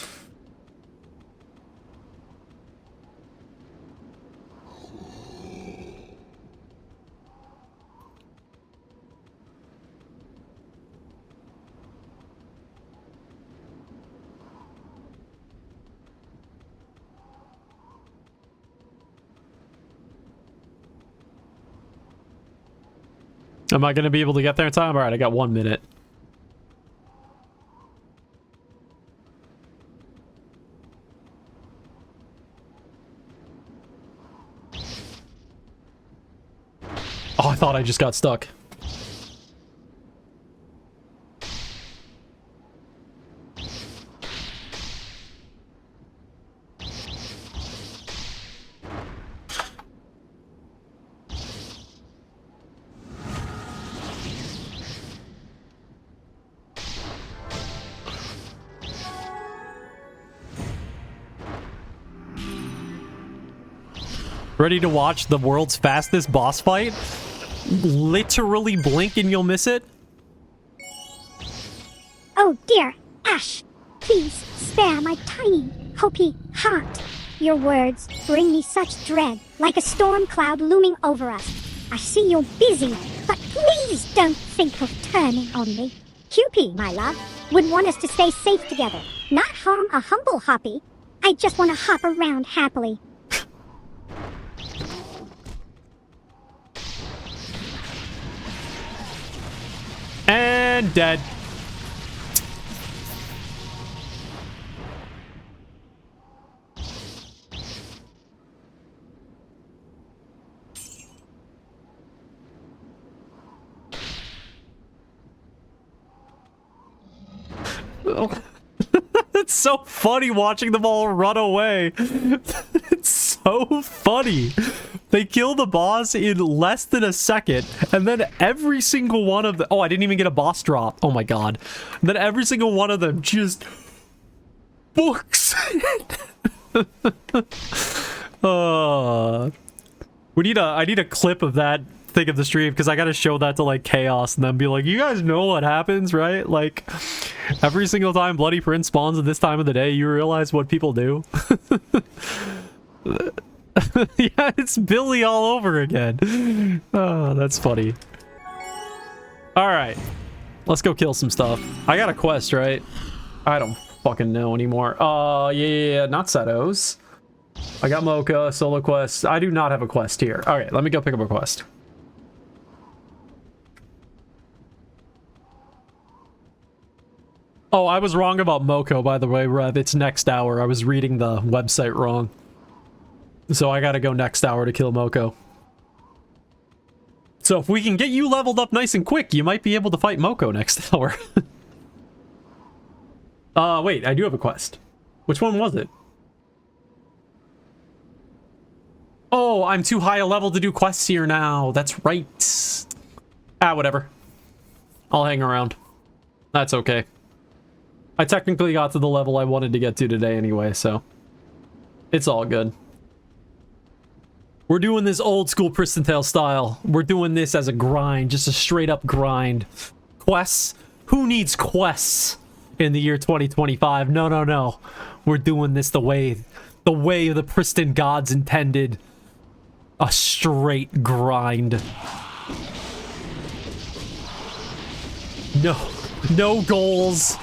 Am I going to be able to get there in time? Alright, I got 1 minute. Oh, I thought I just got stuck. Ready to watch the world's fastest boss fight? Literally blink and you'll miss it? Oh dear, Ash, please spare my tiny, hopey heart. Your words bring me such dread, like a storm cloud looming over us. I see you're busy, but please don't think of turning on me. QP, my love, would want us to stay safe together, not harm a humble hoppy. I just want to hop around happily. And dead. It's so funny watching them all run away. It's so funny. They kill the boss in less than a second, and then every single one of them... Oh, I didn't even get a boss drop. Oh my god. And then every single one of them just... books it. I need a clip of that thing of the stream, because I gotta show that to, like, Chaos, and then be like, you guys know what happens, right? Like, every single time Bloody Prince spawns at this time of the day, you realize what people do. Yeah, it's Billy all over again. Oh, that's funny. Alright. Let's go kill some stuff. I got a quest, right? I don't fucking know anymore. Yeah, not Setos. I got Mocha, solo quest. I do not have a quest here. Alright, let me go pick up a quest. Oh, I was wrong about Moko, by the way, Rev. It's next hour. I was reading the website wrong. So I gotta go next hour to kill Moko. So if we can get you leveled up nice and quick, you might be able to fight Moko next hour. Wait, I do have a quest. Which one was it? Oh, I'm too high a level to do quests here now. That's right. Ah, whatever. I'll hang around. That's okay. I technically got to the level I wanted to get to today anyway, so... it's all good. We're doing this old school Pristontale style. We're doing this as a grind, just a straight up grind. Quests? Who needs quests in the year 2025? No, no, no. We're doing this the way the Priston gods intended. A straight grind. No goals.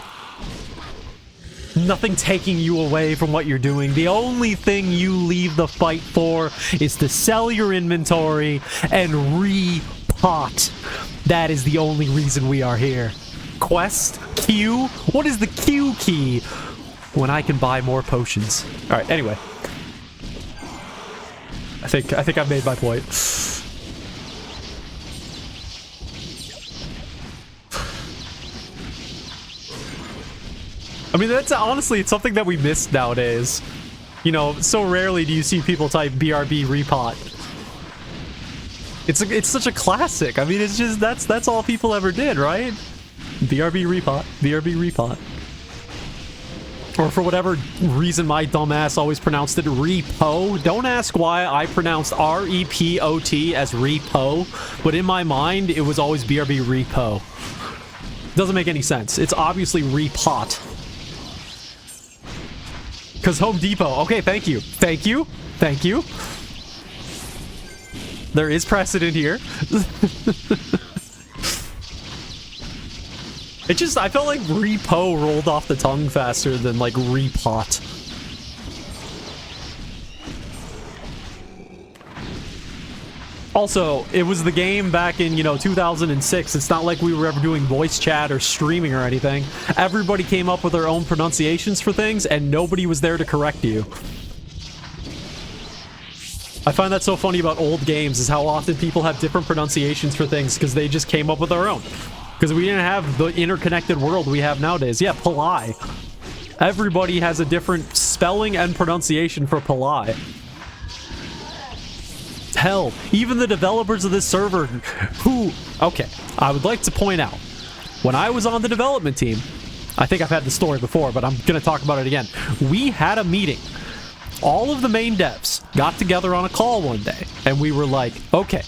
Nothing taking you away from what you're doing. The only thing you leave the fight for is to sell your inventory and re-pot. That is the only reason we are here. Quest? Q? What is the Q key? When I can buy more potions. Alright, anyway. I think I've made my point. I mean, that's honestly, it's something that we miss nowadays. You know, so rarely do you see people type BRB repot. It's such a classic. I mean, it's just, that's all people ever did, right? BRB repot, BRB repot. Or for whatever reason my dumbass always pronounced it repo. Don't ask why I pronounced R-E-P-O-T as repo, but in my mind, it was always BRB repo. Doesn't make any sense. It's obviously repot. Because Home Depot. Okay, thank you. Thank you. Thank you. There is precedent here. It just, I felt like repo rolled off the tongue faster than like repot. Also, it was the game back in, 2006. It's not like we were ever doing voice chat or streaming or anything. Everybody came up with their own pronunciations for things, and nobody was there to correct you. I find that so funny about old games, is how often people have different pronunciations for things because they just came up with their own. Because we didn't have the interconnected world we have nowadays. Yeah, Palai. Everybody has a different spelling and pronunciation for Palai. Hell, even the developers of this server who... Okay, I would like to point out, when I was on the development team, I think I've had the story before, but I'm going to talk about it again. We had a meeting. All of the main devs got together on a call one day, and we were like, okay,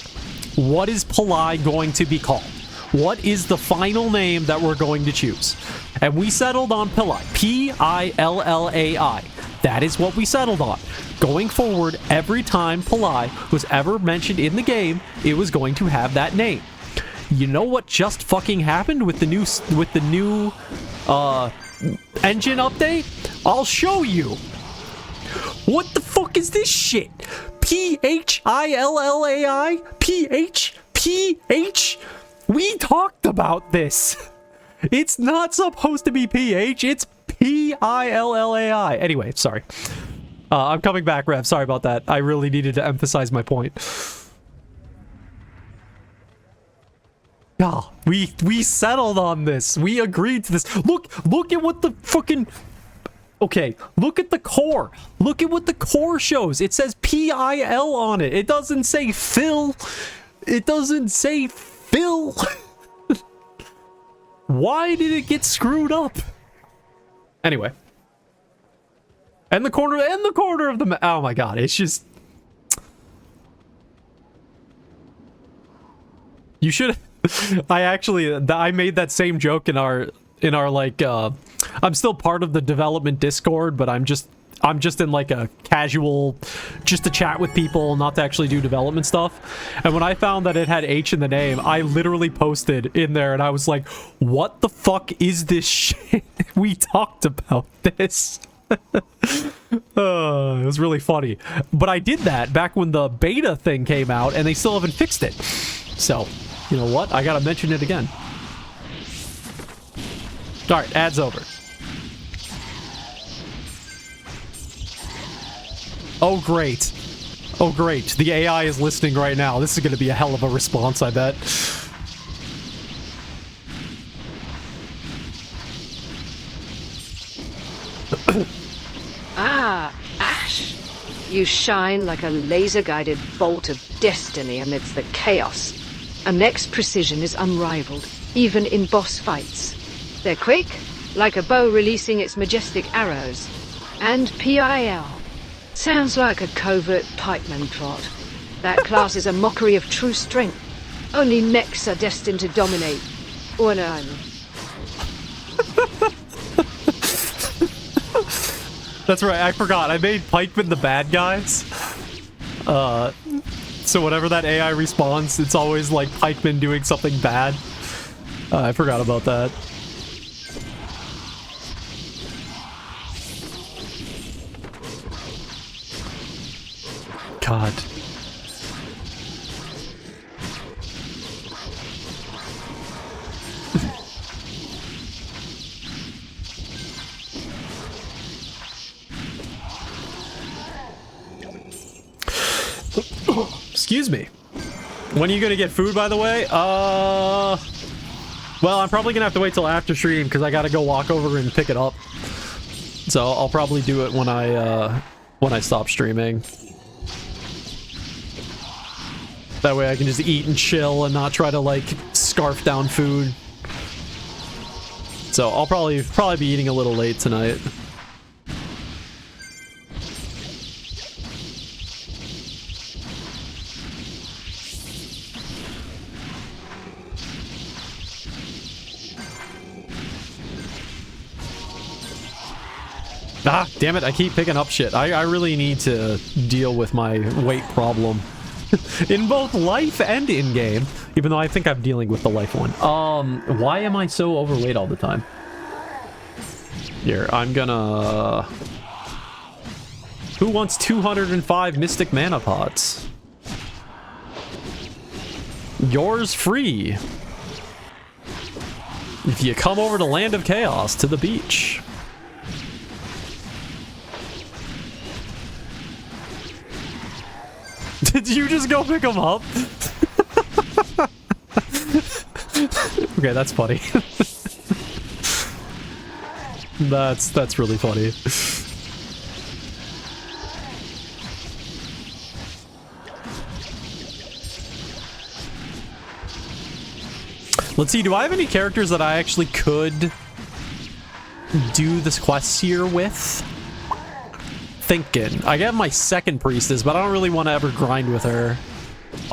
what is Palai going to be called? What is the final name that we're going to choose? And we settled on Pillai. P-I-L-L-A-I. That is what we settled on. Going forward, every time Pillai was ever mentioned in the game, it was going to have that name. You know what just fucking happened with the new engine update? I'll show you. What the fuck is this shit? P-H-I-L-L-A-I? P-H? We talked about this. It's not supposed to be PH, it's P-I-L-L-A-I. Anyway, sorry. I'm coming back, Rev. Sorry about that. I really needed to emphasize my point. Yeah, we settled on this. We agreed to this. Look at what the fucking... Okay, look at the core. Look at what the core shows. It says P-I-L on it. It doesn't say Phil. It doesn't say Phil. Why did it get screwed up? Anyway. And the corner of the... Oh my god, it's just... You should... I made that same joke in our like, I'm still part of the development Discord, but I'm just in like a casual, just to chat with people, not to actually do development stuff. And when I found that it had H in the name, I literally posted in there and I was like, what the fuck is this shit? We talked about this. It was really funny. But I did that back when the beta thing came out and they still haven't fixed it. So, you know what? I gotta mention it again. Alright, ad's over. Oh, great. Oh, great. The AI is listening right now. This is going to be a hell of a response, I bet. Ah, Ash. You shine like a laser-guided bolt of destiny amidst the chaos. A mech's precision is unrivaled, even in boss fights. They're quick, like a bow releasing its majestic arrows. And PIL. Sounds like a covert pikeman trot. That class is a mockery of true strength. Only mechs are destined to dominate. Or no. That's right, I forgot. I made pikemen the bad guys. So whenever that AI respawns, it's always like pikemen doing something bad. I forgot about that. God. Excuse me. When are you gonna get food, by the way? Well, I'm probably gonna have to wait till after stream because I gotta go walk over and pick it up. So I'll probably do it when I stop streaming. That way I can just eat and chill and not try to like scarf down food. So I'll probably be eating a little late tonight. Ah, damn it, I keep picking up shit. I really need to deal with my weight problem. In both life and in-game. Even though I think I'm dealing with the life one. Why am I so overweight all the time? Here, I'm gonna... Who wants 205 Mystic Mana Pots? Yours free. If you come over to Land of Chaos, to the beach. Did you just go pick them up? Okay, that's funny. That's really funny. Let's see, do I have any characters that I actually could do this quest here with? Thinking. I got my second priestess, but I don't really want to ever grind with her.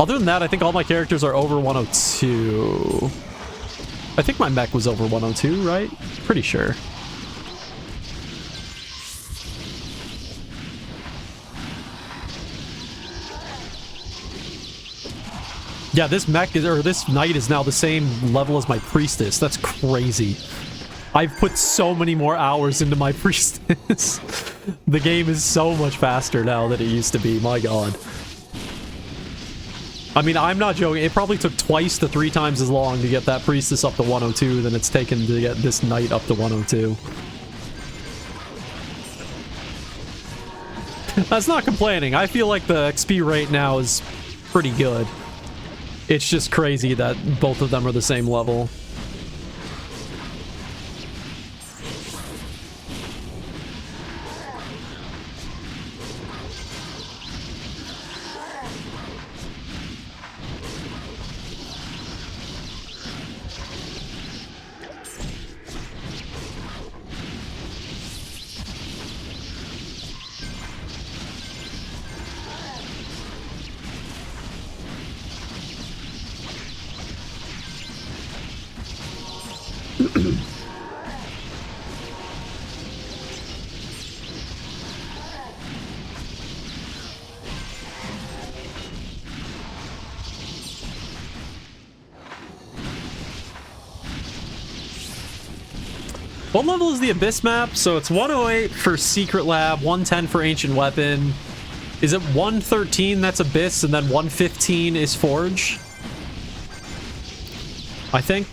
Other than that, I think all my characters are over 102. I think my mech was over 102, right? Pretty sure. Yeah, this mech is, or this knight is now the same level as my priestess. That's crazy. I've put so many more hours into my priestess. The game is so much faster now than it used to be. My god. I mean, I'm not joking. It probably took twice to 3 times as long to get that priestess up to 102 than it's taken to get this knight up to 102. That's not complaining. I feel like the XP rate now is pretty good. It's just crazy that both of them are the same level. What level is the Abyss map? So it's 108 for Secret Lab, 110 for Ancient Weapon. Is it 113 that's Abyss, and then 115 is Forge? I think.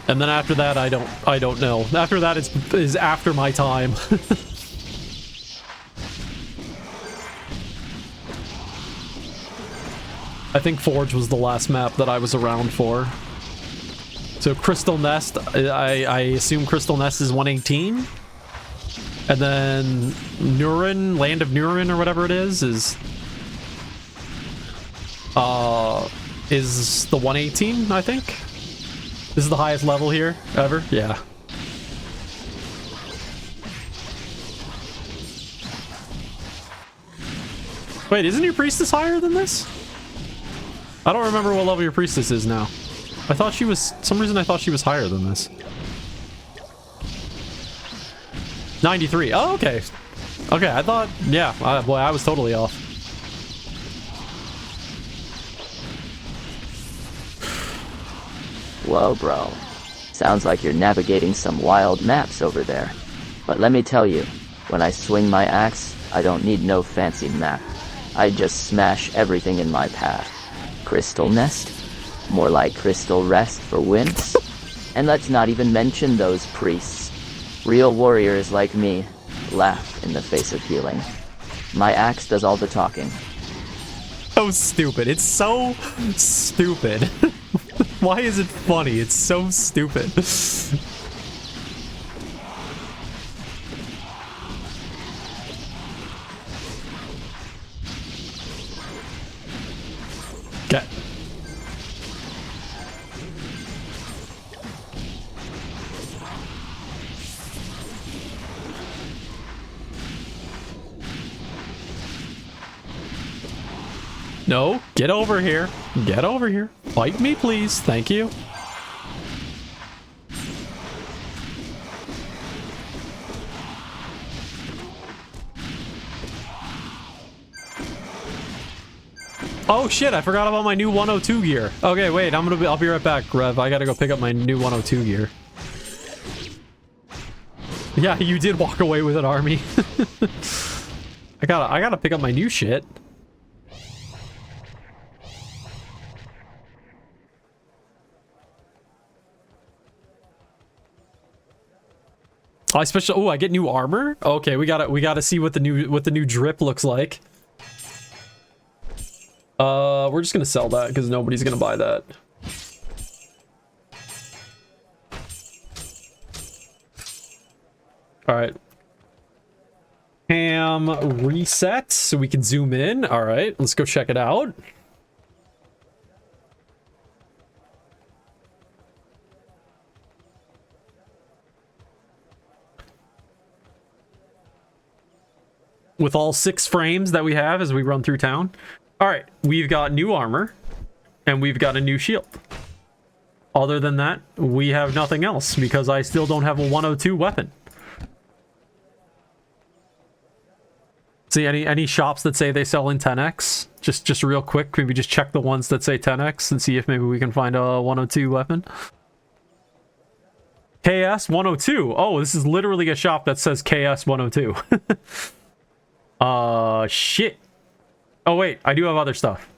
And then after that, I don't know. After that is after my time. I think Forge was the last map that I was around for. So Crystal Nest, I assume Crystal Nest is 118. And then Nurin, Land of Nurin or whatever it is the 118, I think. This is the highest level here ever. Yeah. Wait, isn't your priestess higher than this? I don't remember what level your priestess is now. I thought she was... some reason I thought she was higher than this. 93. Oh, okay. Okay, I thought, yeah, boy, I was totally off. Whoa, bro. Sounds like you're navigating some wild maps over there. But let me tell you, when I swing my axe, I don't need no fancy map. I just smash everything in my path. Crystal nest? More like crystal rest for wimps? And let's not even mention those priests. Real warriors like me laugh in the face of healing. My axe does all the talking. So stupid. It's so stupid. Why is it funny? It's so stupid. Okay. No, get over here. Get over here. Fight me, please. Thank you. Oh shit, I forgot about my new 102 gear. Okay, wait, I'll be right back, Rev. I gotta go pick up my new 102 gear. Yeah, you did walk away with an army. I gotta pick up my new shit. Oh, I get new armor? Okay, we gotta see what the new drip looks like. We're just gonna sell that because nobody's gonna buy that. Alright. Cam reset so we can zoom in. Alright, let's go check it out. With all 6 frames that we have as we run through town. Alright, we've got new armor, and we've got a new shield. Other than that, we have nothing else, because I still don't have a 102 weapon. See, any shops that say they sell in 10x? Just real quick, maybe just check the ones that say 10x and see if maybe we can find a 102 weapon. KS 102. Oh, this is literally a shop that says KS 102. Shit. Oh, wait, I do have other stuff.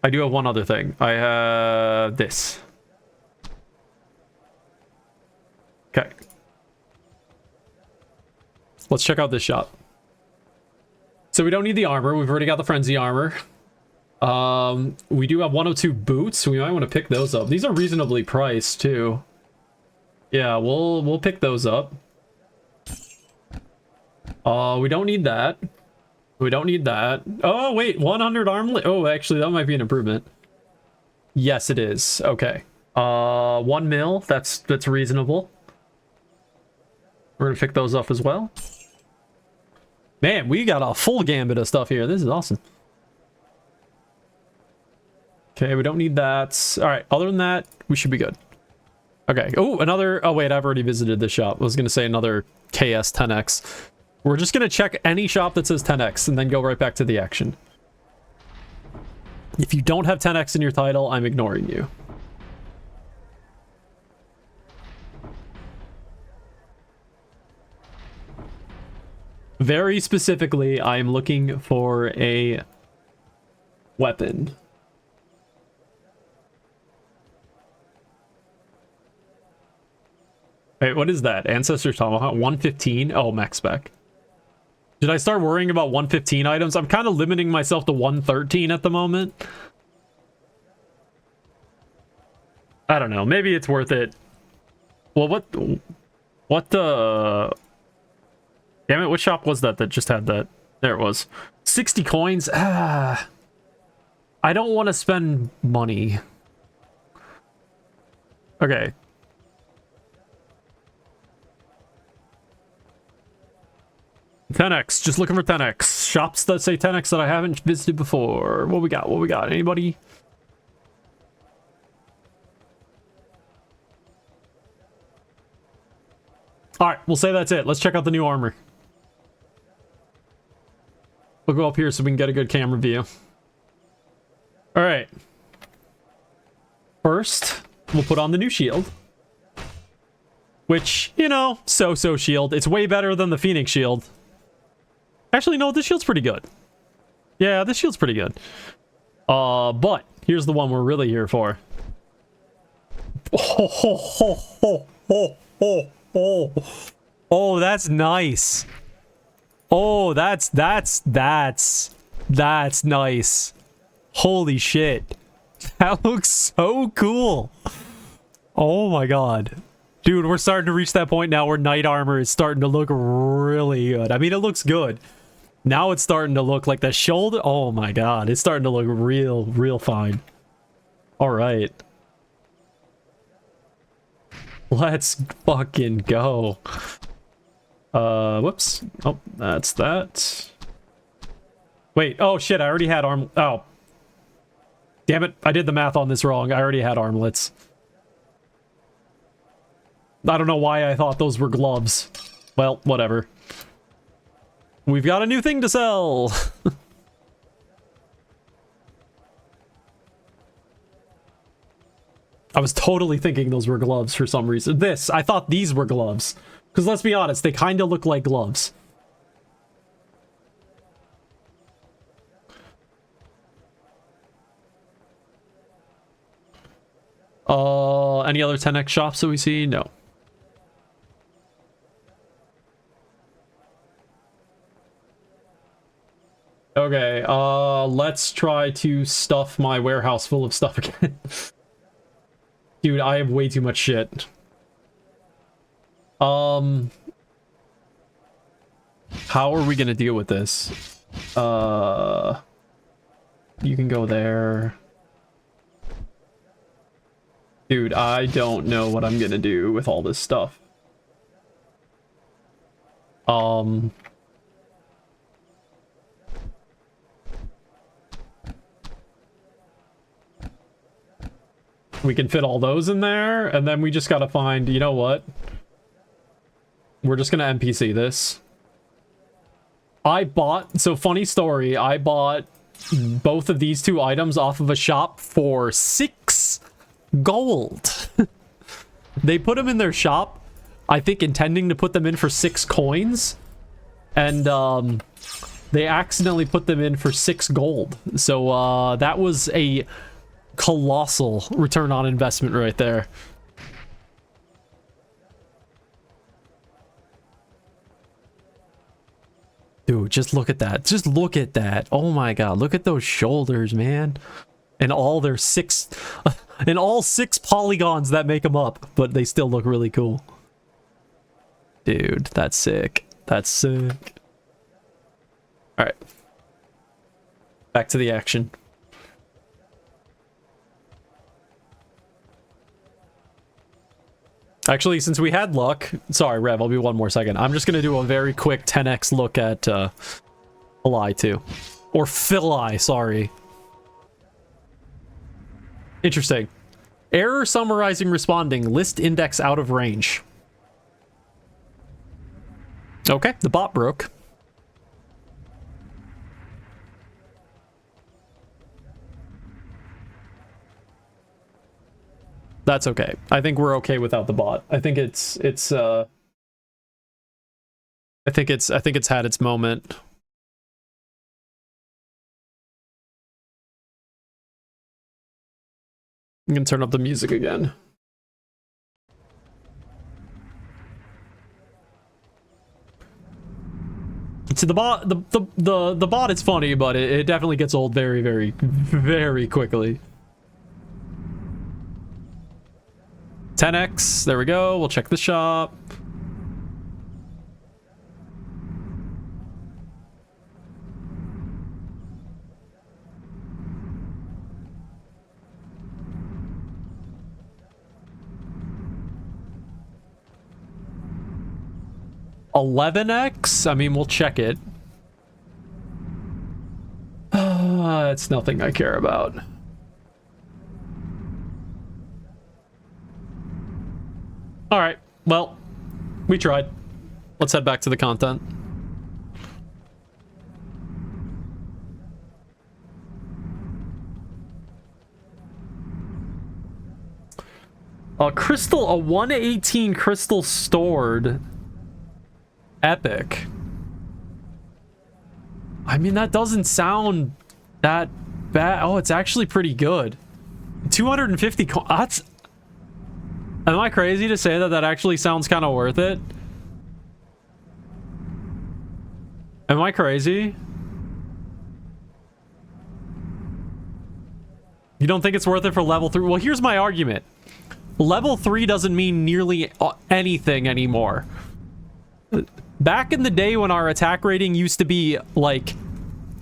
I do have one other thing. I have this. Okay. Let's check out this shop. So we don't need the armor. We've already got the frenzy armor. We do have 102 boots, so we might want to pick those up. These are reasonably priced, too. Yeah, we'll pick those up. We don't need that. We don't need that. Oh, wait, 100 armlet. Oh, actually, that might be an improvement. Yes, it is. Okay. 1 mil. That's reasonable. We're gonna pick those up as well. Man, we got a full gambit of stuff here. This is awesome. Okay, we don't need that. All right, other than that, we should be good. Okay. Oh, another... Oh, wait, I've already visited this shop. I was gonna say another KS 10X. We're just gonna check any shop that says 10x and then go right back to the action. If you don't have 10x in your title, I'm ignoring you. Very specifically, I'm looking for a weapon. Wait, what is that? Ancestor's Tomahawk? 115? Oh, max spec. Did I start worrying about 115 items? I'm kind of limiting myself to 113 at the moment. I don't know. Maybe it's worth it. Well, what the... Damn it, what shop was that just had that? There it was. 60 coins? Ah. I don't want to spend money. Okay. $10x, just looking for 10x. Shops that say 10x that I haven't visited before. What we got? What we got? Anybody? All right, we'll say that's it. Let's check out the new armor. We'll go up here so we can get a good camera view. All right. First, we'll put on the new shield. Which, you know, so-so shield. It's way better than the Phoenix shield. Actually, no, this shield's pretty good. Yeah, this shield's pretty good. But here's the one we're really here for. Oh, that's nice. Oh, that's nice. Holy shit. That looks so cool. Oh my god. Dude, we're starting to reach that point now where knight armor is starting to look really good. I mean, it looks good. Now it's starting to look like the shoulder. Oh my god, it's starting to look real fine. All right. Let's fucking go. Whoops. Oh, that's that. Wait, oh shit, I already had arm. Oh. Damn it, I did the math on this wrong. I already had armlets. I don't know why I thought those were gloves. Well, whatever. We've got a new thing to sell! I was totally thinking those were gloves for some reason. I thought these were gloves. Because let's be honest, they kind of look like gloves. Any other 10x shops that we see? No. Okay, let's try to stuff my warehouse full of stuff again. Dude, I have way too much shit. How are we gonna deal with this? You can go there. Dude, I don't know what I'm gonna do with all this stuff. We can fit all those in there, and then we just gotta find, you know what? We're just gonna NPC this. So funny story, I bought both of these two items off of a shop for 6 gold. They put them in their shop, I think intending to put them in for 6 coins, and they accidentally put them in for 6 gold. So that was a colossal return on investment right there. Dude, just look at that. Just look at that. Oh my god, look at those shoulders, man. And all their 6 and all 6 polygons that make them up, but they still look really cool. Dude, that's sick. That's sick. All right. Back to the action. Actually, since we had luck... Sorry, Rev, I'll be one more second. I'm just going to do a very quick 10x look at Phili, too. Or Phili, sorry. Interesting. Error summarizing responding. List index out of range. Okay, the bot broke. That's okay. I think we're okay without the bot. I think it's had its moment. I'm gonna turn up the music again. See, the bot is funny, but it definitely gets old very quickly. 10x, there we go. We'll check the shop. $11x? I mean, we'll check it. It's nothing I care about. All right, well, We tried. Let's head back to the content. A crystal, a 118 crystal stored. Epic. I mean, that doesn't sound that bad. Oh, it's actually pretty good. 250 that's... Am I crazy to say that that actually sounds kind of worth it? Am I crazy? You don't think it's worth it for level 3? Well, here's my argument. Level 3 doesn't mean nearly anything anymore. Back in the day when our attack rating used to be like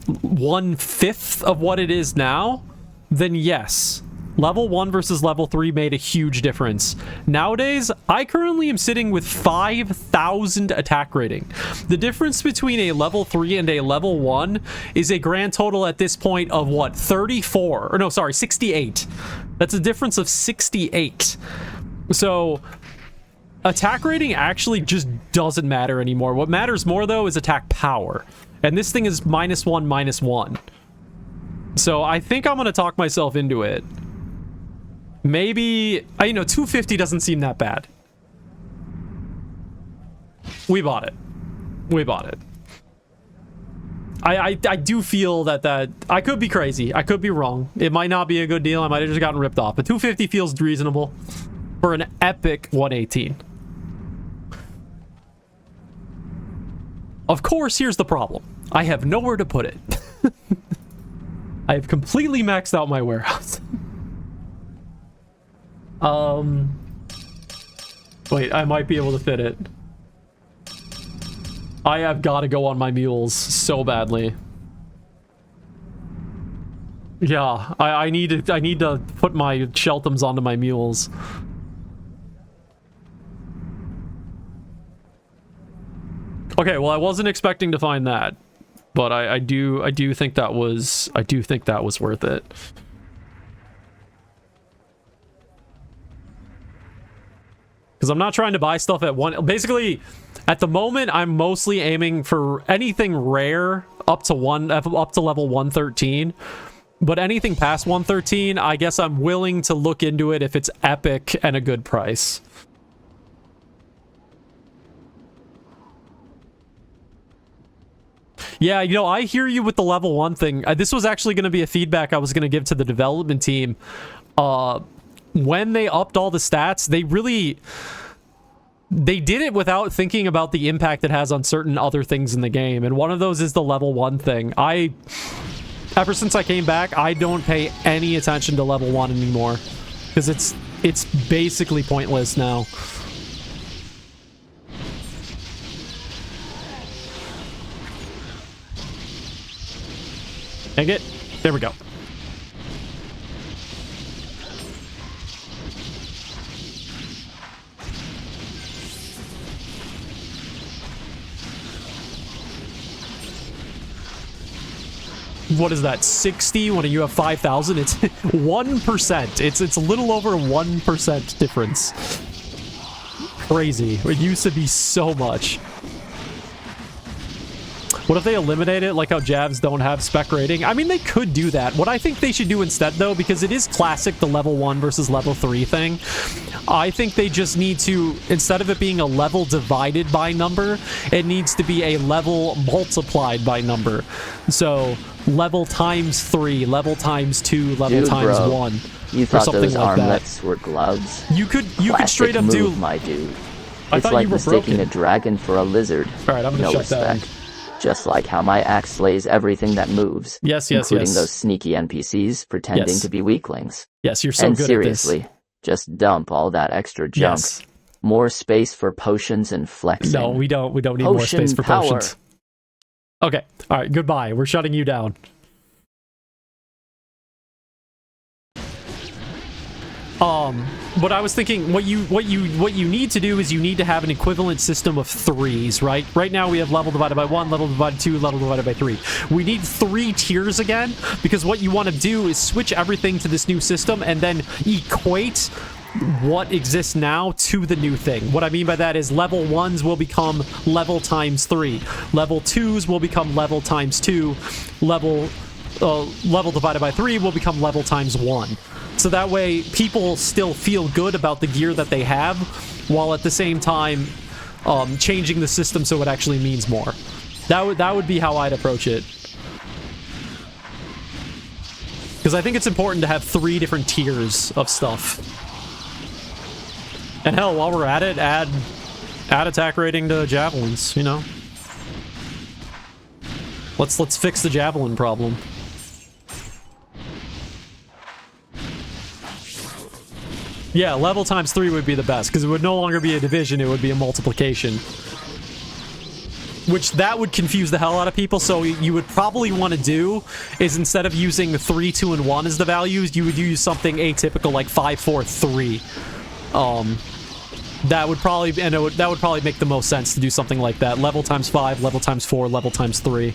1/5 of what it is now, then yes. Level 1 versus level 3 made a huge difference. Nowadays, I currently am sitting with 5,000 attack rating. The difference between a level 3 and a level 1 is a grand total at this point of what? 34? Or no, sorry, 68. That's a difference of 68. So, attack rating actually just doesn't matter anymore. What matters more, though, is attack power. And this thing is -1, -1. So, I think I'm going to talk myself into it. Maybe, you know, 250 doesn't seem that bad. We bought it. We bought it. I do feel that I could be crazy. I could be wrong. It might not be a good deal. I might have just gotten ripped off. But 250 feels reasonable for an epic 118. Of course, here's the problem. I have nowhere to put it. I have completely maxed out my warehouse. Wait, I might be able to fit it. I have got to go on my mules so badly. Yeah, I need to put my Sheltums onto my mules. Okay, well, I wasn't expecting to find that, but I do think that was worth it. Because I'm not trying to buy stuff at one... Basically, at the moment, I'm mostly aiming for anything rare up to level 113. But anything past 113, I guess I'm willing to look into it if it's epic and a good price. Yeah, you know, I hear you with the level 1 thing. This was actually going to be a feedback I was going to give to the development team. When they upped all the stats, they did it without thinking about the impact it has on certain other things in the game, and one of those is the level 1 thing. Ever since I came back, I don't pay any attention to level 1 anymore, because it's basically pointless now. Dang it. There we go. What is that, 60 when you have 5,000? It's 1%. It's a little over 1% difference. Crazy. It used to be so much. What if they eliminate it, like how Javs don't have spec rating? I mean, they could do that. What I think they should do instead, though, because it is classic, the level 1 versus level 3 thing, I think they just need to, instead of it being a level divided by number, it needs to be a level multiplied by number. So, level times 3, level times 2, level times 1. You thought those armlets were gloves? You could straight up move, my dude. It's like mistaking a dragon for a lizard. Alright, I'm gonna shut down. Just like how my axe slays everything that moves. Yes, including those sneaky NPCs pretending to be weaklings. Yes, you're so good seriously, at this. Just dump all that extra junk. Yes. More space for potions and flexing. No, we don't need more space for potions. Okay, alright, goodbye. We're shutting you down. But I was thinking, what you need to do is you need to have an equivalent system of 3s, right? Right now we have level divided by 1, level divided by 2, level divided by 3. We need 3 tiers again, because what you want to do is switch everything to this new system and then equate what exists now to the new thing. What I mean by that is level 1s will become level times 3. Level 2s will become level times 2. Level divided by 3 will become level times 1. So that way, people still feel good about the gear that they have, while at the same time changing the system so it actually means more. That would be how I'd approach it. Because I think it's important to have 3 different tiers of stuff. And hell, while we're at it, add attack rating to javelins, you know? Let's fix the javelin problem. Yeah, level times 3 would be the best, because it would no longer be a division, it would be a multiplication. Which, that would confuse the hell out of people, so you would probably want to do is instead of using 3, 2, and 1 as the values, you would use something atypical like 5, 4, 3. That would probably make the most sense to do something like that. Level times 5, level times 4, level times 3.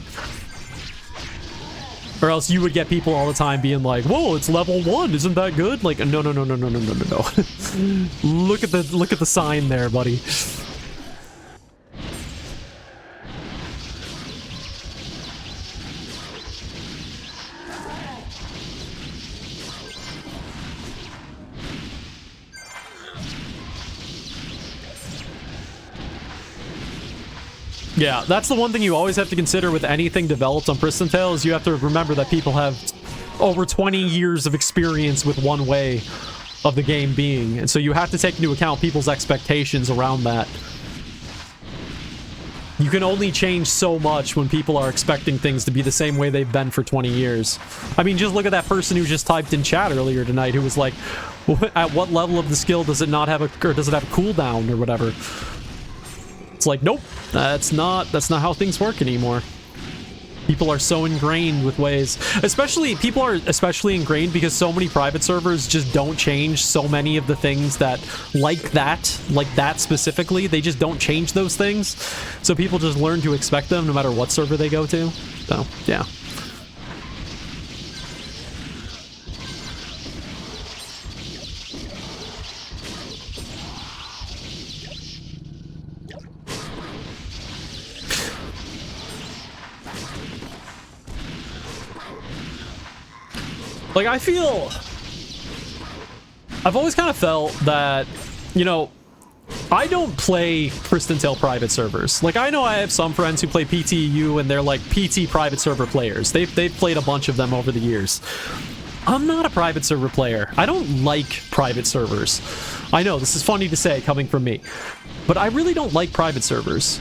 Or else you would get people all the time being like, "Whoa, it's level 1, isn't that good?" Like, no. Look at the sign there, buddy. Yeah, that's the one thing you always have to consider with anything developed on Pristontale is you have to remember that people have over 20 years of experience with one way of the game being, and so you have to take into account people's expectations around that. You can only change so much when people are expecting things to be the same way they've been for 20 years. I mean, just look at that person who just typed in chat earlier tonight who was like, at what level of the skill does it not have a cooldown or whatever? It's like, nope, that's not how things work anymore. People are so ingrained with ways, people are especially ingrained because so many private servers just don't change so many of the things that, like that specifically, they just don't change those things. So people just learn to expect them no matter what server they go to. So, yeah. Like, I've always kind of felt that, you know, I don't play Pristontale private servers. Like, I know I have some friends who play PTEU and they're like PT private server players. They've played a bunch of them over the years. I'm not a private server player. I don't like private servers. I know, this is funny to say coming from me, but I really don't like private servers.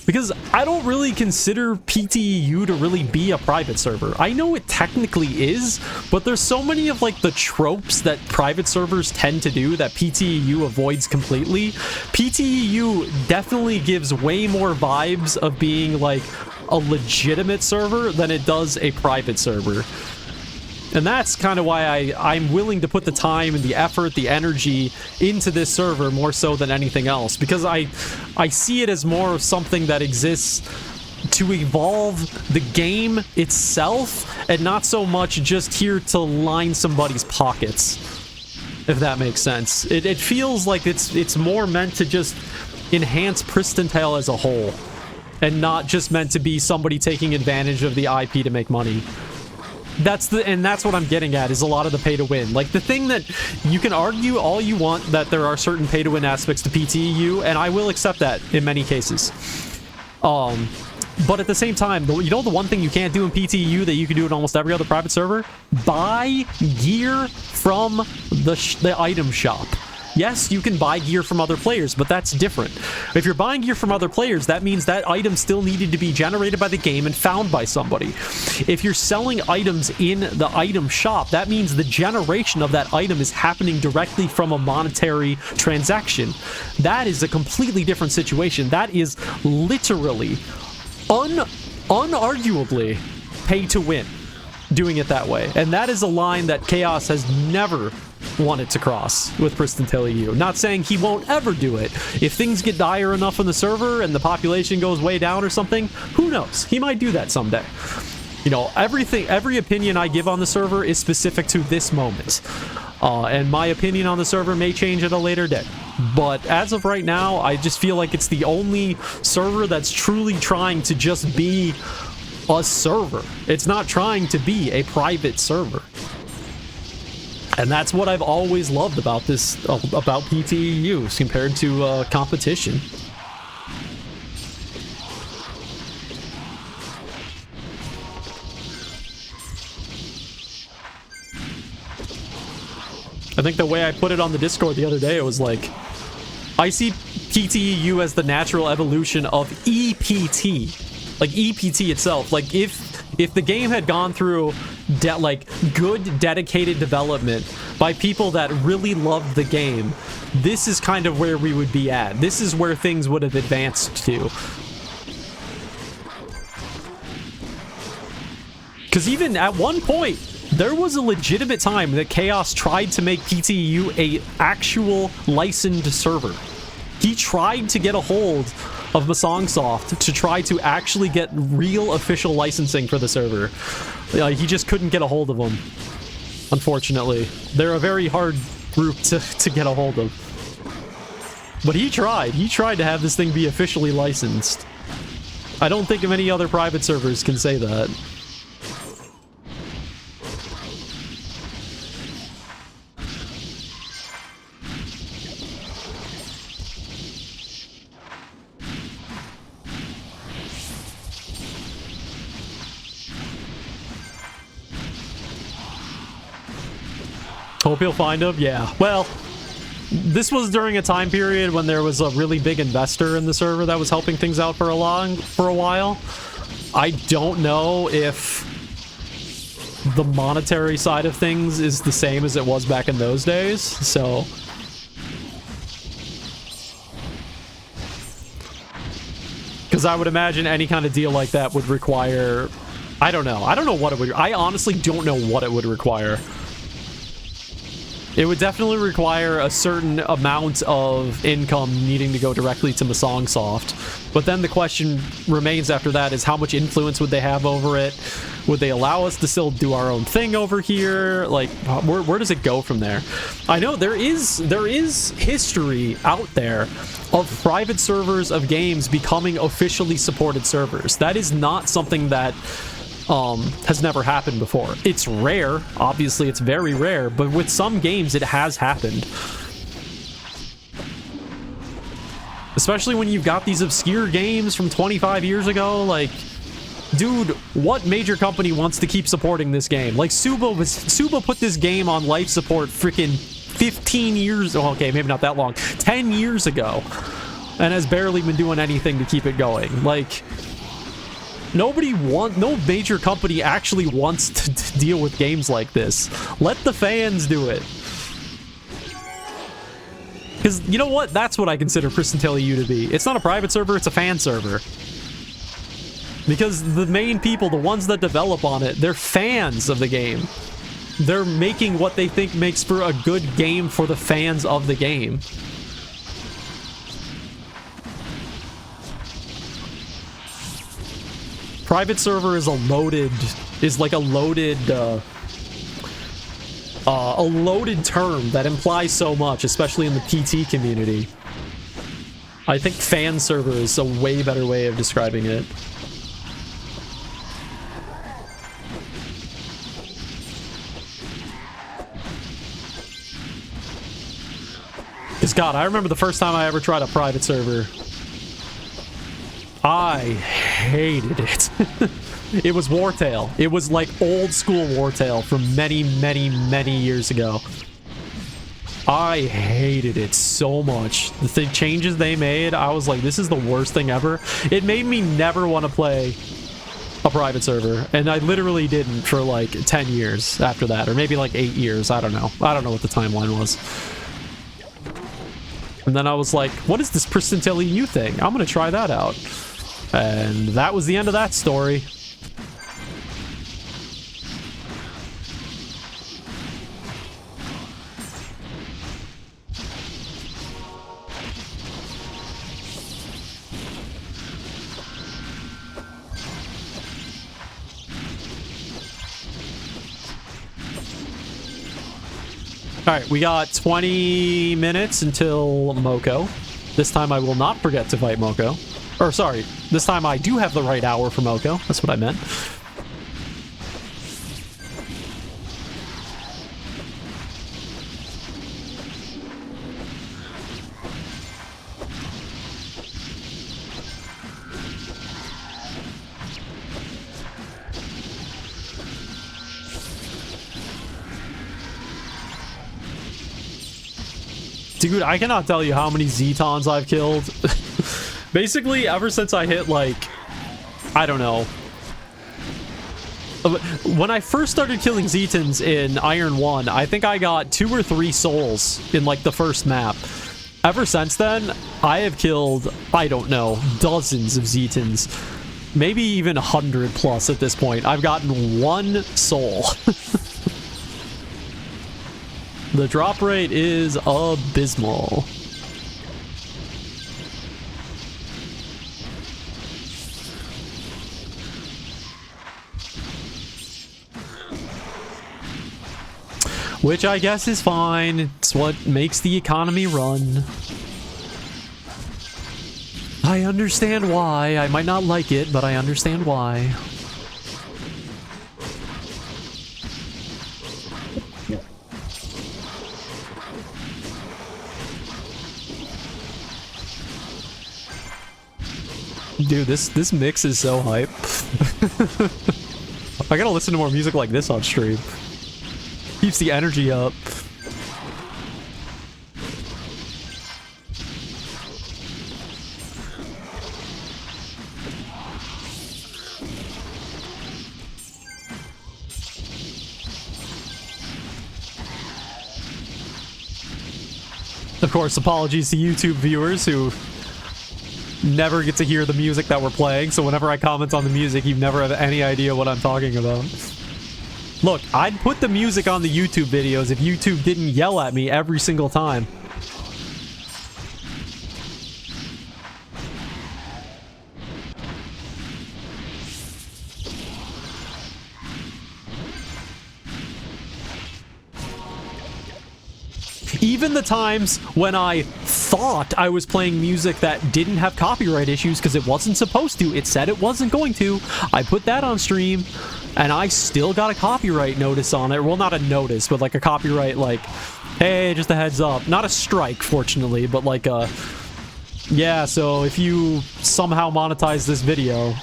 Because I don't really consider PTEU to really be a private server. I know it technically is, but there's so many of like the tropes that private servers tend to do that PTEU avoids completely. PTEU definitely gives way more vibes of being like a legitimate server than it does a private server. And that's kind of why I'm willing to put the time and the effort, the energy into this server more so than anything else. Because I see it as more of something that exists to evolve the game itself and not so much just here to line somebody's pockets, if that makes sense. It feels like it's more meant to just enhance Pristontale as a whole and not just meant to be somebody taking advantage of the IP to make money. That's what I'm getting at, is a lot of the pay to win. Like, the thing that you can argue all you want that there are certain pay to win aspects to PTEU, and I will accept that in many cases. But at the same time, you know the one thing you can't do in PTEU that you can do in almost every other private server? Buy gear from the item shop. Yes, you can buy gear from other players, but that's different. If you're buying gear from other players, that means that item still needed to be generated by the game and found by somebody. If you're selling items in the item shop, that means the generation of that item is happening directly from a monetary transaction. That is a completely different situation. That is literally, unarguably, pay to win, doing it that way. And that is a line that Chaos has never wanted to cross with Pristontale EU. Not saying he won't ever do it. If things get dire enough on the server and the population goes way down or something, who knows? He might do that someday. You know, every opinion I give on the server is specific to this moment. And my opinion on the server may change at a later date. But as of right now, I just feel like it's the only server that's truly trying to just be a server. It's not trying to be a private server. And that's what I've always loved about this, about PTEU compared to competition. I think the way I put it on the Discord the other day, it was like, I see PTEU as the natural evolution of EPT. Like, EPT itself. Like, if the game had gone through, good, dedicated development by people that really loved the game, this is kind of where we would be at. This is where things would have advanced to. Because even at one point, there was a legitimate time that Chaos tried to make PTEU a actual licensed server. He tried to get a hold of Masongsoft to try to actually get real official licensing for the server. He just couldn't get a hold of them, unfortunately. They're a very hard group to get a hold of. But he tried. He tried to have this thing be officially licensed. I don't think of any other private servers can say that. Hope you'll find him. Yeah. Well, this was during a time period when there was a really big investor in the server that was helping things out for a while. I don't know if the monetary side of things is the same as it was back in those days, so because I would imagine any kind of deal like that would require, I don't know what it would, I honestly don't know what it would require. It would definitely require a certain amount of income needing to go directly to Masongsoft. But then the question remains after that is how much influence would they have over it? Would they allow us to still do our own thing over here? Like, where does it go from there? I know there is history out there of private servers of games becoming officially supported servers. That is not something that has never happened before. It's rare, obviously it's very rare, but with some games it has happened. Especially when you've got these obscure games from 25 years ago, like, dude, what major company wants to keep supporting this game? Like, Suba put this game on life support freaking 15 years, oh, okay, maybe not that long, 10 years ago, and has barely been doing anything to keep it going. Like, no major company actually wants to deal with games like this. Let the fans do it. Because, you know what? That's what I consider Pristontale EU to be. It's not a private server, it's a fan server. Because the main people, the ones that develop on it, they're fans of the game. They're making what they think makes for a good game for the fans of the game. Private server is a loaded term that implies so much, especially in the PT community. I think fan server is a way better way of describing it. Because God, I remember the first time I ever tried a private server. I hated it. It was Wartail. It was like old school Wartail from many, many, many years ago. I hated it so much. The changes they made, I was like, this is the worst thing ever. It made me never want to play a private server, and I literally didn't for like 10 years after that, or maybe like 8 years. I don't know. I don't know what the timeline was. And then I was like, what is this Pristontale EU thing? I'm gonna try that out. And that was the end of that story. Alright, we got 20 minutes until Moko. This time I will not forget to fight Moko. Or, sorry, this time I do have the right hour for Moko. That's what I meant. Dude, I cannot tell you how many Zetons I've killed. Basically, ever since I hit, like, I don't know. When I first started killing Zetons in Iron 1, I think I got 2 or 3 souls in, like, the first map. Ever since then, I have killed, I don't know, dozens of Zetons. Maybe even 100 plus at this point. I've gotten 1 soul. The drop rate is abysmal. Which I guess is fine. It's what makes the economy run. I understand why. I might not like it, but I understand why. Dude, this mix is so hype. I gotta listen to more music like this on stream. Keeps the energy up. Of course, apologies to YouTube viewers who never get to hear the music that we're playing, so whenever I comment on the music, you never have any idea what I'm talking about. Look, I'd put the music on the YouTube videos if YouTube didn't yell at me every single time. Even the times when I thought I was playing music that didn't have copyright issues because it wasn't supposed to, it said it wasn't going to, I put that on stream, and I still got a copyright notice on it. Well, not a notice, but like a copyright, like, hey, just a heads up. Not a strike, fortunately, but like a, yeah, so if you somehow monetize this video,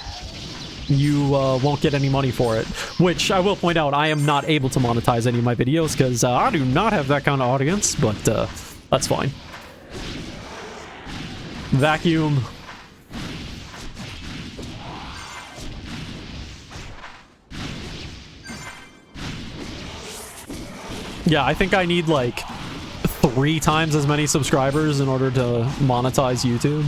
you won't get any money for it. Which, I will point out, I am not able to monetize any of my videos because I do not have that kind of audience, but that's fine. Vacuum. Yeah, I think I need like 3 times as many subscribers in order to monetize YouTube.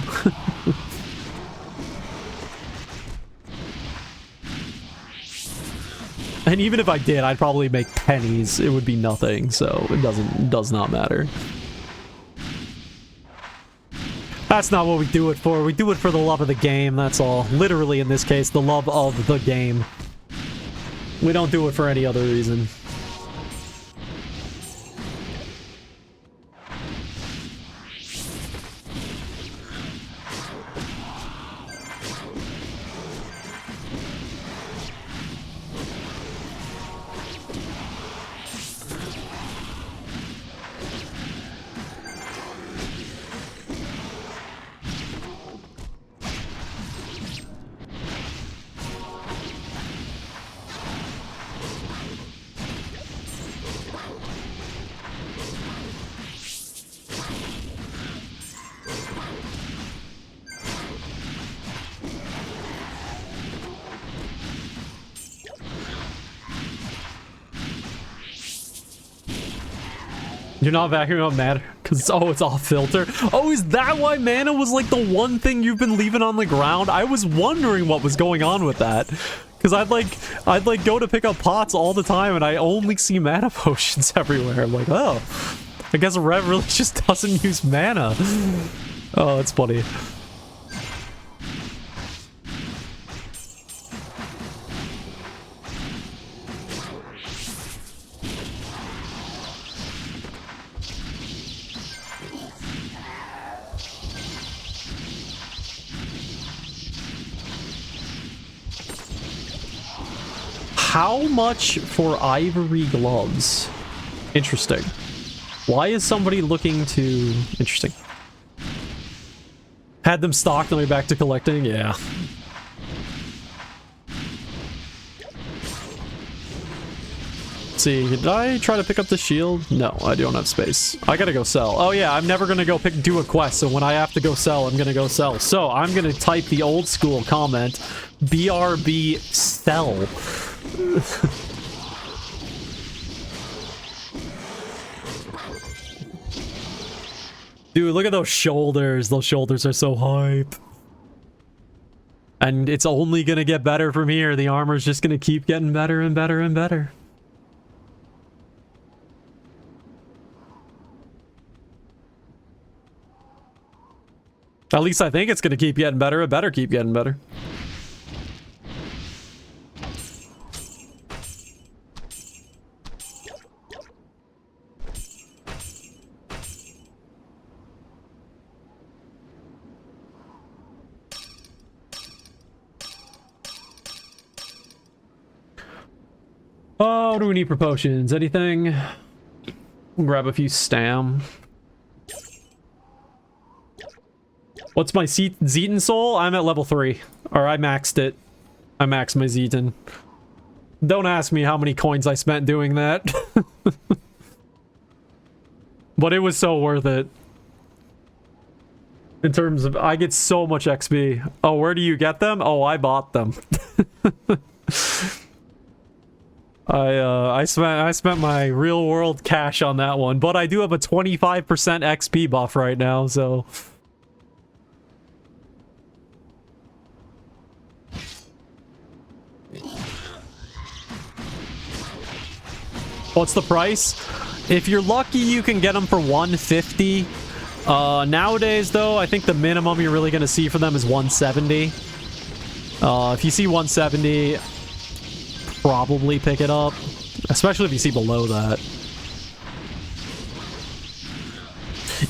And even if I did, I'd probably make pennies. It would be nothing, so it does not matter. That's not what we do it for. We do it for the love of the game, that's all. Literally, in this case, the love of the game. We don't do it for any other reason. You're not vacuuming up mana because it's off filter. Oh, is that why mana was like the one thing you've been leaving on the ground? I was wondering what was going on with that, because I'd like go to pick up pots all the time and I only see mana potions everywhere. I'm like, oh, I guess Rev really just doesn't use mana. Oh, that's funny. How much for ivory gloves? Interesting. Why is somebody looking to... Interesting. Had them stocked on the way back to collecting? Yeah. Let's see, did I try to pick up the shield? No, I don't have space. I gotta go sell. Oh yeah, I'm never gonna go do a quest, so when I have to go sell, I'm gonna go sell. So I'm gonna type the old school comment, BRB sell. Dude, look at those shoulders. Those shoulders are so hype. And it's only gonna get better from here. The armor's just gonna keep getting better and better and better. At least I think it's gonna keep getting better. It better keep getting better. Oh, what do we need for potions? Anything? We'll grab a few stam. What's my Zeton soul? I'm at level 3. Or I maxed it. I maxed my Zeton. Don't ask me how many coins I spent doing that. But it was so worth it. In terms of, I get so much XP. Oh, where do you get them? Oh, I bought them. I spent my real world cash on that one, but I do have a 25% XP buff right now, so... What's the price? If you're lucky, you can get them for 150. Nowadays, though, I think the minimum you're really going to see for them is 170. If you see 170, probably pick it up. Especially if you see below that.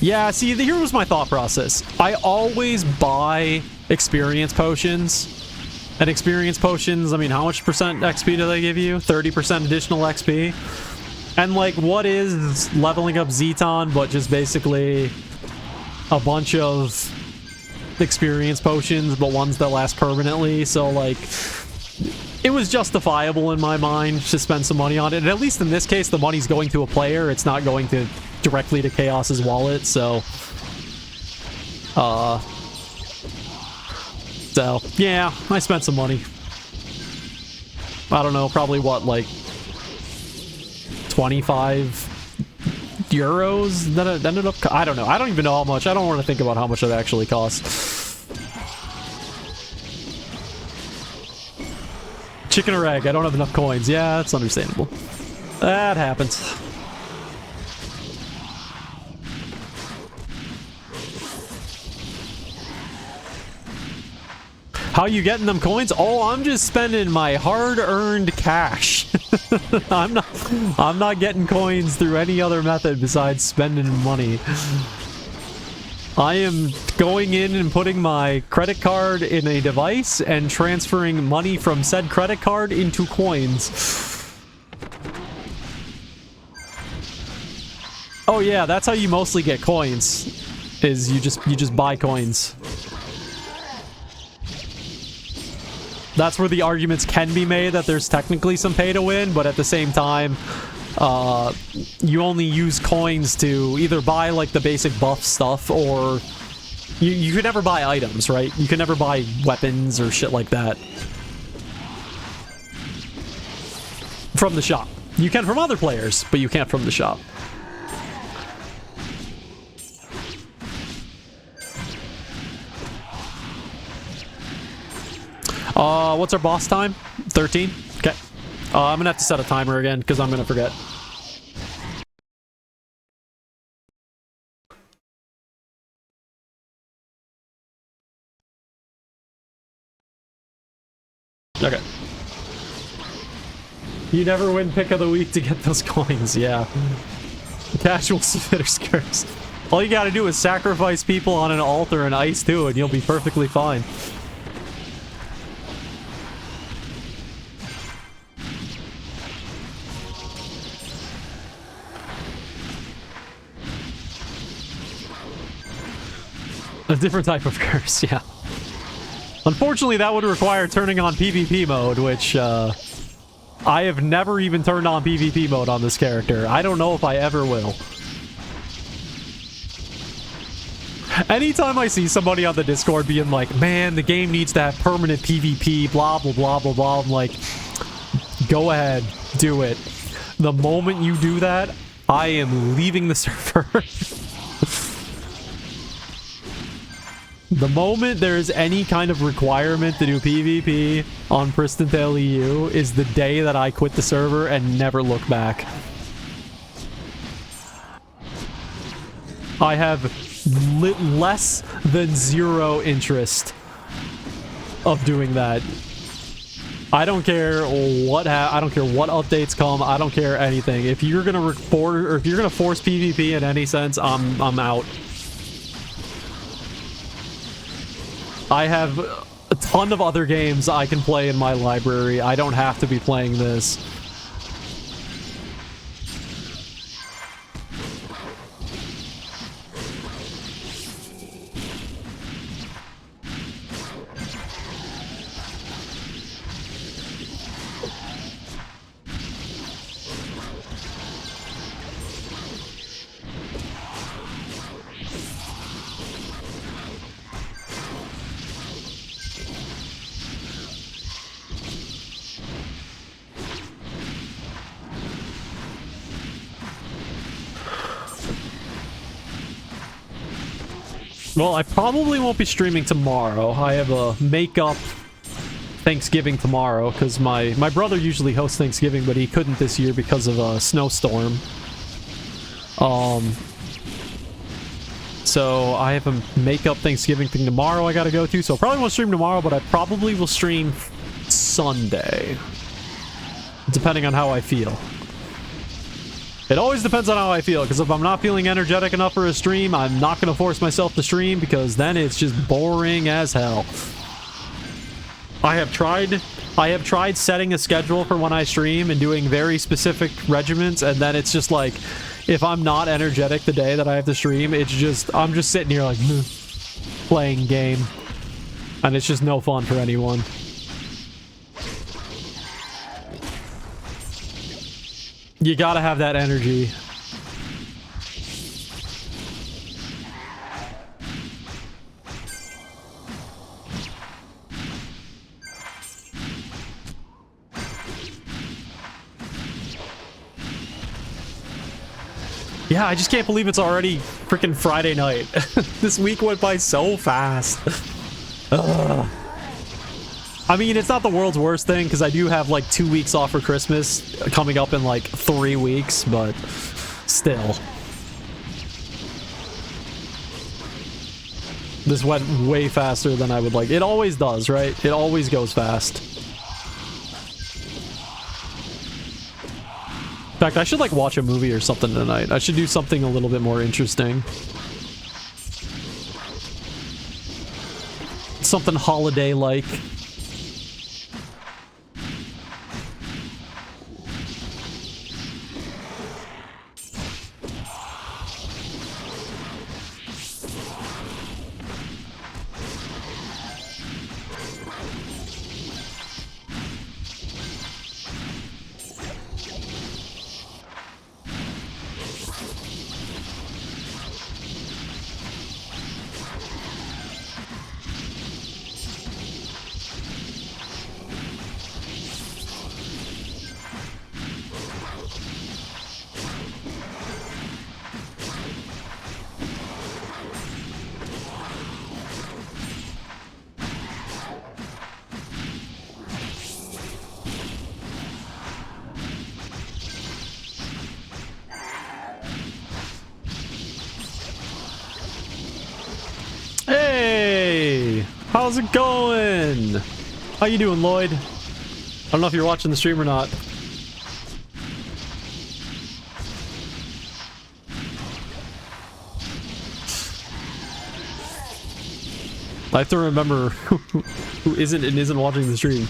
Yeah, see, here was my thought process. I always buy experience potions. And experience potions, I mean, how much percent XP do they give you? 30% additional XP. And, like, what is leveling up Zeton, but just basically a bunch of experience potions, but ones that last permanently? So, like, it was justifiable in my mind to spend some money on it. And at least in this case, the money's going to a player. It's not going to directly to Chaos's wallet, so... So, yeah, I spent some money. I don't know, probably what, like... 25 euros that it ended up... I don't know. I don't even know how much. I don't want to think about how much it actually costs. Chicken or egg? I don't have enough coins. Yeah, that's understandable. That happens. How you getting them coins? Oh, I'm just spending my hard-earned cash. I'm not getting coins through any other method besides spending money. I am going in and putting my credit card in a device and transferring money from said credit card into coins. Oh yeah, that's how you mostly get coins. Is you just buy coins. That's where the arguments can be made that there's technically some pay to win, but at the same time, you only use coins to either buy like the basic buff stuff, or you could never buy items, right? You can never buy weapons or shit like that from the shop. You can from other players, but you can't from the shop. What's our boss time? 13? Okay. I'm gonna have to set a timer again, because I'm gonna forget. Okay. You never win pick of the week to get those coins, yeah. Casual submitter's curse. All you gotta do is sacrifice people on an altar and ice too, and you'll be perfectly fine. A different type of curse, yeah. Unfortunately, that would require turning on PvP mode, which, I have never even turned on PvP mode on this character. I don't know if I ever will. Anytime I see somebody on the Discord being like, man, the game needs to have permanent PvP, blah, blah, blah, blah, blah, I'm like, go ahead, do it. The moment you do that, I am leaving the server. The moment there's any kind of requirement to do PvP on Pristontale EU is the day that I quit the server and never look back. I have less than zero interest of doing that. I don't care what I don't care what updates come. I don't care anything. If you're gonna report or if you're gonna force PvP in any sense, I'm out. I have a ton of other games I can play in my library. I don't have to be playing this. Well, I probably won't be streaming tomorrow. I have a makeup Thanksgiving tomorrow because my brother usually hosts Thanksgiving, but he couldn't this year because of a snowstorm. So I have a makeup Thanksgiving thing tomorrow I gotta go to, so I probably won't stream tomorrow, but I probably will stream Sunday. Depending on how I feel. It always depends on how I feel, because if I'm not feeling energetic enough for a stream, I'm not going to force myself to stream, because then it's just boring as hell. I have tried setting a schedule for when I stream and doing very specific regimens, and then it's just like, if I'm not energetic the day that I have to stream, it's just, I'm just sitting here like, playing game. And it's just no fun for anyone. You gotta have that energy. Yeah, I just can't believe it's already freaking Friday night. This week went by so fast. Ugh. I mean, it's not the world's worst thing, because I do have, like, 2 weeks off for Christmas coming up in, like, 3 weeks, but still. This went way faster than I would like. It always does, right? It always goes fast. In fact, I should, like, watch a movie or something tonight. I should do something a little bit more interesting. Something holiday-like. Hey! How's it going? How you doing, Lloyd? I don't know if you're watching the stream or not. I have to remember who isn't and isn't watching the stream.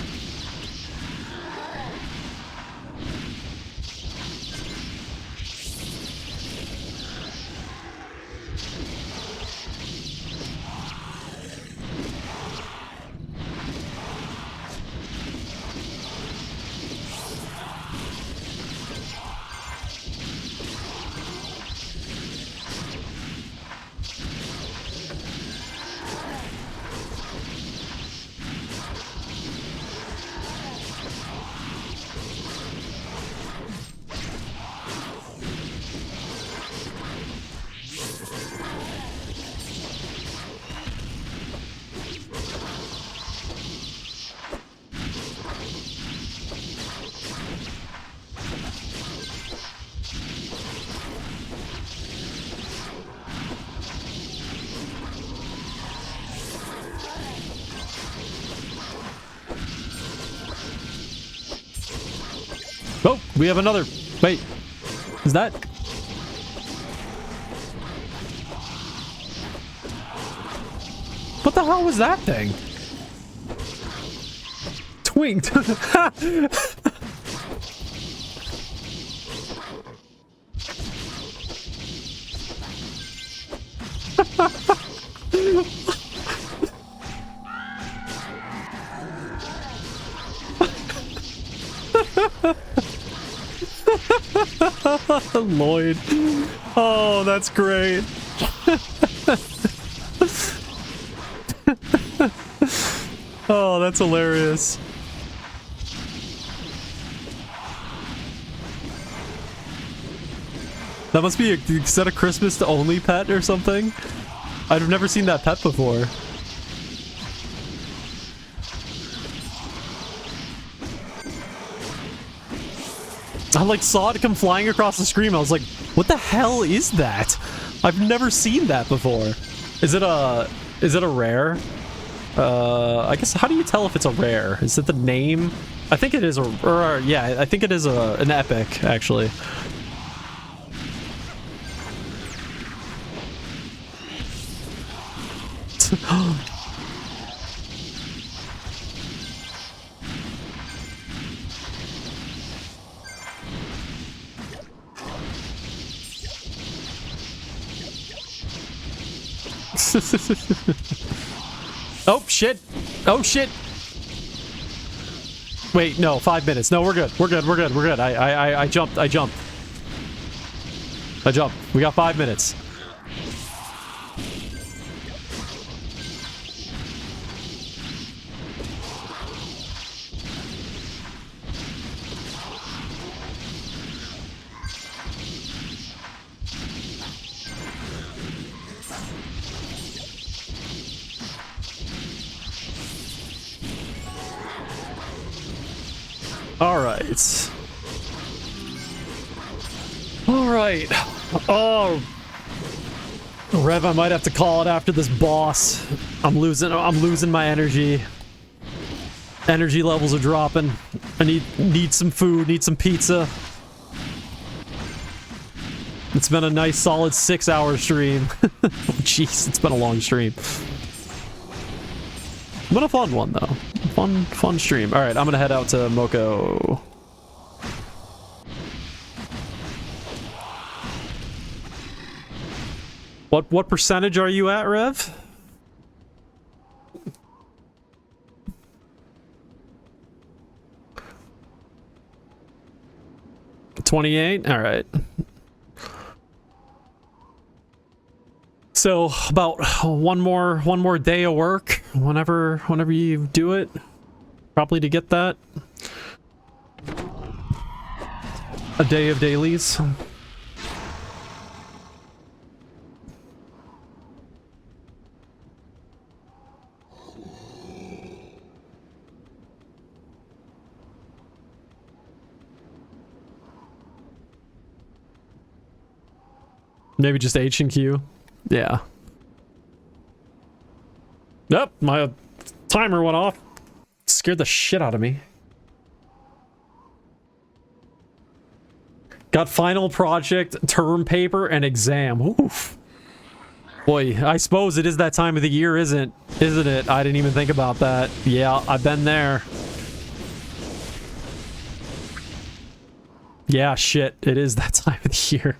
Oh, we have another. Wait, is that? What the hell was that thing? Twinked. Lloyd. Oh, that's great. Oh, that's hilarious. That must be is that a Christmas to only pet or something? I've never seen that pet before. I like saw it come flying across the screen. I was like, what the hell is that? I've never seen that before. Is it a rare? I guess, how do you tell if it's a rare? Is it the name? I think it is yeah, I think it is an epic, actually. Oh shit! Oh shit! Wait, no, 5 minutes. No, we're good. We're good. We're good. We're good. I jumped. I jumped. I jumped. We got 5 minutes. Alright. Alright. Oh. Rev, I might have to call it after this boss. I'm losing my energy. Energy levels are dropping. I need some food, need some pizza. It's been a nice solid 6-hour stream. Oh, jeez, it's been a long stream. But a fun one though. Fun stream. Alright, I'm gonna head out to Moko. What percentage are you at, Rev? $28? Alright. So about one more day of work whenever you do it, probably to get that. A day of dailies. Maybe just H and Q. Yeah. Yep, my timer went off. Scared the shit out of me. Got final project, term paper, and exam. Oof. Boy, I suppose it is that time of the year, isn't it? I didn't even think about that. Yeah, I've been there. Yeah, shit, it is that time of the year.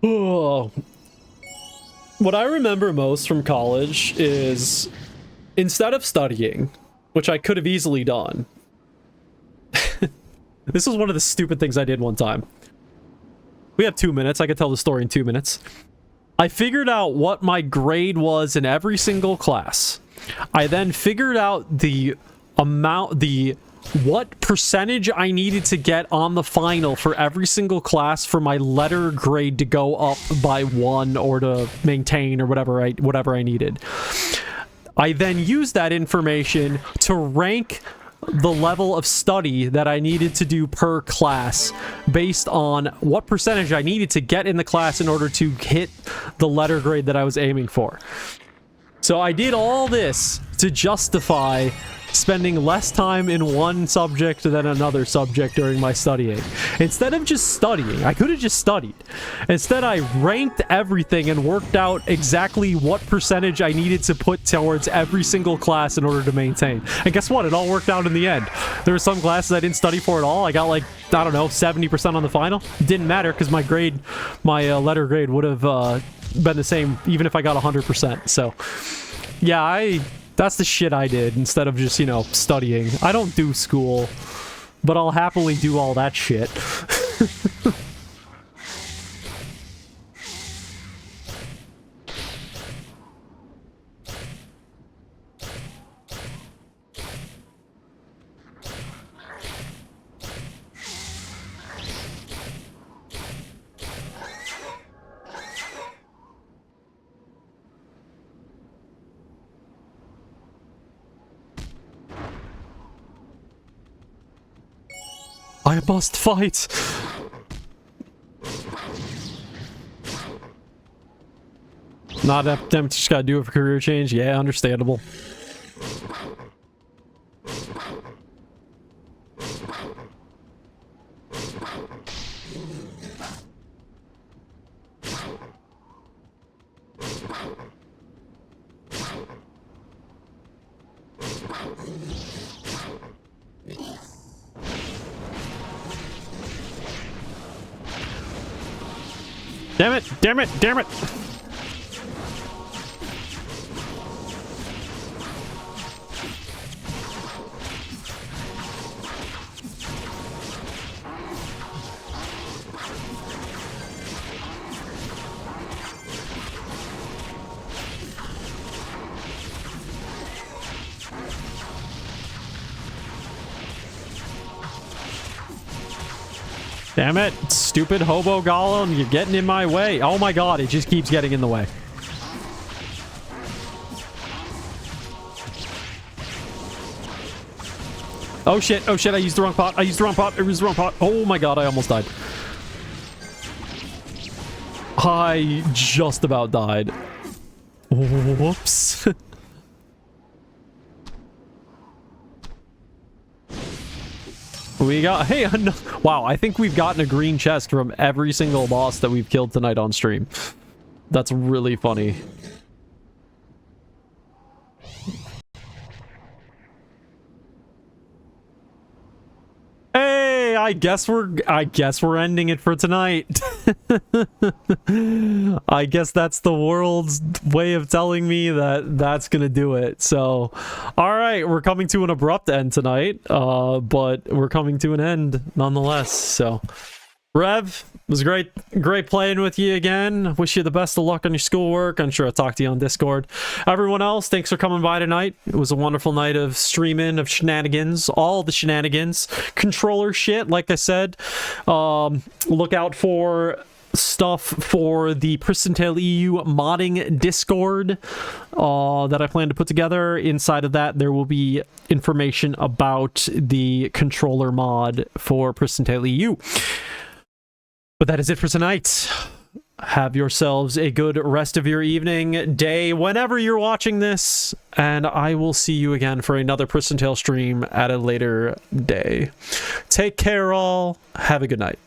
Oh. What I remember most from college is instead of studying, which I could have easily done. This was one of the stupid things I did one time. We have 2 minutes. I could tell the story in 2 minutes. I figured out what my grade was in every single class. I then figured out the amount, what percentage I needed to get on the final for every single class for my letter grade to go up by 1 or to maintain or whatever I needed. I then used that information to rank the level of study that I needed to do per class based on what percentage I needed to get in the class in order to hit the letter grade that I was aiming for. So I did all this to justify spending less time in one subject than another subject during my studying. Instead of just studying, I could have just studied. Instead, I ranked everything and worked out exactly what percentage I needed to put towards every single class in order to maintain. And guess what? It all worked out in the end. There were some classes I didn't study for at all. I got like, I don't know, 70% on the final. Didn't matter because my grade, my letter grade would have been the same even if I got 100%. So, yeah, that's the shit I did instead of just, you know, studying. I don't do school, but I'll happily do all that shit. I must fight! Not them, just gotta do it for career change? Yeah, understandable. Damn it! Damn it! Damn it! Damn it, stupid hobo golem, you're getting in my way. Oh my god, it just keeps getting in the way. Oh shit, I used the wrong pot. I used the wrong pot. Oh my god, I almost died. I just about died. Whoops. We got, hey, wow, I think we've gotten a green chest from every single boss that we've killed tonight on stream. That's really funny. Hey, I guess we're ending it for tonight. I guess that's the world's way of telling me that that's gonna do it. So, all right, we're coming to an abrupt end tonight, but we're coming to an end nonetheless. So, Rev, it was great playing with you again. Wish you the best of luck on your schoolwork. I'm sure I'll talk to you on Discord. Everyone else, thanks for coming by tonight. It was a wonderful night of streaming, of shenanigans, all the shenanigans, controller shit, like I said. Look out for stuff for the Pristontale EU modding Discord that I plan to put together. Inside of that, there will be information about the controller mod for Pristontale EU. But that is it for tonight. Have yourselves a good rest of your evening, day, whenever you're watching this, and I will see you again for another Pristontale stream at a later day. Take care, all. Have a good night.